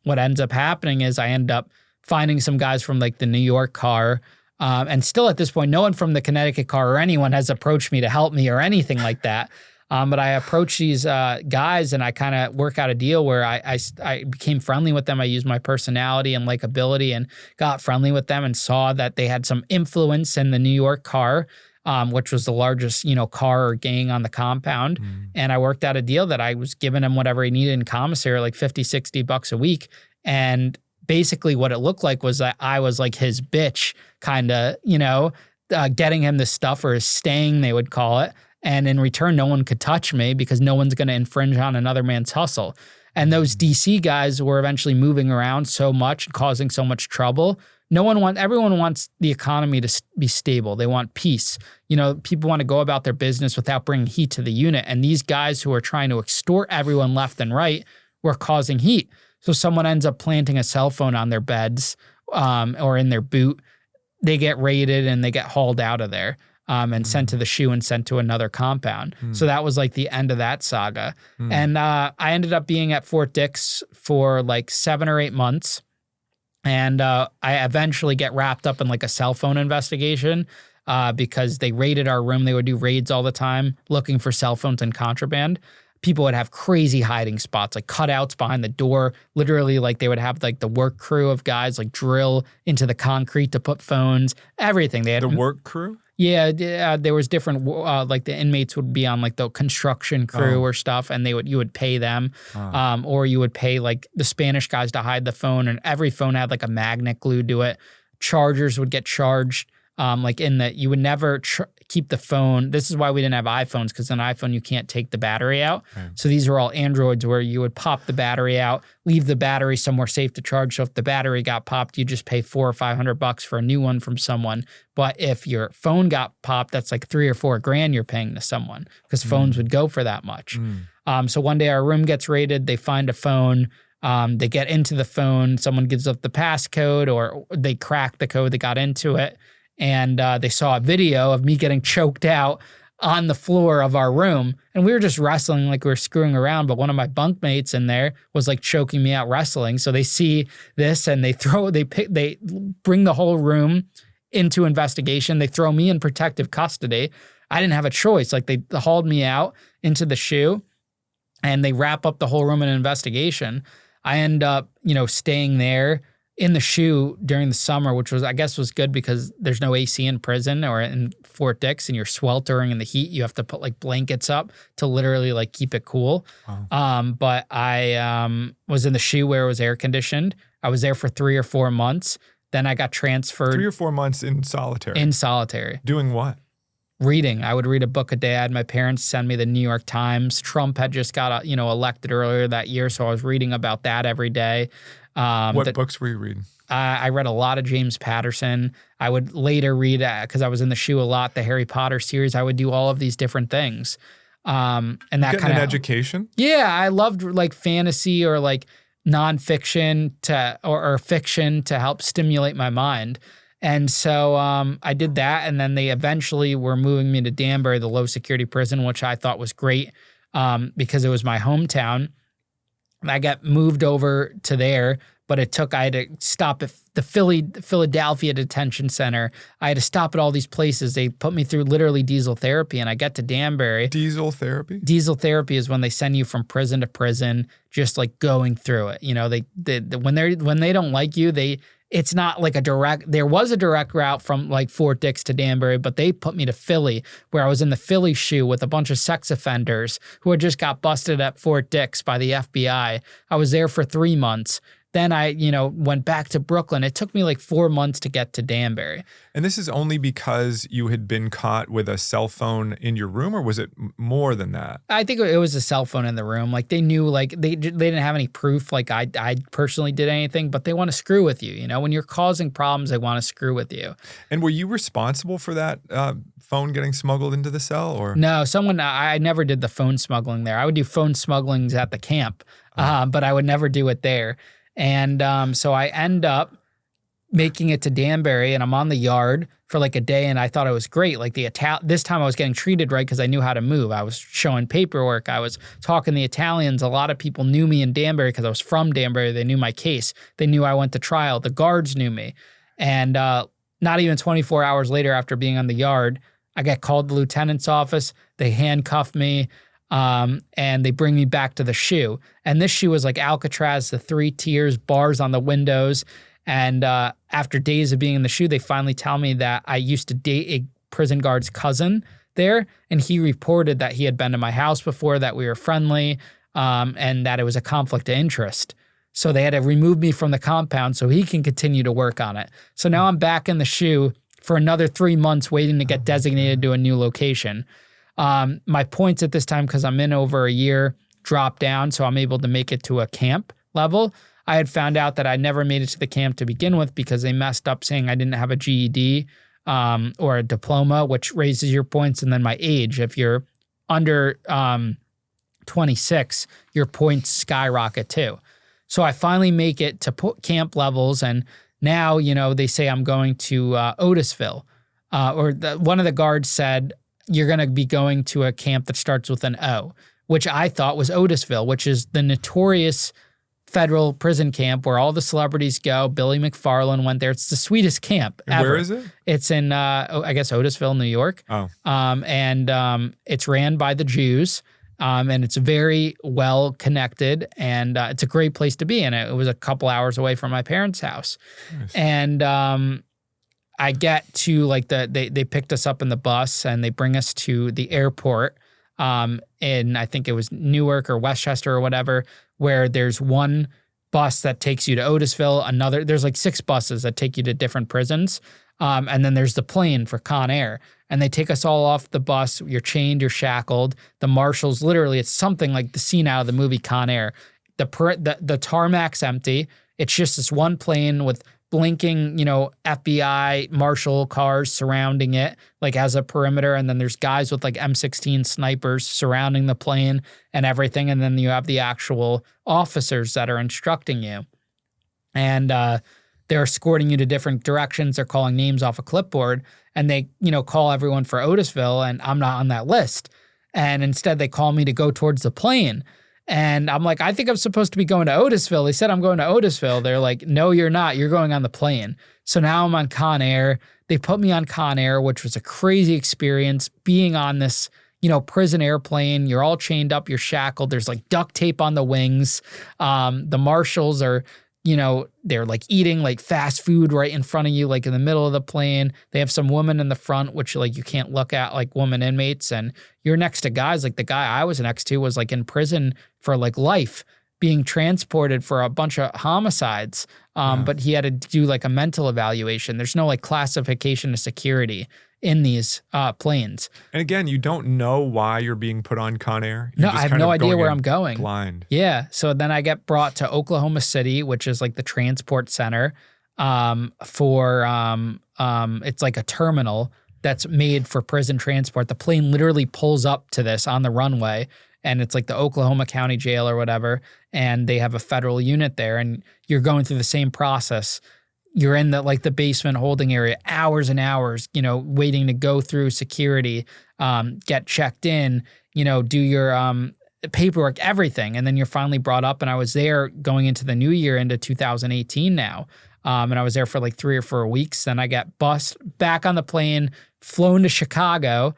Speaker 2: what ends up happening is I end up finding some guys from like the New York car. And still at this point, no one from the Connecticut car or anyone has approached me to help me or anything like that. But I approached these guys and I kind of work out a deal where I became friendly with them. I used my personality and likability and got friendly with them and saw that they had some influence in the New York car, which was the largest, car or gang on the compound. And I worked out a deal that I was giving him whatever he needed in commissary, like $50, $60 a week. And basically what it looked like was that I was like his bitch, kind of, getting him the stuff, or his staying, they would call it. And in return, no one could touch me because no one's going to infringe on another man's hustle. And those DC guys were eventually moving around so much and causing so much trouble. Everyone wants the economy to be stable. They want peace. People want to go about their business without bringing heat to the unit. And these guys who are trying to extort everyone left and right were causing heat. So someone ends up planting a cell phone on their beds or in their boot. They get raided and they get hauled out of there. And sent to the SHU and sent to another compound. So that was like the end of that saga. And I ended up being at Fort Dix for like 7 or 8 months. And I eventually get wrapped up in like a cell phone investigation because they raided our room. They would do raids all the time looking for cell phones and contraband. People would have crazy hiding spots, like cutouts behind the door. Literally, like they would have like the work crew of guys like drill into the concrete to put phones, everything. They had
Speaker 1: the work crew?
Speaker 2: Yeah, there was different, like the inmates would be on like the construction crew or stuff, and you would pay them, or you would pay like the Spanish guys to hide the phone, and every phone had like a magnet glued to it. Chargers would get charged, you would never keep the phone. This is why we didn't have iPhones, because an iPhone you can't take the battery out. Right. So these were all Androids where you would pop the battery out, leave the battery somewhere safe to charge. So if the battery got popped, you just pay $400 or $500 for a new one from someone. But if your phone got popped, that's like $3,000 or $4,000 you're paying to someone, because phones would go for that much. So one day our room gets raided. They find a phone. They get into the phone. Someone gives up the passcode, or they crack the code. They got into it. And they saw a video of me getting choked out on the floor of our room. And we were just wrestling like we were screwing around. But one of my bunkmates in there was like choking me out wrestling. So they see this and they bring the whole room into investigation. They throw me in protective custody. I didn't have a choice. Like they hauled me out into the SHU and they wrap up the whole room in an investigation. I end up, staying there in the SHU during the summer, which was good because there's no AC in prison or in Fort Dix, and you're sweltering in the heat. You have to put like blankets up to literally like keep it cool. Wow. But I was in the SHU where it was air conditioned. I was there for 3 or 4 months. Then I got transferred. 3
Speaker 1: or 4 months in solitary?
Speaker 2: In solitary.
Speaker 1: Doing what?
Speaker 2: Reading. I would read a book a day. I had my parents send me the New York Times. Trump had just got elected earlier that year, so I was reading about that every day.
Speaker 1: What books were you reading?
Speaker 2: I read a lot of James Patterson. I would later read, because I was in the SHU a lot, the Harry Potter series. I would do all of these different things. And that kind of
Speaker 1: an education?
Speaker 2: Yeah, I loved like fantasy or like nonfiction or fiction to help stimulate my mind. And so I did that, and then they eventually were moving me to Danbury, the low security prison, which I thought was great because it was my hometown. I got moved over to there, but I had to stop at the Philadelphia detention center. I had to stop at all these places. They put me through literally diesel therapy, and I get to Danbury.
Speaker 1: Diesel therapy? Diesel
Speaker 2: therapy is when they send you from prison to prison, just like going through it. When they don't like you, it's not like there was a direct route from like Fort Dix to Danbury, but they put me to Philly, where I was in the Philly SHU with a bunch of sex offenders who had just got busted at Fort Dix by the FBI. I was there for 3 months. Then I, went back to Brooklyn. It took me like 4 months to get to Danbury.
Speaker 1: And this is only because you had been caught with a cell phone in your room, or was it more than that?
Speaker 2: I think it was a cell phone in the room. Like they knew, like they didn't have any proof like I personally did anything, but they want to screw with you. When you're causing problems, they want to screw with you.
Speaker 1: And were you responsible for that phone getting smuggled into the cell, or?
Speaker 2: No, I never did the phone smuggling there. I would do phone smugglings at the camp, but I would never do it there. And so I end up making it to Danbury, and I'm on the yard for like a day, and I thought it was great. Like this time I was getting treated right because I knew how to move. I was showing paperwork. I was talking to the Italians. A lot of people knew me in Danbury because I was from Danbury. They knew my case. They knew I went to trial. The guards knew me. And not even 24 hours later after being on the yard, I got called to the lieutenant's office. They handcuffed me, and they bring me back to the shoe. And this shoe was like Alcatraz, the 3 tiers, bars on the windows. And after days of being in the shoe, they finally tell me that I used to date a prison guard's cousin there. And he reported that he had been to my house before, that we were friendly, and that it was a conflict of interest. So they had to remove me from the compound so he can continue to work on it. So now I'm back in the shoe for another 3 months waiting to get designated to a new location. My points at this time, because I'm in over a year, drop down, so I'm able to make it to a camp level. I had found out that I never made it to the camp to begin with because they messed up saying I didn't have a GED or a diploma, which raises your points, and then my age. If you're under 26, your points skyrocket too. So I finally make it to camp levels, and now, they say I'm going to Otisville. One of the guards said, you're going to be going to a camp that starts with an O, which I thought was Otisville, which is the notorious federal prison camp where all the celebrities go. Billy McFarlane went there. It's the sweetest camp ever.
Speaker 1: Where is it?
Speaker 2: It's in, I guess, Otisville, New York.
Speaker 1: Oh.
Speaker 2: And it's ran by the Jews. And it's very well connected, and it's a great place to be in. It was a couple hours away from my parents' house. Nice. And I get to they picked us up in the bus, and they bring us to the airport in, I think it was Newark or Westchester or whatever, where there's one bus that takes you to Otisville, there's like 6 buses that take you to different prisons. And then there's the plane for Con Air. And they take us all off the bus. You're chained, you're shackled. The marshals, literally, it's something like the scene out of the movie Con Air. The tarmac's empty. It's just this one plane with blinking, FBI marshal cars surrounding it, like as a perimeter. And then there's guys with like M16 snipers surrounding the plane and everything. And then you have the actual officers that are instructing you. And they're escorting you to different directions. They're calling names off a clipboard, and they, call everyone for Otisville, and I'm not on that list. And instead they call me to go towards the plane. And I'm like, I think I'm supposed to be going to Otisville. They said I'm going to Otisville. They're like, no, you're not. You're going on the plane. So now I'm on Con Air. They put me on Con Air, which was a crazy experience, being on this, prison airplane. You're all chained up. You're shackled. There's like duct tape on the wings. The marshals are, they're like eating like fast food right in front of you, like in the middle of the plane. They have some woman in the front, which like you can't look at, like woman inmates. And you're next to guys, like the guy I was next to was like in prison for like life, being transported for a bunch of homicides. But he had to do like a mental evaluation. There's no like classification of security in these planes.
Speaker 1: And again, you don't know why you're being put on Con Air.
Speaker 2: No, I have no idea where I'm going.
Speaker 1: Blind.
Speaker 2: Yeah. So then I get brought to Oklahoma City, which is like the transport center it's like a terminal that's made for prison transport. The plane literally pulls up to this on the runway, and it's like the Oklahoma County Jail or whatever, and they have a federal unit there, and you're going through the same process. You're in the basement holding area, hours and hours, waiting to go through security, get checked in, do your paperwork, everything. And then you're finally brought up. And I was there going into the new year, into 2018 now. And I was there for like 3 or 4 weeks. Then I got bussed back on the plane, flown to Chicago,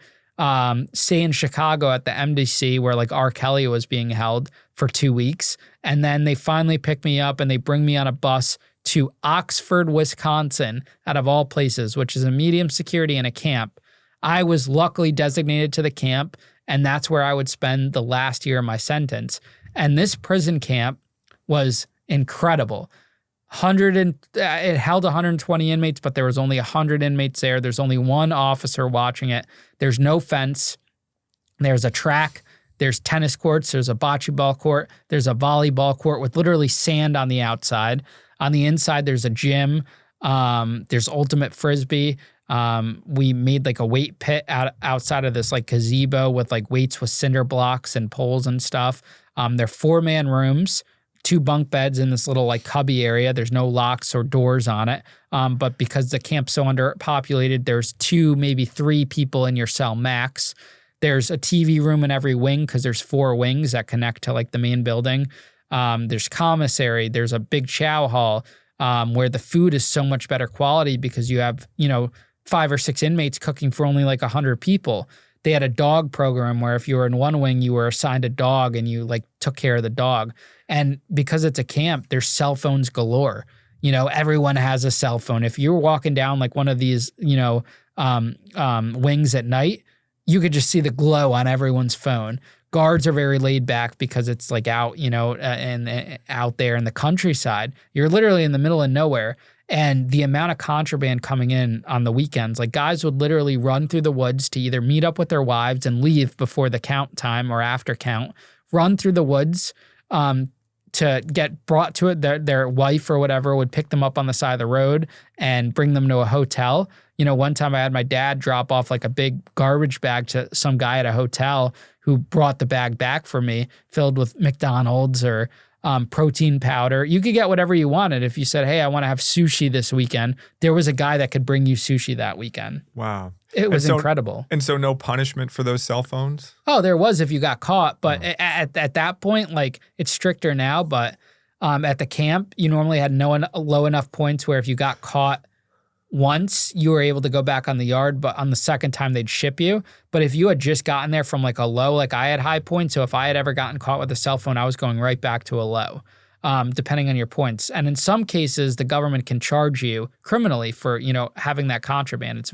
Speaker 2: stay in Chicago at the MDC where like R. Kelly was being held for 2 weeks. And then they finally pick me up and they bring me on a bus to Oxford, Wisconsin, out of all places, which is a medium security and a camp. I was luckily designated to the camp, and that's where I would spend the last year of my sentence. And this prison camp was incredible. It held 120 inmates, but there was only 100 inmates there. There's only one officer watching it. There's no fence. There's a track. There's tennis courts. There's a bocce ball court. There's a volleyball court with literally sand on the outside. On the inside, there's a gym. There's ultimate frisbee. We made like a weight pit outside of this like gazebo with like weights with cinder blocks and poles and stuff. They're 4-man rooms, 2 bunk beds in this little like cubby area. There's no locks or doors on it. But because the camp's so underpopulated, there's 2, maybe 3 people in your cell max. There's a TV room in every wing because there's 4 wings that connect to like the main building. There's commissary. There's a big chow hall where the food is so much better quality because you have, 5 or 6 inmates cooking for only like 100 people. They had a dog program where if you were in one wing, you were assigned a dog and you like took care of the dog. And because it's a camp, there's cell phones galore. Everyone has a cell phone. If you're walking down like one of these, wings at night, you could just see the glow on everyone's phone. Guards are very laid back because it's like out, and out there in the countryside. You're literally in the middle of nowhere. And the amount of contraband coming in on the weekends, like guys would literally run through the woods to either meet up with their wives and leave before the count time or after count, run through the woods to get brought to it. Their wife or whatever would pick them up on the side of the road and bring them to a hotel. One time I had my dad drop off like a big garbage bag to some guy at a hotel who brought the bag back for me filled with McDonald's or protein powder. You could get whatever you wanted. If you said, hey, I want to have sushi this weekend, there was a guy that could bring you sushi that weekend.
Speaker 1: Wow.
Speaker 2: It was incredible.
Speaker 1: And so no punishment for those cell phones?
Speaker 2: Oh, there was if you got caught. But at that point, like it's stricter now. But at the camp, you normally had low enough points where if you got caught once, you were able to go back on the yard, but on the second time they'd ship you. But if you had just gotten there from like a low, like I had high points, so if I had ever gotten caught with a cell phone, I was going right back to a low, depending on your points. And in some cases, the government can charge you criminally for, having that contraband.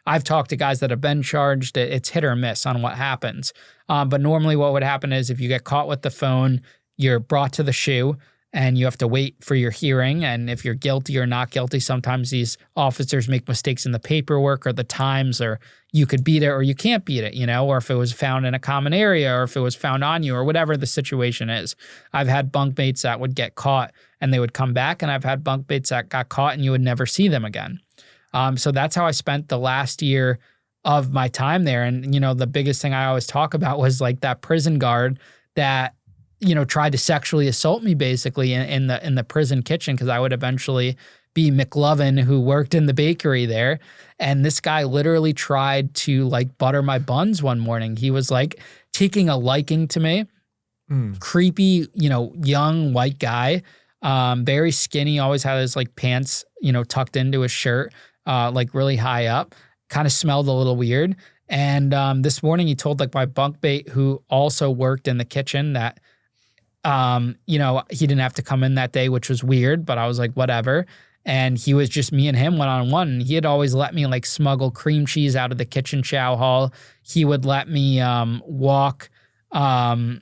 Speaker 2: I've talked to guys that have been charged. It's hit or miss on what happens. But normally what would happen is if you get caught with the phone, you're brought to the SHU, and you have to wait for your hearing. And if you're guilty or not guilty, sometimes these officers make mistakes in the paperwork or the times, or you could beat it or you can't beat it, or if it was found in a common area or if it was found on you or whatever the situation is. I've had bunkmates that would get caught and they would come back, and I've had bunkmates that got caught and you would never see them again. So that's how I spent the last year of my time there. And, the biggest thing I always talk about was like that prison guard that tried to sexually assault me basically in the prison kitchen because I would eventually be McLovin who worked in the bakery there. And this guy literally tried to like butter my buns one morning. He was like taking a liking to me, creepy, young white guy, very skinny, always had his like pants, tucked into his shirt, like really high up, kind of smelled a little weird. And this morning he told like my bunkmate who also worked in the kitchen that he didn't have to come in that day, which was weird, but I was like, whatever. And he was just me and him one-on-one. And he had always let me like smuggle cream cheese out of the kitchen chow hall. He would let me walk out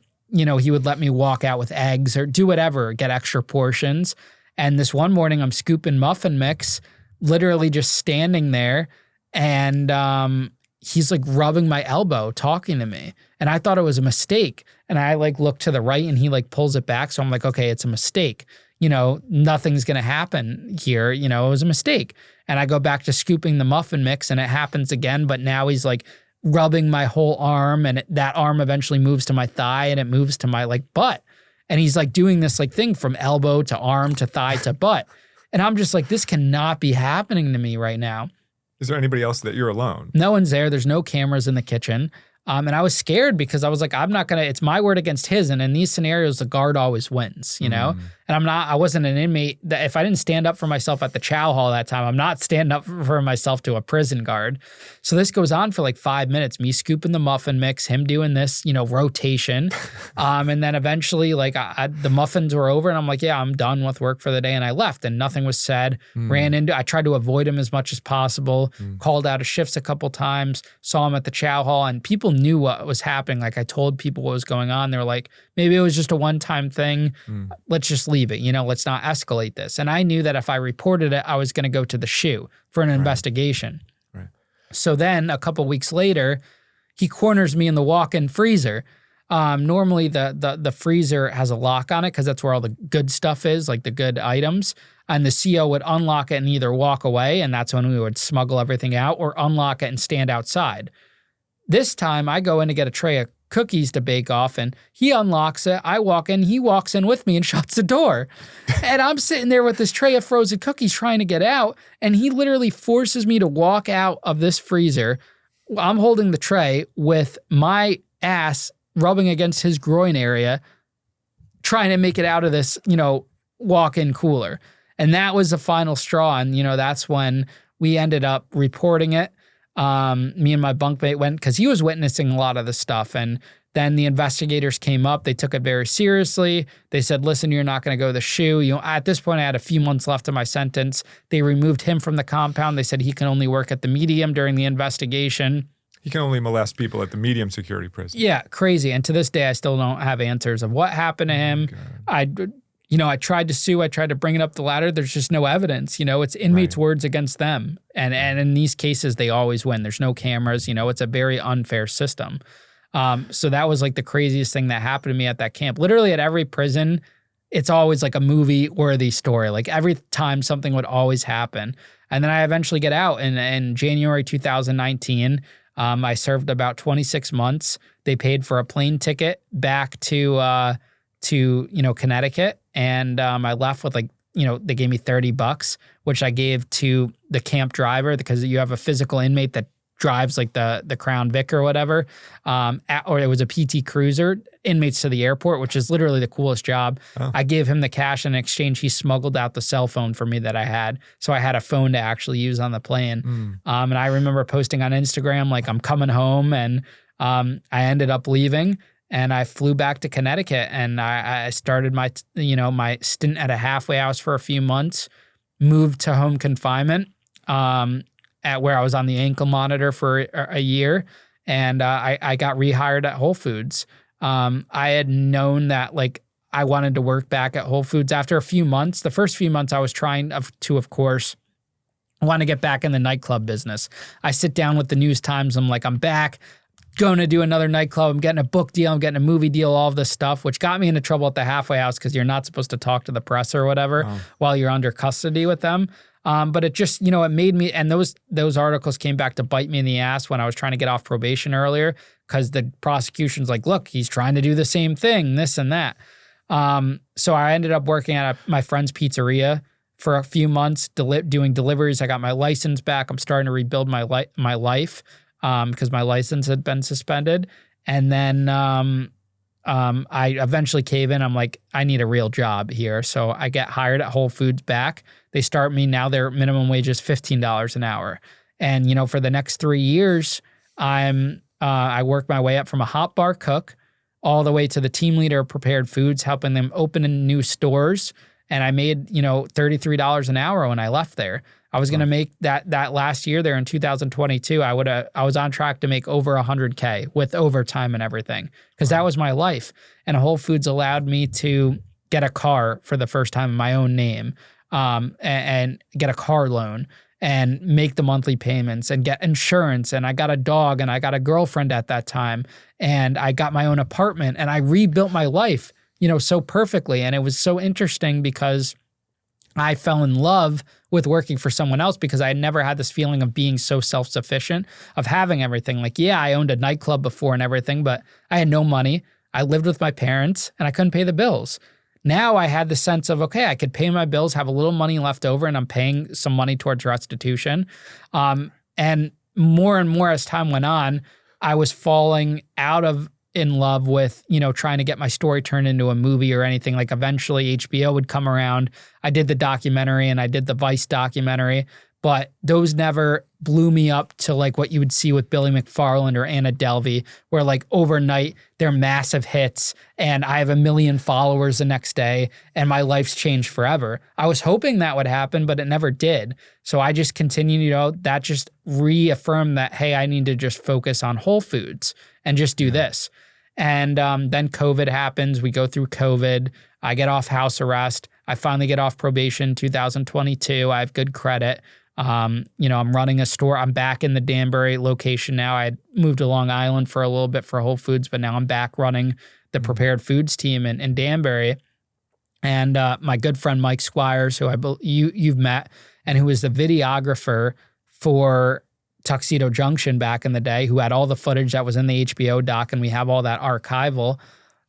Speaker 2: with eggs or do whatever, get extra portions. And this one morning I'm scooping muffin mix, literally just standing there. And he's like rubbing my elbow, talking to me. And I thought it was a mistake. And I like look to the right and he like pulls it back. So I'm like, okay, it's a mistake. Nothing's going to happen here. It was a mistake. And I go back to scooping the muffin mix and it happens again. But now he's like rubbing my whole arm, and that arm eventually moves to my thigh and it moves to my like butt. And he's like doing this like thing from elbow to arm to thigh to butt. And I'm just like, this cannot be happening to me right now.
Speaker 1: Is there anybody else that you're alone?
Speaker 2: No one's there. There's no cameras in the kitchen. And I was scared because I was like, it's my word against his. And in these scenarios, the guard always wins, And I wasn't an inmate that if I didn't stand up for myself at the chow hall that time, I'm not standing up for myself to a prison guard. So this goes on for like 5 minutes, me scooping the muffin mix, him doing this, rotation. And then eventually like the muffins were over and I'm like, yeah, I'm done with work for the day. And I left and nothing was said. I tried to avoid him as much as possible, called out of shifts a couple times, saw him at the chow hall, and people knew what was happening. Like I told people what was going on. They were like, maybe it was just a one-time thing. Let's just leave it. Let's not escalate this. And I knew that if I reported it, I was going to go to the SHU for an investigation.
Speaker 1: Right.
Speaker 2: So then a couple weeks later, he corners me in the walk-in freezer. Normally the freezer has a lock on it because that's where all the good stuff is, like the good items. And the CO would unlock it and either walk away, and that's when we would smuggle everything out, or unlock it and stand outside. This time I go in to get a tray of cookies to bake off, and he unlocks it. I walk in, he walks in with me and shuts the door. And I'm sitting there with this tray of frozen cookies trying to get out, and he literally forces me to walk out of this freezer. I'm holding the tray with my ass rubbing against his groin area, trying to make it out of this, walk-in cooler. And that was the final straw. And, that's when we ended up reporting it. Me and my bunkmate went, because he was witnessing a lot of the stuff. And then the investigators came up. They took it very seriously. They said, listen, you're not going to go the shoe. At this point, I had a few months left of my sentence. They removed him from the compound. They said he can only work at the medium during the investigation.
Speaker 1: He can only molest people at the medium security prison.
Speaker 2: Yeah, crazy. And to this day, I still don't have answers of what happened to him. I tried to sue. I tried to bring it up the ladder. There's just no evidence. It's inmates' words against them. And in these cases, they always win. There's no cameras. It's a very unfair system. So that was like the craziest thing that happened to me at that camp. Literally at every prison, it's always like a movie-worthy story. Like every time something would always happen. And then I eventually get out in January 2019. I served about 26 months. They paid for a plane ticket back to Connecticut. And I left with they gave me $30, which I gave to the camp driver, because you have a physical inmate that drives like the Crown Vic or whatever. Or it was a PT Cruiser, inmates to the airport, which is literally the coolest job. Oh. I gave him the cash. In exchange, he smuggled out the cell phone for me that I had. So I had a phone to actually use on the plane. And I remember posting on Instagram, like, I'm coming home. And I ended up leaving. And I flew back to Connecticut, and I started my stint at a halfway house for a few months, moved to home confinement, at where I was on the ankle monitor for a year. And I got rehired at Whole Foods. I had known that I wanted to work back at Whole Foods after a few months. The first few months I was trying to, of course, want to get back in the nightclub business. I sit down with the News Times. I'm like, I'm back. Going to do another nightclub. I'm getting a book deal. I'm getting a movie deal, all of this stuff, which got me into trouble at the halfway house because you're not supposed to talk to the press or whatever while you're under custody with them. But it just, it made me, and those articles came back to bite me in the ass when I was trying to get off probation earlier, because the prosecution's like, look, he's trying to do the same thing, this and that. So I ended up working at my friend's pizzeria for a few months, doing deliveries. I got my license back. I'm starting to rebuild my life. Because my license had been suspended. And then I eventually cave in. I'm like, I need a real job here. So I get hired at Whole Foods back. They start me now, their minimum wage is $15 an hour. And, for the next 3 years, I worked my way up from a hot bar cook all the way to the team leader of prepared foods, helping them open in new stores. And I made, $33 an hour when I left there. I was going to make that last year there in 2022. I was on track to make over $100K with overtime and everything, because that was my life. And Whole Foods allowed me to get a car for the first time in my own name, and get a car loan and make the monthly payments and get insurance. And I got a dog, and I got a girlfriend at that time, and I got my own apartment, and I rebuilt my life, so perfectly. And it was so interesting because I fell in love with working for someone else, because I had never had this feeling of being so self-sufficient, of having everything. Like, yeah, I owned a nightclub before and everything, but I had no money. I lived with my parents and I couldn't pay the bills. Now I had the sense of, okay, I could pay my bills, have a little money left over, and I'm paying some money towards restitution. And more and more as time went on, I was falling in love with, trying to get my story turned into a movie or anything. Like, eventually HBO would come around. I did the documentary and I did the Vice documentary, but those never blew me up to like what you would see with Billy McFarland or Anna Delvey, where like overnight they're massive hits and I have 1 million followers the next day and my life's changed forever. I was hoping that would happen, but it never did. So I just continued, that just reaffirmed that, hey, I need to just focus on Whole Foods and just do this. And then COVID happens. We go through COVID. I get off house arrest. I finally get off probation 2022. I have good credit. I'm running a store. I'm back in the Danbury location now. I had moved to Long Island for a little bit for Whole Foods, but now I'm back running the prepared foods team in Danbury. And my good friend Mike Squires, who you've met, and who was the videographer for Tuxedo Junction back in the day, who had all the footage that was in the HBO doc, and we have all that archival.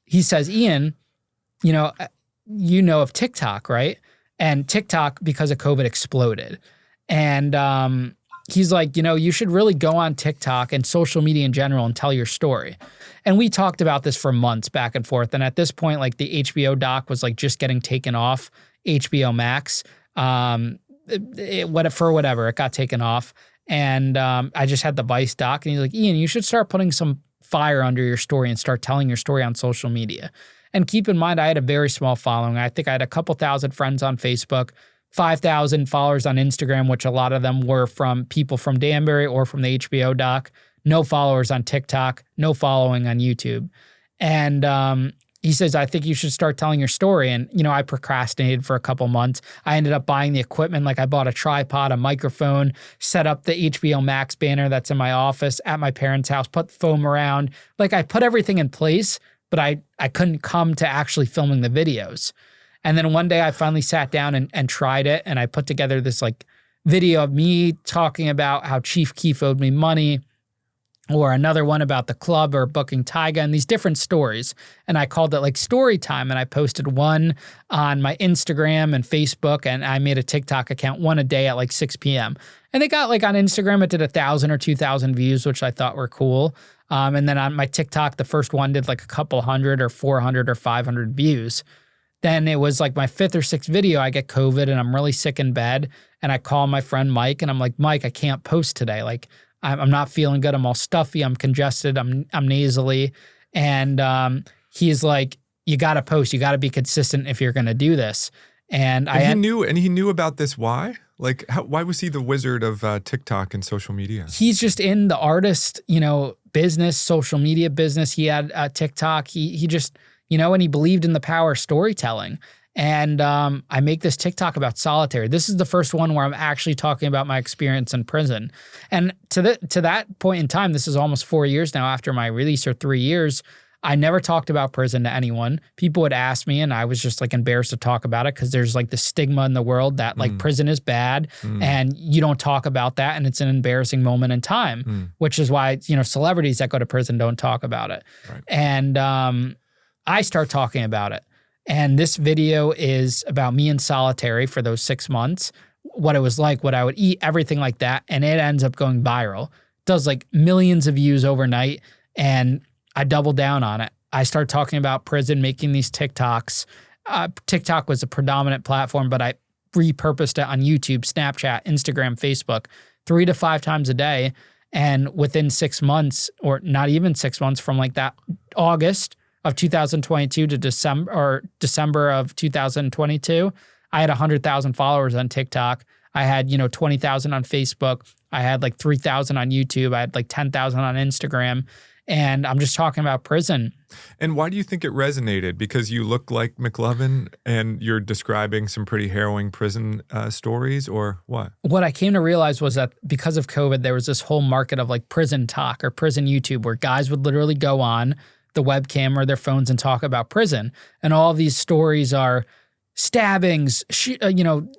Speaker 2: He says, Ian, you know of TikTok, right? And TikTok, because of COVID, exploded. And he's like, you should really go on TikTok and social media in general and tell your story. And we talked about this for months back and forth. And at this point, like the HBO doc was like just getting taken off HBO Max. For whatever, it got taken off. And I just had the Vice doc, and he's like, Ian, you should start putting some fire under your story and start telling your story on social media. And keep in mind, I had a very small following. I think I had a couple thousand friends on Facebook, 5,000 followers on Instagram, which a lot of them were from people from Danbury or from the HBO doc. No followers on TikTok, no following on YouTube. And he says, I think you should start telling your story. And, I procrastinated for a couple months. I ended up buying the equipment. Like I bought a tripod, a microphone, set up the HBO Max banner that's in my office at my parents' house, put foam around. Like I put everything in place, but I couldn't come to actually filming the videos. And then one day I finally sat down and tried it. And I put together this like video of me talking about how Chief Keef owed me money, or another one about the club or booking Tyga, and these different stories. And I called it like story time. And I posted one on my Instagram and Facebook, and I made a TikTok account, one a day at like 6 p.m. And they got like on Instagram, it did 1,000 or 2,000 views, which I thought were cool. And then on my TikTok, the first one did like a couple hundred or 400 or 500 views. Then it was like my 5th or 6th video, I get COVID and I'm really sick in bed. And I call my friend Mike, and I'm like, Mike, I can't post today. Like, I'm not feeling good. I'm all stuffy. I'm congested. I'm nasally. And he's like, you got to post. You got to be consistent if you're going to do this. And
Speaker 1: he knew about this. Why? Like, why was he the wizard of TikTok and social media?
Speaker 2: He's just in the artist, business, social media business. He had TikTok. He just, and he believed in the power of storytelling. And I make this TikTok about solitary. This is the first one where I'm actually talking about my experience in prison. And to that point in time, this is almost 4 years now after my release, or 3 years, I never talked about prison to anyone. People would ask me, and I was just like embarrassed to talk about it because there's like the stigma in the world that like prison is bad and you don't talk about that, and it's an embarrassing moment in time, which is why, celebrities that go to prison don't talk about it. Right. And I start talking about it. And this video is about me in solitary for those 6 months, what it was like, what I would eat, everything like that. And it ends up going viral. Does like millions of views overnight. And I doubled down on it. I started talking about prison, making these TikToks. TikTok was a predominant platform, but I repurposed it on YouTube, Snapchat, Instagram, Facebook, 3 to 5 times a day. And within 6 months, or not even 6 months, from like that August of 2022 to December of 2022, I had 100,000 followers on TikTok. I had, 20,000 on Facebook. I had like 3,000 on YouTube. I had like 10,000 on Instagram. And I'm just talking about prison.
Speaker 1: And why do you think it resonated? Because you look like McLovin and you're describing some pretty harrowing prison stories, or what?
Speaker 2: What I came to realize was that because of COVID, there was this whole market of like prison talk or prison YouTube, where guys would literally go on the webcam or their phones and talk about prison. And all of these stories are stabbings,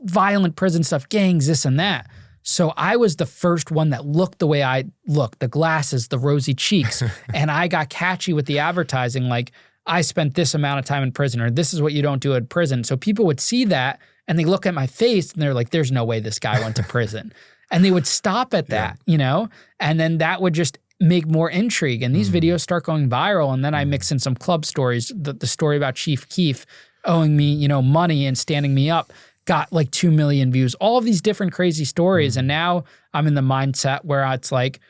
Speaker 2: violent prison stuff, gangs, this and that. So I was the first one that looked the way I looked, the glasses, the rosy cheeks. And I got catchy with the advertising, like, I spent this amount of time in prison, or this is what you don't do in prison. So people would see that and they look at my face and they're like, there's no way this guy went to prison. And they would stop at that, and then that would just make more intrigue. And these videos start going viral. And then I mix in some club stories. The story about Chief Keef owing me, money and standing me up got like 2 million views. All of these different crazy stories. And now I'm in the mindset where it's like,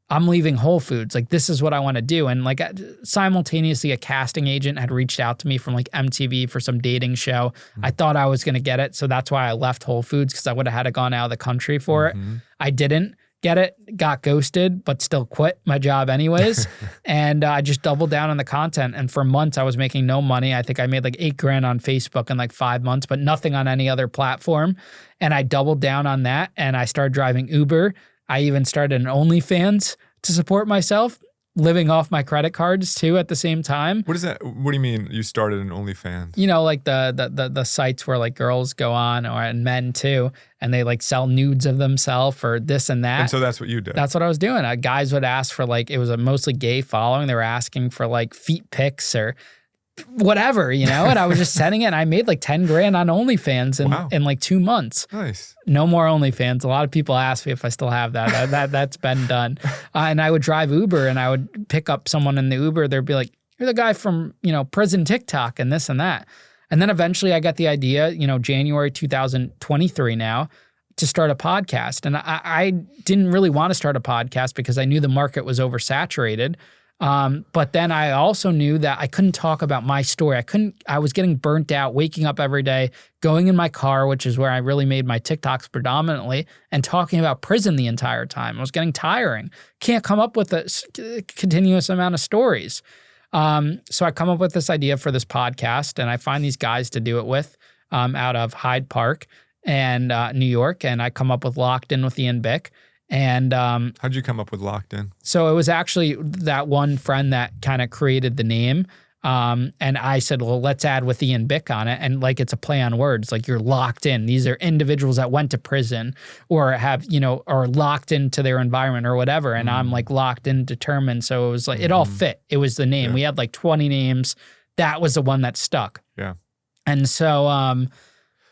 Speaker 2: I'm leaving Whole Foods. Like, this is what I want to do. And like simultaneously, a casting agent had reached out to me from like MTV for some dating show. I thought I was going to get it. So that's why I left Whole Foods, because I would have had to gone out of the country for it. I didn't get it, got ghosted, but still quit my job anyways. And I just doubled down on the content. And for months I was making no money. I think I made like $8,000 on Facebook in like 5 months, but nothing on any other platform. And I doubled down on that. And I started driving Uber. I even started an OnlyFans to support myself. living off my credit cards too at the same time.
Speaker 1: What is that? What do you mean you started an OnlyFans?
Speaker 2: You know, like the sites where like girls go on and men too, and they like sell nudes of themselves or this and that.
Speaker 1: And so that's what you did.
Speaker 2: That's what I was doing. Guys would ask for like, it was a mostly gay following. They were asking for like feet pics or whatever, you know, and I was just sending it. And I made like 10 grand on OnlyFans in like 2 months.
Speaker 1: Nice.
Speaker 2: No more OnlyFans. A lot of people ask me if I still have that. That's been done. And I would drive Uber and I would pick up someone in the Uber. They'd be like, "You're the guy from, you know, prison TikTok and this and that." And then eventually I got the idea, you know, January 2023 now, to start a podcast. And I didn't really want to start a podcast because I knew the market was oversaturated. But then I also knew that I couldn't talk about my story. I was getting burnt out, waking up every day, going in my car, which is where I really made my TikToks predominantly, and talking about prison the entire time. It was getting tiring. Can't come up with a continuous amount of stories. So I come up with this idea for this podcast, and I find these guys to do it with, out of Hyde Park and New York, and I come up with Locked In with Ian Bick. And
Speaker 1: how'd you come up with Locked In?
Speaker 2: So it was actually that one friend that kind of created the name. And I said, well, let's add with Ian Bick on it. And like, it's a play on words, like you're locked in. These are individuals that went to prison or have, you know, are locked into their environment or whatever. And I'm like locked in, determined. So it was like, it all fit. It was the name. Yeah. We had like 20 names. That was the one that stuck.
Speaker 1: Yeah.
Speaker 2: And so,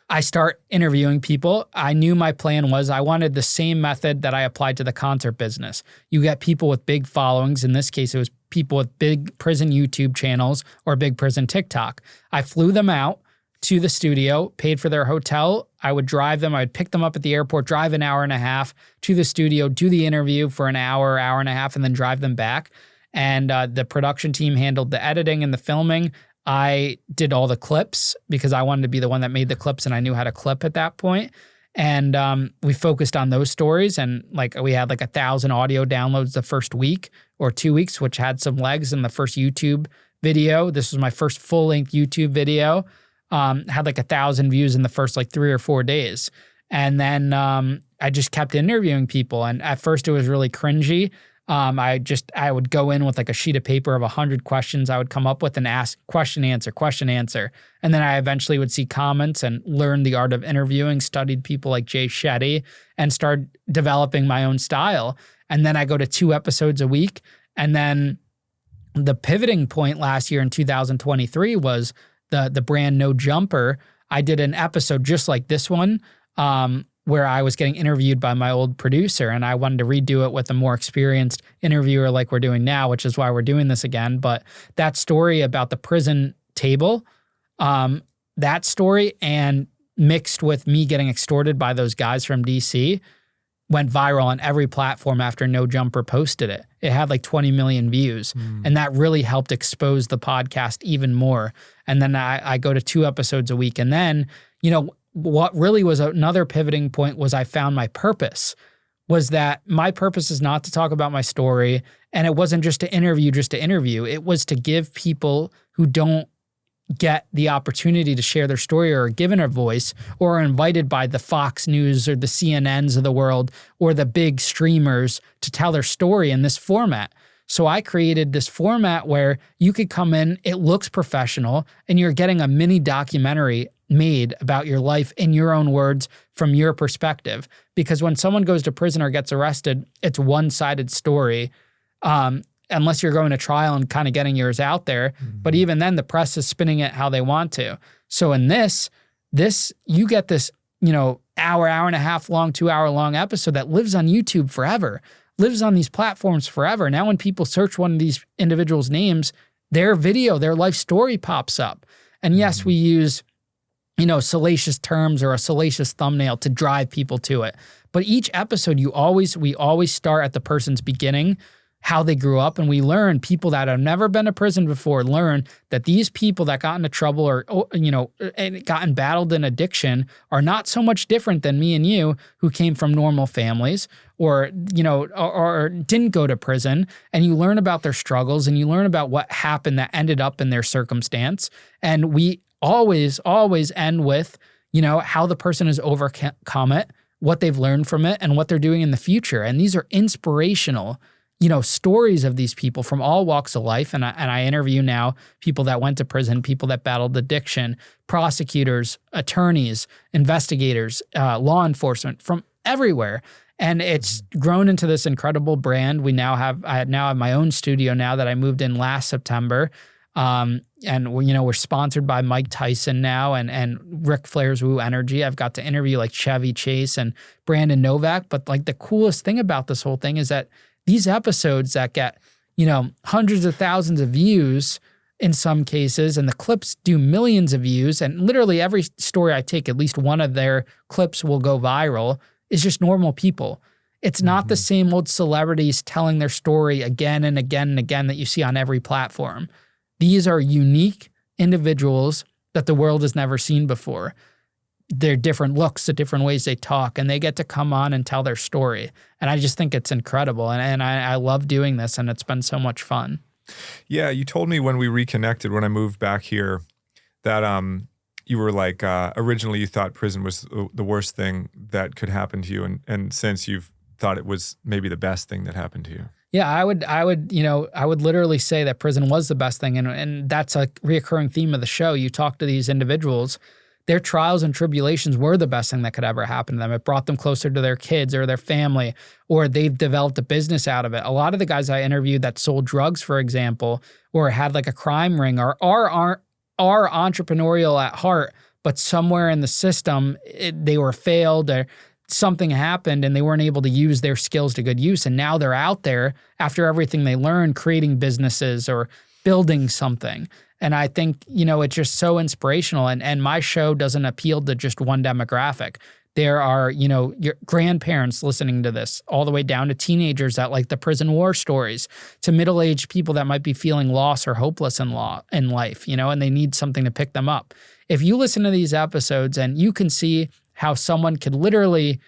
Speaker 2: I start interviewing people. I knew my plan was I wanted the same method that I applied to the concert business. You get people with big followings. In this case, it was people with big prison YouTube channels or big prison TikTok. I flew them out to the studio, paid for their hotel. I would drive them. I would pick them up at the airport, drive an hour and a half to the studio, do the interview for an hour, hour and a half, and then drive them back. And the production team handled the editing and the filming. I did all the clips because I wanted to be the one that made the clips and I knew how to clip at that point. And we focused on those stories, and like we had like 1,000 audio downloads the first week or 2 weeks, which had some legs in the first YouTube video. This was my first full-length YouTube video. Had like 1,000 views in the first like 3 or 4 days. And then I just kept interviewing people. And at first it was really cringy. I would go in with like a sheet of paper of 100 questions I would come up with and ask question, answer. And then I eventually would see comments and learn the art of interviewing, studied people like Jay Shetty, and started developing my own style. And then I go to 2 episodes a week. And then the pivoting point last year in 2023 was the brand No Jumper. I did an episode just like this one, where I was getting interviewed by my old producer, and I wanted to redo it with a more experienced interviewer like we're doing now, which is why we're doing this again. But that story about the prison table, that story, and mixed with me getting extorted by those guys from DC, went viral on every platform after No Jumper posted it. It had like 20 million views, and that really helped expose the podcast even more. And then I go to 2 episodes a week, and then, you know, what really was another pivoting point was I found my purpose, was that my purpose is not to talk about my story. And it wasn't just to interview. It was to give people who don't get the opportunity to share their story or are given a voice or are invited by the Fox News or the CNNs of the world or the big streamers to tell their story in this format. So I created this format where you could come in, it looks professional, and you're getting a mini documentary made about your life in your own words from your perspective. Because when someone goes to prison or gets arrested, it's one-sided story, unless you're going to trial and kind of getting yours out there. Mm-hmm. But even then, the press is spinning it how they want to. So in this, you get this, you know, hour and a half long, 2 hour long episode that lives on YouTube forever, lives on these platforms forever. Now when people search one of these individuals' names, their video, their life story pops up. And yes, we use, you know, salacious terms or a salacious thumbnail to drive people to it. But each episode, we always start at the person's beginning, how they grew up, and we learn, people that have never been to prison before learn that these people that got into trouble or, you know, got embattled in addiction are not so much different than me and you who came from normal families or, you know, or didn't go to prison. And you learn about their struggles and you learn about what happened that ended up in their circumstance. And we always end with, you know, how the person has overcome it, what they've learned from it, and what they're doing in the future. And these are inspirational stories of these people from all walks of life. And I interview now people that went to prison, people that battled addiction, prosecutors, attorneys, investigators, law enforcement from everywhere. And it's grown into this incredible brand. I now have my own studio now that I moved in last September. And we're sponsored by Mike Tyson now and Ric Flair's Woo Energy. I've got to interview like Chevy Chase and Brandon Novak. But like the coolest thing about this whole thing is that these episodes that get, hundreds of thousands of views in some cases, and the clips do millions of views, and literally every story I take, at least one of their clips will go viral, is just normal people. It's not the same old celebrities telling their story again and again and again that you see on every platform. These are unique individuals that the world has never seen before. Their different looks, the different ways they talk, and they get to come on and tell their story. And I just think it's incredible. And I love doing this, and it's been so much fun.
Speaker 1: Yeah, you told me when we reconnected, when I moved back here, that you were like, originally you thought prison was the worst thing that could happen to you. And since you've thought it was maybe the best thing that happened to you.
Speaker 2: Yeah, I would literally say that prison was the best thing. And that's a reoccurring theme of the show. You talk to these individuals, their trials and tribulations were the best thing that could ever happen to them. It brought them closer to their kids or their family, or they've developed a business out of it. A lot of the guys I interviewed that sold drugs, for example, or had like a crime ring are entrepreneurial at heart, but somewhere in the system, they were failed or something happened and they weren't able to use their skills to good use. And now they're out there after everything they learned, creating businesses or building something. And I think, it's just so inspirational. And my show doesn't appeal to just one demographic. There are, your grandparents listening to this, all the way down to teenagers that like the prison war stories, to middle-aged people that might be feeling lost or hopeless in life, and they need something to pick them up. If you listen to these episodes and you can see how someone could literally,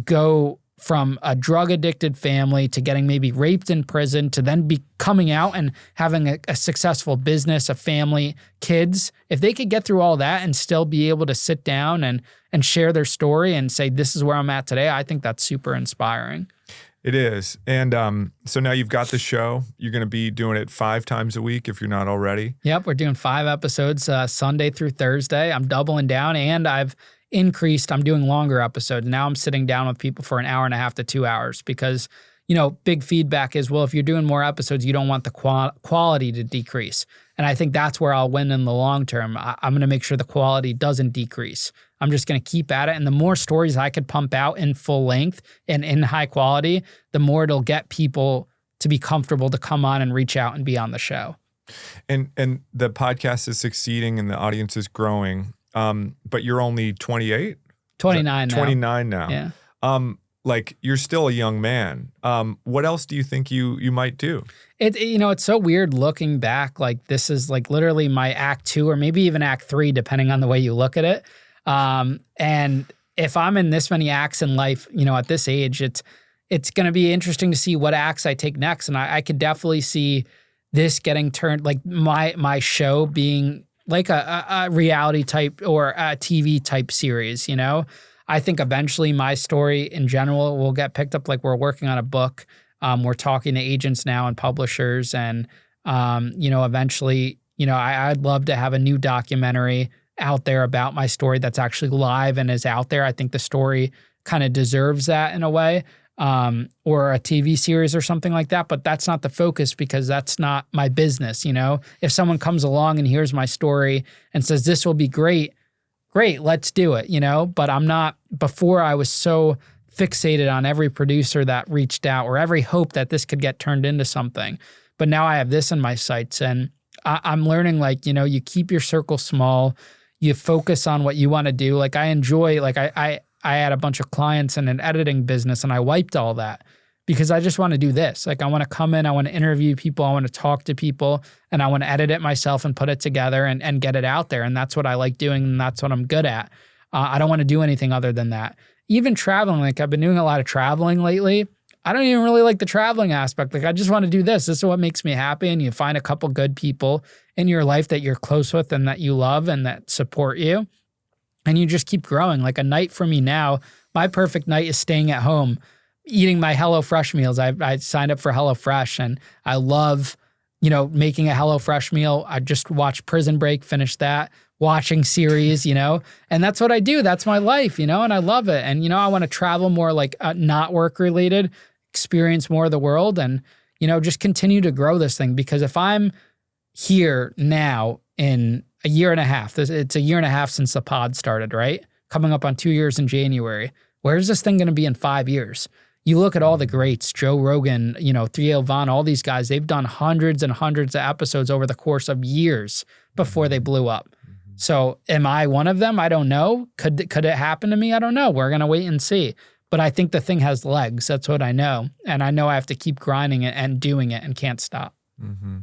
Speaker 2: go from a drug-addicted family to getting maybe raped in prison to then be coming out and having a successful business, a family, kids. If they could get through all that and still be able to sit down and share their story and say, this is where I'm at today, I think that's super inspiring.
Speaker 1: It is. And so now you've got the show. You're going to be doing it 5 times a week if you're not already.
Speaker 2: Yep, we're doing 5 episodes Sunday through Thursday. I'm doubling down, and I've increased. I'm doing longer episodes. Now I'm sitting down with people for an hour and a half to 2 hours because, big feedback is, well, if you're doing more episodes, you don't want the quality to decrease. And I think that's where I'll win in the long term. I'm going to make sure the quality doesn't decrease. I'm just going to keep at it. And the more stories I could pump out in full length and in high quality, the more it'll get people to be comfortable to come on and reach out and be on the show.
Speaker 1: And the podcast is succeeding and the audience is growing. But you're only 28?
Speaker 2: 29 now.
Speaker 1: 29 now.
Speaker 2: Yeah.
Speaker 1: Like you're still a young man. What else do you think you might do?
Speaker 2: It's so weird looking back. Like this is like literally my act 2 or maybe even act 3, depending on the way you look at it. And if I'm in this many acts in life, at this age, it's going to be interesting to see what acts I take next. And I could definitely see this getting turned, like my show being like a reality type or a TV type series, I think eventually my story in general will get picked up. Like we're working on a book. We're talking to agents now and publishers. And, eventually, I'd love to have a new documentary out there about my story that's actually live and is out there. I think the story kind of deserves that in a way. Or a TV series or something like that, but that's not the focus because that's not my business, If someone comes along and hears my story and says, this will be great, let's do it, But I'm not, before I was so fixated on every producer that reached out or every hope that this could get turned into something. But now I have this in my sights and I'm learning you keep your circle small, you focus on what you want to do. Like I enjoy, I had a bunch of clients in an editing business and I wiped all that because I just want to do this. Like I want to come in, I want to interview people, I want to talk to people, and I want to edit it myself and put it together and get it out there. And that's what I like doing and that's what I'm good at. I don't want to do anything other than that. Even traveling, like I've been doing a lot of traveling lately. I don't even really like the traveling aspect. Like I just want to do this. This is what makes me happy. And you find a couple good people in your life that you're close with and that you love and that support you. And you just keep growing. Like a night for me now, my perfect night is staying at home, eating my HelloFresh meals. I signed up for HelloFresh, and I love, making a HelloFresh meal. I just watched Prison Break, finished that, watching series, and that's what I do. That's my life, and I love it. And, I want to travel more, like not work related, experience more of the world, and, just continue to grow this thing. Because if I'm here now in a year and a half, it's a year and a half since the pod started, right? Coming up on 2 years in January. Where's this thing going to be in 5 years? You look at all the greats, Joe Rogan, Theo Von, all these guys, they've done hundreds and hundreds of episodes over the course of years before they blew up. So am I one of them? I don't know. Could it happen to me? I don't know. We're going to wait and see. But I think the thing has legs. That's what I know. And I know I have to keep grinding it and doing it and can't stop.
Speaker 1: Mm-hmm.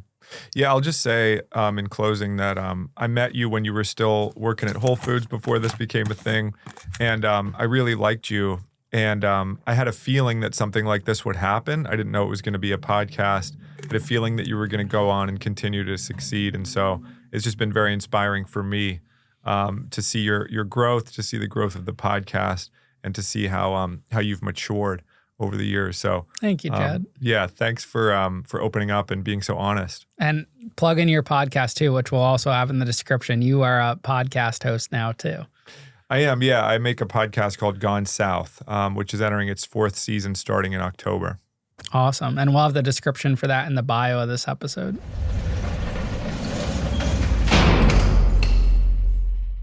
Speaker 1: Yeah, I'll just say in closing that I met you when you were still working at Whole Foods before this became a thing. And I really liked you. And I had a feeling that something like this would happen. I didn't know it was going to be a podcast. I had a feeling that you were going to go on and continue to succeed. And so it's just been very inspiring for me to see your growth, to see the growth of the podcast, and to see how you've matured over the years. So
Speaker 2: thank you, Jed.
Speaker 1: Yeah, thanks for opening up and being so honest.
Speaker 2: And plug in your podcast too, which we'll also have in the description. You are a podcast host now too.
Speaker 1: I am, yeah. I make a podcast called Gone South, which is entering its 4th season starting in October.
Speaker 2: Awesome. And we'll have the description for that in the bio of this episode.